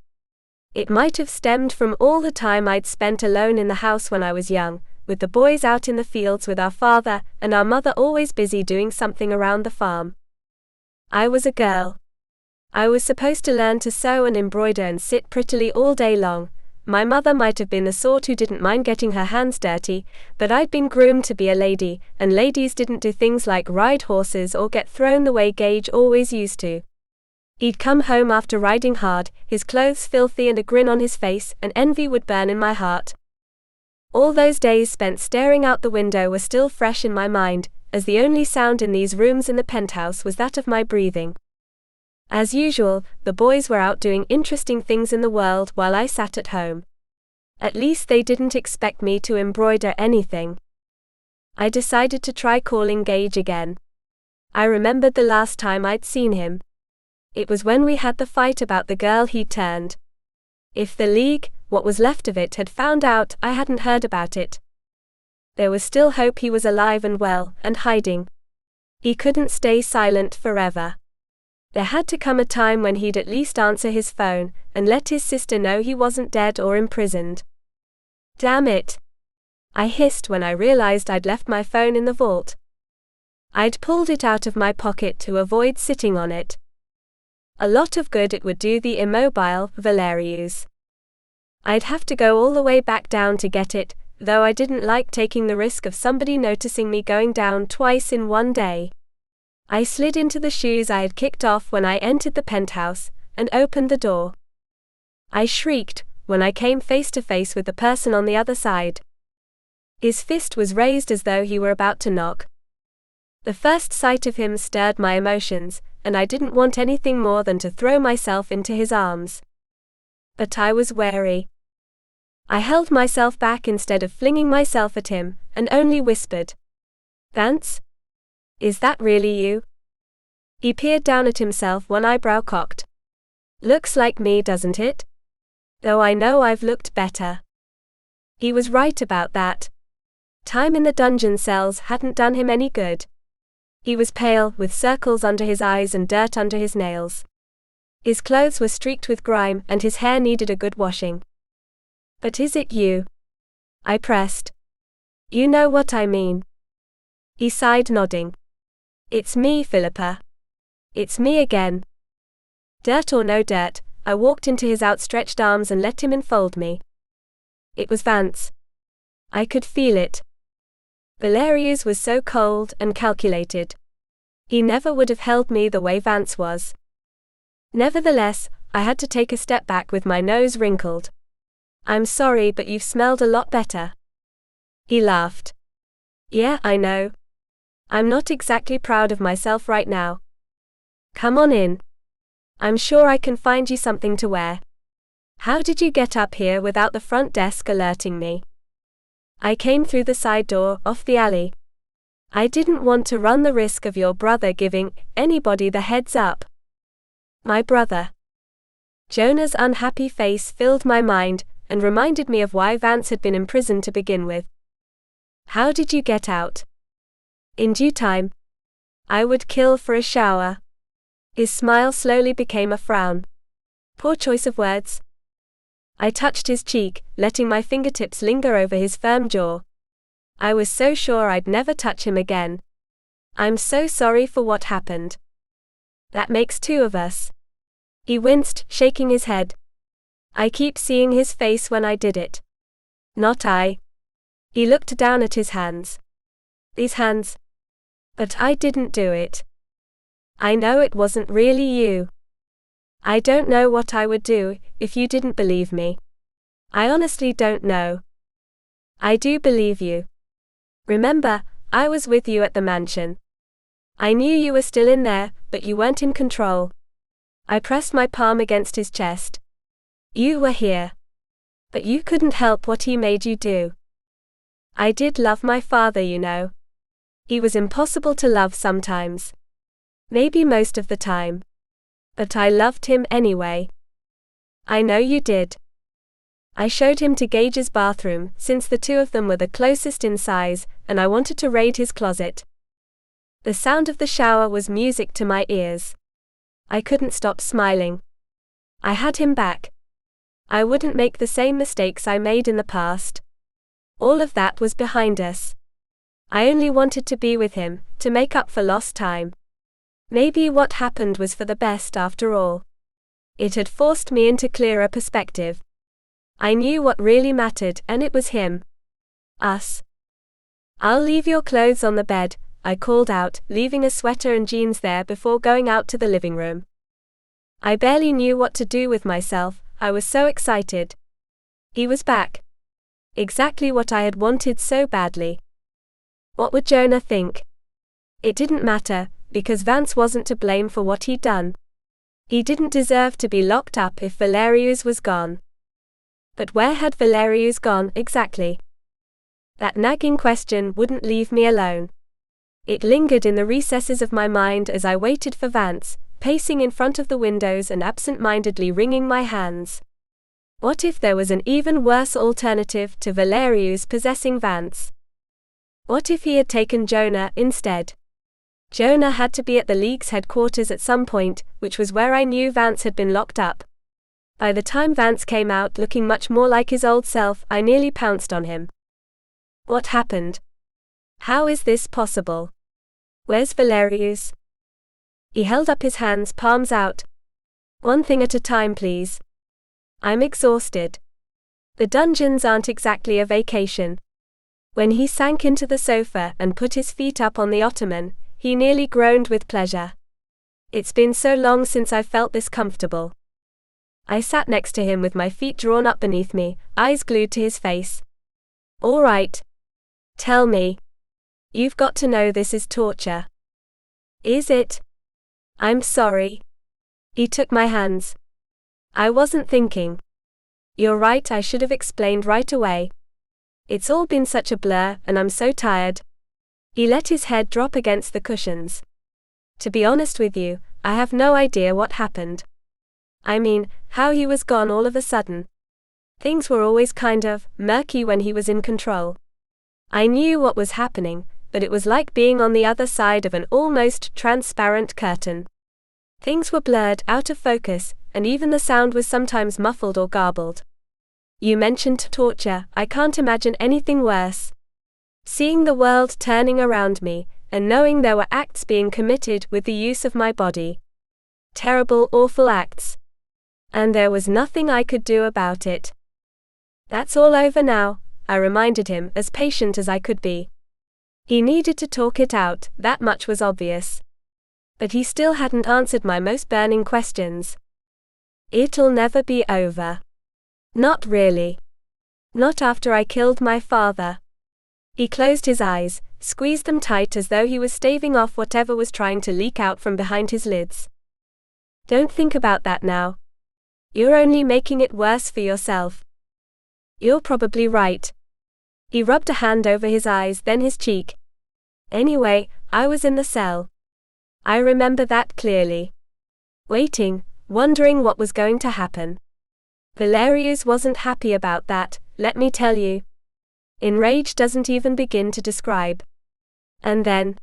It might have stemmed from all the time I'd spent alone in the house when I was young, with the boys out in the fields with our father and our mother always busy doing something around the farm. I was a girl. I was supposed to learn to sew and embroider and sit prettily all day long. My mother might have been the sort who didn't mind getting her hands dirty, but I'd been groomed to be a lady, and ladies didn't do things like ride horses or get thrown the way Gage always used to. He'd come home after riding hard, his clothes filthy and a grin on his face, and envy would burn in my heart. All those days spent staring out the window were still fresh in my mind, as the only sound in these rooms in the penthouse was that of my breathing. As usual, the boys were out doing interesting things in the world while I sat at home. At least they didn't expect me to embroider anything. I decided to try calling Gage again. I remembered the last time I'd seen him. It was when we had the fight about the girl he'd turned. If the League, what was left of it, had found out I hadn't heard about it, there was still hope he was alive and well, and hiding. He couldn't stay silent forever. There had to come a time when he'd at least answer his phone, and let his sister know he wasn't dead or imprisoned. Damn it! I hissed when I realized I'd left my phone in the vault. I'd pulled it out of my pocket to avoid sitting on it. A lot of good it would do the immobile Valerius. I'd have to go all the way back down to get it, though I didn't like taking the risk of somebody noticing me going down twice in one day. I slid into the shoes I had kicked off when I entered the penthouse, and opened the door. I shrieked when I came face to face with the person on the other side. His fist was raised as though he were about to knock. The first sight of him stirred my emotions, and I didn't want anything more than to throw myself into his arms. But I was wary. I held myself back instead of flinging myself at him, and only whispered, "Vance? Is that really you?" He peered down at himself, one eyebrow cocked. "Looks like me, doesn't it? Though I know I've looked better." He was right about that. Time in the dungeon cells hadn't done him any good. He was pale, with circles under his eyes and dirt under his nails. His clothes were streaked with grime, and his hair needed a good washing. "But is it you?" I pressed. "You know what I mean." He sighed, nodding. "It's me, Philippa. It's me again." Dirt or no dirt, I walked into his outstretched arms and let him enfold me. It was Vance. I could feel it. Valerius was so cold and calculated. He never would have held me the way Vance was. Nevertheless, I had to take a step back with my nose wrinkled. "I'm sorry, but you've smelled a lot better." He laughed. "Yeah, I know. I'm not exactly proud of myself right now. Come on in. I'm sure I can find you something to wear. How did you get up here without the front desk alerting me?" "I came through the side door, off the alley. I didn't want to run the risk of your brother giving anybody the heads up." My brother. Jonah's unhappy face filled my mind, and reminded me of why Vance had been imprisoned to begin with. "How did you get out?" "In due time. I would kill for a shower." His smile slowly became a frown. Poor choice of words. I touched his cheek, letting my fingertips linger over his firm jaw. I was so sure I'd never touch him again. "I'm so sorry for what happened." "That makes two of us." He winced, shaking his head. "I keep seeing his face when I did it." "Not I." He looked down at his hands. "These hands? But I didn't do it." "I know it wasn't really you." "I don't know what I would do if you didn't believe me. I honestly don't know." "I do believe you. Remember, I was with you at the mansion. I knew you were still in there, but you weren't in control." I pressed my palm against his chest. "You were here. But you couldn't help what he made you do." "I did love my father, you know. He was impossible to love sometimes. Maybe most of the time. But I loved him anyway." "I know you did." I showed him to Gage's bathroom, since the two of them were the closest in size, and I wanted to raid his closet. The sound of the shower was music to my ears. I couldn't stop smiling. I had him back. I wouldn't make the same mistakes I made in the past. All of that was behind us. I only wanted to be with him, to make up for lost time. Maybe what happened was for the best after all. It had forced me into clearer perspective. I knew what really mattered, and it was him. Us. "I'll leave your clothes on the bed," I called out, leaving a sweater and jeans there before going out to the living room. I barely knew what to do with myself, I was so excited. He was back. Exactly what I had wanted so badly. What would Jonah think? It didn't matter, because Vance wasn't to blame for what he'd done. He didn't deserve to be locked up if Valerius was gone. But where had Valerius gone exactly? That nagging question wouldn't leave me alone. It lingered in the recesses of my mind as I waited for Vance, pacing in front of the windows and absent-mindedly wringing my hands. What if there was an even worse alternative to Valerius possessing Vance? What if he had taken Jonah instead? Jonah had to be at the League's headquarters at some point, which was where I knew Vance had been locked up. By the time Vance came out looking much more like his old self, I nearly pounced on him. What happened? How is this possible? Where's Valerius? He held up his hands, palms out. One thing at a time, please. I'm exhausted. The dungeons aren't exactly a vacation. When he sank into the sofa and put his feet up on the ottoman, he nearly groaned with pleasure. It's been so long since I felt this comfortable. I sat next to him with my feet drawn up beneath me, eyes glued to his face. All right. Tell me. You've got to know this is torture. Is it? I'm sorry. He took my hands. I wasn't thinking. You're right, I should have explained right away. It's all been such a blur, and I'm so tired. He let his head drop against the cushions. To be honest with you, I have no idea what happened. I mean, how he was gone all of a sudden. Things were always kind of murky when he was in control. I knew what was happening, but it was like being on the other side of an almost transparent curtain. Things were blurred, out of focus, and even the sound was sometimes muffled or garbled. You mentioned torture, I can't imagine anything worse. Seeing the world turning around me, and knowing there were acts being committed with the use of my body. Terrible, awful acts. And there was nothing I could do about it. That's all over now, I reminded him, as patient as I could be. He needed to talk it out, that much was obvious. But he still hadn't answered my most burning questions. It'll never be over. Not really. Not after I killed my father. He closed his eyes, squeezed them tight as though he was staving off whatever was trying to leak out from behind his lids. Don't think about that now. You're only making it worse for yourself. You're probably right. He rubbed a hand over his eyes, then his cheek. Anyway, I was in the cell. I remember that clearly. Waiting, wondering what was going to happen. Valerius wasn't happy about that, let me tell you. Enraged doesn't even begin to describe. And then,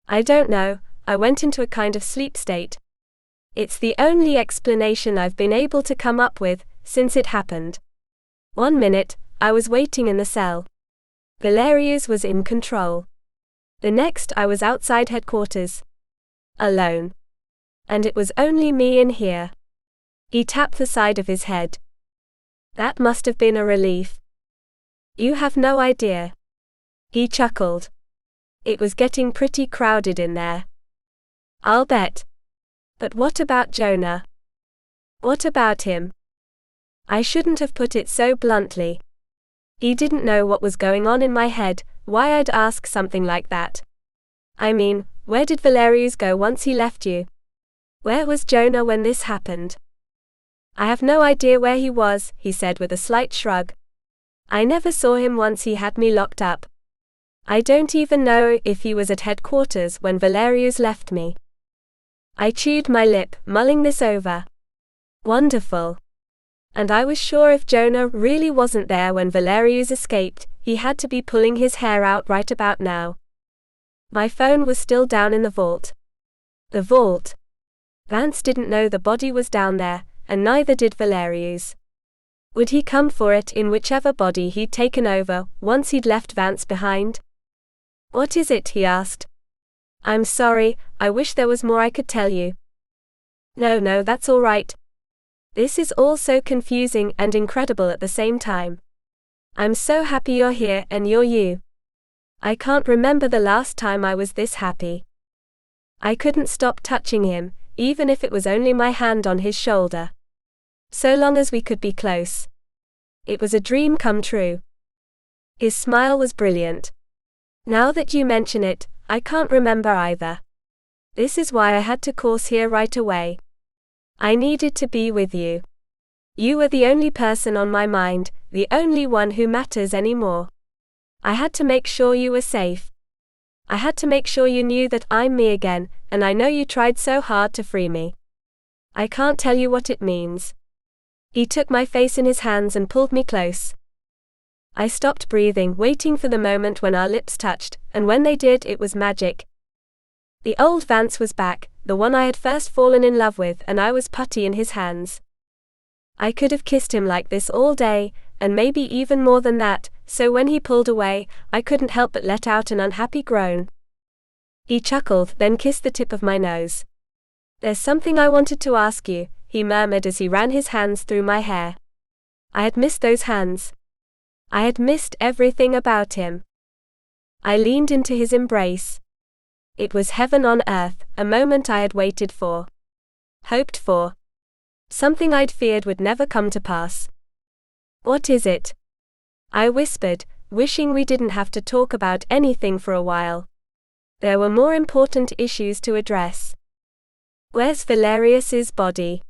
I don't know, I went into a kind of sleep state. It's the only explanation I've been able to come up with since it happened. 1 minute, I was waiting in the cell. Valerius was in control. The next, I was outside headquarters. Alone. And it was only me in here. He tapped the side of his head. That must have been a relief. You have no idea. He chuckled. It was getting pretty crowded in there. I'll bet. But what about Jonah? What about him? I shouldn't have put it so bluntly. He didn't know what was going on in my head, why I'd ask something like that. I mean, where did Valerius go once he left you? Where was Jonah when this happened? I have no idea where he was, he said with a slight shrug. I never saw him once he had me locked up. I don't even know if he was at headquarters when Valerius left me. I chewed my lip, mulling this over. Wonderful. And I was sure if Jonah really wasn't there when Valerius escaped, he had to be pulling his hair out right about now. My phone was still down in the vault. The vault. Vance didn't know the body was down there, and neither did Valerius. Would he come for it in whichever body he'd taken over, once he'd left Vance behind? What is it? He asked. I'm sorry, I wish there was more I could tell you. No, that's all right. This is all so confusing and incredible at the same time. I'm so happy you're here and you're you. I can't remember the last time I was this happy. I couldn't stop touching him, even if it was only my hand on his shoulder. So long as we could be close. It was a dream come true. His smile was brilliant. Now that you mention it, I can't remember either. This is why I had to course here right away. I needed to be with you. You were the only person on my mind, the only one who matters anymore. I had to make sure you were safe. I had to make sure you knew that I'm me again, and I know you tried so hard to free me. I can't tell you what it means. He took my face in his hands and pulled me close. I stopped breathing, waiting for the moment when our lips touched, and when they did, it was magic. The old Vance was back, the one I had first fallen in love with, and I was putty in his hands. I could have kissed him like this all day, and maybe even more than that, so when he pulled away, I couldn't help but let out an unhappy groan. He chuckled, then kissed the tip of my nose. There's something I wanted to ask you, he murmured as he ran his hands through my hair. I had missed those hands. I had missed everything about him. I leaned into his embrace. It was heaven on earth, a moment I had waited for. Hoped for. Something I'd feared would never come to pass. What is it? I whispered, wishing we didn't have to talk about anything for a while. There were more important issues to address. Where's Valerius's body?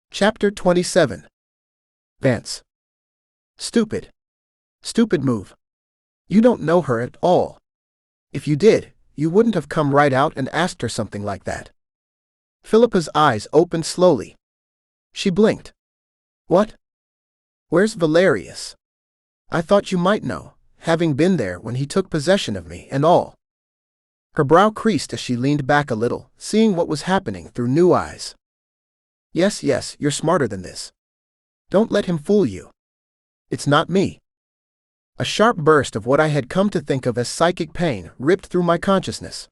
Chapter 27. Vance. Stupid. Stupid move. You don't know her at all. If you did, you wouldn't have come right out and asked her something like that. Philippa's eyes opened slowly. She blinked. What? Where's Valerius? I thought you might know, having been there when he took possession of me and all. Her brow creased as she leaned back a little, seeing what was happening through new eyes. Yes, you're smarter than this. Don't let him fool you. It's not me. A sharp burst of what I had come to think of as psychic pain ripped through my consciousness.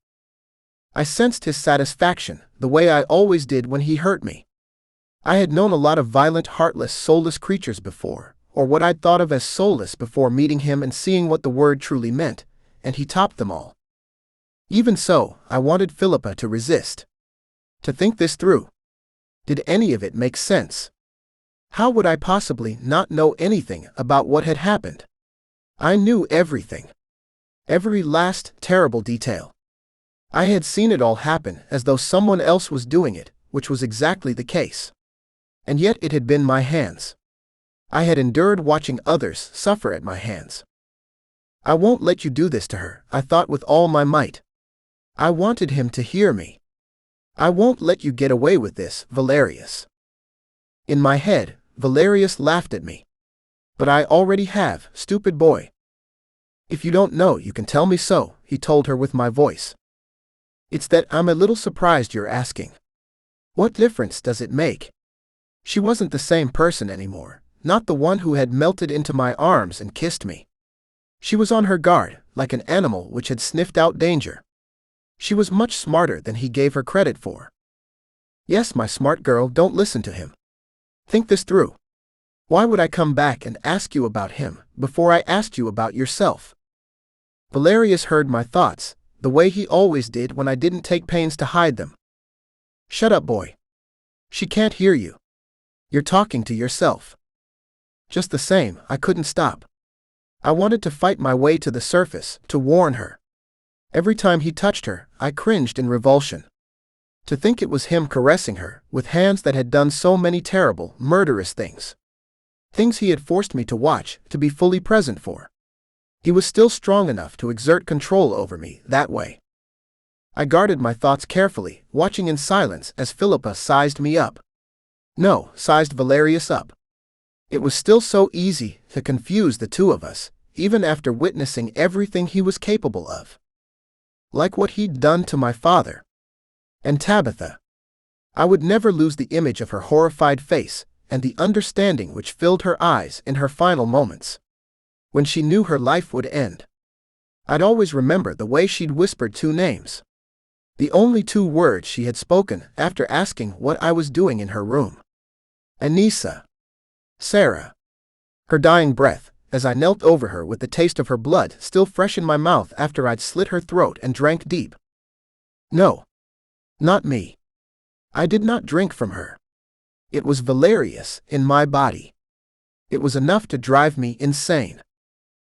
I sensed his satisfaction, the way I always did when he hurt me. I had known a lot of violent, heartless, soulless creatures before, or what I'd thought of as soulless before meeting him and seeing what the word truly meant, and he topped them all. Even so, I wanted Philippa to resist. To think this through. Did any of it make sense? How would I possibly not know anything about what had happened? I knew everything. Every last, terrible detail. I had seen it all happen as though someone else was doing it, which was exactly the case. And yet it had been my hands. I had endured watching others suffer at my hands. I won't let you do this to her, I thought with all my might. I wanted him to hear me. I won't let you get away with this, Valerius. In my head, Valerius laughed at me. But I already have, stupid boy. If you don't know, you can tell me so, he told her with my voice. It's that I'm a little surprised you're asking. What difference does it make? She wasn't the same person anymore, not the one who had melted into my arms and kissed me. She was on her guard, like an animal which had sniffed out danger. She was much smarter than he gave her credit for. Yes, my smart girl, don't listen to him. Think this through. Why would I come back and ask you about him before I asked you about yourself? Valerius heard my thoughts, the way he always did when I didn't take pains to hide them. Shut up, boy. She can't hear you. You're talking to yourself. Just the same, I couldn't stop. I wanted to fight my way to the surface, to warn her. Every time he touched her, I cringed in revulsion. To think it was him caressing her, with hands that had done so many terrible, murderous things. Things he had forced me to watch, to be fully present for. He was still strong enough to exert control over me that way. I guarded my thoughts carefully, watching in silence as Philippa sized me up. No, sized Valerius up. It was still so easy to confuse the two of us, even after witnessing everything he was capable of. Like what he'd done to my father. And Tabitha. I would never lose the image of her horrified face, and the understanding which filled her eyes in her final moments. When she knew her life would end. I'd always remember the way she'd whispered two names. The only two words she had spoken after asking what I was doing in her room. Anissa. Sarah. Her dying breath, as I knelt over her with the taste of her blood still fresh in my mouth after I'd slit her throat and drank deep. No. Not me. I did not drink from her. It was Valerius in my body. It was enough to drive me insane.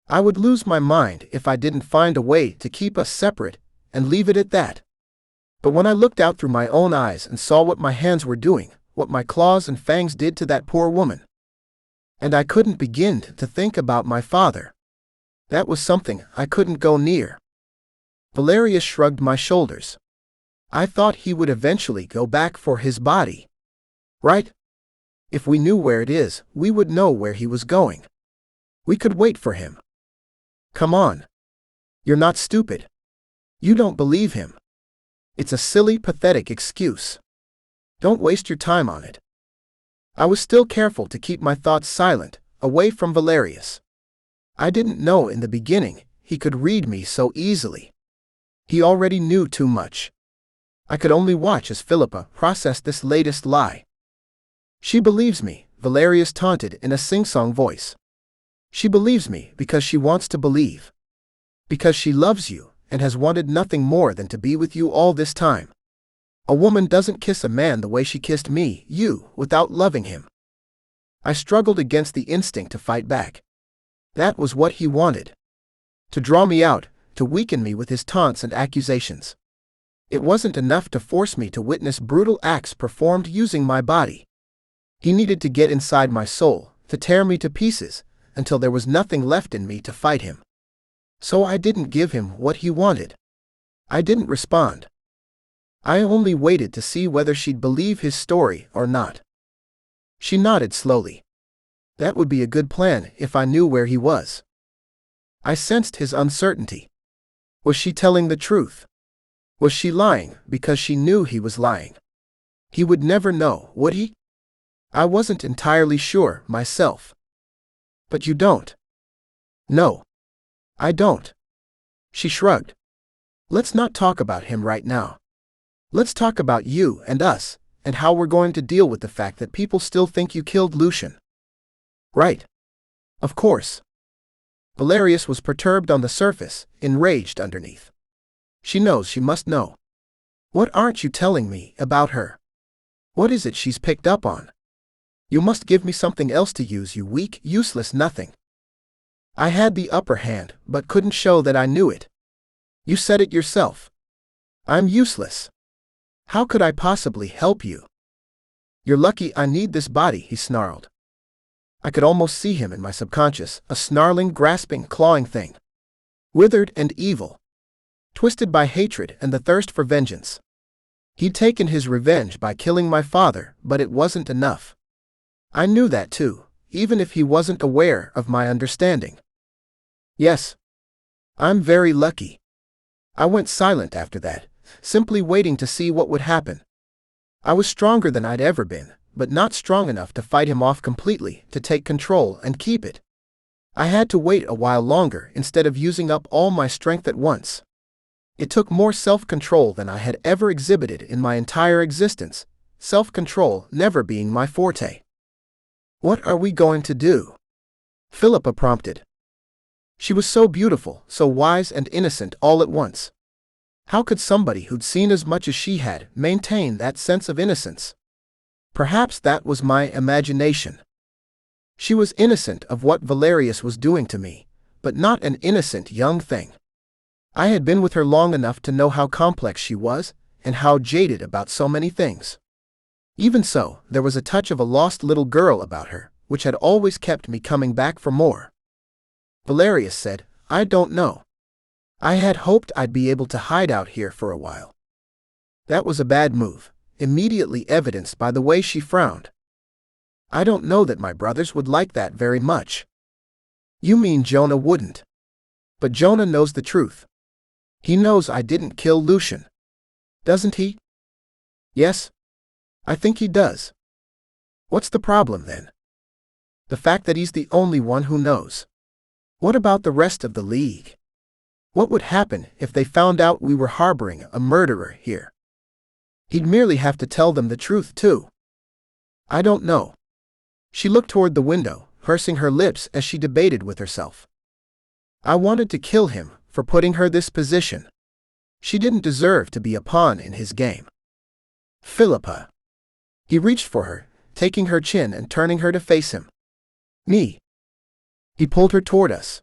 I would lose my mind if I didn't find a way to keep us separate and leave it at that. But when I looked out through my own eyes and saw what my hands were doing, what my claws and fangs did to that poor woman. And I couldn't begin to think about my father. That was something I couldn't go near. Valerius shrugged my shoulders. I thought he would eventually go back for his body. Right? If we knew where it is, we would know where he was going. We could wait for him. Come on. You're not stupid. You don't believe him. It's a silly, pathetic excuse. Don't waste your time on it. I was still careful to keep my thoughts silent, away from Valerius. I didn't know in the beginning he could read me so easily. He already knew too much. I could only watch as Philippa processed this latest lie. She believes me, Valerius taunted in a sing-song voice. She believes me because she wants to believe. Because she loves you and has wanted nothing more than to be with you all this time. A woman doesn't kiss a man the way she kissed me, you, without loving him. I struggled against the instinct to fight back. That was what he wanted. To draw me out, to weaken me with his taunts and accusations. It wasn't enough to force me to witness brutal acts performed using my body. He needed to get inside my soul, to tear me to pieces, until there was nothing left in me to fight him. So I didn't give him what he wanted. I didn't respond. I only waited to see whether she'd believe his story or not. She nodded slowly. That would be a good plan if I knew where he was. I sensed his uncertainty. Was she telling the truth? Was she lying because she knew he was lying? He would never know, would he? I wasn't entirely sure myself. But you don't. No. I don't. She shrugged. Let's not talk about him right now. Let's talk about you and us, and how we're going to deal with the fact that people still think you killed Lucian. Right. Of course. Valerius was perturbed on the surface, enraged underneath. She knows she must know. What aren't you telling me about her? What is it she's picked up on? You must give me something else to use, you weak, useless nothing. I had the upper hand, but couldn't show that I knew it. You said it yourself. I'm useless. How could I possibly help you? You're lucky I need this body, he snarled. I could almost see him in my subconscious, a snarling, grasping, clawing thing. Withered and evil. Twisted by hatred and the thirst for vengeance. He'd taken his revenge by killing my father, but it wasn't enough. I knew that too, even if he wasn't aware of my understanding. Yes. I'm very lucky. I went silent after that, simply waiting to see what would happen. I was stronger than I'd ever been, but not strong enough to fight him off completely, to take control and keep it. I had to wait a while longer instead of using up all my strength at once. It took more self-control than I had ever exhibited in my entire existence, self-control never being my forte. What are we going to do? Philippa prompted. She was so beautiful, so wise and innocent all at once. How could somebody who'd seen as much as she had maintain that sense of innocence? Perhaps that was my imagination. She was innocent of what Valerius was doing to me, but not an innocent young thing. I had been with her long enough to know how complex she was, and how jaded about so many things. Even so, there was a touch of a lost little girl about her, which had always kept me coming back for more. Valerius said, I don't know. I had hoped I'd be able to hide out here for a while. That was a bad move, immediately evidenced by the way she frowned. I don't know that my brothers would like that very much. You mean Jonah wouldn't? But Jonah knows the truth. He knows I didn't kill Lucian. Doesn't he? Yes. I think he does. What's the problem then? The fact that he's the only one who knows. What about the rest of the League? What would happen if they found out we were harboring a murderer here? He'd merely have to tell them the truth too. I don't know. She looked toward the window, pursing her lips as she debated with herself. I wanted to kill him for putting her this position. She didn't deserve to be a pawn in his game. Philippa. He reached for her, taking her chin and turning her to face him. Me. He pulled her toward us.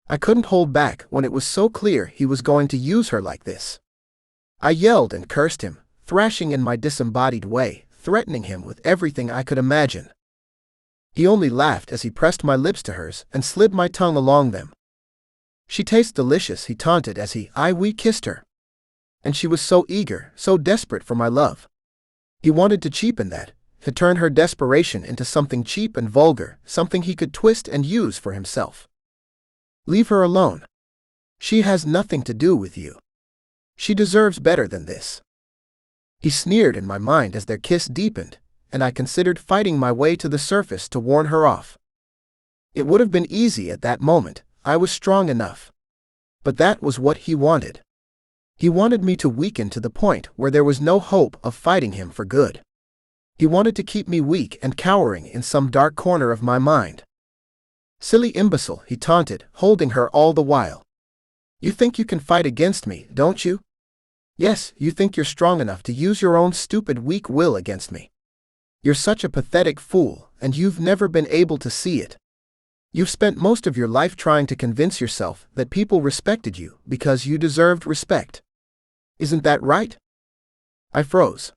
I couldn't hold back when it was so clear he was going to use her like this. I yelled and cursed him, thrashing in my disembodied way, threatening him with everything I could imagine. He only laughed as he pressed my lips to hers and slid my tongue along them. She tastes delicious, he taunted as we kissed her. And she was so eager, so desperate for my love. He wanted to cheapen that, to turn her desperation into something cheap and vulgar, something he could twist and use for himself. Leave her alone. She has nothing to do with you. She deserves better than this. He sneered in my mind as their kiss deepened, and I considered fighting my way to the surface to warn her off. It would have been easy at that moment, I was strong enough. But that was what he wanted. He wanted me to weaken to the point where there was no hope of fighting him for good. He wanted to keep me weak and cowering in some dark corner of my mind. Silly imbecile, he taunted, holding her all the while. You think you can fight against me, don't you? Yes, you think you're strong enough to use your own stupid weak will against me. You're such a pathetic fool, and you've never been able to see it. You've spent most of your life trying to convince yourself that people respected you because you deserved respect. Isn't that right? I froze.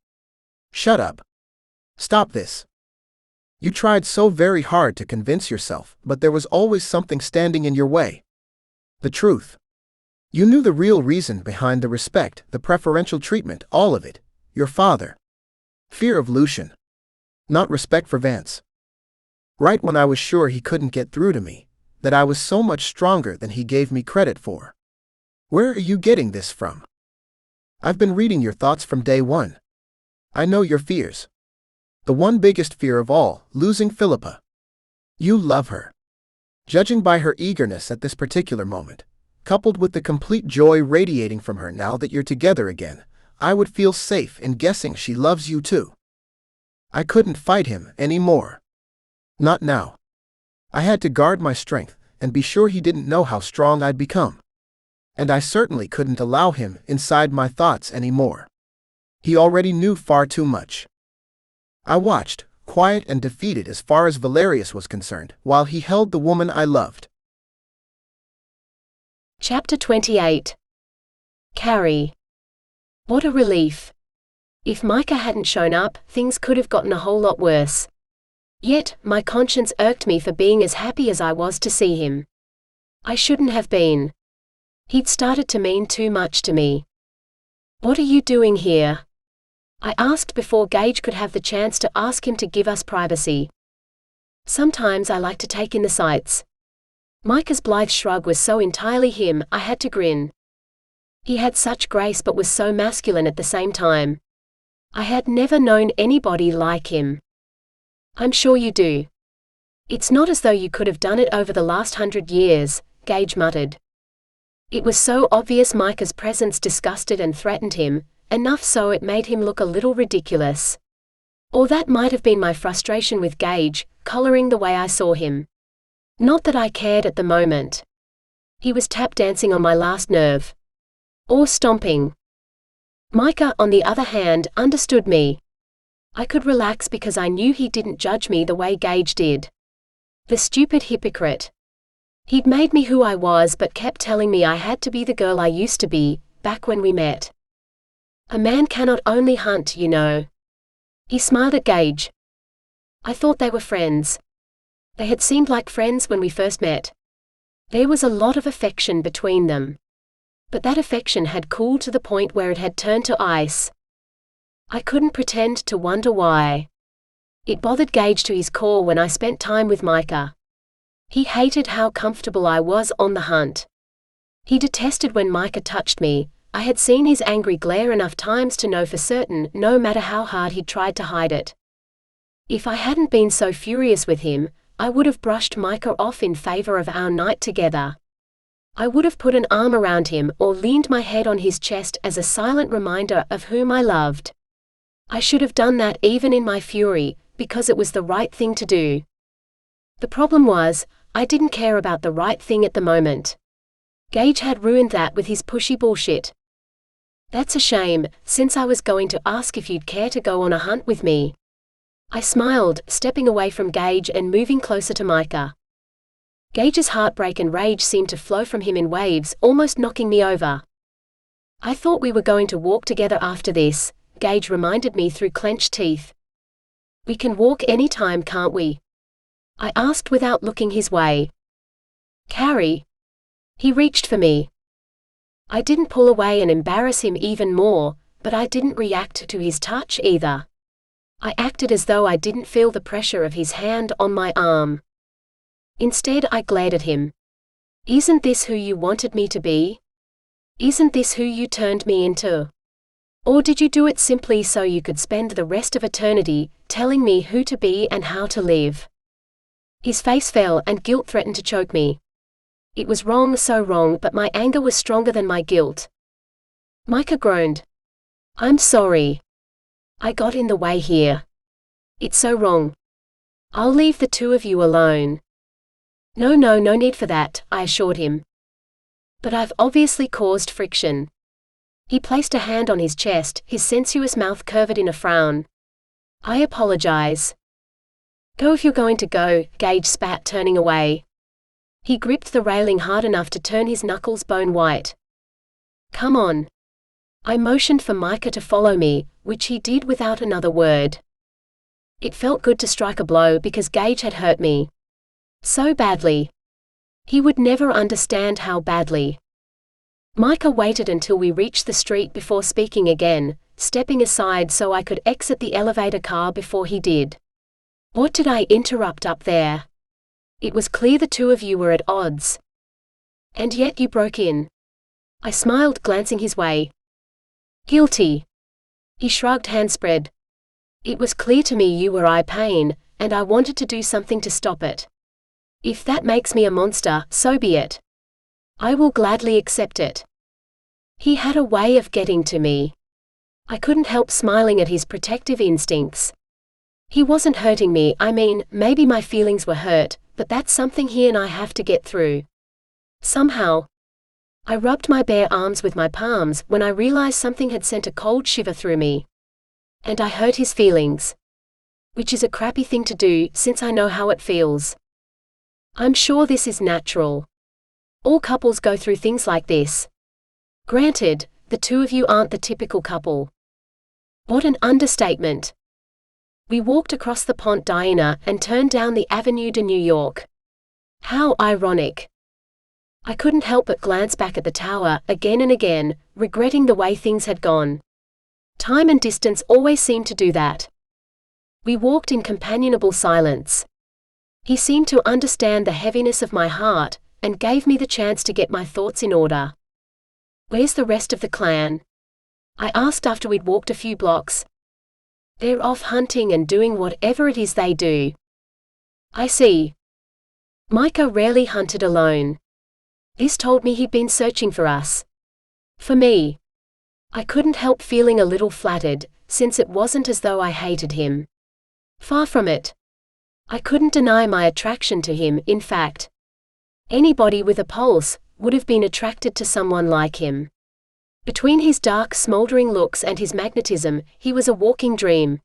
Shut up. Stop this. You tried so very hard to convince yourself, but there was always something standing in your way. The truth. You knew the real reason behind the respect, the preferential treatment, all of it. Your father. Fear of Lucian. Not respect for Vance. Right when I was sure he couldn't get through to me, that I was so much stronger than he gave me credit for. Where are you getting this from? I've been reading your thoughts from day one. I know your fears. The one biggest fear of all, losing Philippa. You love her. Judging by her eagerness at this particular moment, coupled with the complete joy radiating from her now that you're together again, I would feel safe in guessing she loves you too. I couldn't fight him anymore. Not now. I had to guard my strength and be sure he didn't know how strong I'd become. And I certainly couldn't allow him inside my thoughts anymore. He already knew far too much. I watched, quiet and defeated as far as Valerius was concerned, while he held the woman I loved. Chapter 28. Carrie. What a relief. If Micah hadn't shown up, things could have gotten a whole lot worse. Yet, my conscience irked me for being as happy as I was to see him. I shouldn't have been. He'd started to mean too much to me. What are you doing here? I asked before Gage could have the chance to ask him to give us privacy. Sometimes I like to take in the sights. Micah's blithe shrug was so entirely him, I had to grin. He had such grace but was so masculine at the same time. I had never known anybody like him. I'm sure you do. It's not as though you could have done it over the last 100 years, Gage muttered. It was so obvious Micah's presence disgusted and threatened him, enough so it made him look a little ridiculous. Or that might have been my frustration with Gage, coloring the way I saw him. Not that I cared at the moment. He was tap dancing on my last nerve. Or stomping. Micah, on the other hand, understood me. I could relax because I knew he didn't judge me the way Gage did. The stupid hypocrite. He'd made me who I was but kept telling me I had to be the girl I used to be, back when we met. A man cannot only hunt, you know. He smiled at Gage. I thought they were friends. They had seemed like friends when we first met. There was a lot of affection between them. But that affection had cooled to the point where it had turned to ice. I couldn't pretend to wonder why. It bothered Gage to his core when I spent time with Micah. He hated how comfortable I was on the hunt. He detested when Micah touched me. I had seen his angry glare enough times to know for certain, no matter how hard he'd tried to hide it. If I hadn't been so furious with him, I would have brushed Micah off in favor of our night together. I would have put an arm around him or leaned my head on his chest as a silent reminder of whom I loved. I should have done that even in my fury, because it was the right thing to do. The problem was, I didn't care about the right thing at the moment. Gage had ruined that with his pushy bullshit. That's a shame, since I was going to ask if you'd care to go on a hunt with me. I smiled, stepping away from Gage and moving closer to Micah. Gage's heartbreak and rage seemed to flow from him in waves, almost knocking me over. I thought we were going to walk together after this, Gage reminded me through clenched teeth. We can walk any time, can't we? I asked without looking his way. Carrie. He reached for me. I didn't pull away and embarrass him even more, but I didn't react to his touch either. I acted as though I didn't feel the pressure of his hand on my arm. Instead, I glared at him. Isn't this who you wanted me to be? Isn't this who you turned me into? Or did you do it simply so you could spend the rest of eternity telling me who to be and how to live? His face fell and guilt threatened to choke me. It was wrong, so wrong, but my anger was stronger than my guilt. Micah groaned. I'm sorry. I got in the way here. It's so wrong. I'll leave the two of you alone. No need for that, I assured him. But I've obviously caused friction. He placed a hand on his chest, his sensuous mouth curved in a frown. I apologize. Go if you're going to go, Gage spat, turning away. He gripped the railing hard enough to turn his knuckles bone white. Come on. I motioned for Micah to follow me, which he did without another word. It felt good to strike a blow because Gage had hurt me. So badly. He would never understand how badly. Micah waited until we reached the street before speaking again, stepping aside so I could exit the elevator car before he did. What did I interrupt up there? It was clear the two of you were at odds. And yet you broke in. I smiled, glancing his way. Guilty. He shrugged, hands spread. It was clear to me you were in pain, and I wanted to do something to stop it. If that makes me a monster, so be it. I will gladly accept it. He had a way of getting to me. I couldn't help smiling at his protective instincts. He wasn't hurting me, I mean, maybe my feelings were hurt, but that's something he and I have to get through. Somehow. I rubbed my bare arms with my palms when I realized something had sent a cold shiver through me. And I hurt his feelings. Which is a crappy thing to do, since I know how it feels. I'm sure this is natural. All couples go through things like this. Granted, the two of you aren't the typical couple. What an understatement. We walked across the Pont d'Iéna and turned down the Avenue de New York. How ironic. I couldn't help but glance back at the tower again and again, regretting the way things had gone. Time and distance always seemed to do that. We walked in companionable silence. He seemed to understand the heaviness of my heart, and gave me the chance to get my thoughts in order. Where's the rest of the clan? I asked after we'd walked a few blocks. They're off hunting and doing whatever it is they do. I see. Micah rarely hunted alone. This told me he'd been searching for us. For me. I couldn't help feeling a little flattered, since it wasn't as though I hated him. Far from it. I couldn't deny my attraction to him, in fact. Anybody with a pulse would have been attracted to someone like him. Between his dark, smoldering looks and his magnetism, he was a walking dream.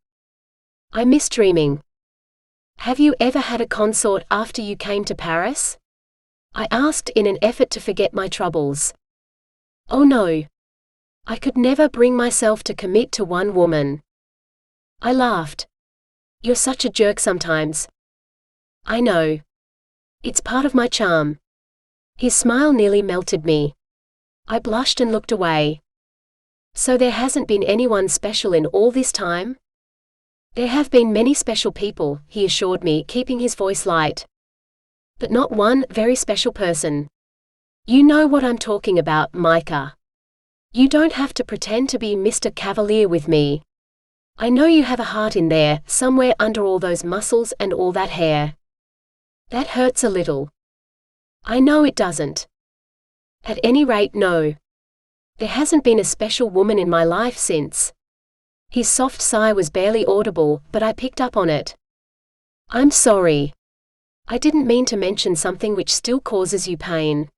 I miss dreaming. Have you ever had a consort after you came to Paris? I asked in an effort to forget my troubles. Oh no. I could never bring myself to commit to one woman. I laughed. You're such a jerk sometimes. I know. It's part of my charm. His smile nearly melted me. I blushed and looked away. So there hasn't been anyone special in all this time? There have been many special people, he assured me, keeping his voice light. But not one very special person. You know what I'm talking about, Micah. You don't have to pretend to be Mr. Cavalier with me. I know you have a heart in there, somewhere under all those muscles and all that hair. That hurts a little. I know it doesn't. At any rate, no. There hasn't been a special woman in my life since. His soft sigh was barely audible, but I picked up on it. I'm sorry. I didn't mean to mention something which still causes you pain.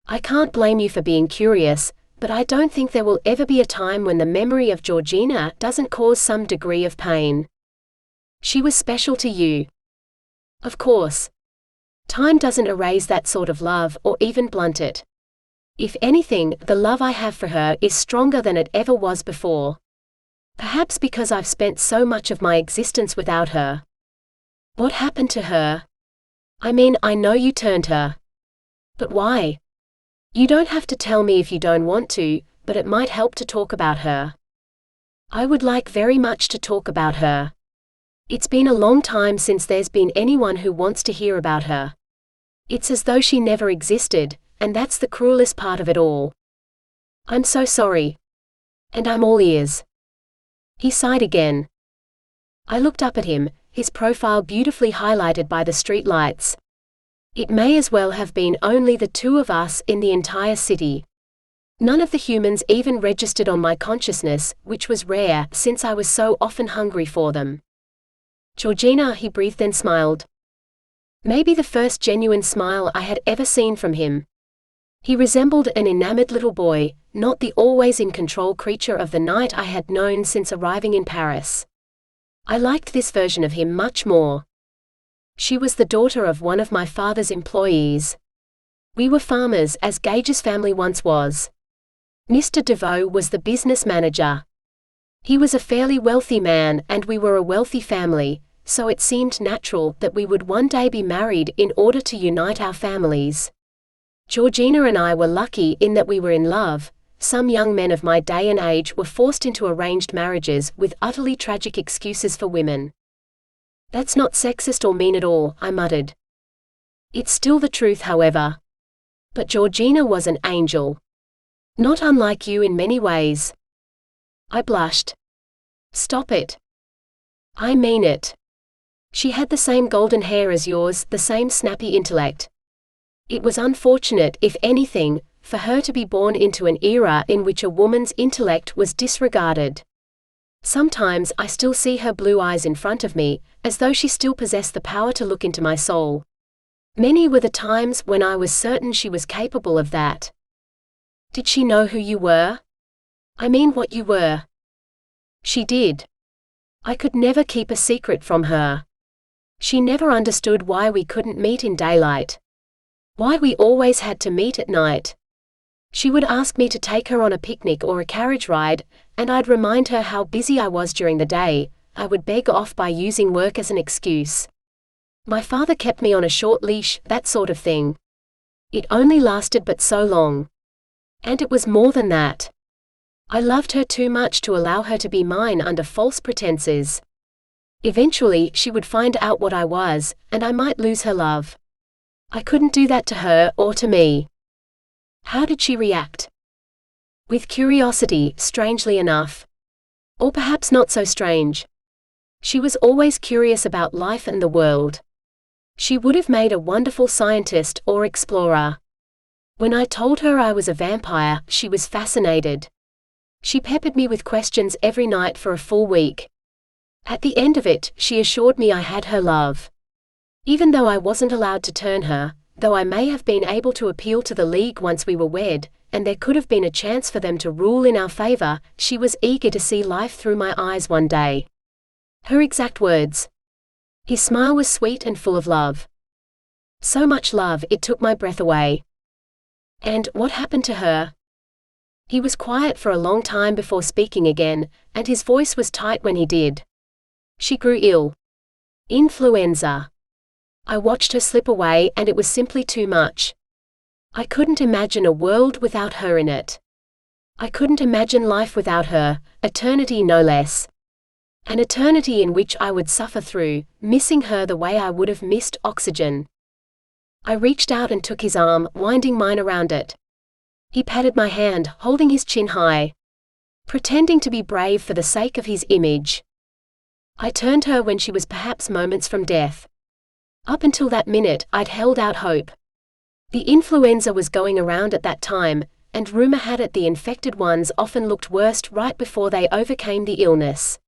I can't blame you for being curious, but I don't think there will ever be a time when the memory of Georgina doesn't cause some degree of pain. She was special to you. Of course. Time doesn't erase that sort of love or even blunt it. If anything, the love I have for her is stronger than it ever was before. Perhaps because I've spent so much of my existence without her. What happened to her? I mean, I know you turned her. But why? You don't have to tell me if you don't want to, but it might help to talk about her. I would like very much to talk about her. It's been a long time since there's been anyone who wants to hear about her. It's as though she never existed, and that's the cruelest part of it all. I'm so sorry. And I'm all ears. He sighed again. I looked up at him, his profile beautifully highlighted by the street lights. It may as well have been only the two of us in the entire city. None of the humans even registered on my consciousness, which was rare since I was so often hungry for them. Georgina, he breathed, then smiled. Maybe the first genuine smile I had ever seen from him. He resembled an enamored little boy, not the always-in-control creature of the night I had known since arriving in Paris. I liked this version of him much more. She was the daughter of one of my father's employees. We were farmers, as Gage's family once was. Mr. DeVoe was the business manager. He was a fairly wealthy man, and we were a wealthy family, so it seemed natural that we would one day be married in order to unite our families. Georgina and I were lucky in that we were in love. Some young men of my day and age were forced into arranged marriages with utterly tragic excuses for women. That's not sexist or mean at all, I muttered. It's still the truth, however. But Georgina was an angel. Not unlike you in many ways. I blushed. Stop it. I mean it. She had the same golden hair as yours, the same snappy intellect. It was unfortunate, if anything, for her to be born into an era in which a woman's intellect was disregarded. Sometimes I still see her blue eyes in front of me, as though she still possessed the power to look into my soul. Many were the times when I was certain she was capable of that. Did she know who you were? I mean, what you were. She did. I could never keep a secret from her. She never understood why we couldn't meet in daylight. Why we always had to meet at night. She would ask me to take her on a picnic or a carriage ride, and I'd remind her how busy I was during the day. I would beg off by using work as an excuse. My father kept me on a short leash, that sort of thing. It only lasted but so long. And it was more than that. I loved her too much to allow her to be mine under false pretenses. Eventually, she would find out what I was, and I might lose her love. I couldn't do that to her or to me. How did she react? With curiosity, strangely enough. Or perhaps not so strange. She was always curious about life and the world. She would have made a wonderful scientist or explorer. When I told her I was a vampire, she was fascinated. She peppered me with questions every night for a full week. At the end of it, she assured me I had her love. Even though I wasn't allowed to turn her, though I may have been able to appeal to the League once we were wed, and there could have been a chance for them to rule in our favor, she was eager to see life through my eyes one day. Her exact words. His smile was sweet and full of love. So much love it took my breath away. And what happened to her? He was quiet for a long time before speaking again, and his voice was tight when he did. She grew ill. Influenza. I watched her slip away, and it was simply too much. I couldn't imagine a world without her in it. I couldn't imagine life without her, eternity no less. An eternity in which I would suffer through, missing her the way I would have missed oxygen. I reached out and took his arm, winding mine around it. He patted my hand, holding his chin high. Pretending to be brave for the sake of his image. I turned her when she was perhaps moments from death. Up until that minute, I'd held out hope. The influenza was going around at that time, and rumor had it the infected ones often looked worst right before they overcame the illness.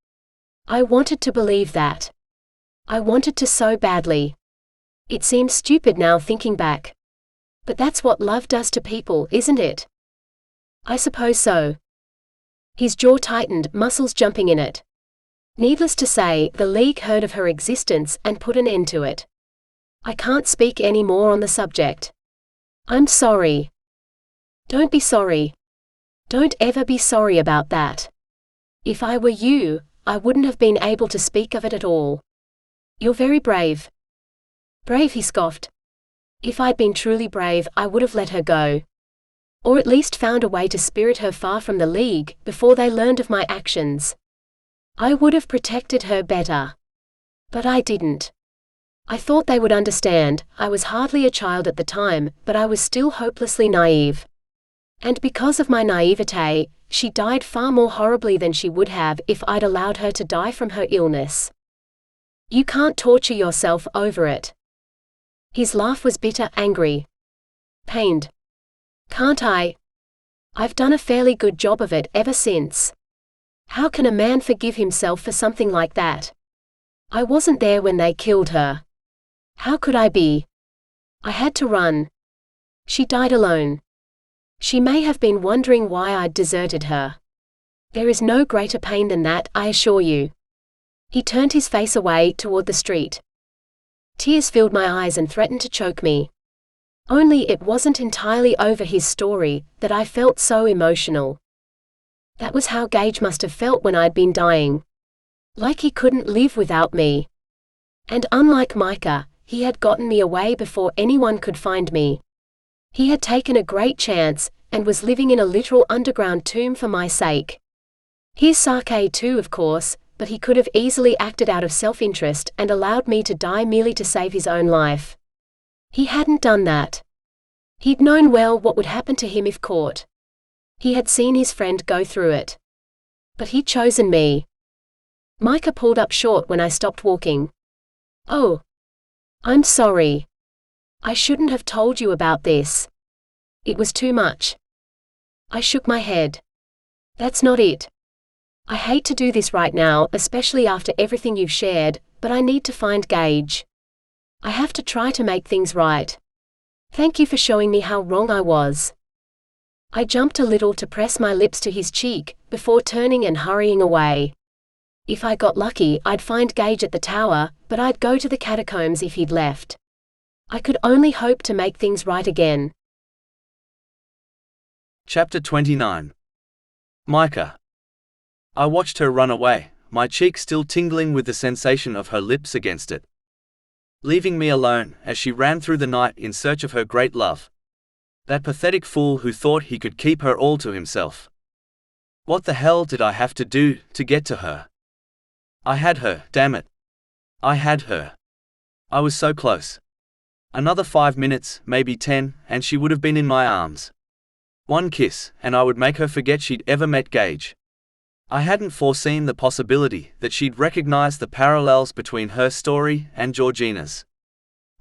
I wanted to believe that. I wanted to so badly. It seems stupid now thinking back. But that's what love does to people, isn't it? I suppose so. His jaw tightened, muscles jumping in it. Needless to say, the League heard of her existence and put an end to it. I can't speak any more on the subject. I'm sorry. Don't be sorry. Don't ever be sorry about that. If I were you, I wouldn't have been able to speak of it at all. You're very brave. Brave, he scoffed. If I'd been truly brave, I would have let her go. Or at least found a way to spirit her far from the League before they learned of my actions. I would have protected her better. But I didn't. I thought they would understand. I was hardly a child at the time, but I was still hopelessly naive. And because of my naivete, she died far more horribly than she would have if I'd allowed her to die from her illness. You can't torture yourself over it. His laugh was bitter, angry. Pained. Can't I? I've done a fairly good job of it ever since. How can a man forgive himself for something like that? I wasn't there when they killed her. How could I be? I had to run. She died alone. She may have been wondering why I'd deserted her. There is no greater pain than that, I assure you. He turned his face away toward the street. Tears filled my eyes and threatened to choke me. Only it wasn't entirely over his story that I felt so emotional. That was how Gage must have felt when I'd been dying. Like he couldn't live without me. And unlike Micah, he had gotten me away before anyone could find me. He had taken a great chance, and was living in a literal underground tomb for my sake. Here's Sake too, of course, but he could have easily acted out of self-interest and allowed me to die merely to save his own life. He hadn't done that. He'd known well what would happen to him if caught. He had seen his friend go through it. But he'd chosen me. Micah pulled up short when I stopped walking. Oh. I'm sorry. I shouldn't have told you about this. It was too much. I shook my head. That's not it. I hate to do this right now, especially after everything you've shared, but I need to find Gage. I have to try to make things right. Thank you for showing me how wrong I was. I jumped a little to press my lips to his cheek, before turning and hurrying away. If I got lucky, I'd find Gage at the tower, but I'd go to the catacombs if he'd left. I could only hope to make things right again. Chapter 29. Micah. I watched her run away, my cheek still tingling with the sensation of her lips against it. Leaving me alone as she ran through the night in search of her great love. That pathetic fool who thought he could keep her all to himself. What the hell did I have to do to get to her? I had her, damn it. I had her. I was so close. Another 5 minutes, maybe 10, and she would have been in my arms. One kiss, and I would make her forget she'd ever met Gage. I hadn't foreseen the possibility that she'd recognize the parallels between her story and Georgina's.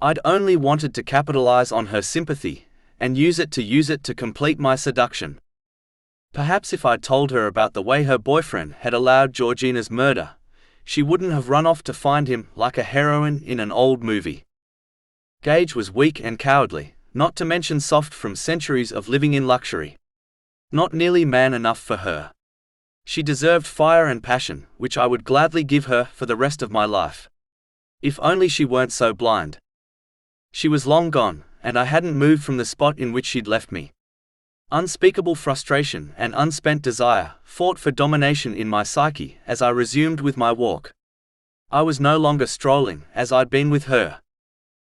I'd only wanted to capitalize on her sympathy, and use it to complete my seduction. Perhaps if I'd told her about the way her boyfriend had allowed Georgina's murder, she wouldn't have run off to find him like a heroine in an old movie. Gage was weak and cowardly, not to mention soft from centuries of living in luxury. Not nearly man enough for her. She deserved fire and passion, which I would gladly give her for the rest of my life. If only she weren't so blind. She was long gone, and I hadn't moved from the spot in which she'd left me. Unspeakable frustration and unspent desire fought for domination in my psyche as I resumed with my walk. I was no longer strolling as I'd been with her.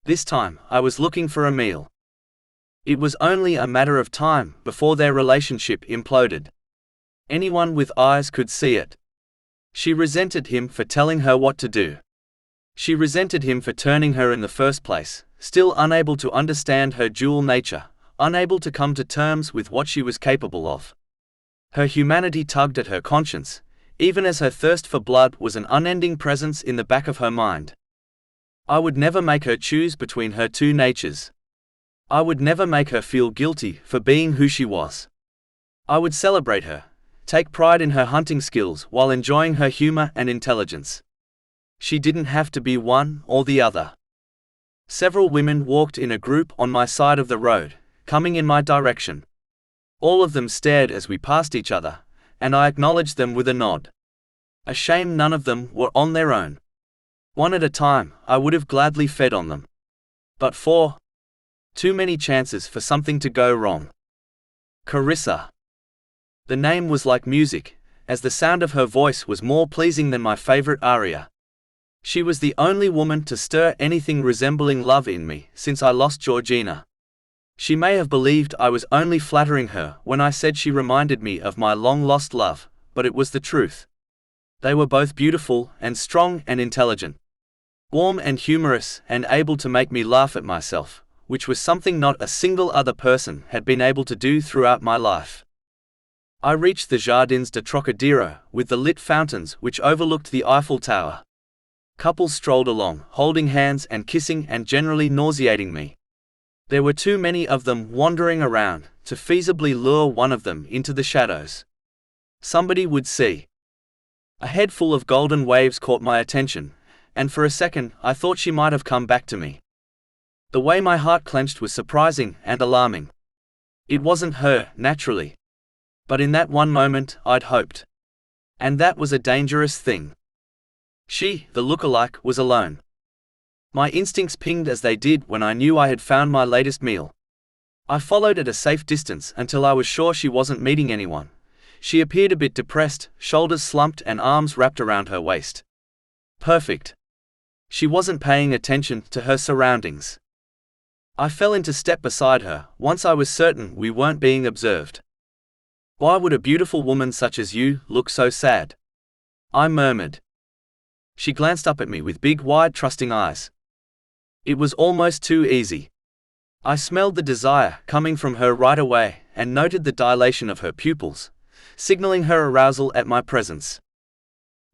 This time, I was looking for a meal. It was only a matter of time before their relationship imploded. Anyone with eyes could see it. She resented him for telling her what to do. She resented him for turning her in the first place, still unable to understand her dual nature, unable to come to terms with what she was capable of. Her humanity tugged at her conscience, even as her thirst for blood was an unending presence in the back of her mind. I would never make her choose between her two natures. I would never make her feel guilty for being who she was. I would celebrate her, take pride in her hunting skills while enjoying her humor and intelligence. She didn't have to be one or the other. Several women walked in a group on my side of the road, coming in my direction. All of them stared as we passed each other, and I acknowledged them with a nod. A shame none of them were on their own. One at a time, I would have gladly fed on them. But four? Too many chances for something to go wrong. Carissa. The name was like music, as the sound of her voice was more pleasing than my favorite aria. She was the only woman to stir anything resembling love in me since I lost Georgina. She may have believed I was only flattering her when I said she reminded me of my long-lost love, but it was the truth. They were both beautiful and strong and intelligent. Warm and humorous and able to make me laugh at myself, which was something not a single other person had been able to do throughout my life. I reached the Jardins de Trocadero, with the lit fountains which overlooked the Eiffel Tower. Couples strolled along, holding hands and kissing and generally nauseating me. There were too many of them wandering around to feasibly lure one of them into the shadows. Somebody would see. A head full of golden waves caught my attention, and for a second I thought she might have come back to me. The way my heart clenched was surprising and alarming. It wasn't her, naturally. But in that one moment, I'd hoped. And that was a dangerous thing. She, the lookalike, was alone. My instincts pinged as they did when I knew I had found my latest meal. I followed at a safe distance until I was sure she wasn't meeting anyone. She appeared a bit depressed, shoulders slumped and arms wrapped around her waist. Perfect. She wasn't paying attention to her surroundings. I fell into step beside her once I was certain we weren't being observed. "Why would a beautiful woman such as you look so sad?" I murmured. She glanced up at me with big, wide, trusting eyes. It was almost too easy. I smelled the desire coming from her right away and noted the dilation of her pupils, signaling her arousal at my presence.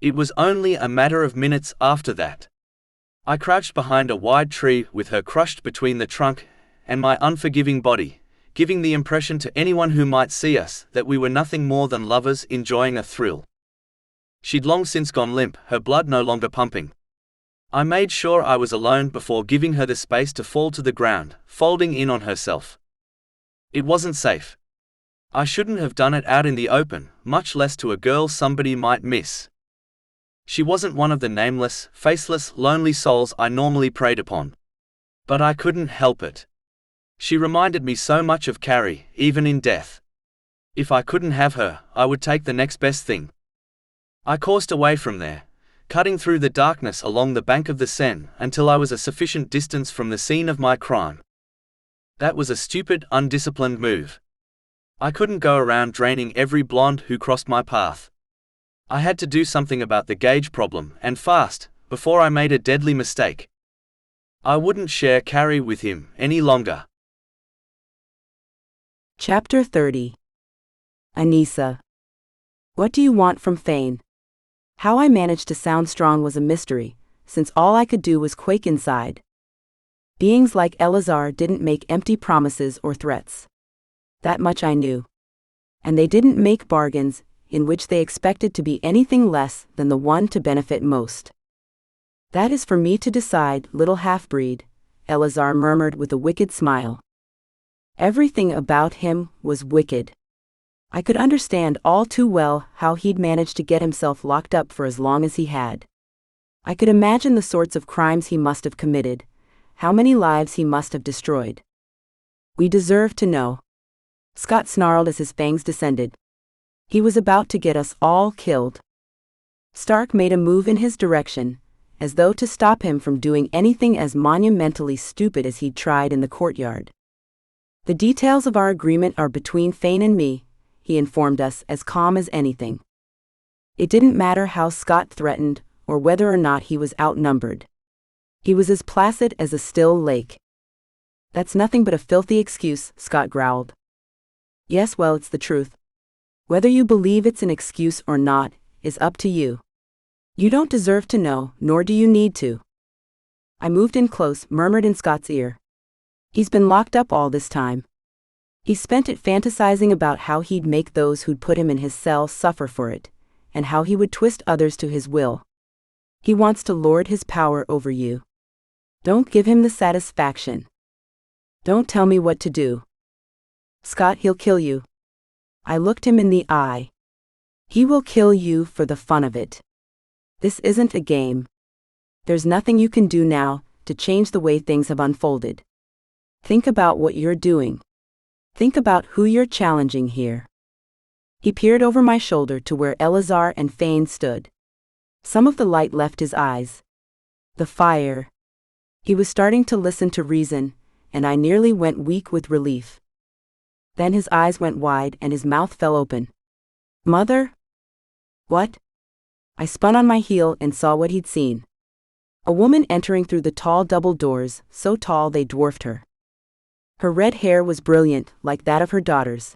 It was only a matter of minutes after that. I crouched behind a wide tree with her crushed between the trunk and my unforgiving body, giving the impression to anyone who might see us that we were nothing more than lovers enjoying a thrill. She'd long since gone limp, her blood no longer pumping. I made sure I was alone before giving her the space to fall to the ground, folding in on herself. It wasn't safe. I shouldn't have done it out in the open, much less to a girl somebody might miss. She wasn't one of the nameless, faceless, lonely souls I normally preyed upon. But I couldn't help it. She reminded me so much of Carrie, even in death. If I couldn't have her, I would take the next best thing. I coursed away from there, cutting through the darkness along the bank of the Seine until I was a sufficient distance from the scene of my crime. That was a stupid, undisciplined move. I couldn't go around draining every blonde who crossed my path. I had to do something about the Gage problem, and fast, before I made a deadly mistake. I wouldn't share Carrie with him any longer. Chapter 30. Anissa. What do you want from Fane? How I managed to sound strong was a mystery, since all I could do was quake inside. Beings like Eleazar didn't make empty promises or threats. That much I knew. And they didn't make bargains in which they expected to be anything less than the one to benefit most. That is for me to decide, little half-breed, Eleazar murmured with a wicked smile. Everything about him was wicked. I could understand all too well how he'd managed to get himself locked up for as long as he had. I could imagine the sorts of crimes he must have committed, how many lives he must have destroyed. We deserve to know. Scott snarled as his fangs descended. He was about to get us all killed. Stark made a move in his direction, as though to stop him from doing anything as monumentally stupid as he'd tried in the courtyard. The details of our agreement are between Fane and me, he informed us, as calm as anything. It didn't matter how Scott threatened, or whether or not he was outnumbered. He was as placid as a still lake. That's nothing but a filthy excuse, Scott growled. Yes, well, it's the truth. Whether you believe it's an excuse or not is up to you. You don't deserve to know, nor do you need to. I moved in close, murmured in Scott's ear. He's been locked up all this time. He spent it fantasizing about how he'd make those who'd put him in his cell suffer for it, and how he would twist others to his will. He wants to lord his power over you. Don't give him the satisfaction. Don't tell me what to do. Scott, he'll kill you. I looked him in the eye. He will kill you for the fun of it. This isn't a game. There's nothing you can do now to change the way things have unfolded. Think about what you're doing. Think about who you're challenging here. He peered over my shoulder to where Eleazar and Fane stood. Some of the light left his eyes. The fire. He was starting to listen to reason, and I nearly went weak with relief. Then his eyes went wide and his mouth fell open. Mother? What? I spun on my heel and saw what he'd seen. A woman entering through the tall double doors, so tall they dwarfed her. Her red hair was brilliant, like that of her daughter's.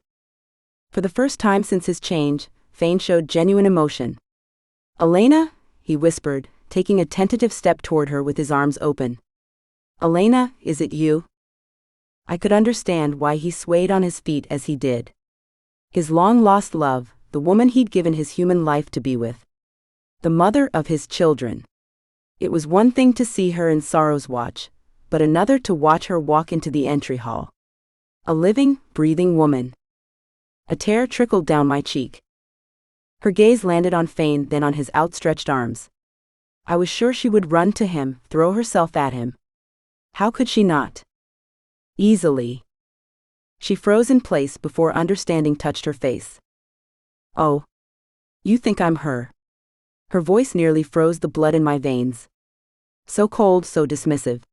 For the first time since his change, Fane showed genuine emotion. Elena? He whispered, taking a tentative step toward her with his arms open. Elena, is it you? I could understand why he swayed on his feet as he did. His long-lost love, the woman he'd given his human life to be with. The mother of his children. It was one thing to see her in Sorrow's watch, but another to watch her walk into the entry hall. A living, breathing woman. A tear trickled down my cheek. Her gaze landed on Fane, then on his outstretched arms. I was sure she would run to him, throw herself at him. How could she not? Easily. She froze in place before understanding touched her face. Oh. You think I'm her? Her voice nearly froze the blood in my veins. So cold, so dismissive.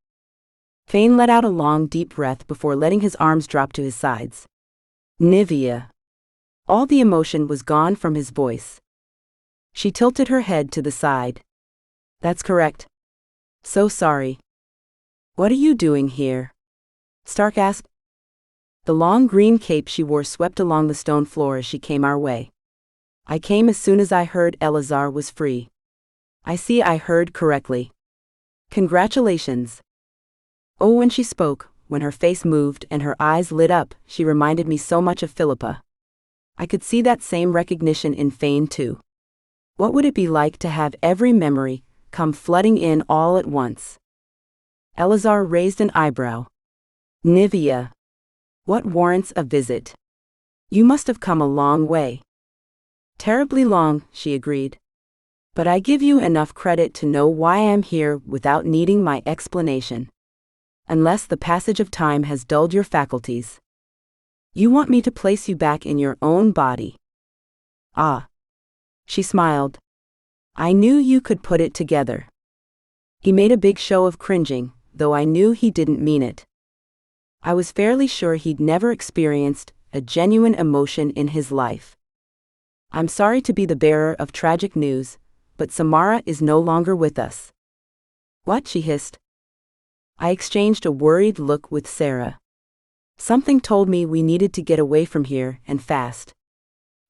Fane let out a long, deep breath before letting his arms drop to his sides. Nivea. All the emotion was gone from his voice. She tilted her head to the side. That's correct. So sorry. What are you doing here? Stark asked. The long green cape she wore swept along the stone floor as she came our way. I came as soon as I heard Eleazar was free. I see I heard correctly. Congratulations. Oh, when she spoke, when her face moved and her eyes lit up, she reminded me so much of Philippa. I could see that same recognition in Fane too. What would it be like to have every memory come flooding in all at once? Eleazar raised an eyebrow. Nivea. What warrants a visit? You must have come a long way. Terribly long, she agreed. But I give you enough credit to know why I'm here without needing my explanation. Unless the passage of time has dulled your faculties. You want me to place you back in your own body. Ah. She smiled. I knew you could put it together. He made a big show of cringing, though I knew he didn't mean it. I was fairly sure he'd never experienced a genuine emotion in his life. I'm sorry to be the bearer of tragic news, but Samara is no longer with us. What? She hissed. I exchanged a worried look with Sarah. Something told me we needed to get away from here, and fast.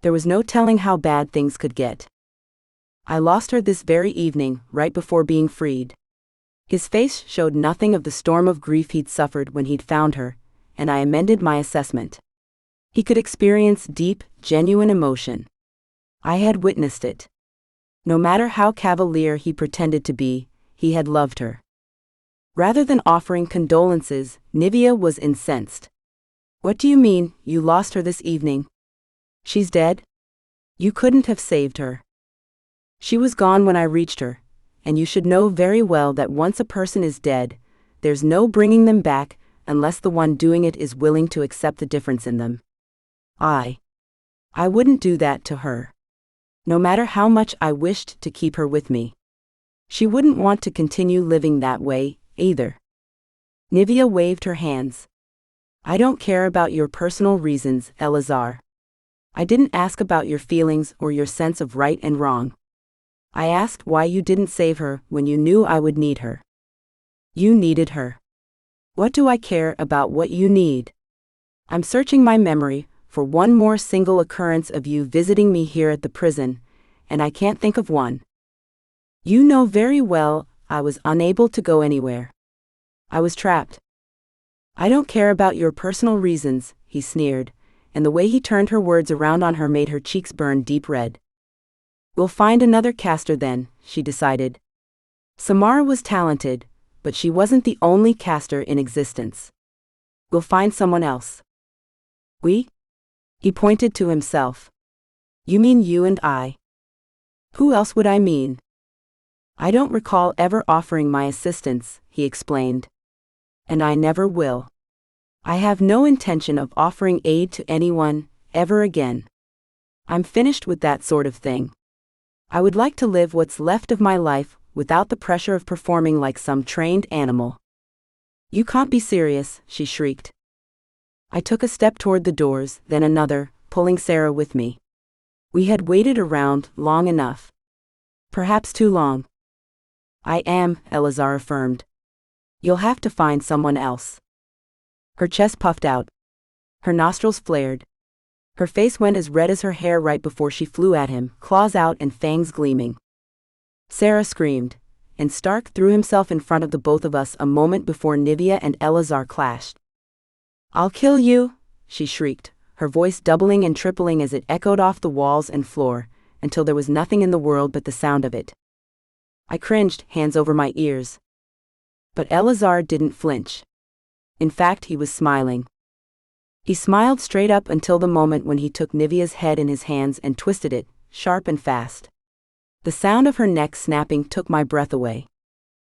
There was no telling how bad things could get. I lost her this very evening, right before being freed. His face showed nothing of the storm of grief he'd suffered when he'd found her, and I amended my assessment. He could experience deep, genuine emotion. I had witnessed it. No matter how cavalier he pretended to be, he had loved her. Rather than offering condolences, Nivea was incensed. What do you mean, you lost her this evening? She's dead? You couldn't have saved her. She was gone when I reached her, and you should know very well that once a person is dead, there's no bringing them back unless the one doing it is willing to accept the difference in them. I wouldn't do that to her. No matter how much I wished to keep her with me. She wouldn't want to continue living that way, either. Nivea waved her hands. I don't care about your personal reasons, Eleazar. I didn't ask about your feelings or your sense of right and wrong. I asked why you didn't save her when you knew I would need her. You needed her. What do I care about what you need? I'm searching my memory for one more single occurrence of you visiting me here at the prison, and I can't think of one. You know very well I was unable to go anywhere. I was trapped. I don't care about your personal reasons, he sneered, and the way he turned her words around on her made her cheeks burn deep red. We'll find another caster then, she decided. Samara was talented, but she wasn't the only caster in existence. We'll find someone else. We? He pointed to himself. You mean you and I? Who else would I mean? I don't recall ever offering my assistance, he explained. And I never will. I have no intention of offering aid to anyone, ever again. I'm finished with that sort of thing. I would like to live what's left of my life without the pressure of performing like some trained animal. You can't be serious, she shrieked. I took a step toward the doors, then another, pulling Sarah with me. We had waited around long enough. Perhaps too long. I am, Eleazar affirmed. You'll have to find someone else. Her chest puffed out. Her nostrils flared. Her face went as red as her hair right before she flew at him, claws out and fangs gleaming. Sarah screamed, and Stark threw himself in front of the both of us a moment before Nivea and Eleazar clashed. I'll kill you, she shrieked, her voice doubling and tripling as it echoed off the walls and floor, until there was nothing in the world but the sound of it. I cringed, hands over my ears. But Eleazar didn't flinch. In fact, he was smiling. He smiled straight up until the moment when he took Nivea's head in his hands and twisted it, sharp and fast. The sound of her neck snapping took my breath away.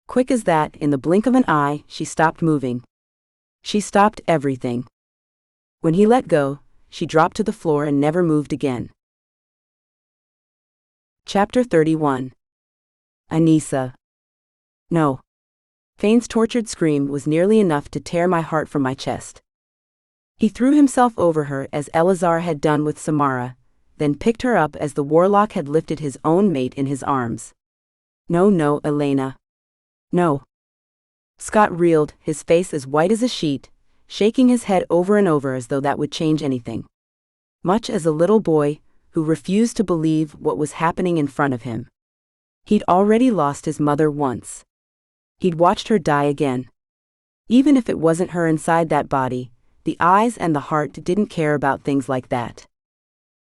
Quick as that, in the blink of an eye, she stopped moving. She stopped everything. When he let go, she dropped to the floor and never moved again. Chapter 31. Anissa. No. Fane's tortured scream was nearly enough to tear my heart from my chest. He threw himself over her as Eleazar had done with Samara, then picked her up as the warlock had lifted his own mate in his arms. No, Elena. No. Scott reeled, his face as white as a sheet, shaking his head over and over as though that would change anything. Much as a little boy who refused to believe what was happening in front of him. He'd already lost his mother once. He'd watched her die again. Even if it wasn't her inside that body, the eyes and the heart didn't care about things like that.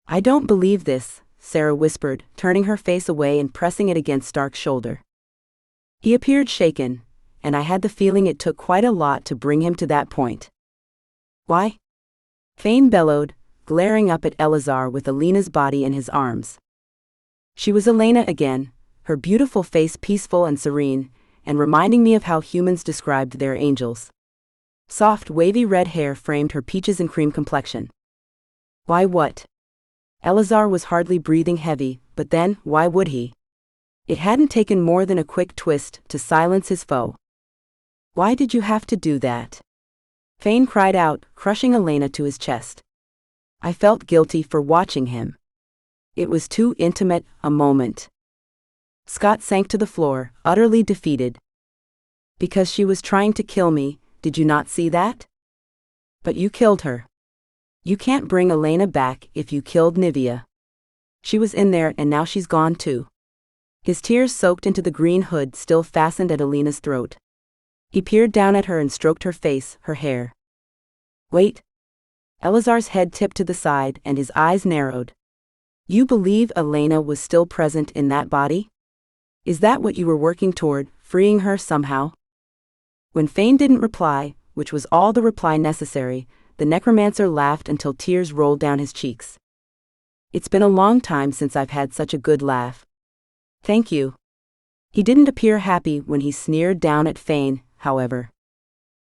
I don't believe this, Sarah whispered, turning her face away and pressing it against Stark's shoulder. He appeared shaken, and I had the feeling it took quite a lot to bring him to that point. Why? Fane bellowed, glaring up at Eleazar with Elena's body in his arms. She was Elena again, her beautiful face peaceful and serene, and reminding me of how humans described their angels. Soft, wavy red hair framed her peaches and cream complexion. Why what? Eleazar was hardly breathing heavy, but then, why would he? It hadn't taken more than a quick twist to silence his foe. Why did you have to do that? Fane cried out, crushing Elena to his chest. I felt guilty for watching him. It was too intimate a moment. Scott sank to the floor, utterly defeated. Because she was trying to kill me, did you not see that? But you killed her. You can't bring Elena back if you killed Nivea. She was in there and now she's gone too. His tears soaked into the green hood still fastened at Elena's throat. He peered down at her and stroked her face, her hair. Wait. Eleazar's head tipped to the side and his eyes narrowed. You believe Elena was still present in that body? Is that what you were working toward, freeing her somehow? When Fane didn't reply, which was all the reply necessary, the necromancer laughed until tears rolled down his cheeks. It's been a long time since I've had such a good laugh. Thank you. He didn't appear happy when he sneered down at Fane, however.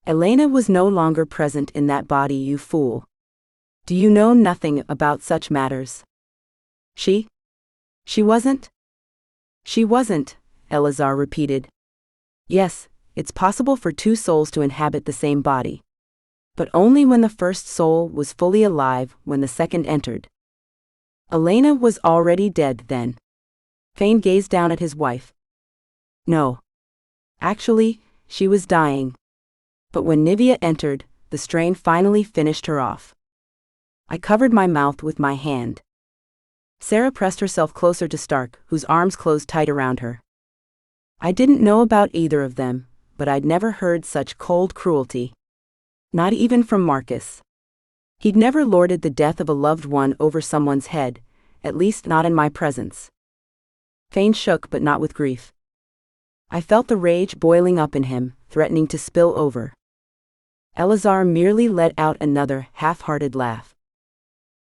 Elena was no longer present in that body, you fool. Do you know nothing about such matters? She wasn't? She wasn't, Eleazar repeated. Yes, it's possible for two souls to inhabit the same body. But only when the first soul was fully alive when the second entered. Elena was already dead then. Fane gazed down at his wife. No. Actually, she was dying. But when Nivea entered, the strain finally finished her off. I covered my mouth with my hand. Sarah pressed herself closer to Stark, whose arms closed tight around her. I didn't know about either of them, but I'd never heard such cold cruelty. Not even from Marcus. He'd never lorded the death of a loved one over someone's head, at least not in my presence. Fane shook, but not with grief. I felt the rage boiling up in him, threatening to spill over. Eleazar merely let out another half-hearted laugh.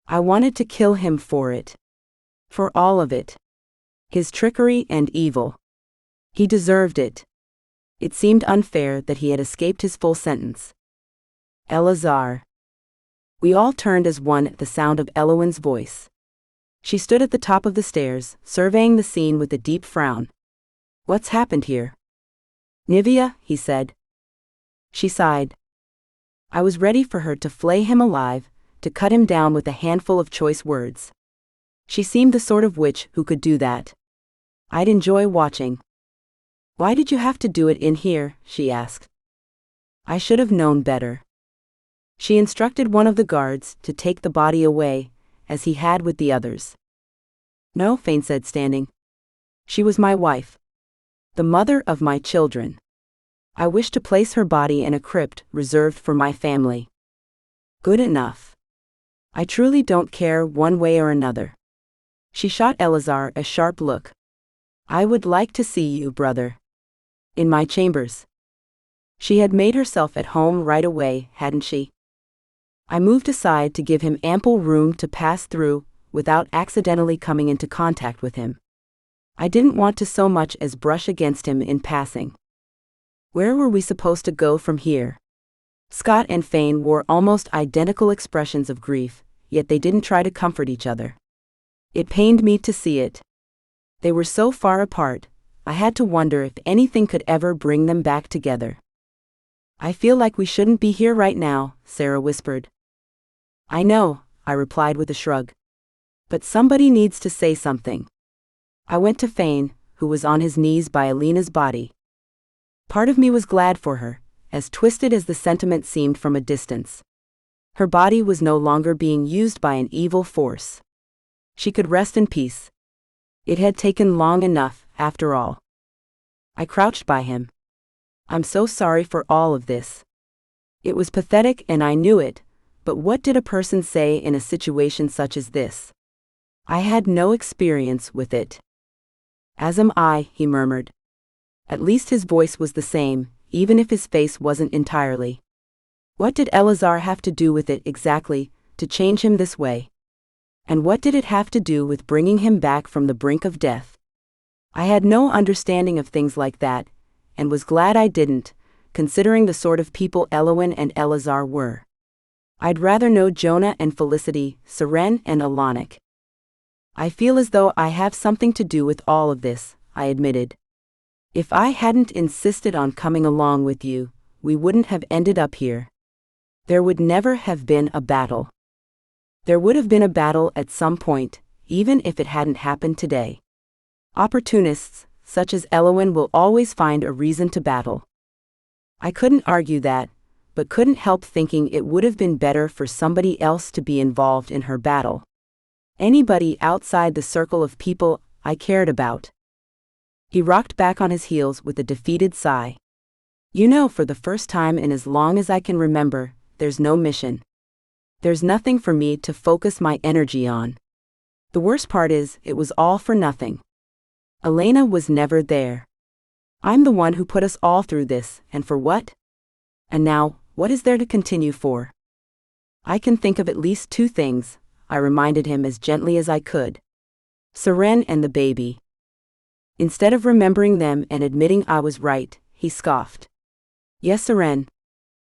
I wanted to kill him for it. For all of it. His trickery and evil. He deserved it. It seemed unfair that he had escaped his full sentence. Eleazar. We all turned as one at the sound of Elowen's voice. She stood at the top of the stairs, surveying the scene with a deep frown. What's happened here? Nivea, he said. She sighed. I was ready for her to flay him alive, to cut him down with a handful of choice words. She seemed the sort of witch who could do that. I'd enjoy watching. Why did you have to do it in here? She asked. I should have known better. She instructed one of the guards to take the body away, as he had with the others. No, Fane said, standing. She was my wife. The mother of my children. I wish to place her body in a crypt reserved for my family. Good enough. I truly don't care one way or another. She shot Eleazar a sharp look. I would like to see you, brother. In my chambers. She had made herself at home right away, hadn't she? I moved aside to give him ample room to pass through, without accidentally coming into contact with him. I didn't want to so much as brush against him in passing. Where were we supposed to go from here? Scott and Fane wore almost identical expressions of grief, yet they didn't try to comfort each other. It pained me to see it. They were so far apart, I had to wonder if anything could ever bring them back together. I feel like we shouldn't be here right now, Sarah whispered. I know, I replied with a shrug. But somebody needs to say something. I went to Fane, who was on his knees by Alina's body. Part of me was glad for her, as twisted as the sentiment seemed from a distance. Her body was no longer being used by an evil force. She could rest in peace. It had taken long enough, after all. I crouched by him. I'm so sorry for all of this. It was pathetic and I knew it, but what did a person say in a situation such as this? I had no experience with it. As am I, he murmured. At least his voice was the same, even if his face wasn't entirely. What did Eleazar have to do with it exactly, to change him this way? And what did it have to do with bringing him back from the brink of death? I had no understanding of things like that, and was glad I didn't, considering the sort of people Elowen and Eleazar were. I'd rather know Jonah and Felicity, Seren and Alanik. I feel as though I have something to do with all of this, I admitted. If I hadn't insisted on coming along with you, we wouldn't have ended up here. There would never have been a battle. There would have been a battle at some point, even if it hadn't happened today. Opportunists, such as Elowen, will always find a reason to battle. I couldn't argue that, but couldn't help thinking it would have been better for somebody else to be involved in her battle. Anybody outside the circle of people I cared about. He rocked back on his heels with a defeated sigh. You know, for the first time in as long as I can remember, there's no mission. There's nothing for me to focus my energy on. The worst part is, it was all for nothing. Elena was never there. I'm the one who put us all through this, and for what? And now, what is there to continue for? I can think of at least two things, I reminded him as gently as I could. Seren and the baby. Instead of remembering them and admitting I was right, he scoffed. Yes, Seren.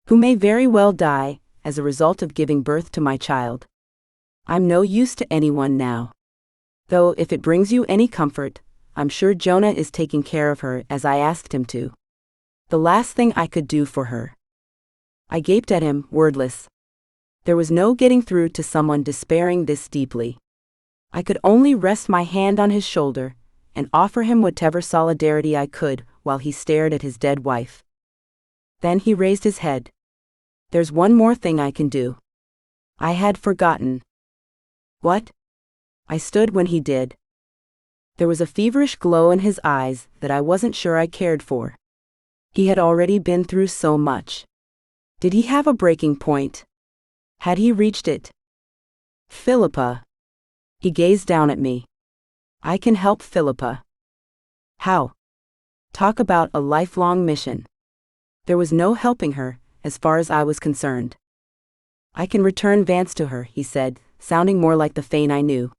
Who may very well die, as a result of giving birth to my child. I'm no use to anyone now. Though if it brings you any comfort, I'm sure Jonah is taking care of her as I asked him to. The last thing I could do for her. I gaped at him, wordless. There was no getting through to someone despairing this deeply. I could only rest my hand on his shoulder, and offer him whatever solidarity I could while he stared at his dead wife. Then he raised his head. There's one more thing I can do. I had forgotten. What? I stood when he did. There was a feverish glow in his eyes that I wasn't sure I cared for. He had already been through so much. Did he have a breaking point? Had he reached it? Philippa. He gazed down at me. I can help Philippa. How? Talk about a lifelong mission. There was no helping her, as far as I was concerned. I can return Vance to her, he said, sounding more like the Fane I knew.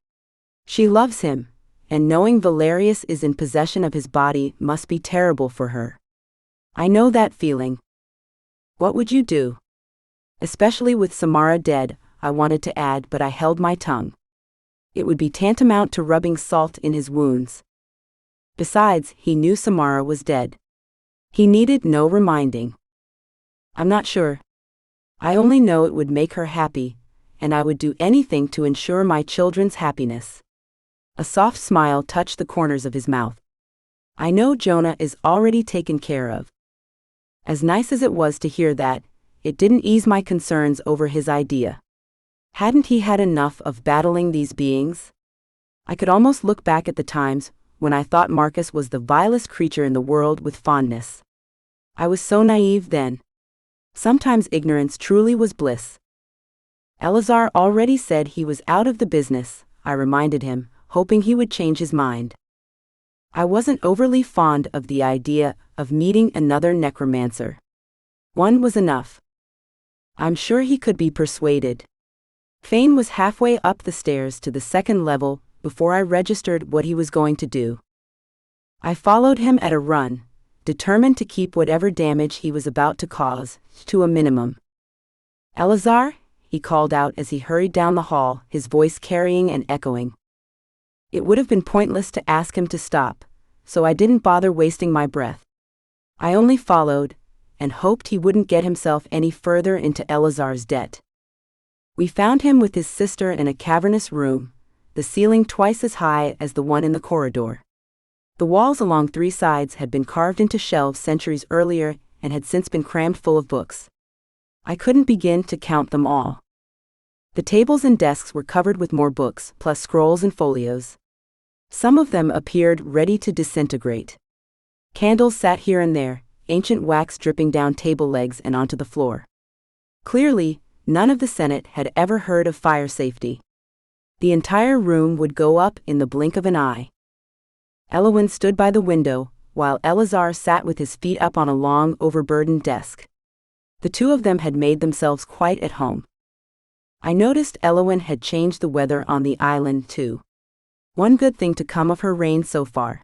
She loves him, and knowing Valerius is in possession of his body must be terrible for her. I know that feeling. What would you do? Especially with Samara dead, I wanted to add, but I held my tongue. It would be tantamount to rubbing salt in his wounds. Besides, he knew Samara was dead. He needed no reminding. I'm not sure. I only know it would make her happy, and I would do anything to ensure my children's happiness. A soft smile touched the corners of his mouth. I know Jonah is already taken care of. As nice as it was to hear that, it didn't ease my concerns over his idea. Hadn't he had enough of battling these beings? I could almost look back at the times when I thought Marcus was the vilest creature in the world with fondness. I was so naive then. Sometimes ignorance truly was bliss. Eleazar already said he was out of the business, I reminded him, hoping he would change his mind. I wasn't overly fond of the idea of meeting another necromancer. One was enough. I'm sure he could be persuaded. Fane was halfway up the stairs to the second level before I registered what he was going to do. I followed him at a run, determined to keep whatever damage he was about to cause to a minimum. Eleazar, he called out as he hurried down the hall, his voice carrying and echoing. It would have been pointless to ask him to stop, so I didn't bother wasting my breath. I only followed, and hoped he wouldn't get himself any further into Eleazar's debt. We found him with his sister in a cavernous room, the ceiling twice as high as the one in the corridor. The walls along three sides had been carved into shelves centuries earlier and had since been crammed full of books. I couldn't begin to count them all. The tables and desks were covered with more books, plus scrolls and folios. Some of them appeared ready to disintegrate. Candles sat here and there, ancient wax dripping down table legs and onto the floor. Clearly, none of the Senate had ever heard of fire safety. The entire room would go up in the blink of an eye. Elowin stood by the window, while Eleazar sat with his feet up on a long, overburdened desk. The two of them had made themselves quite at home. I noticed Elowin had changed the weather on the island too. One good thing to come of her reign so far.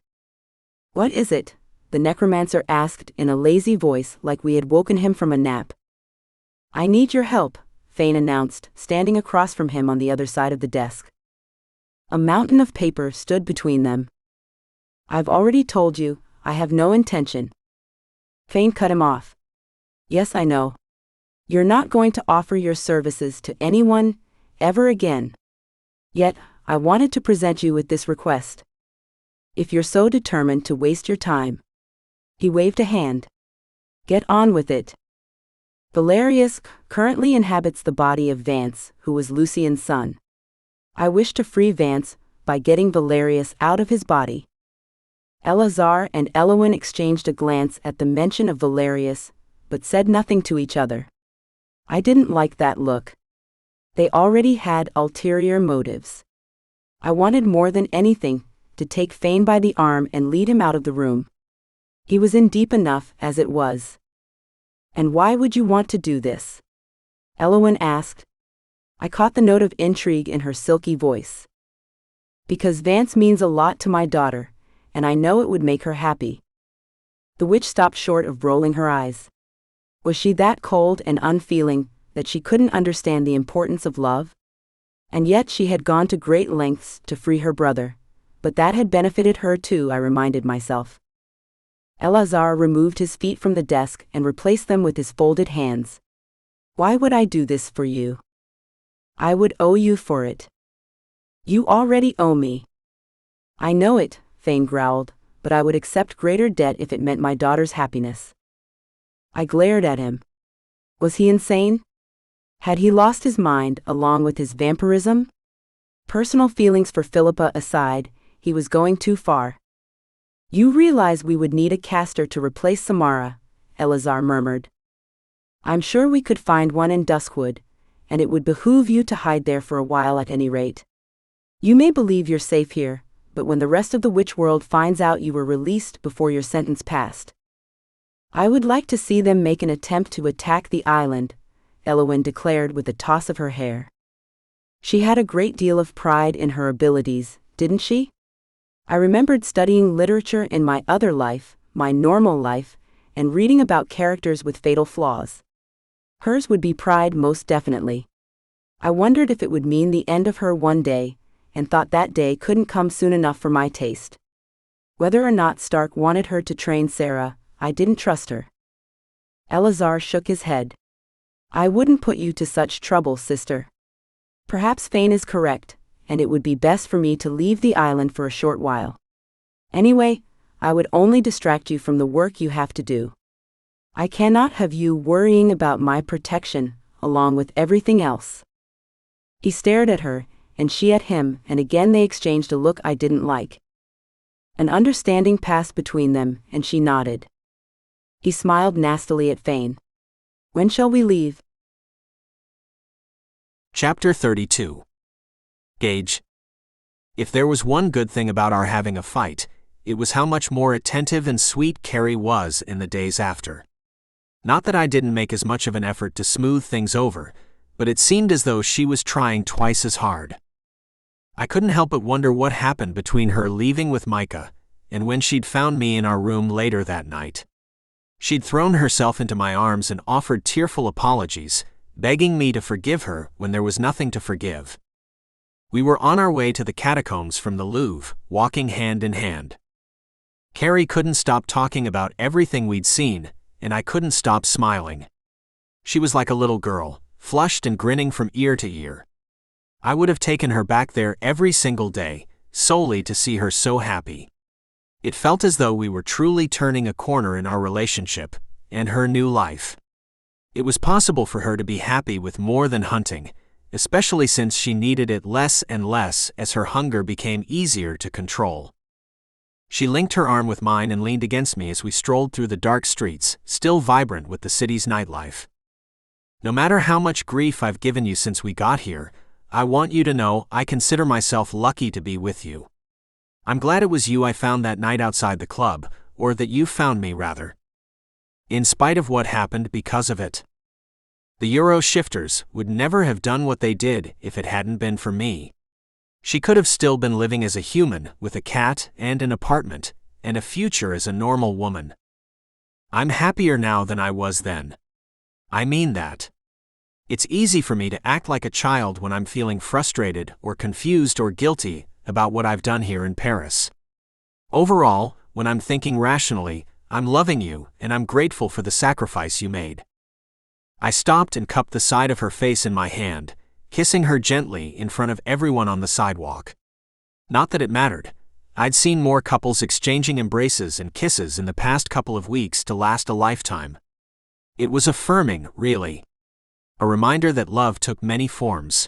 What is it? The necromancer asked in a lazy voice like we had woken him from a nap. I need your help, Fane announced, standing across from him on the other side of the desk. A mountain of paper stood between them. I've already told you, I have no intention. Fane cut him off. Yes, I know. You're not going to offer your services to anyone, ever again. Yet, I wanted to present you with this request. If you're so determined to waste your time. He waved a hand. Get on with it. Valerius currently inhabits the body of Vance, who was Lucian's son. I wish to free Vance by getting Valerius out of his body. Eleazar and Elowin exchanged a glance at the mention of Valerius, but said nothing to each other. I didn't like that look. They already had ulterior motives. I wanted more than anything to take Fane by the arm and lead him out of the room. He was in deep enough as it was. And why would you want to do this? Elowin asked. I caught the note of intrigue in her silky voice. Because Vance means a lot to my daughter, and I know it would make her happy. The witch stopped short of rolling her eyes. Was she that cold and unfeeling that she couldn't understand the importance of love? And yet she had gone to great lengths to free her brother, but that had benefited her too, I reminded myself. Eleazar removed his feet from the desk and replaced them with his folded hands. Why would I do this for you? I would owe you for it. You already owe me. I know it, Fane growled, but I would accept greater debt if it meant my daughter's happiness. I glared at him. Was he insane? Had he lost his mind along with his vampirism? Personal feelings for Philippa aside, he was going too far. You realize we would need a caster to replace Samara, Eleazar murmured. I'm sure we could find one in Duskwood, and it would behoove you to hide there for a while at any rate. You may believe you're safe here, but when the rest of the witch world finds out you were released before your sentence passed. I would like to see them make an attempt to attack the island, Elowin declared with a toss of her hair. She had a great deal of pride in her abilities, didn't she? I remembered studying literature in my other life, my normal life, and reading about characters with fatal flaws. Hers would be pride most definitely. I wondered if it would mean the end of her one day, and thought that day couldn't come soon enough for my taste. Whether or not Stark wanted her to train Sarah, I didn't trust her. Eleazar shook his head. I wouldn't put you to such trouble, sister. Perhaps Fane is correct, and it would be best for me to leave the island for a short while. Anyway, I would only distract you from the work you have to do. I cannot have you worrying about my protection, along with everything else. He stared at her, and she at him, and again they exchanged a look I didn't like. An understanding passed between them, and she nodded. He smiled nastily at Fane. When shall we leave? Chapter 32. Gage. If there was one good thing about our having a fight, it was how much more attentive and sweet Carrie was in the days after. Not that I didn't make as much of an effort to smooth things over, but it seemed as though she was trying twice as hard. I couldn't help but wonder what happened between her leaving with Micah and when she'd found me in our room later that night. She'd thrown herself into my arms and offered tearful apologies, begging me to forgive her when there was nothing to forgive. We were on our way to the catacombs from the Louvre, walking hand in hand. Carrie couldn't stop talking about everything we'd seen, and I couldn't stop smiling. She was like a little girl, flushed and grinning from ear to ear. I would have taken her back there every single day, solely to see her so happy. It felt as though we were truly turning a corner in our relationship, and her new life. It was possible for her to be happy with more than hunting, especially since she needed it less and less as her hunger became easier to control. She linked her arm with mine and leaned against me as we strolled through the dark streets, still vibrant with the city's nightlife. No matter how much grief I've given you since we got here, I want you to know I consider myself lucky to be with you. I'm glad it was you I found that night outside the club, or that you found me rather. In spite of what happened because of it. The Euro shifters would never have done what they did if it hadn't been for me. She could have still been living as a human with a cat and an apartment, and a future as a normal woman. I'm happier now than I was then. I mean that. It's easy for me to act like a child when I'm feeling frustrated or confused or guilty about what I've done here in Paris. Overall, when I'm thinking rationally, I'm loving you and I'm grateful for the sacrifice you made. I stopped and cupped the side of her face in my hand, kissing her gently in front of everyone on the sidewalk. Not that it mattered. I'd seen more couples exchanging embraces and kisses in the past couple of weeks to last a lifetime. It was affirming, really. A reminder that love took many forms.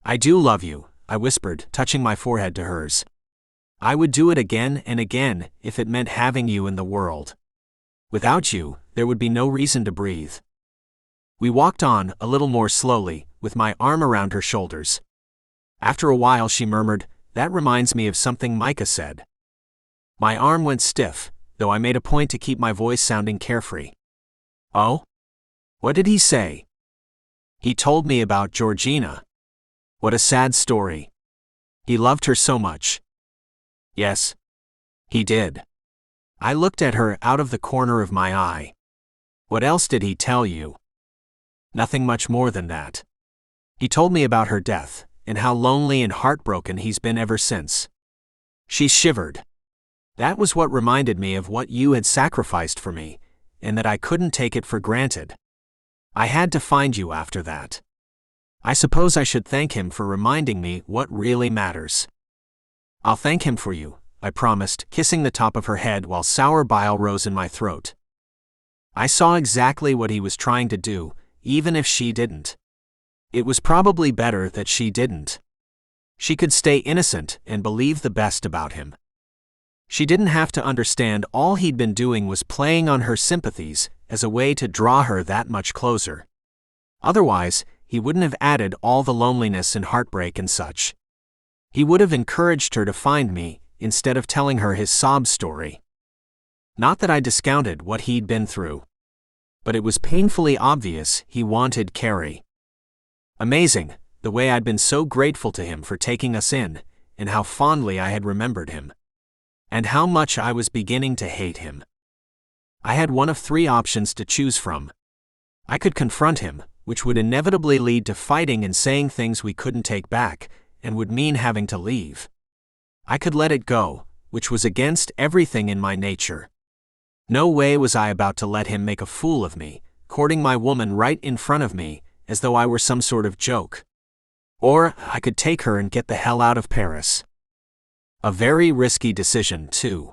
I do love you, I whispered, touching my forehead to hers. I would do it again and again if it meant having you in the world. Without you, there would be no reason to breathe. We walked on, a little more slowly, with my arm around her shoulders. After a while she murmured, "That reminds me of something Micah said." My arm went stiff, though I made a point to keep my voice sounding carefree. Oh? What did he say? He told me about Georgina. What a sad story. He loved her so much. Yes. He did. I looked at her out of the corner of my eye. What else did he tell you? Nothing much more than that. He told me about her death, and how lonely and heartbroken he's been ever since. She shivered. That was what reminded me of what you had sacrificed for me, and that I couldn't take it for granted. I had to find you after that. I suppose I should thank him for reminding me what really matters. I'll thank him for you, I promised, kissing the top of her head while sour bile rose in my throat. I saw exactly what he was trying to do, even if she didn't. It was probably better that she didn't. She could stay innocent and believe the best about him. She didn't have to understand all he'd been doing was playing on her sympathies as a way to draw her that much closer. Otherwise, he wouldn't have added all the loneliness and heartbreak and such. He would have encouraged her to find me, instead of telling her his sob story. Not that I discounted what he'd been through. But it was painfully obvious he wanted Carrie. Amazing, the way I'd been so grateful to him for taking us in, and how fondly I had remembered him. And how much I was beginning to hate him. I had one of three options to choose from. I could confront him, which would inevitably lead to fighting and saying things we couldn't take back, and would mean having to leave. I could let it go, which was against everything in my nature. No way was I about to let him make a fool of me, courting my woman right in front of me, as though I were some sort of joke. Or I could take her and get the hell out of Paris. A very risky decision, too.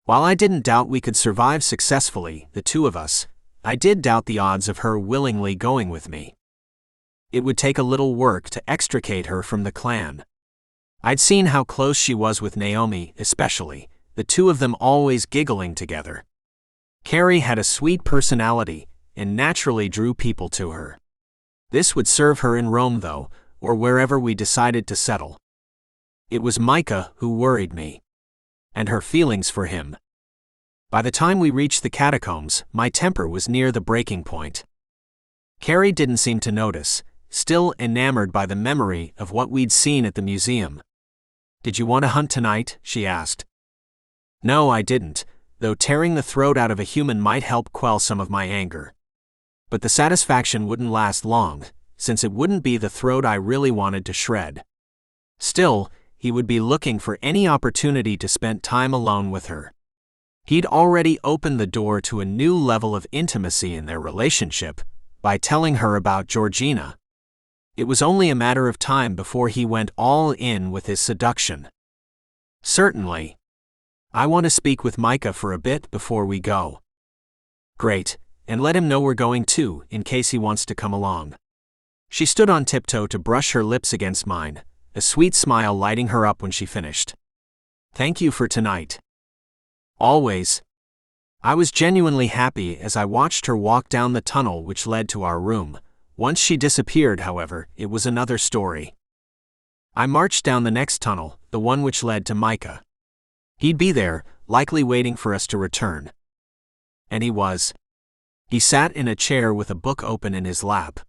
While I didn't doubt we could survive successfully, the two of us, I did doubt the odds of her willingly going with me. It would take a little work to extricate her from the clan. I'd seen how close she was with Naomi, especially, the two of them always giggling together. Carrie had a sweet personality and naturally drew people to her. This would serve her in Rome, though, or wherever we decided to settle. It was Micah who worried me, and her feelings for him. By the time we reached the catacombs, my temper was near the breaking point. Carrie didn't seem to notice, still enamored by the memory of what we'd seen at the museum. "Did you want to hunt tonight?" she asked. No, I didn't, though tearing the throat out of a human might help quell some of my anger. But the satisfaction wouldn't last long, since it wouldn't be the throat I really wanted to shred. Still, he would be looking for any opportunity to spend time alone with her. He'd already opened the door to a new level of intimacy in their relationship by telling her about Georgina. It was only a matter of time before he went all in with his seduction. Certainly. I want to speak with Micah for a bit before we go. Great, and let him know we're going too, in case he wants to come along. She stood on tiptoe to brush her lips against mine, a sweet smile lighting her up when she finished. Thank you for tonight. Always. I was genuinely happy as I watched her walk down the tunnel which led to our room. Once she disappeared, however, it was another story. I marched down the next tunnel, the one which led to Micah. He'd be there, likely waiting for us to return. And he was. He sat in a chair with a book open in his lap.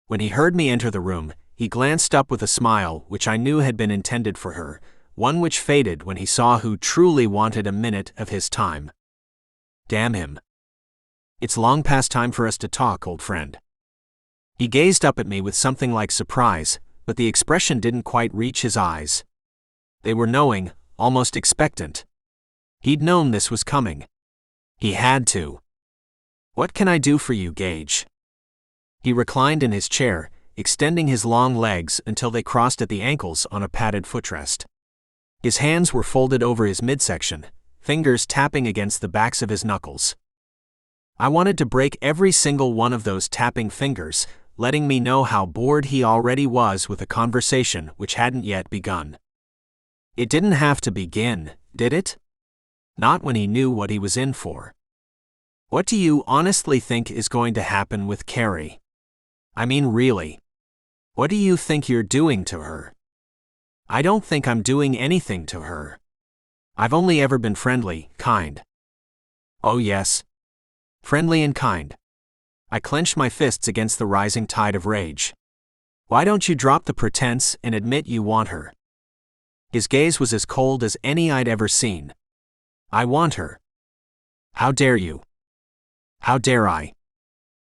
When he heard me enter the room, he glanced up with a smile which I knew had been intended for her, one which faded when he saw who truly wanted a minute of his time. Damn him. It's long past time for us to talk, old friend. He gazed up at me with something like surprise, but the expression didn't quite reach his eyes. They were knowing, almost expectant. He'd known this was coming. He had to. What can I do for you, Gage? He reclined in his chair, extending his long legs until they crossed at the ankles on a padded footrest. His hands were folded over his midsection, fingers tapping against the backs of his knuckles. I wanted to break every single one of those tapping fingers, letting me know how bored he already was with a conversation which hadn't yet begun. It didn't have to begin, did it? Not when he knew what he was in for. What do you honestly think is going to happen with Carrie? I mean, really. What do you think you're doing to her? I don't think I'm doing anything to her. I've only ever been friendly, kind. Oh yes. Friendly and kind. I clenched my fists against the rising tide of rage. Why don't you drop the pretense and admit you want her? His gaze was as cold as any I'd ever seen. I want her. How dare you? How dare I?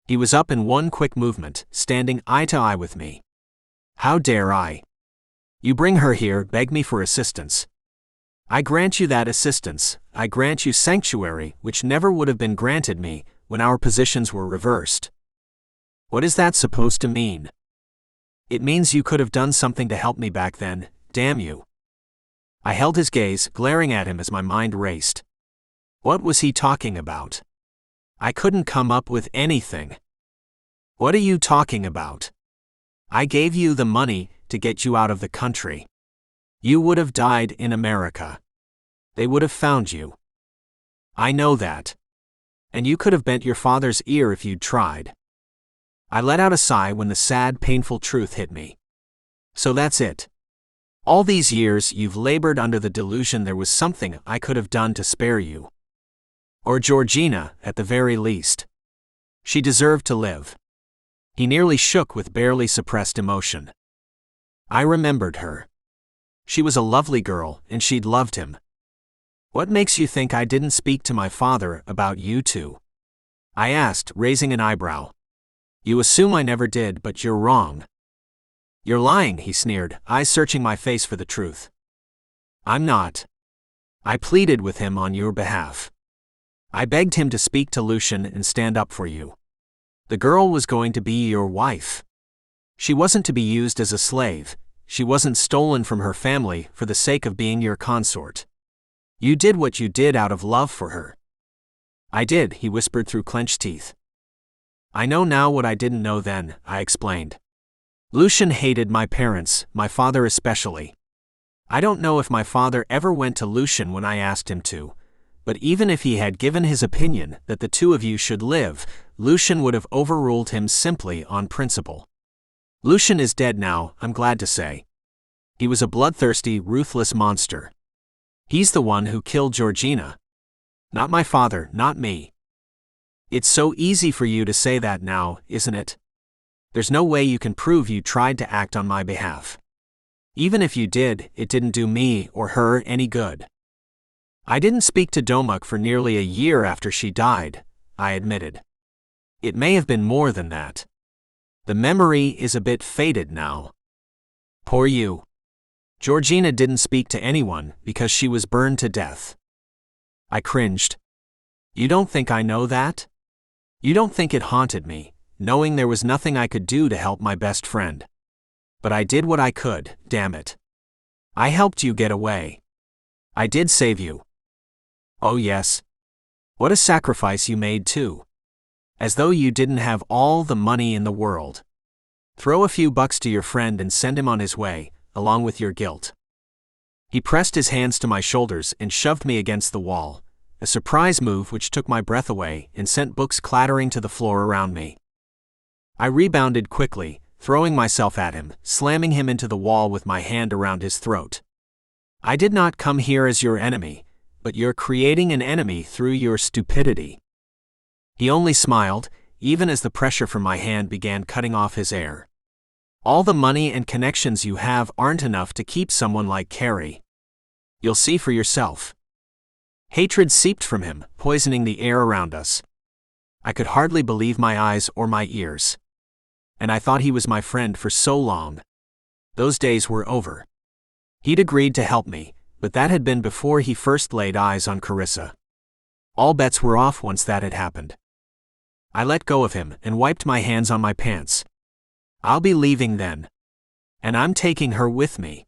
He was up in one quick movement, standing eye to eye with me. How dare I? You bring her here, beg me for assistance. I grant you that assistance, I grant you sanctuary which never would have been granted me when our positions were reversed. What is that supposed to mean? It means you could have done something to help me back then, damn you. I held his gaze, glaring at him as my mind raced. What was he talking about? I couldn't come up with anything. What are you talking about? I gave you the money to get you out of the country. You would have died in America. They would have found you. I know that. And you could have bent your father's ear if you'd tried. I let out a sigh when the sad, painful truth hit me. So that's it. All these years you've labored under the delusion there was something I could have done to spare you. Or Georgina, at the very least. She deserved to live. He nearly shook with barely suppressed emotion. I remembered her. She was a lovely girl, and she'd loved him. What makes you think I didn't speak to my father about you two? I asked, raising an eyebrow. You assume I never did, but you're wrong. You're lying, he sneered, eyes searching my face for the truth. I'm not. I pleaded with him on your behalf. I begged him to speak to Lucian and stand up for you. The girl was going to be your wife. She wasn't to be used as a slave. She wasn't stolen from her family for the sake of being your consort. You did what you did out of love for her. I did, he whispered through clenched teeth. I know now what I didn't know then, I explained. Lucian hated my parents, my father especially. I don't know if my father ever went to Lucian when I asked him to, but even if he had given his opinion that the two of you should live, Lucian would have overruled him simply on principle. Lucian is dead now, I'm glad to say. He was a bloodthirsty, ruthless monster. He's the one who killed Georgina. Not my father, not me. It's so easy for you to say that now, isn't it? There's no way you can prove you tried to act on my behalf. Even if you did, it didn't do me or her any good. I didn't speak to Domuk for nearly a year after she died, I admitted. It may have been more than that. The memory is a bit faded now. Poor you. Georgina didn't speak to anyone because she was burned to death. I cringed. You don't think I know that? You don't think it haunted me, knowing there was nothing I could do to help my best friend? But I did what I could, damn it. I helped you get away. I did save you. Oh yes. What a sacrifice you made too. As though you didn't have all the money in the world. Throw a few bucks to your friend and send him on his way, along with your guilt. He pressed his hands to my shoulders and shoved me against the wall, a surprise move which took my breath away and sent books clattering to the floor around me. I rebounded quickly, throwing myself at him, slamming him into the wall with my hand around his throat. I did not come here as your enemy, but you're creating an enemy through your stupidity. He only smiled, even as the pressure from my hand began cutting off his air. All the money and connections you have aren't enough to keep someone like Carrie. You'll see for yourself. Hatred seeped from him, poisoning the air around us. I could hardly believe my eyes or my ears. And I thought he was my friend for so long. Those days were over. He'd agreed to help me, but that had been before he first laid eyes on Carissa. All bets were off once that had happened. I let go of him and wiped my hands on my pants. I'll be leaving then. And I'm taking her with me.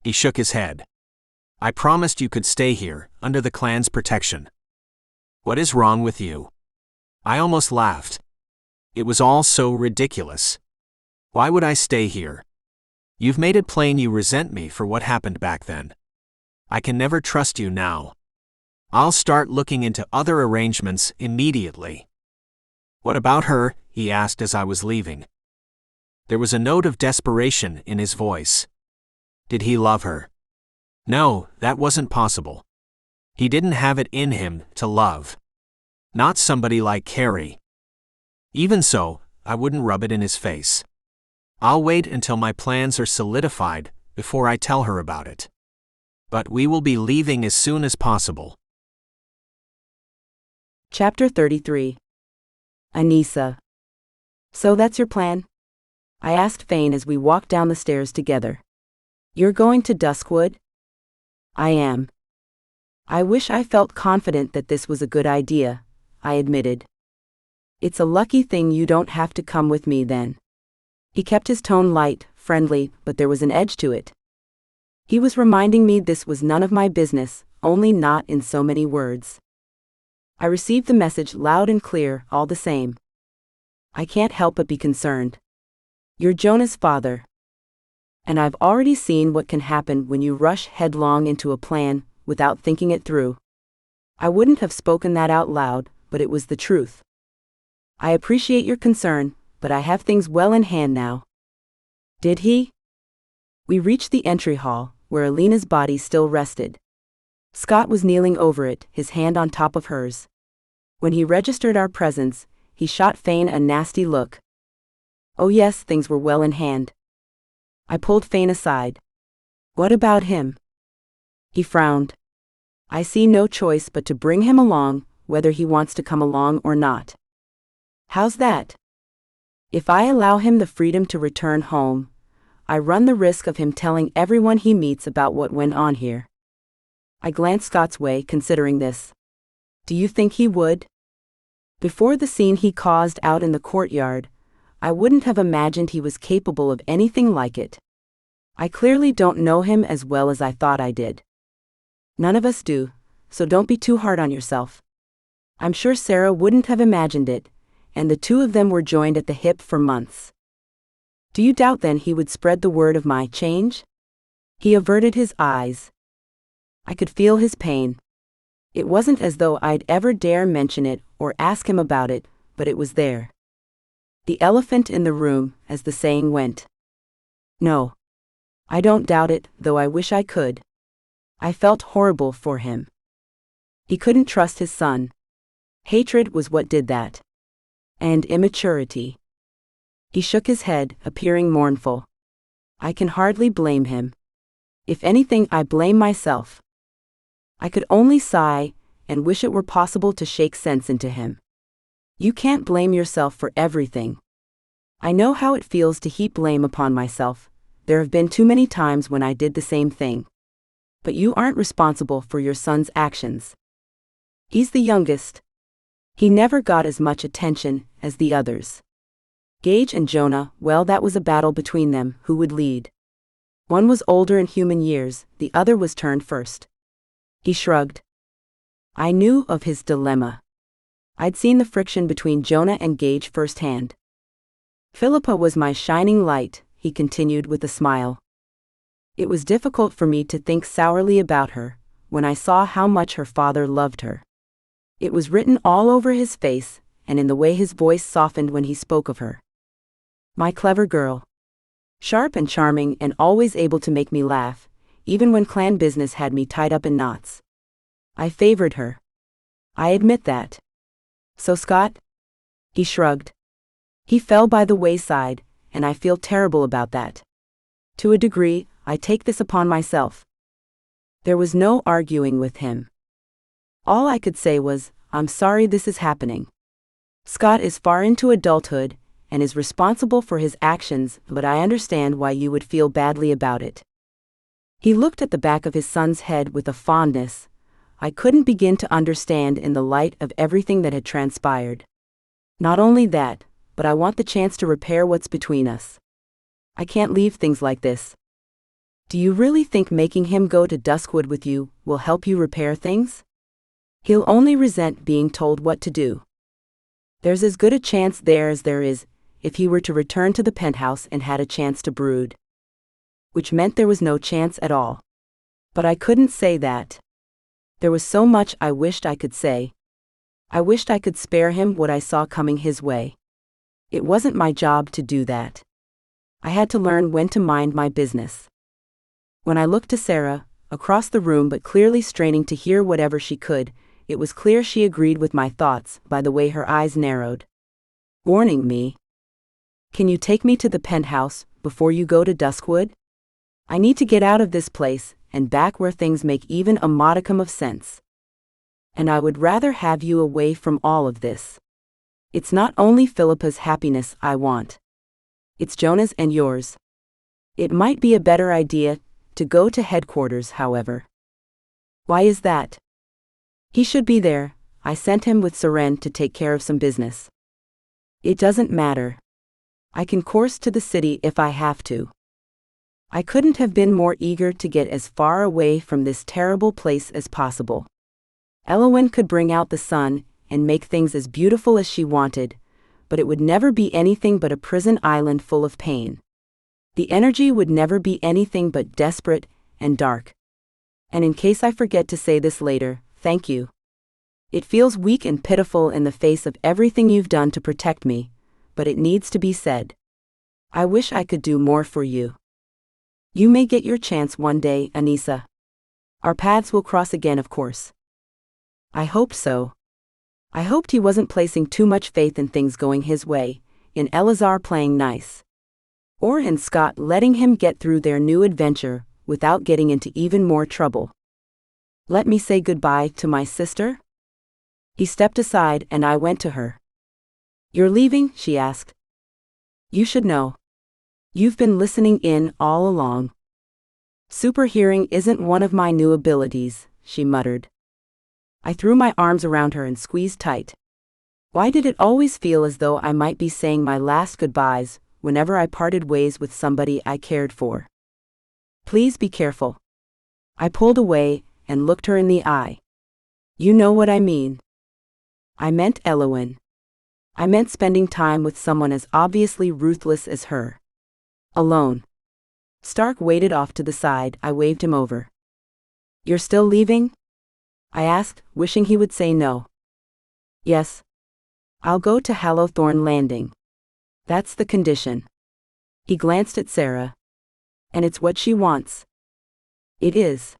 He shook his head. I promised you could stay here, under the clan's protection. What is wrong with you? I almost laughed. It was all so ridiculous. Why would I stay here? You've made it plain you resent me for what happened back then. I can never trust you now. I'll start looking into other arrangements immediately. What about her? He asked as I was leaving. There was a note of desperation in his voice. Did he love her? No, that wasn't possible. He didn't have it in him to love. Not somebody like Carrie. Even so, I wouldn't rub it in his face. I'll wait until my plans are solidified before I tell her about it. But we will be leaving as soon as possible. Chapter 33. Anissa. So that's your plan? I asked Fane as we walked down the stairs together. You're going to Duskwood? I am. I wish I felt confident that this was a good idea, I admitted. It's a lucky thing you don't have to come with me then. He kept his tone light, friendly, but there was an edge to it. He was reminding me this was none of my business, only not in so many words. I received the message loud and clear, all the same. I can't help but be concerned. You're Jonah's father. And I've already seen what can happen when you rush headlong into a plan, without thinking it through. I wouldn't have spoken that out loud, but it was the truth. I appreciate your concern, but I have things well in hand now. Did he? We reached the entry hall, where Alina's body still rested. Scott was kneeling over it, his hand on top of hers. When he registered our presence, he shot Fane a nasty look. Oh yes, things were well in hand. I pulled Fane aside. What about him? He frowned. I see no choice but to bring him along, whether he wants to come along or not. How's that? If I allow him the freedom to return home, I run the risk of him telling everyone he meets about what went on here. I glanced Scott's way, considering this. Do you think he would? Before the scene he caused out in the courtyard, I wouldn't have imagined he was capable of anything like it. I clearly don't know him as well as I thought I did. None of us do, so don't be too hard on yourself. I'm sure Sarah wouldn't have imagined it, and the two of them were joined at the hip for months. Do you doubt then he would spread the word of my change? He averted his eyes. I could feel his pain. It wasn't as though I'd ever dare mention it or ask him about it, but it was there. The elephant in the room, as the saying went. No. I don't doubt it, though I wish I could. I felt horrible for him. He couldn't trust his son. Hatred was what did that. And immaturity. He shook his head, appearing mournful. I can hardly blame him. If anything, I blame myself. I could only sigh and wish it were possible to shake sense into him. You can't blame yourself for everything. I know how it feels to heap blame upon myself. There have been too many times when I did the same thing. But you aren't responsible for your son's actions. He's the youngest. He never got as much attention as the others. Gage and Jonah, well, that was a battle between them, who would lead. One was older in human years, the other was turned first. He shrugged. I knew of his dilemma. I'd seen the friction between Jonah and Gage firsthand. Philippa was my shining light, he continued with a smile. It was difficult for me to think sourly about her, when I saw how much her father loved her. It was written all over his face, and in the way his voice softened when he spoke of her. My clever girl. Sharp and charming and always able to make me laugh, even when clan business had me tied up in knots. I favored her. I admit that. So Scott? He shrugged. He fell by the wayside, and I feel terrible about that. To a degree, I take this upon myself. There was no arguing with him. All I could say was, I'm sorry this is happening. Scott is far into adulthood, and is responsible for his actions, but I understand why you would feel badly about it. He looked at the back of his son's head with a fondness I couldn't begin to understand in the light of everything that had transpired. Not only that, but I want the chance to repair what's between us. I can't leave things like this. Do you really think making him go to Duskwood with you will help you repair things? He'll only resent being told what to do. There's as good a chance there as there is if he were to return to the penthouse and had a chance to brood. Which meant there was no chance at all. But I couldn't say that. There was so much I wished I could say. I wished I could spare him what I saw coming his way. It wasn't my job to do that. I had to learn when to mind my business. When I looked to Sarah, across the room but clearly straining to hear whatever she could, it was clear she agreed with my thoughts by the way her eyes narrowed. Warning me. Can you take me to the penthouse before you go to Duskwood? I need to get out of this place and back where things make even a modicum of sense. And I would rather have you away from all of this. It's not only Philippa's happiness I want. It's Jonah's and yours. It might be a better idea to go to headquarters, however. Why is that? He should be there. I sent him with Seren to take care of some business. It doesn't matter. I can course to the city if I have to. I couldn't have been more eager to get as far away from this terrible place as possible. Elowyn could bring out the sun and make things as beautiful as she wanted, but it would never be anything but a prison island full of pain. The energy would never be anything but desperate and dark. And in case I forget to say this later, thank you. It feels weak and pitiful in the face of everything you've done to protect me, but it needs to be said. I wish I could do more for you. You may get your chance one day, Anissa. Our paths will cross again, of course. I hoped so. I hoped he wasn't placing too much faith in things going his way, in Elazar playing nice. Or in Scott letting him get through their new adventure without getting into even more trouble. Let me say goodbye to my sister? He stepped aside and I went to her. You're leaving? She asked. You should know. You've been listening in all along. Super hearing isn't one of my new abilities, she muttered. I threw my arms around her and squeezed tight. Why did it always feel as though I might be saying my last goodbyes whenever I parted ways with somebody I cared for? Please be careful. I pulled away and looked her in the eye. You know what I mean. I meant Elowen. I meant spending time with someone as obviously ruthless as her. Alone. Stark waded off to the side. I waved him over. You're still leaving? I asked, wishing he would say no. Yes. I'll go to Hallowthorn Landing. That's the condition. He glanced at Sarah. And it's what she wants. It is.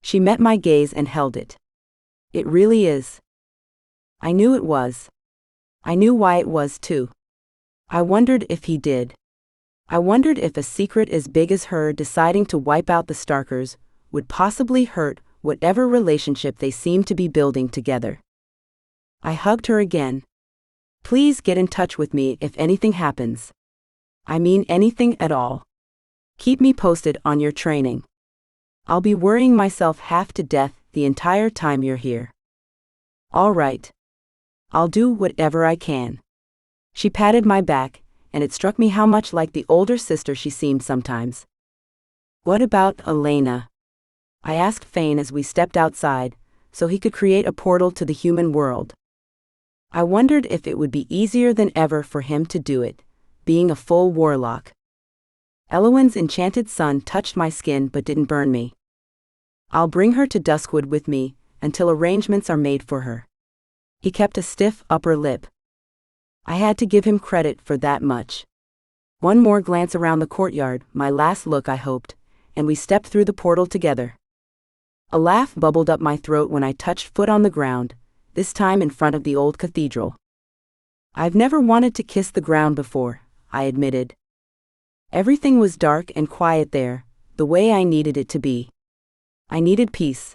She met my gaze and held it. It really is. I knew it was. I knew why it was too. I wondered if he did. I wondered if a secret as big as her deciding to wipe out the Starkers would possibly hurt whatever relationship they seemed to be building together. I hugged her again. Please get in touch with me if anything happens. I mean anything at all. Keep me posted on your training. I'll be worrying myself half to death the entire time you're here. All right. I'll do whatever I can. She patted my back, and it struck me how much like the older sister she seemed sometimes. What about Elena? I asked Fane as we stepped outside, so he could create a portal to the human world. I wondered if it would be easier than ever for him to do it, being a full warlock. Elowen's enchanted sun touched my skin but didn't burn me. I'll bring her to Duskwood with me, until arrangements are made for her. He kept a stiff upper lip. I had to give him credit for that much. One more glance around the courtyard, my last look I hoped, and we stepped through the portal together. A laugh bubbled up my throat when I touched foot on the ground, this time in front of the old cathedral. I've never wanted to kiss the ground before, I admitted. Everything was dark and quiet there, the way I needed it to be. I needed peace.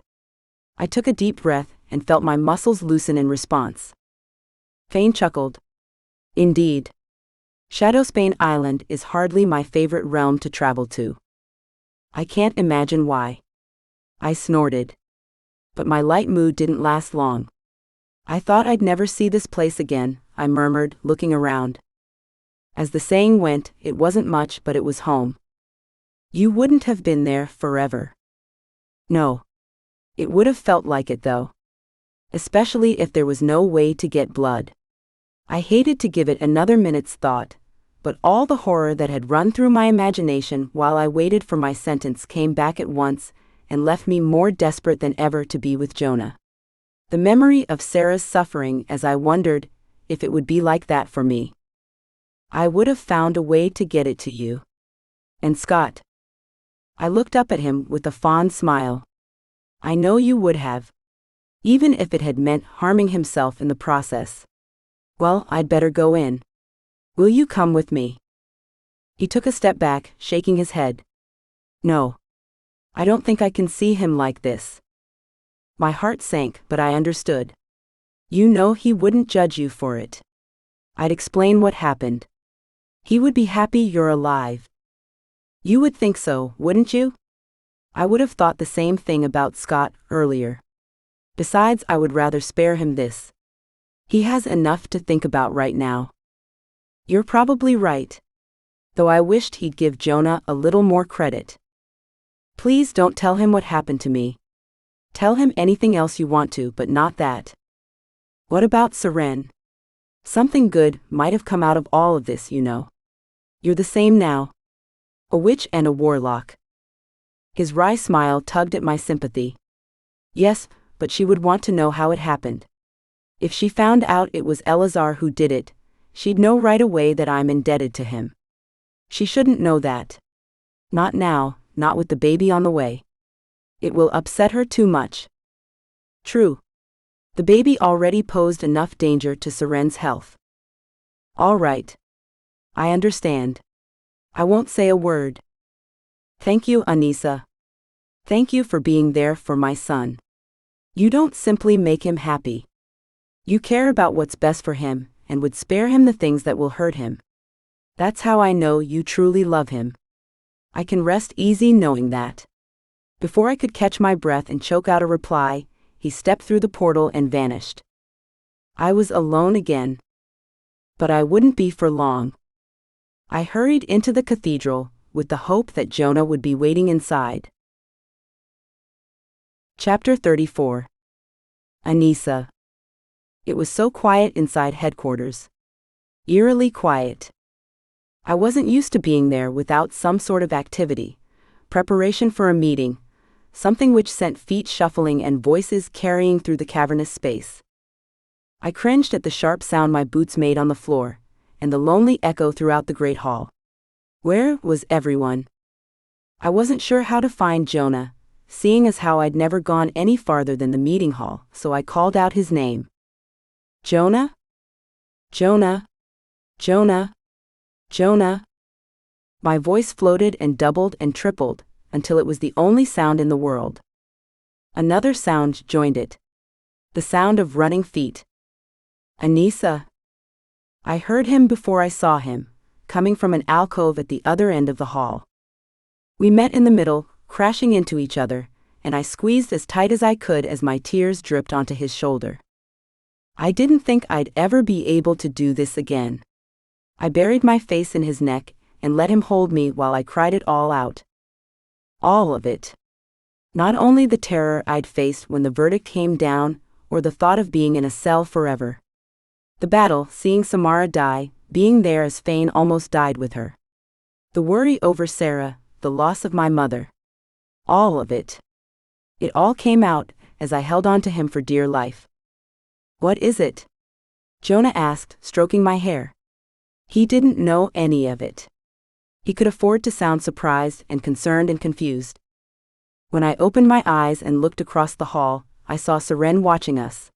I took a deep breath and felt my muscles loosen in response. Fane chuckled. Indeed. Shadowspain Island is hardly my favorite realm to travel to. I can't imagine why. I snorted. But my light mood didn't last long. I thought I'd never see this place again, I murmured, looking around. As the saying went, it wasn't much, but it was home. You wouldn't have been there forever. No. It would have felt like it though. Especially if there was no way to get blood. I hated to give it another minute's thought, but all the horror that had run through my imagination while I waited for my sentence came back at once and left me more desperate than ever to be with Jonah. The memory of Sarah's suffering as I wondered if it would be like that for me. I would have found a way to get it to you. And Scott. I looked up at him with a fond smile. I know you would have. Even if it had meant harming himself in the process. Well, I'd better go in. Will you come with me? He took a step back, shaking his head. No. I don't think I can see him like this. My heart sank, but I understood. You know he wouldn't judge you for it. I'd explain what happened. He would be happy you're alive. You would think so, wouldn't you? I would have thought the same thing about Scott earlier. Besides, I would rather spare him this. He has enough to think about right now. You're probably right. Though I wished he'd give Jonah a little more credit. Please don't tell him what happened to me. Tell him anything else you want to, but not that. What about Seren? Something good might have come out of all of this, you know. You're the same now. A witch and a warlock. His wry smile tugged at my sympathy. Yes, but she would want to know how it happened. If she found out it was Elazar who did it, she'd know right away that I'm indebted to him. She shouldn't know that. Not now, not with the baby on the way. It will upset her too much. True. The baby already posed enough danger to Seren's health. All right. I understand. I won't say a word. Thank you, Anissa. Thank you for being there for my son. You don't simply make him happy. You care about what's best for him, and would spare him the things that will hurt him. That's how I know you truly love him. I can rest easy knowing that. Before I could catch my breath and choke out a reply, he stepped through the portal and vanished. I was alone again. But I wouldn't be for long. I hurried into the cathedral, with the hope that Jonah would be waiting inside. Chapter 34. Anissa. It was so quiet inside headquarters. Eerily quiet. I wasn't used to being there without some sort of activity, preparation for a meeting, something which sent feet shuffling and voices carrying through the cavernous space. I cringed at the sharp sound my boots made on the floor, and the lonely echo throughout the great hall. Where was everyone? I wasn't sure how to find Jonah, seeing as how I'd never gone any farther than the meeting hall, so I called out his name. Jonah? Jonah? Jonah? Jonah? My voice floated and doubled and tripled, until it was the only sound in the world. Another sound joined it. The sound of running feet. Anissa. I heard him before I saw him, coming from an alcove at the other end of the hall. We met in the middle, crashing into each other, and I squeezed as tight as I could as my tears dripped onto his shoulder. I didn't think I'd ever be able to do this again. I buried my face in his neck and let him hold me while I cried it all out. All of it. Not only the terror I'd faced when the verdict came down, or the thought of being in a cell forever. The battle, seeing Samara die, being there as Fane almost died with her. The worry over Sarah, the loss of my mother. All of it. It all came out as I held on to him for dear life. What is it? Jonah asked, stroking my hair. He didn't know any of it. He could afford to sound surprised and concerned and confused. When I opened my eyes and looked across the hall, I saw Seren watching us.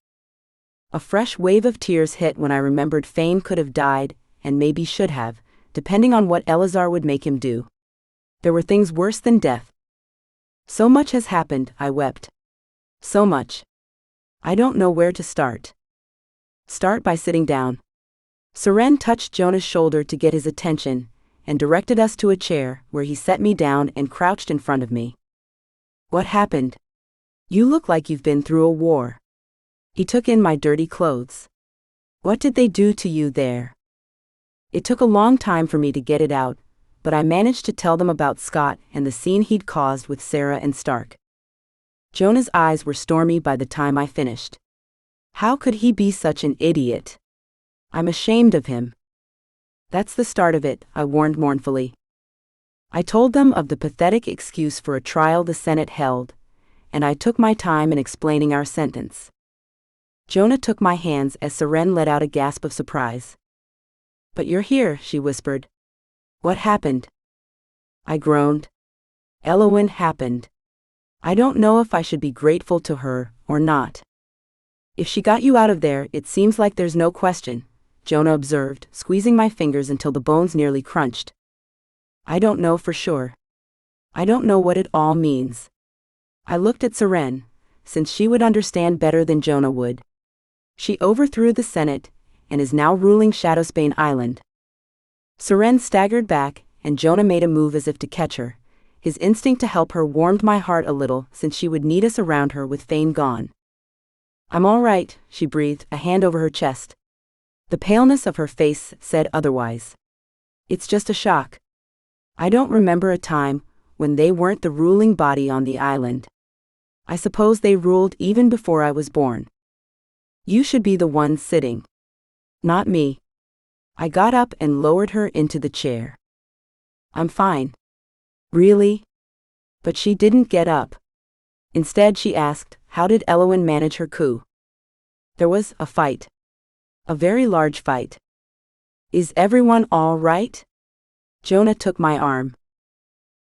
A fresh wave of tears hit when I remembered Fane could have died, and maybe should have, depending on what Elazar would make him do. There were things worse than death. So much has happened, I wept. So much. I don't know where to start. Start by sitting down. Seren touched Jonah's shoulder to get his attention, and directed us to a chair, where he set me down and crouched in front of me. What happened? You look like you've been through a war. He took in my dirty clothes. What did they do to you there? It took a long time for me to get it out, but I managed to tell them about Scott and the scene he'd caused with Sarah and Stark. Jonah's eyes were stormy by the time I finished. How could he be such an idiot? I'm ashamed of him. That's the start of it, I warned mournfully. I told them of the pathetic excuse for a trial the Senate held, and I took my time in explaining our sentence. Jonah took my hands as Seren let out a gasp of surprise. But you're here, she whispered. What happened? I groaned. Elowyn happened. I don't know if I should be grateful to her or not. If she got you out of there, it seems like there's no question, Jonah observed, squeezing my fingers until the bones nearly crunched. I don't know for sure. I don't know what it all means. I looked at Seren, since she would understand better than Jonah would. She overthrew the Senate, and is now ruling Shadowsbane Island. Seren staggered back, and Jonah made a move as if to catch her. His instinct to help her warmed my heart a little, since she would need us around her with Fane gone. I'm all right, she breathed, a hand over her chest. The paleness of her face said otherwise. It's just a shock. I don't remember a time when they weren't the ruling body on the island. I suppose they ruled even before I was born. You should be the one sitting. Not me. I got up and lowered her into the chair. I'm fine. Really? But she didn't get up. Instead, she asked, how did Elowyn manage her coup? There was a fight. A very large fight. Is everyone all right? Jonah took my arm.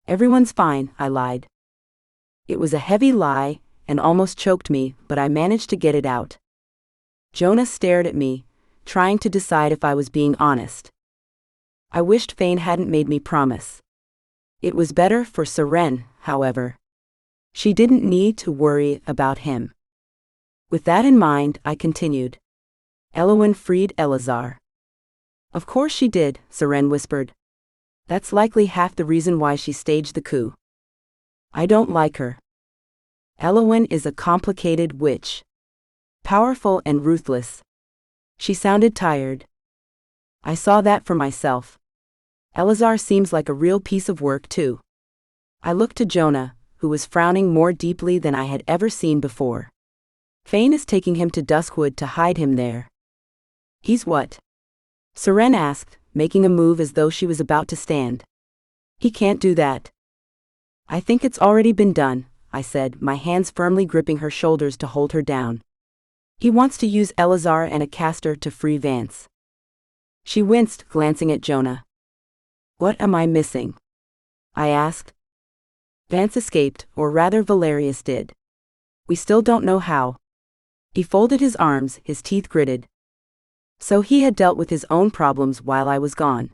Everyone's fine, I lied. It was a heavy lie, and almost choked me, but I managed to get it out. Jonah stared at me, trying to decide if I was being honest. I wished Fane hadn't made me promise. It was better for Seren, however. She didn't need to worry about him. With that in mind, I continued. Elowyn freed Elazar. Of course she did, Seren whispered. That's likely half the reason why she staged the coup. I don't like her. Eowyn is a complicated witch. Powerful and ruthless. She sounded tired. I saw that for myself. Elazar seems like a real piece of work too. I looked to Jonah, who was frowning more deeply than I had ever seen before. Fane is taking him to Duskwood to hide him there. He's what? Seren asked, making a move as though she was about to stand. He can't do that. I think it's already been done, I said, my hands firmly gripping her shoulders to hold her down. He wants to use Elazar and a caster to free Vance. She winced, glancing at Jonah. What am I missing? I asked. Vance escaped, or rather Valerius did. We still don't know how. He folded his arms, his teeth gritted. So he had dealt with his own problems while I was gone.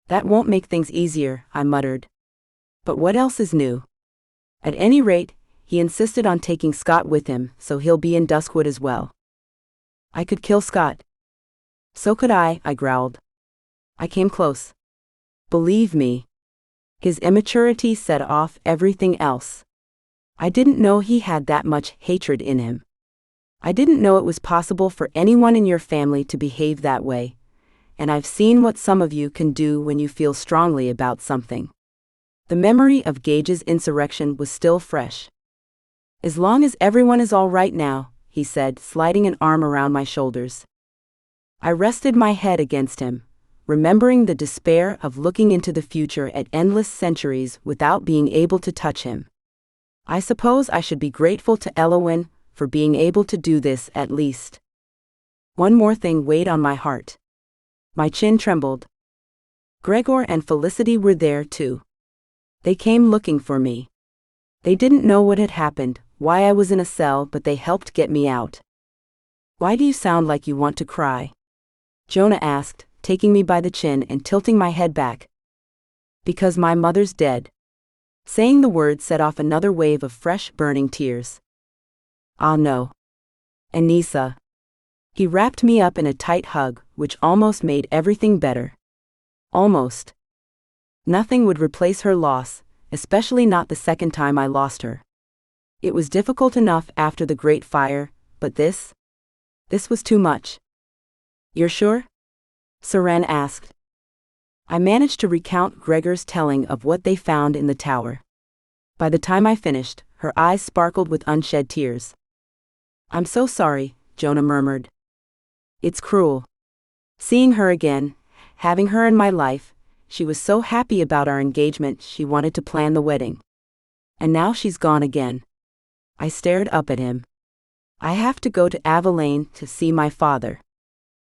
That won't make things easier, I muttered. But what else is new? At any rate, he insisted on taking Scott with him, so he'll be in Duskwood as well. I could kill Scott. So could I growled. I came close. Believe me. His immaturity set off everything else. I didn't know he had that much hatred in him. I didn't know it was possible for anyone in your family to behave that way, and I've seen what some of you can do when you feel strongly about something. The memory of Gage's insurrection was still fresh. As long as everyone is all right now, he said, sliding an arm around my shoulders. I rested my head against him, remembering the despair of looking into the future at endless centuries without being able to touch him. I suppose I should be grateful to Eowyn for being able to do this at least. One more thing weighed on my heart. My chin trembled. Gregor and Felicity were there too. They came looking for me. They didn't know what had happened, why I was in a cell, but they helped get me out. Why do you sound like you want to cry? Jonah asked, taking me by the chin and tilting my head back. Because my mother's dead. Saying the word set off another wave of fresh, burning tears. Ah no. Anissa. He wrapped me up in a tight hug, which almost made everything better. Almost. Nothing would replace her loss, especially not the second time I lost her. It was difficult enough after the Great Fire, but this was too much. You're sure? Seren asked. I managed to recount Gregor's telling of what they found in the tower. By the time I finished, her eyes sparkled with unshed tears. I'm so sorry, Jonah murmured. It's cruel. Seeing her again, having her in my life, she was so happy about our engagement she wanted to plan the wedding. And now she's gone again. I stared up at him. I have to go to Avalain to see my father.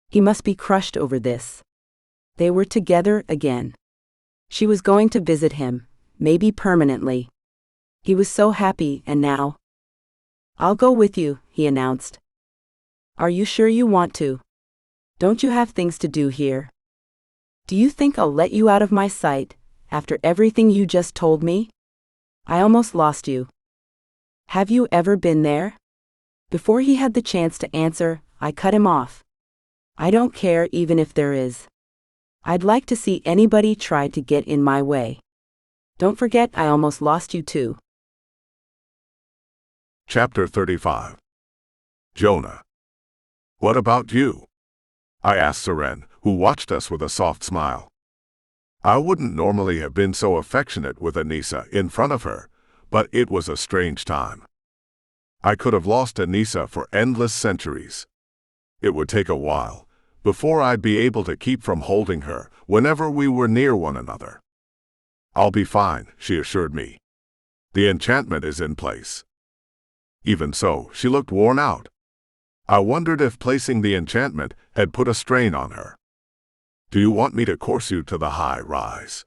He must be crushed over this. They were together again. She was going to visit him, maybe permanently. He was so happy, and now? I'll go with you, he announced. Are you sure you want to? Don't you have things to do here? Do you think I'll let you out of my sight, after everything you just told me? I almost lost you. Have you ever been there? Before he had the chance to answer, I cut him off. I don't care even if there is. I'd like to see anybody try to get in my way. Don't forget I almost lost you too. Chapter 35. Jonah. What about you? I asked Seren, who watched us with a soft smile. I wouldn't normally have been so affectionate with Anissa in front of her, but it was a strange time. I could have lost Anissa for endless centuries. It would take a while before I'd be able to keep from holding her whenever we were near one another. I'll be fine, she assured me. The enchantment is in place. Even so, she looked worn out. I wondered if placing the enchantment had put a strain on her. Do you want me to course you to the high rise?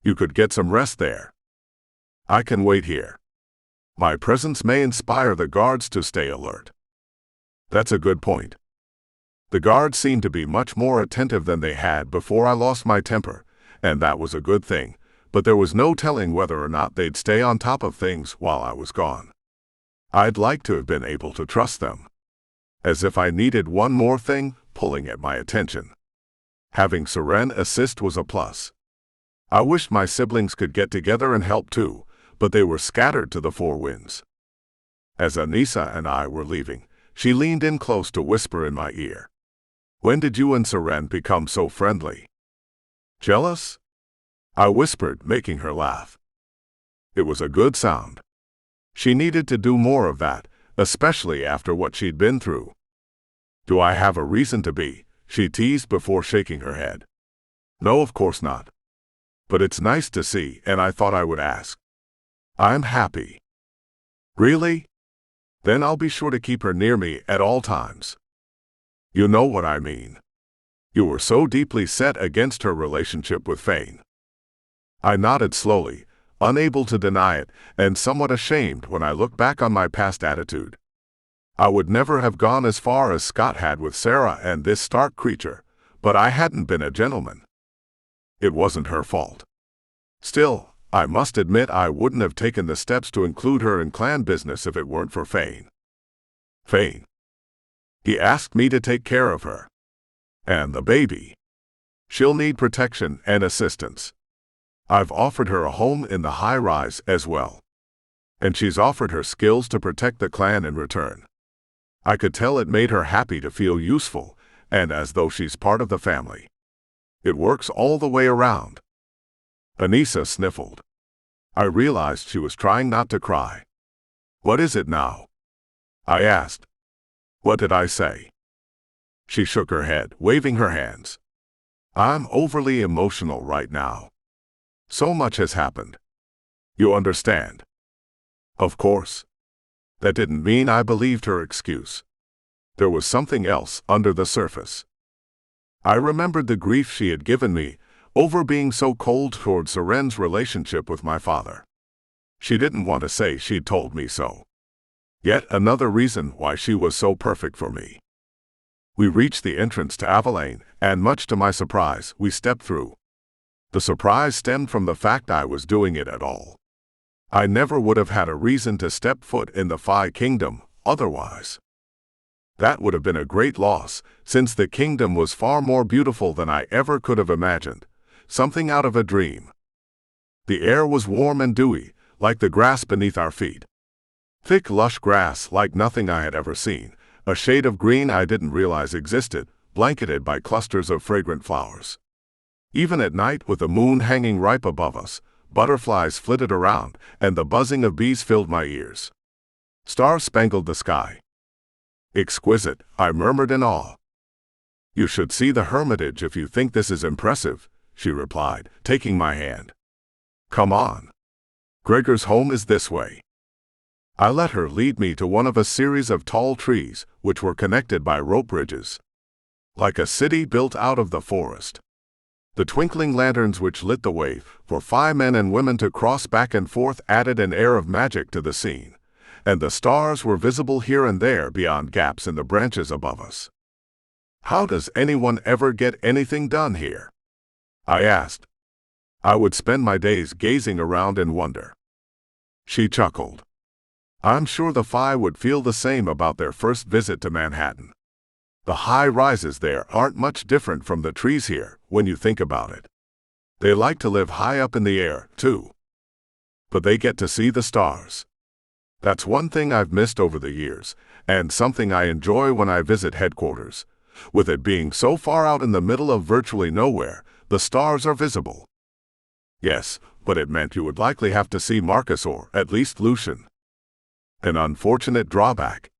You could get some rest there. I can wait here. My presence may inspire the guards to stay alert. That's a good point. The guards seemed to be much more attentive than they had before I lost my temper, and that was a good thing, but there was no telling whether or not they'd stay on top of things while I was gone. I'd like to have been able to trust them. As if I needed one more thing pulling at my attention. Having Seren assist was a plus. I wished my siblings could get together and help too, but they were scattered to the four winds. As Anissa and I were leaving, she leaned in close to whisper in my ear. "When did you and Seren become so friendly?" "Jealous?" I whispered, making her laugh. It was a good sound. She needed to do more of that, especially after what she'd been through. "Do I have a reason to be?" she teased before shaking her head. "No, of course not. But it's nice to see, and I thought I would ask." "I'm happy." "Really? Then I'll be sure to keep her near me at all times." "You know what I mean. You were so deeply set against her relationship with Fane." I nodded slowly, unable to deny it, and somewhat ashamed when I look back on my past attitude. I would never have gone as far as Scott had with Sarah and this Stark creature, but I hadn't been a gentleman. It wasn't her fault. Still, I must admit I wouldn't have taken the steps to include her in clan business if it weren't for Fane. Fane. He asked me to take care of her. And the baby. She'll need protection and assistance. I've offered her a home in the high-rise as well. And she's offered her skills to protect the clan in return. I could tell it made her happy to feel useful, and as though she's part of the family. It works all the way around. Anissa sniffled. I realized she was trying not to cry. "What is it now?" I asked. "What did I say?" She shook her head, waving her hands. "I'm overly emotional right now. So much has happened. You understand?" Of course. That didn't mean I believed her excuse. There was something else under the surface. I remembered the grief she had given me over being so cold toward Seren's relationship with my father. She didn't want to say she'd told me so. Yet another reason why she was so perfect for me. We reached the entrance to Avalane, and much to my surprise, we stepped through. The surprise stemmed from the fact I was doing it at all. I never would have had a reason to step foot in the Phi Kingdom otherwise. That would have been a great loss, since the kingdom was far more beautiful than I ever could have imagined, something out of a dream. The air was warm and dewy, like the grass beneath our feet. Thick, lush grass like nothing I had ever seen, a shade of green I didn't realize existed, blanketed by clusters of fragrant flowers. Even at night, with the moon hanging ripe above us, butterflies flitted around, and the buzzing of bees filled my ears. Stars spangled the sky. "Exquisite," I murmured in awe. "You should see the Hermitage if you think this is impressive," she replied, taking my hand. "Come on. Gregor's home is this way." I let her lead me to one of a series of tall trees, which were connected by rope bridges. Like a city built out of the forest. The twinkling lanterns which lit the way for 5 men and women to cross back and forth added an air of magic to the scene, and the stars were visible here and there beyond gaps in the branches above us. "How does anyone ever get anything done here?" I asked. "I would spend my days gazing around in wonder." She chuckled. "I'm sure the Phi would feel the same about their first visit to Manhattan. The high rises there aren't much different from the trees here, when you think about it. They like to live high up in the air, too. But they get to see the stars. That's one thing I've missed over the years, and something I enjoy when I visit headquarters. With it being so far out in the middle of virtually nowhere, the stars are visible." Yes, but it meant you would likely have to see Marcus or, at least, Lucian. An unfortunate drawback.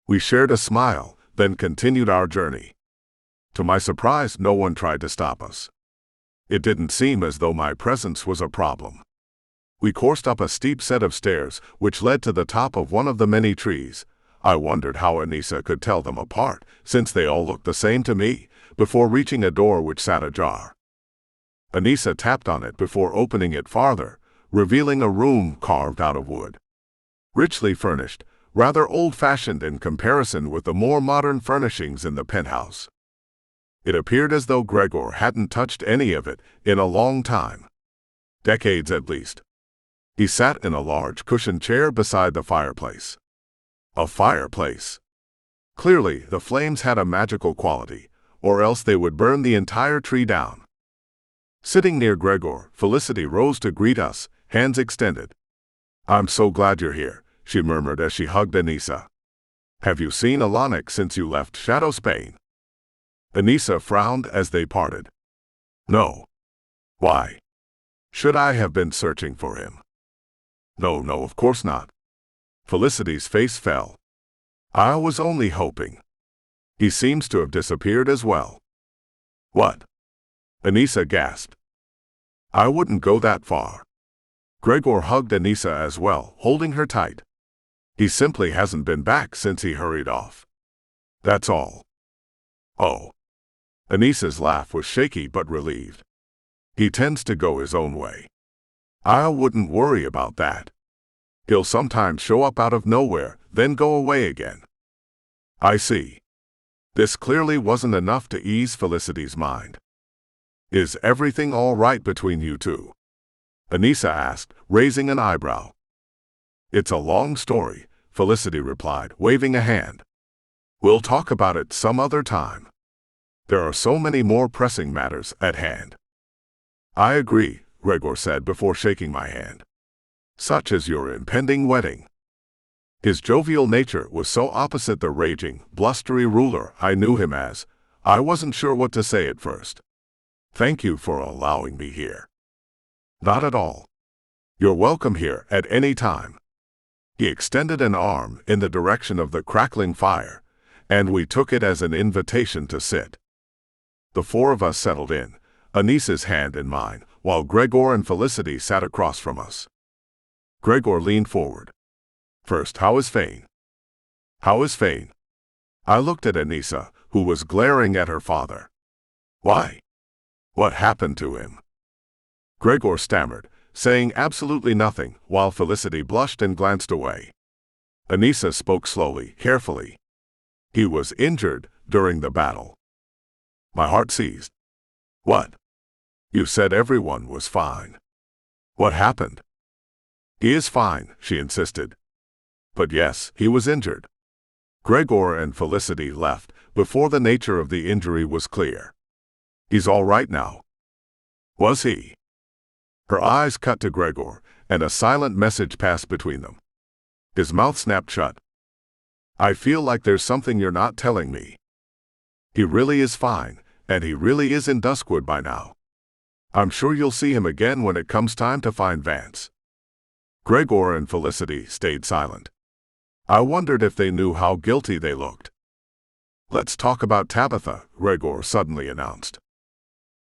We shared a smile, then continued our journey. To my surprise, no one tried to stop us. It didn't seem as though my presence was a problem. We coursed up a steep set of stairs, which led to the top of one of the many trees. I wondered how Anissa could tell them apart, since they all looked the same to me, before reaching a door which sat ajar. Anissa tapped on it before opening it farther, revealing a room carved out of wood. Richly furnished, rather old-fashioned in comparison with the more modern furnishings in the penthouse. It appeared as though Gregor hadn't touched any of it in a long time. Decades at least. He sat in a large cushioned chair beside the fireplace. A fireplace. Clearly, the flames had a magical quality, or else they would burn the entire tree down. Sitting near Gregor, Felicity rose to greet us, hands extended. "I'm so glad you're here," she murmured as she hugged Anissa. "Have you seen Alanik since you left Shadow Spain?" Anissa frowned as they parted. "No." "Why? Should I have been searching for him?" No, of course not." Felicity's face fell. "I was only hoping. He seems to have disappeared as well." "What?" Anissa gasped. "I wouldn't go that far." Gregor hugged Anissa as well, holding her tight. "He simply hasn't been back since he hurried off. That's all." "Oh." Anissa's laugh was shaky but relieved. "He tends to go his own way. I wouldn't worry about that. He'll sometimes show up out of nowhere, then go away again." "I see." This clearly wasn't enough to ease Felicity's mind. "Is everything all right between you two?" Anissa asked, raising an eyebrow. "It's a long story," Felicity replied, waving a hand. "We'll talk about it some other time. There are so many more pressing matters at hand." "I agree," Gregor said before shaking my hand. "Such as your impending wedding." His jovial nature was so opposite the raging, blustery ruler I knew him as, I wasn't sure what to say at first. "Thank you for allowing me here." "Not at all. You're welcome here at any time." He extended an arm in the direction of the crackling fire, and we took it as an invitation to sit. The four of us settled in, Anissa's hand in mine, while Gregor and Felicity sat across from us. Gregor leaned forward. "First, how is Fane?" "How is Fane?" I looked at Anissa, who was glaring at her father. "Why? What happened to him?" Gregor stammered, saying absolutely nothing, while Felicity blushed and glanced away. Anissa spoke slowly, carefully. "He was injured during the battle." My heart seized. "What? You said everyone was fine. What happened?" "He is fine," she insisted. "But yes, he was injured." Gregor and Felicity left before the nature of the injury was clear. "He's all right now." "Was he?" Her eyes cut to Gregor, and a silent message passed between them. His mouth snapped shut. "I feel like there's something you're not telling me. He really is fine, and he really is in Duskwood by now. I'm sure you'll see him again when it comes time to find Vance." Gregor and Felicity stayed silent. I wondered if they knew how guilty they looked. "Let's talk about Tabitha," Gregor suddenly announced.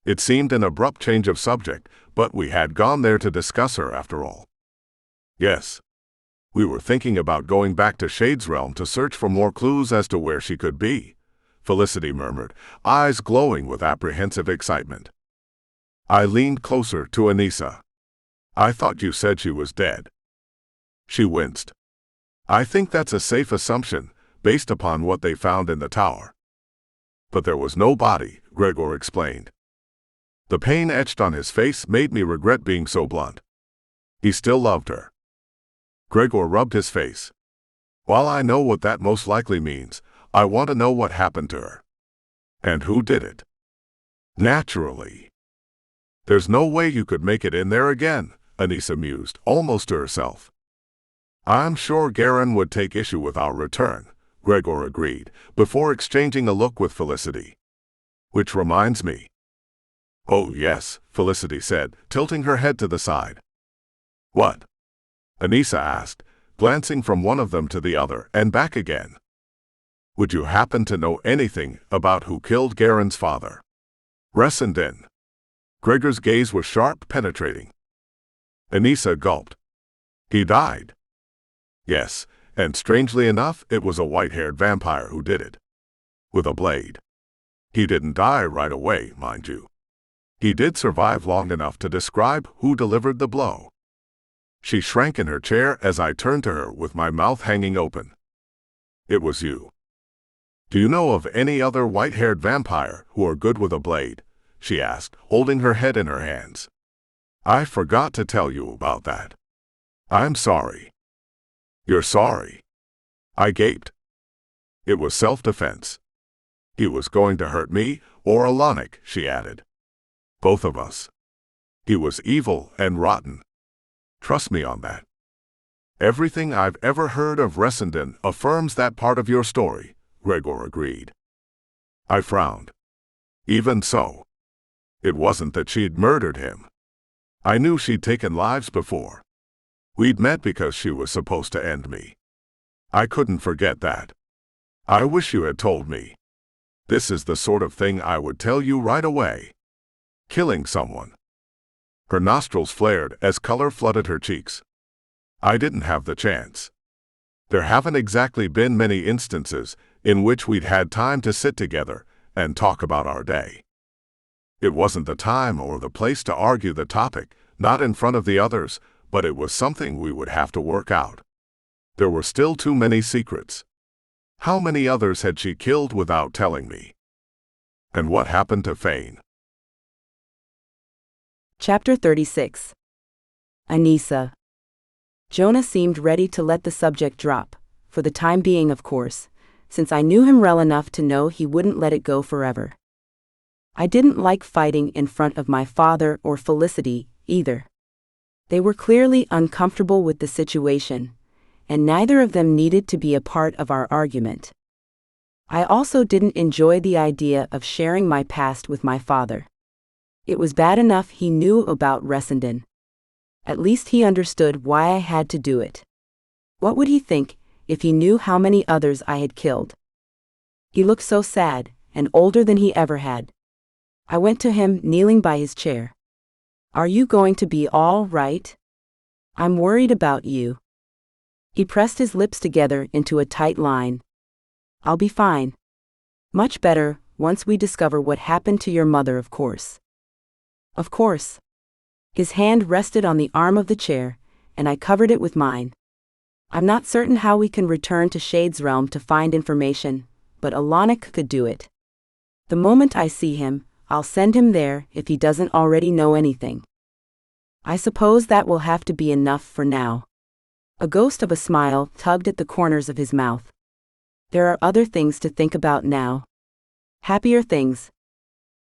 It seemed an abrupt change of subject, but we had gone there to discuss her after all. "Yes. We were thinking about going back to Shade's Realm to search for more clues as to where she could be," Felicity murmured, eyes glowing with apprehensive excitement. I leaned closer to Anissa. "I thought you said she was dead." She winced. "I think that's a safe assumption, based upon what they found in the tower." "But there was no body," Gregor explained. The pain etched on his face made me regret being so blunt. He still loved her. Gregor rubbed his face. "While I know what that most likely means, I want to know what happened to her. And who did it?" "Naturally. There's no way you could make it in there again," Anissa mused, almost to herself. "I'm sure Garen would take issue with our return," Gregor agreed, before exchanging a look with Felicity. "Which reminds me." "Oh yes," Felicity said, tilting her head to the side. "What?" Anissa asked, glancing from one of them to the other and back again. "Would you happen to know anything about who killed Garen's father?" "Ressendin." Gregor's gaze was sharp, penetrating. Anissa gulped. "He died." "Yes, and strangely enough, it was a white-haired vampire who did it. With a blade. He didn't die right away, mind you. He did survive long enough to describe who delivered the blow." She shrank in her chair as I turned to her with my mouth hanging open. "It was you. Do you know of any other white-haired vampire who are good with a blade?" she asked, holding her head in her hands. "I forgot to tell you about that. I'm sorry." "You're sorry?" I gaped. "It was self-defense. He was going to hurt me or Alanik, she added. Both of us. He was evil and rotten. Trust me on that. Everything I've ever heard of Ressendon affirms that part of your story, Gregor agreed. I frowned. Even so. It wasn't that she'd murdered him. I knew she'd taken lives before. We'd met because she was supposed to end me. I couldn't forget that. I wish you had told me. This is the sort of thing I would tell you right away. Killing someone. Her nostrils flared as color flooded her cheeks. I didn't have the chance. There haven't exactly been many instances in which we'd had time to sit together and talk about our day. It wasn't the time or the place to argue the topic, not in front of the others, but it was something we would have to work out. There were still too many secrets. How many others had she killed without telling me? And what happened to Fane? Chapter 36. Anissa. Jonah seemed ready to let the subject drop, for the time being of course, since I knew him well enough to know he wouldn't let it go forever. I didn't like fighting in front of my father or Felicity, either. They were clearly uncomfortable with the situation, and neither of them needed to be a part of our argument. I also didn't enjoy the idea of sharing my past with my father. It was bad enough he knew about Ressendon. At least he understood why I had to do it. What would he think if he knew how many others I had killed? He looked so sad, and older than he ever had. I went to him, kneeling by his chair. Are you going to be all right? I'm worried about you. He pressed his lips together into a tight line. I'll be fine. Much better, once we discover what happened to your mother, of course. Of course. His hand rested on the arm of the chair, and I covered it with mine. I'm not certain how we can return to Shade's realm to find information, but Alanik could do it. The moment I see him, I'll send him there if he doesn't already know anything. I suppose that will have to be enough for now. A ghost of a smile tugged at the corners of his mouth. There are other things to think about now. Happier things.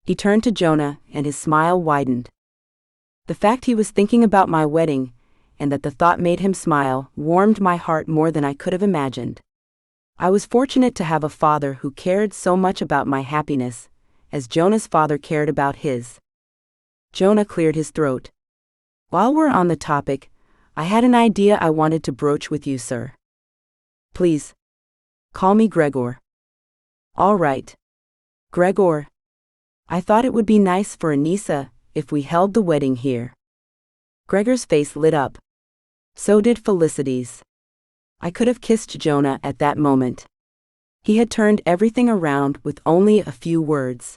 He turned to Jonah, and his smile widened. The fact he was thinking about my wedding, and that the thought made him smile, warmed my heart more than I could have imagined. I was fortunate to have a father who cared so much about my happiness, as Jonah's father cared about his. Jonah cleared his throat. While we're on the topic, I had an idea I wanted to broach with you, sir. Please. Call me Gregor. All right. Gregor. I thought it would be nice for Anissa if we held the wedding here. Gregor's face lit up. So did Felicity's. I could have kissed Jonah at that moment. He had turned everything around with only a few words.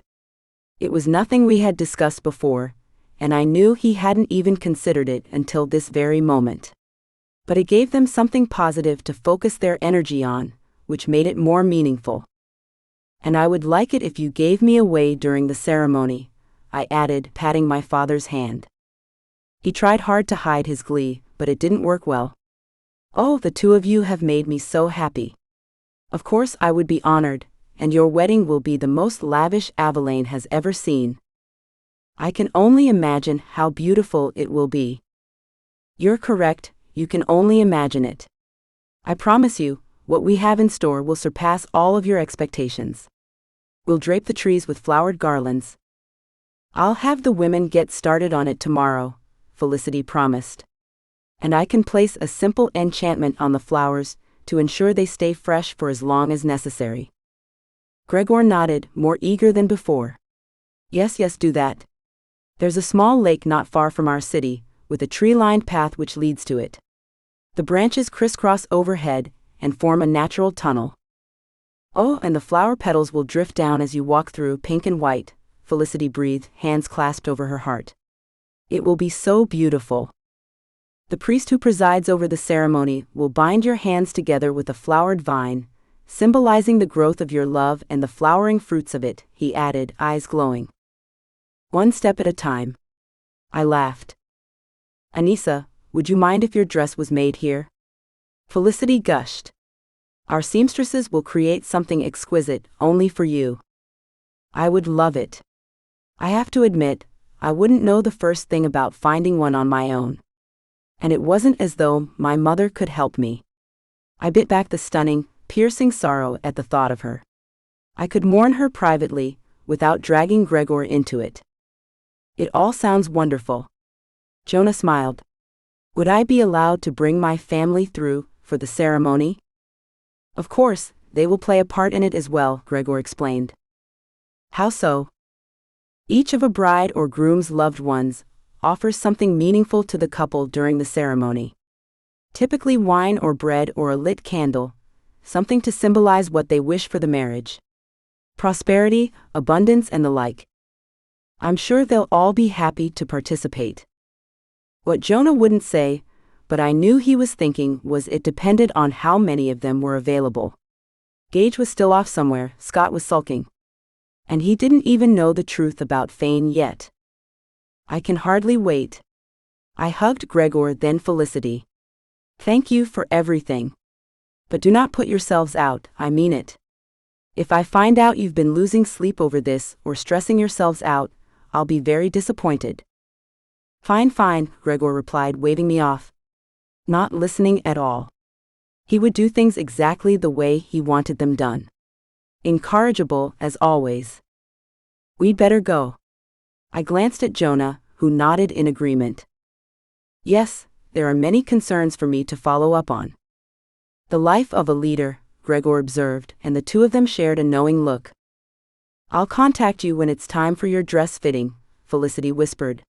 It was nothing we had discussed before, and I knew he hadn't even considered it until this very moment. But it gave them something positive to focus their energy on, which made it more meaningful. And I would like it if you gave me away during the ceremony, I added, patting my father's hand. He tried hard to hide his glee, but it didn't work well. Oh, the two of you have made me so happy. Of course I would be honored, and your wedding will be the most lavish Aveline has ever seen. I can only imagine how beautiful it will be. You're correct, you can only imagine it. I promise you, what we have in store will surpass all of your expectations. We'll drape the trees with flowered garlands. I'll have the women get started on it tomorrow, Felicity promised. And I can place a simple enchantment on the flowers to ensure they stay fresh for as long as necessary. Gregor nodded, more eager than before. Yes, do that. There's a small lake not far from our city, with a tree-lined path which leads to it. The branches crisscross overhead and form a natural tunnel. Oh, and the flower petals will drift down as you walk through, pink and white, Felicity breathed, hands clasped over her heart. It will be so beautiful. The priest who presides over the ceremony will bind your hands together with a flowered vine, symbolizing the growth of your love and the flowering fruits of it, he added, eyes glowing. One step at a time. I laughed. Anissa, would you mind if your dress was made here? Felicity gushed. Our seamstresses will create something exquisite, only for you. I would love it. I have to admit, I wouldn't know the first thing about finding one on my own. And it wasn't as though my mother could help me. I bit back the stunning, piercing sorrow at the thought of her. I could mourn her privately, without dragging Gregor into it. It all sounds wonderful. Jonah smiled. Would I be allowed to bring my family through for the ceremony? Of course, they will play a part in it as well, Gregor explained. How so? Each of a bride or groom's loved ones offers something meaningful to the couple during the ceremony. Typically wine or bread or a lit candle, something to symbolize what they wish for the marriage. Prosperity, abundance, and the like. I'm sure they'll all be happy to participate. What Jonah wouldn't say, but I knew he was thinking, was it depended on how many of them were available. Gage was still off somewhere, Scott was sulking. And he didn't even know the truth about Fane yet. I can hardly wait. I hugged Gregor, then Felicity. Thank you for everything. But do not put yourselves out, I mean it. If I find out you've been losing sleep over this or stressing yourselves out, I'll be very disappointed. Fine, fine, Gregor replied, waving me off. Not listening at all. He would do things exactly the way he wanted them done. Incorrigible as always. We'd better go. I glanced at Jonah, who nodded in agreement. Yes, there are many concerns for me to follow up on. The life of a leader, Gregor observed, and the two of them shared a knowing look. I'll contact you when it's time for your dress fitting, Felicity whispered.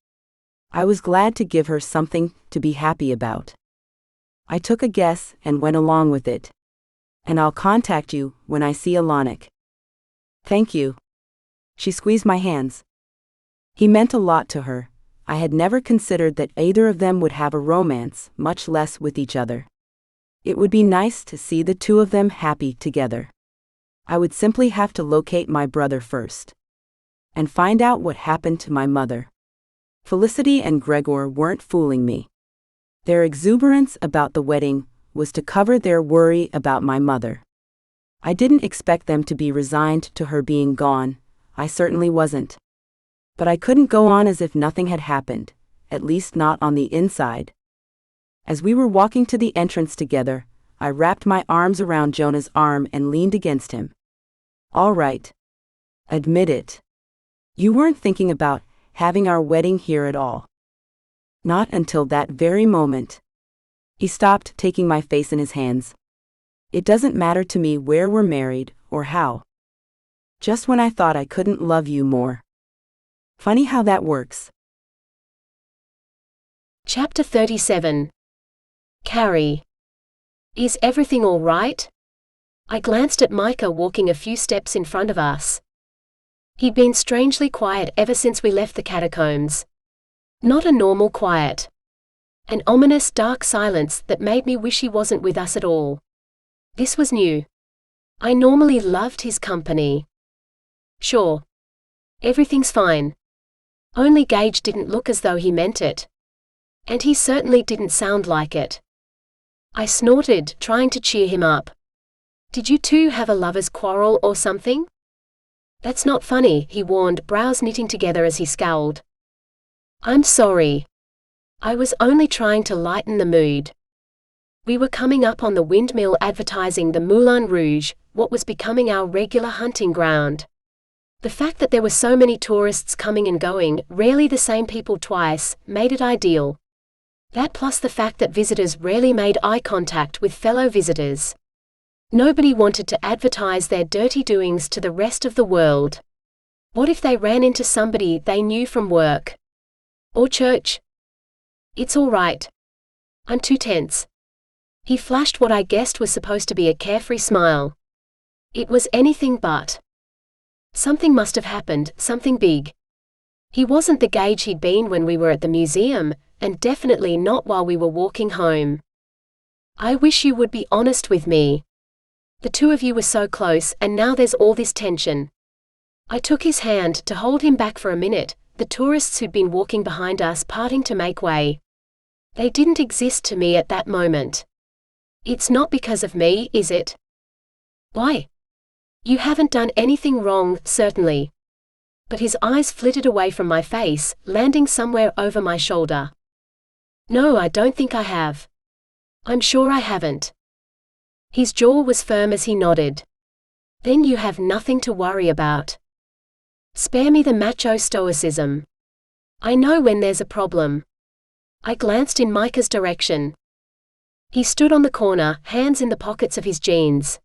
I was glad to give her something to be happy about. I took a guess and went along with it. And I'll contact you when I see Alanik. Thank you. She squeezed my hands. He meant a lot to her. I had never considered that either of them would have a romance, much less with each other. It would be nice to see the two of them happy together. I would simply have to locate my brother first. And find out what happened to my mother. Felicity and Gregor weren't fooling me. Their exuberance about the wedding was to cover their worry about my mother. I didn't expect them to be resigned to her being gone, I certainly wasn't. But I couldn't go on as if nothing had happened, at least not on the inside. As we were walking to the entrance together, I wrapped my arms around Jonah's arm and leaned against him. All right. Admit it. You weren't thinking about having our wedding here at all. Not until that very moment. He stopped, taking my face in his hands. It doesn't matter to me where we're married, or how. Just when I thought I couldn't love you more. Funny how that works. Chapter 37. Carrie. Is everything all right? I glanced at Micah walking a few steps in front of us. He'd been strangely quiet ever since we left the catacombs. Not a normal quiet. An ominous dark silence that made me wish he wasn't with us at all. This was new. I normally loved his company. Sure. Everything's fine. Only Gage didn't look as though he meant it. And he certainly didn't sound like it. I snorted, trying to cheer him up. Did you two have a lover's quarrel or something? That's not funny, he warned, brows knitting together as he scowled. I'm sorry. I was only trying to lighten the mood. We were coming up on the windmill advertising the Moulin Rouge, what was becoming our regular hunting ground. The fact that there were so many tourists coming and going, rarely the same people twice, made it ideal. That plus the fact that visitors rarely made eye contact with fellow visitors. Nobody wanted to advertise their dirty doings to the rest of the world. What if they ran into somebody they knew from work? Or church? It's all right. I'm too tense. He flashed what I guessed was supposed to be a carefree smile. It was anything but. Something must have happened, something big. He wasn't the Gage he'd been when we were at the museum, and definitely not while we were walking home. I wish you would be honest with me. The two of you were so close, and now there's all this tension. I took his hand to hold him back for a minute, the tourists who'd been walking behind us parting to make way. They didn't exist to me at that moment. It's not because of me, is it? Why? You haven't done anything wrong, certainly. But his eyes flitted away from my face, landing somewhere over my shoulder. No, I don't think I have. I'm sure I haven't. His jaw was firm as he nodded. Then you have nothing to worry about. Spare me the macho stoicism. I know when there's a problem. I glanced in Micah's direction. He stood on the corner, hands in the pockets of his jeans.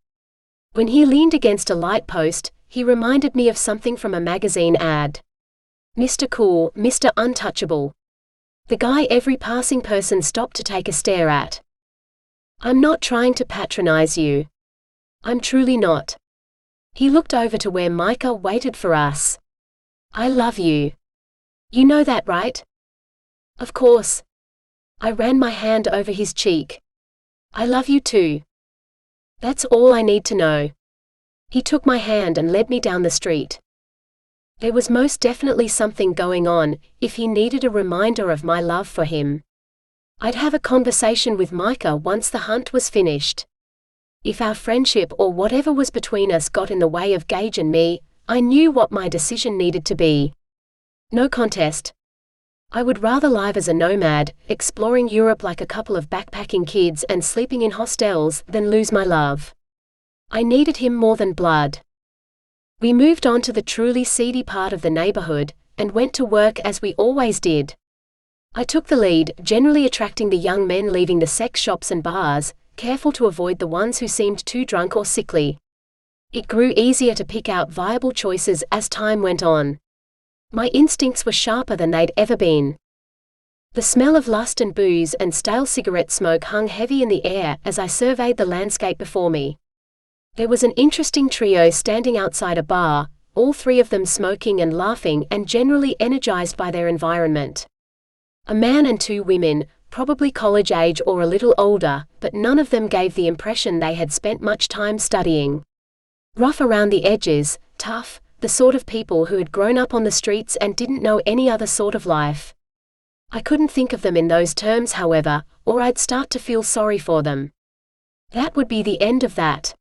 When he leaned against a light post, he reminded me of something from a magazine ad. Mr. Cool, Mr. Untouchable. The guy every passing person stopped to take a stare at. I'm not trying to patronize you. I'm truly not. He looked over to where Micah waited for us. I love you. You know that, right? Of course. I ran my hand over his cheek. I love you too. That's all I need to know. He took my hand and led me down the street. There was most definitely something going on, if he needed a reminder of my love for him. I'd have a conversation with Micah once the hunt was finished. If our friendship or whatever was between us got in the way of Gage and me, I knew what my decision needed to be. No contest. I would rather live as a nomad, exploring Europe like a couple of backpacking kids and sleeping in hostels, than lose my love. I needed him more than blood. We moved on to the truly seedy part of the neighborhood, and went to work as we always did. I took the lead, generally attracting the young men leaving the sex shops and bars, careful to avoid the ones who seemed too drunk or sickly. It grew easier to pick out viable choices as time went on. My instincts were sharper than they'd ever been. The smell of lust and booze and stale cigarette smoke hung heavy in the air as I surveyed the landscape before me. There was an interesting trio standing outside a bar, all three of them smoking and laughing and generally energized by their environment. A man and two women, probably college age or a little older, but none of them gave the impression they had spent much time studying. Rough around the edges, tough, the sort of people who had grown up on the streets and didn't know any other sort of life. I couldn't think of them in those terms, however, or I'd start to feel sorry for them. That would be the end of that.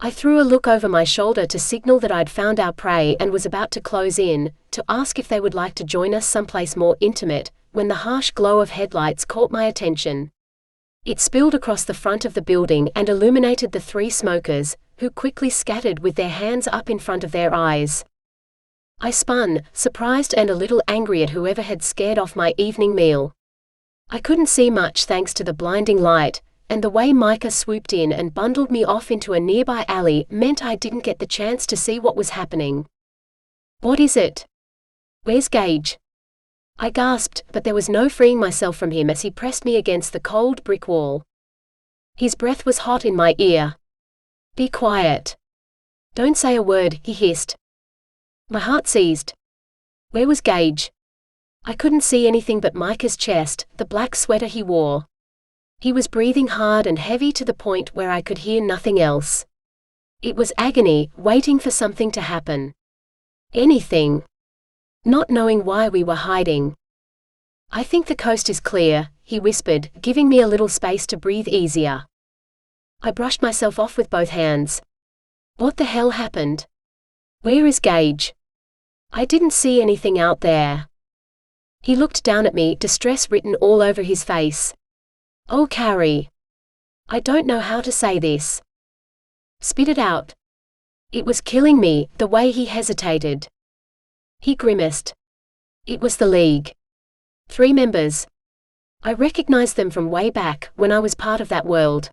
I threw a look over my shoulder to signal that I'd found our prey and was about to close in, to ask if they would like to join us someplace more intimate, when the harsh glow of headlights caught my attention. It spilled across the front of the building and illuminated the three smokers, who quickly scattered with their hands up in front of their eyes. I spun, surprised and a little angry at whoever had scared off my evening meal. I couldn't see much thanks to the blinding light, and the way Micah swooped in and bundled me off into a nearby alley meant I didn't get the chance to see what was happening. What is it? Where's Gage? I gasped, but there was no freeing myself from him as he pressed me against the cold brick wall. His breath was hot in my ear. Be quiet. Don't say a word, he hissed. My heart seized. Where was Gage? I couldn't see anything but Micah's chest, the black sweater he wore. He was breathing hard and heavy to the point where I could hear nothing else. It was agony, waiting for something to happen. Anything. Not knowing why we were hiding. I think the coast is clear, he whispered, giving me a little space to breathe easier. I brushed myself off with both hands. What the hell happened? Where is Gage? I didn't see anything out there. He looked down at me, distress written all over his face. Oh, Carrie. I don't know how to say this. Spit it out. It was killing me, the way he hesitated. He grimaced. It was the League. 3 members. I recognized them from way back, when I was part of that world.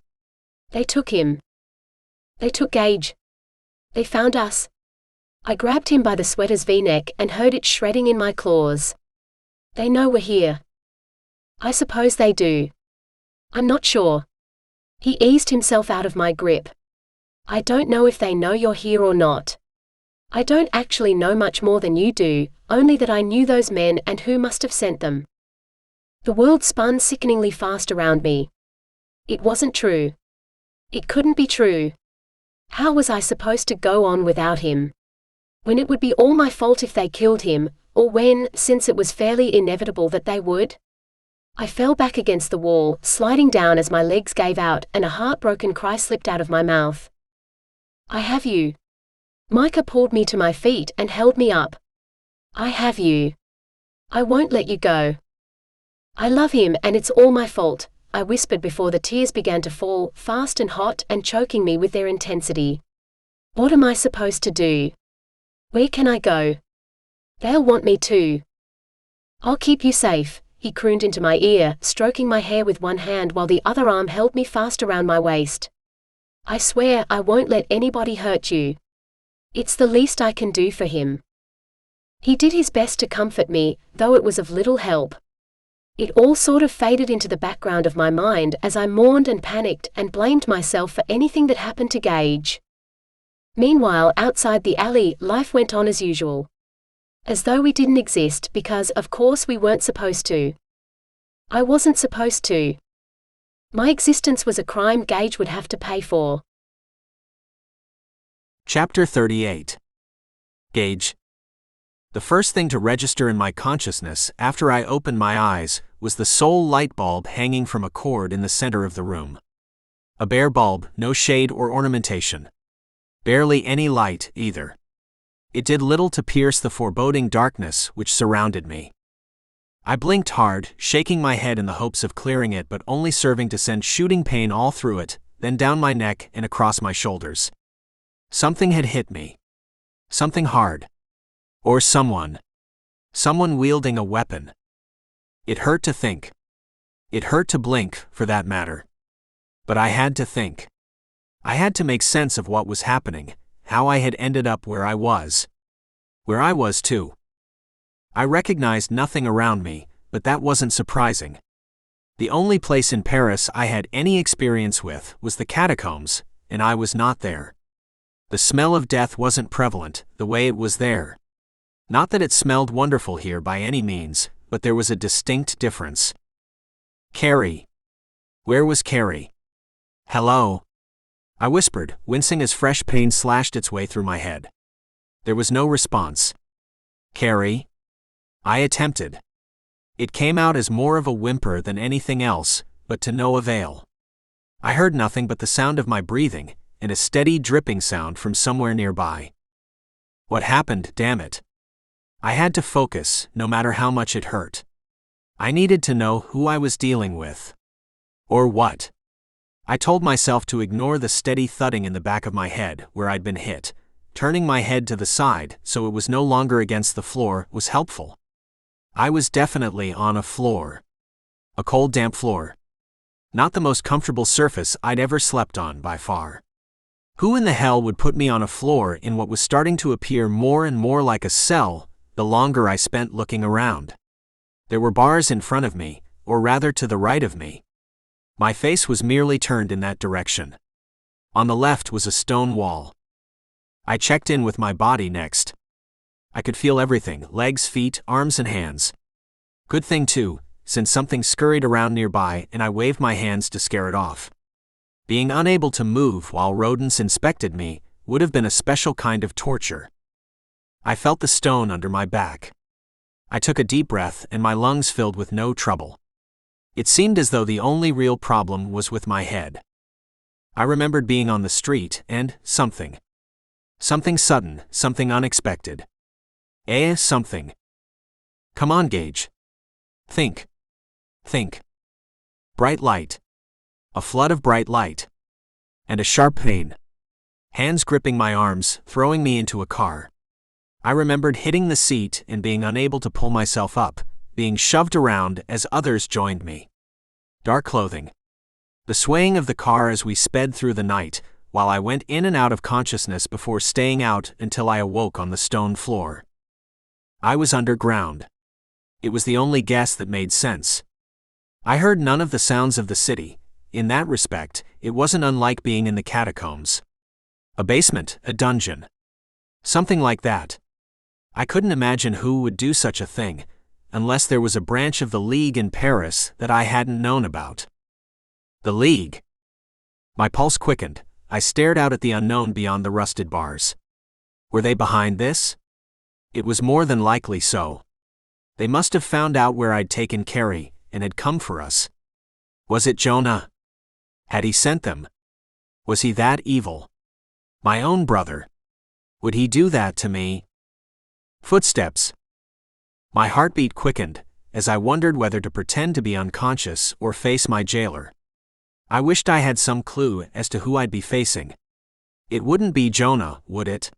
They took him. They took Gage. They found us. I grabbed him by the sweater's V-neck and heard it shredding in my claws. They know we're here. I suppose they do. I'm not sure. He eased himself out of my grip. I don't know if they know you're here or not. I don't actually know much more than you do, only that I knew those men and who must have sent them. The world spun sickeningly fast around me. It wasn't true. It couldn't be true. How was I supposed to go on without him? When it would be all my fault if they killed him, or when, since it was fairly inevitable that they would? I fell back against the wall, sliding down as my legs gave out and a heartbroken cry slipped out of my mouth. I have you. Micah pulled me to my feet and held me up. I have you. I won't let you go. I love him and it's all my fault, I whispered before the tears began to fall, fast and hot and choking me with their intensity. What am I supposed to do? Where can I go? They'll want me too. I'll keep you safe, he crooned into my ear, stroking my hair with one hand while the other arm held me fast around my waist. I swear I won't let anybody hurt you. It's the least I can do for him. He did his best to comfort me, though it was of little help. It all sort of faded into the background of my mind as I mourned and panicked and blamed myself for anything that happened to Gage. Meanwhile, outside the alley, life went on as usual. As though we didn't exist because, of course, we weren't supposed to. I wasn't supposed to. My existence was a crime Gage would have to pay for. Chapter 38. Gage. The first thing to register in my consciousness after I opened my eyes was the sole light bulb hanging from a cord in the center of the room. A bare bulb, no shade or ornamentation. Barely any light, either. It did little to pierce the foreboding darkness which surrounded me. I blinked hard, shaking my head in the hopes of clearing it but only serving to send shooting pain all through it, then down my neck and across my shoulders. Something had hit me. Something hard. Or someone. Someone wielding a weapon. It hurt to think. It hurt to blink, for that matter. But I had to think. I had to make sense of what was happening, how I had ended up where I was. Where I was too. I recognized nothing around me, but that wasn't surprising. The only place in Paris I had any experience with was the catacombs, and I was not there. The smell of death wasn't prevalent, the way it was there. Not that it smelled wonderful here by any means, but there was a distinct difference. Carrie. Where was Carrie? Hello? I whispered, wincing as fresh pain slashed its way through my head. There was no response. Carrie? I attempted. It came out as more of a whimper than anything else, but to no avail. I heard nothing but the sound of my breathing, and a steady dripping sound from somewhere nearby. What happened, damn it? I had to focus, no matter how much it hurt. I needed to know who I was dealing with. Or what. I told myself to ignore the steady thudding in the back of my head where I'd been hit. Turning my head to the side so it was no longer against the floor was helpful. I was definitely on a floor. A cold, damp floor. Not the most comfortable surface I'd ever slept on by far. Who in the hell would put me on a floor in what was starting to appear more and more like a cell the longer I spent looking around? There were bars in front of me, or rather to the right of me. My face was merely turned in that direction. On the left was a stone wall. I checked in with my body next. I could feel everything, legs, feet, arms and hands. Good thing too, since something scurried around nearby and I waved my hands to scare it off. Being unable to move while rodents inspected me would have been a special kind of torture. I felt the stone under my back. I took a deep breath and my lungs filled with no trouble. It seemed as though the only real problem was with my head. I remembered being on the street and something. Something sudden, something unexpected. Something. Come on, Gage. Think. Think. Bright light. A flood of bright light. And a sharp pain. Hands gripping my arms, throwing me into a car. I remembered hitting the seat and being unable to pull myself up, being shoved around as others joined me. Dark clothing. The swaying of the car as we sped through the night, while I went in and out of consciousness before staying out until I awoke on the stone floor. I was underground. It was the only guess that made sense. I heard none of the sounds of the city. In that respect, it wasn't unlike being in the catacombs. A basement, a dungeon. Something like that. I couldn't imagine who would do such a thing, unless there was a branch of the League in Paris that I hadn't known about. The League. My pulse quickened. I stared out at the unknown beyond the rusted bars. Were they behind this? It was more than likely so. They must have found out where I'd taken Carrie, and had come for us. Was it Jonah? Had he sent them? Was he that evil? My own brother. Would he do that to me? Footsteps. My heartbeat quickened as I wondered whether to pretend to be unconscious or face my jailer. I wished I had some clue as to who I'd be facing. It wouldn't be Jonah, would it?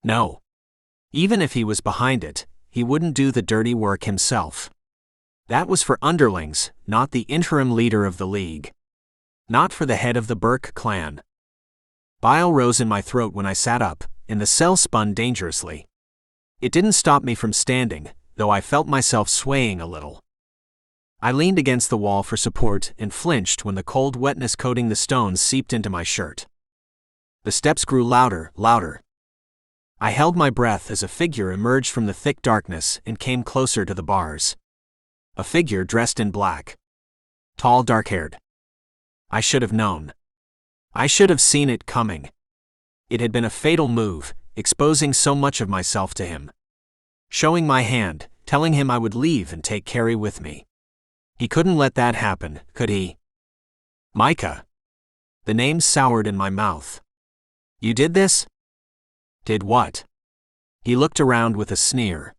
No. Even if he was behind it, he wouldn't do the dirty work himself. That was for underlings, not the interim leader of the League. Not for the head of the Burke clan. Bile rose in my throat when I sat up, and the cell spun dangerously. It didn't stop me from standing, though I felt myself swaying a little. I leaned against the wall for support and flinched when the cold wetness coating the stones seeped into my shirt. The steps grew louder, louder. I held my breath as a figure emerged from the thick darkness and came closer to the bars. A figure dressed in black. Tall, dark-haired. I should have known. I should have seen it coming. It had been a fatal move, exposing so much of myself to him. Showing my hand, telling him I would leave and take Carrie with me. He couldn't let that happen, could he? Micah. The name soured in my mouth. You did this? Did what? He looked around with a sneer.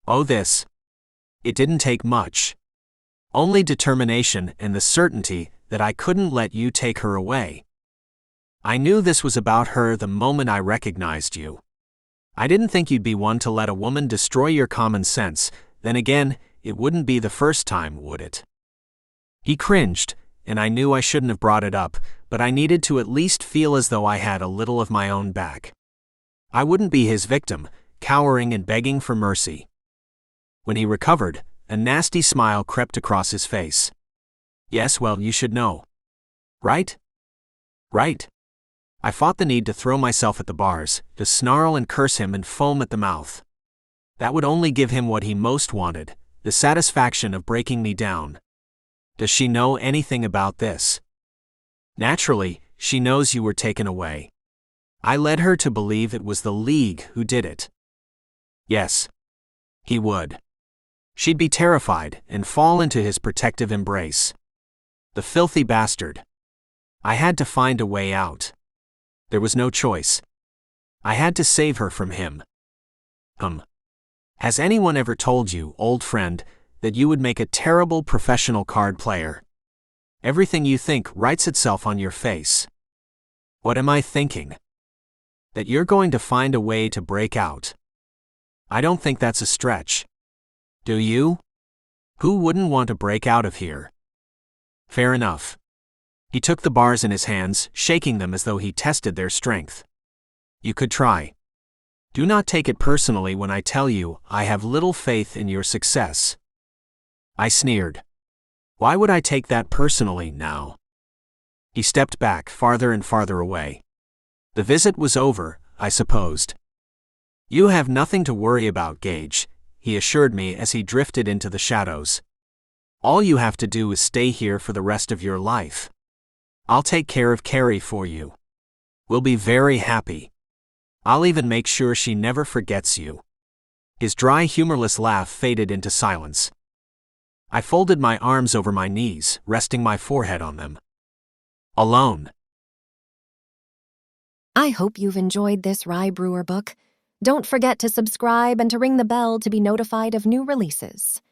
Oh, this. It didn't take much. Only determination and the certainty that I couldn't let you take her away. I knew this was about her the moment I recognized you. I didn't think you'd be one to let a woman destroy your common sense. Then again, it wouldn't be the first time, would it? He cringed, and I knew I shouldn't have brought it up, but I needed to at least feel as though I had a little of my own back. I wouldn't be his victim, cowering and begging for mercy. When he recovered, a nasty smile crept across his face. Yes, well, you should know. Right? Right. I fought the need to throw myself at the bars, to snarl and curse him and foam at the mouth. That would only give him what he most wanted, the satisfaction of breaking me down. Does she know anything about this? Naturally, she knows you were taken away. I led her to believe it was the League who did it. Yes. He would. She'd be terrified and fall into his protective embrace. The filthy bastard. I had to find a way out. There was no choice. I had to save her from him. Has anyone ever told you, old friend, that you would make a terrible professional card player? Everything you think writes itself on your face. What am I thinking? That you're going to find a way to break out. I don't think that's a stretch. Do you? Who wouldn't want to break out of here? Fair enough. He took the bars in his hands, shaking them as though he tested their strength. You could try. Do not take it personally when I tell you I have little faith in your success. I sneered. Why would I take that personally now? He stepped back farther and farther away. The visit was over, I supposed. You have nothing to worry about, Gage, he assured me as he drifted into the shadows. All you have to do is stay here for the rest of your life. I'll take care of Carrie for you. We'll be very happy. I'll even make sure she never forgets you. His dry, humorless laugh faded into silence. I folded my arms over my knees, resting my forehead on them. Alone. I hope you've enjoyed this Rye Brewer book. Don't forget to subscribe and to ring the bell to be notified of new releases.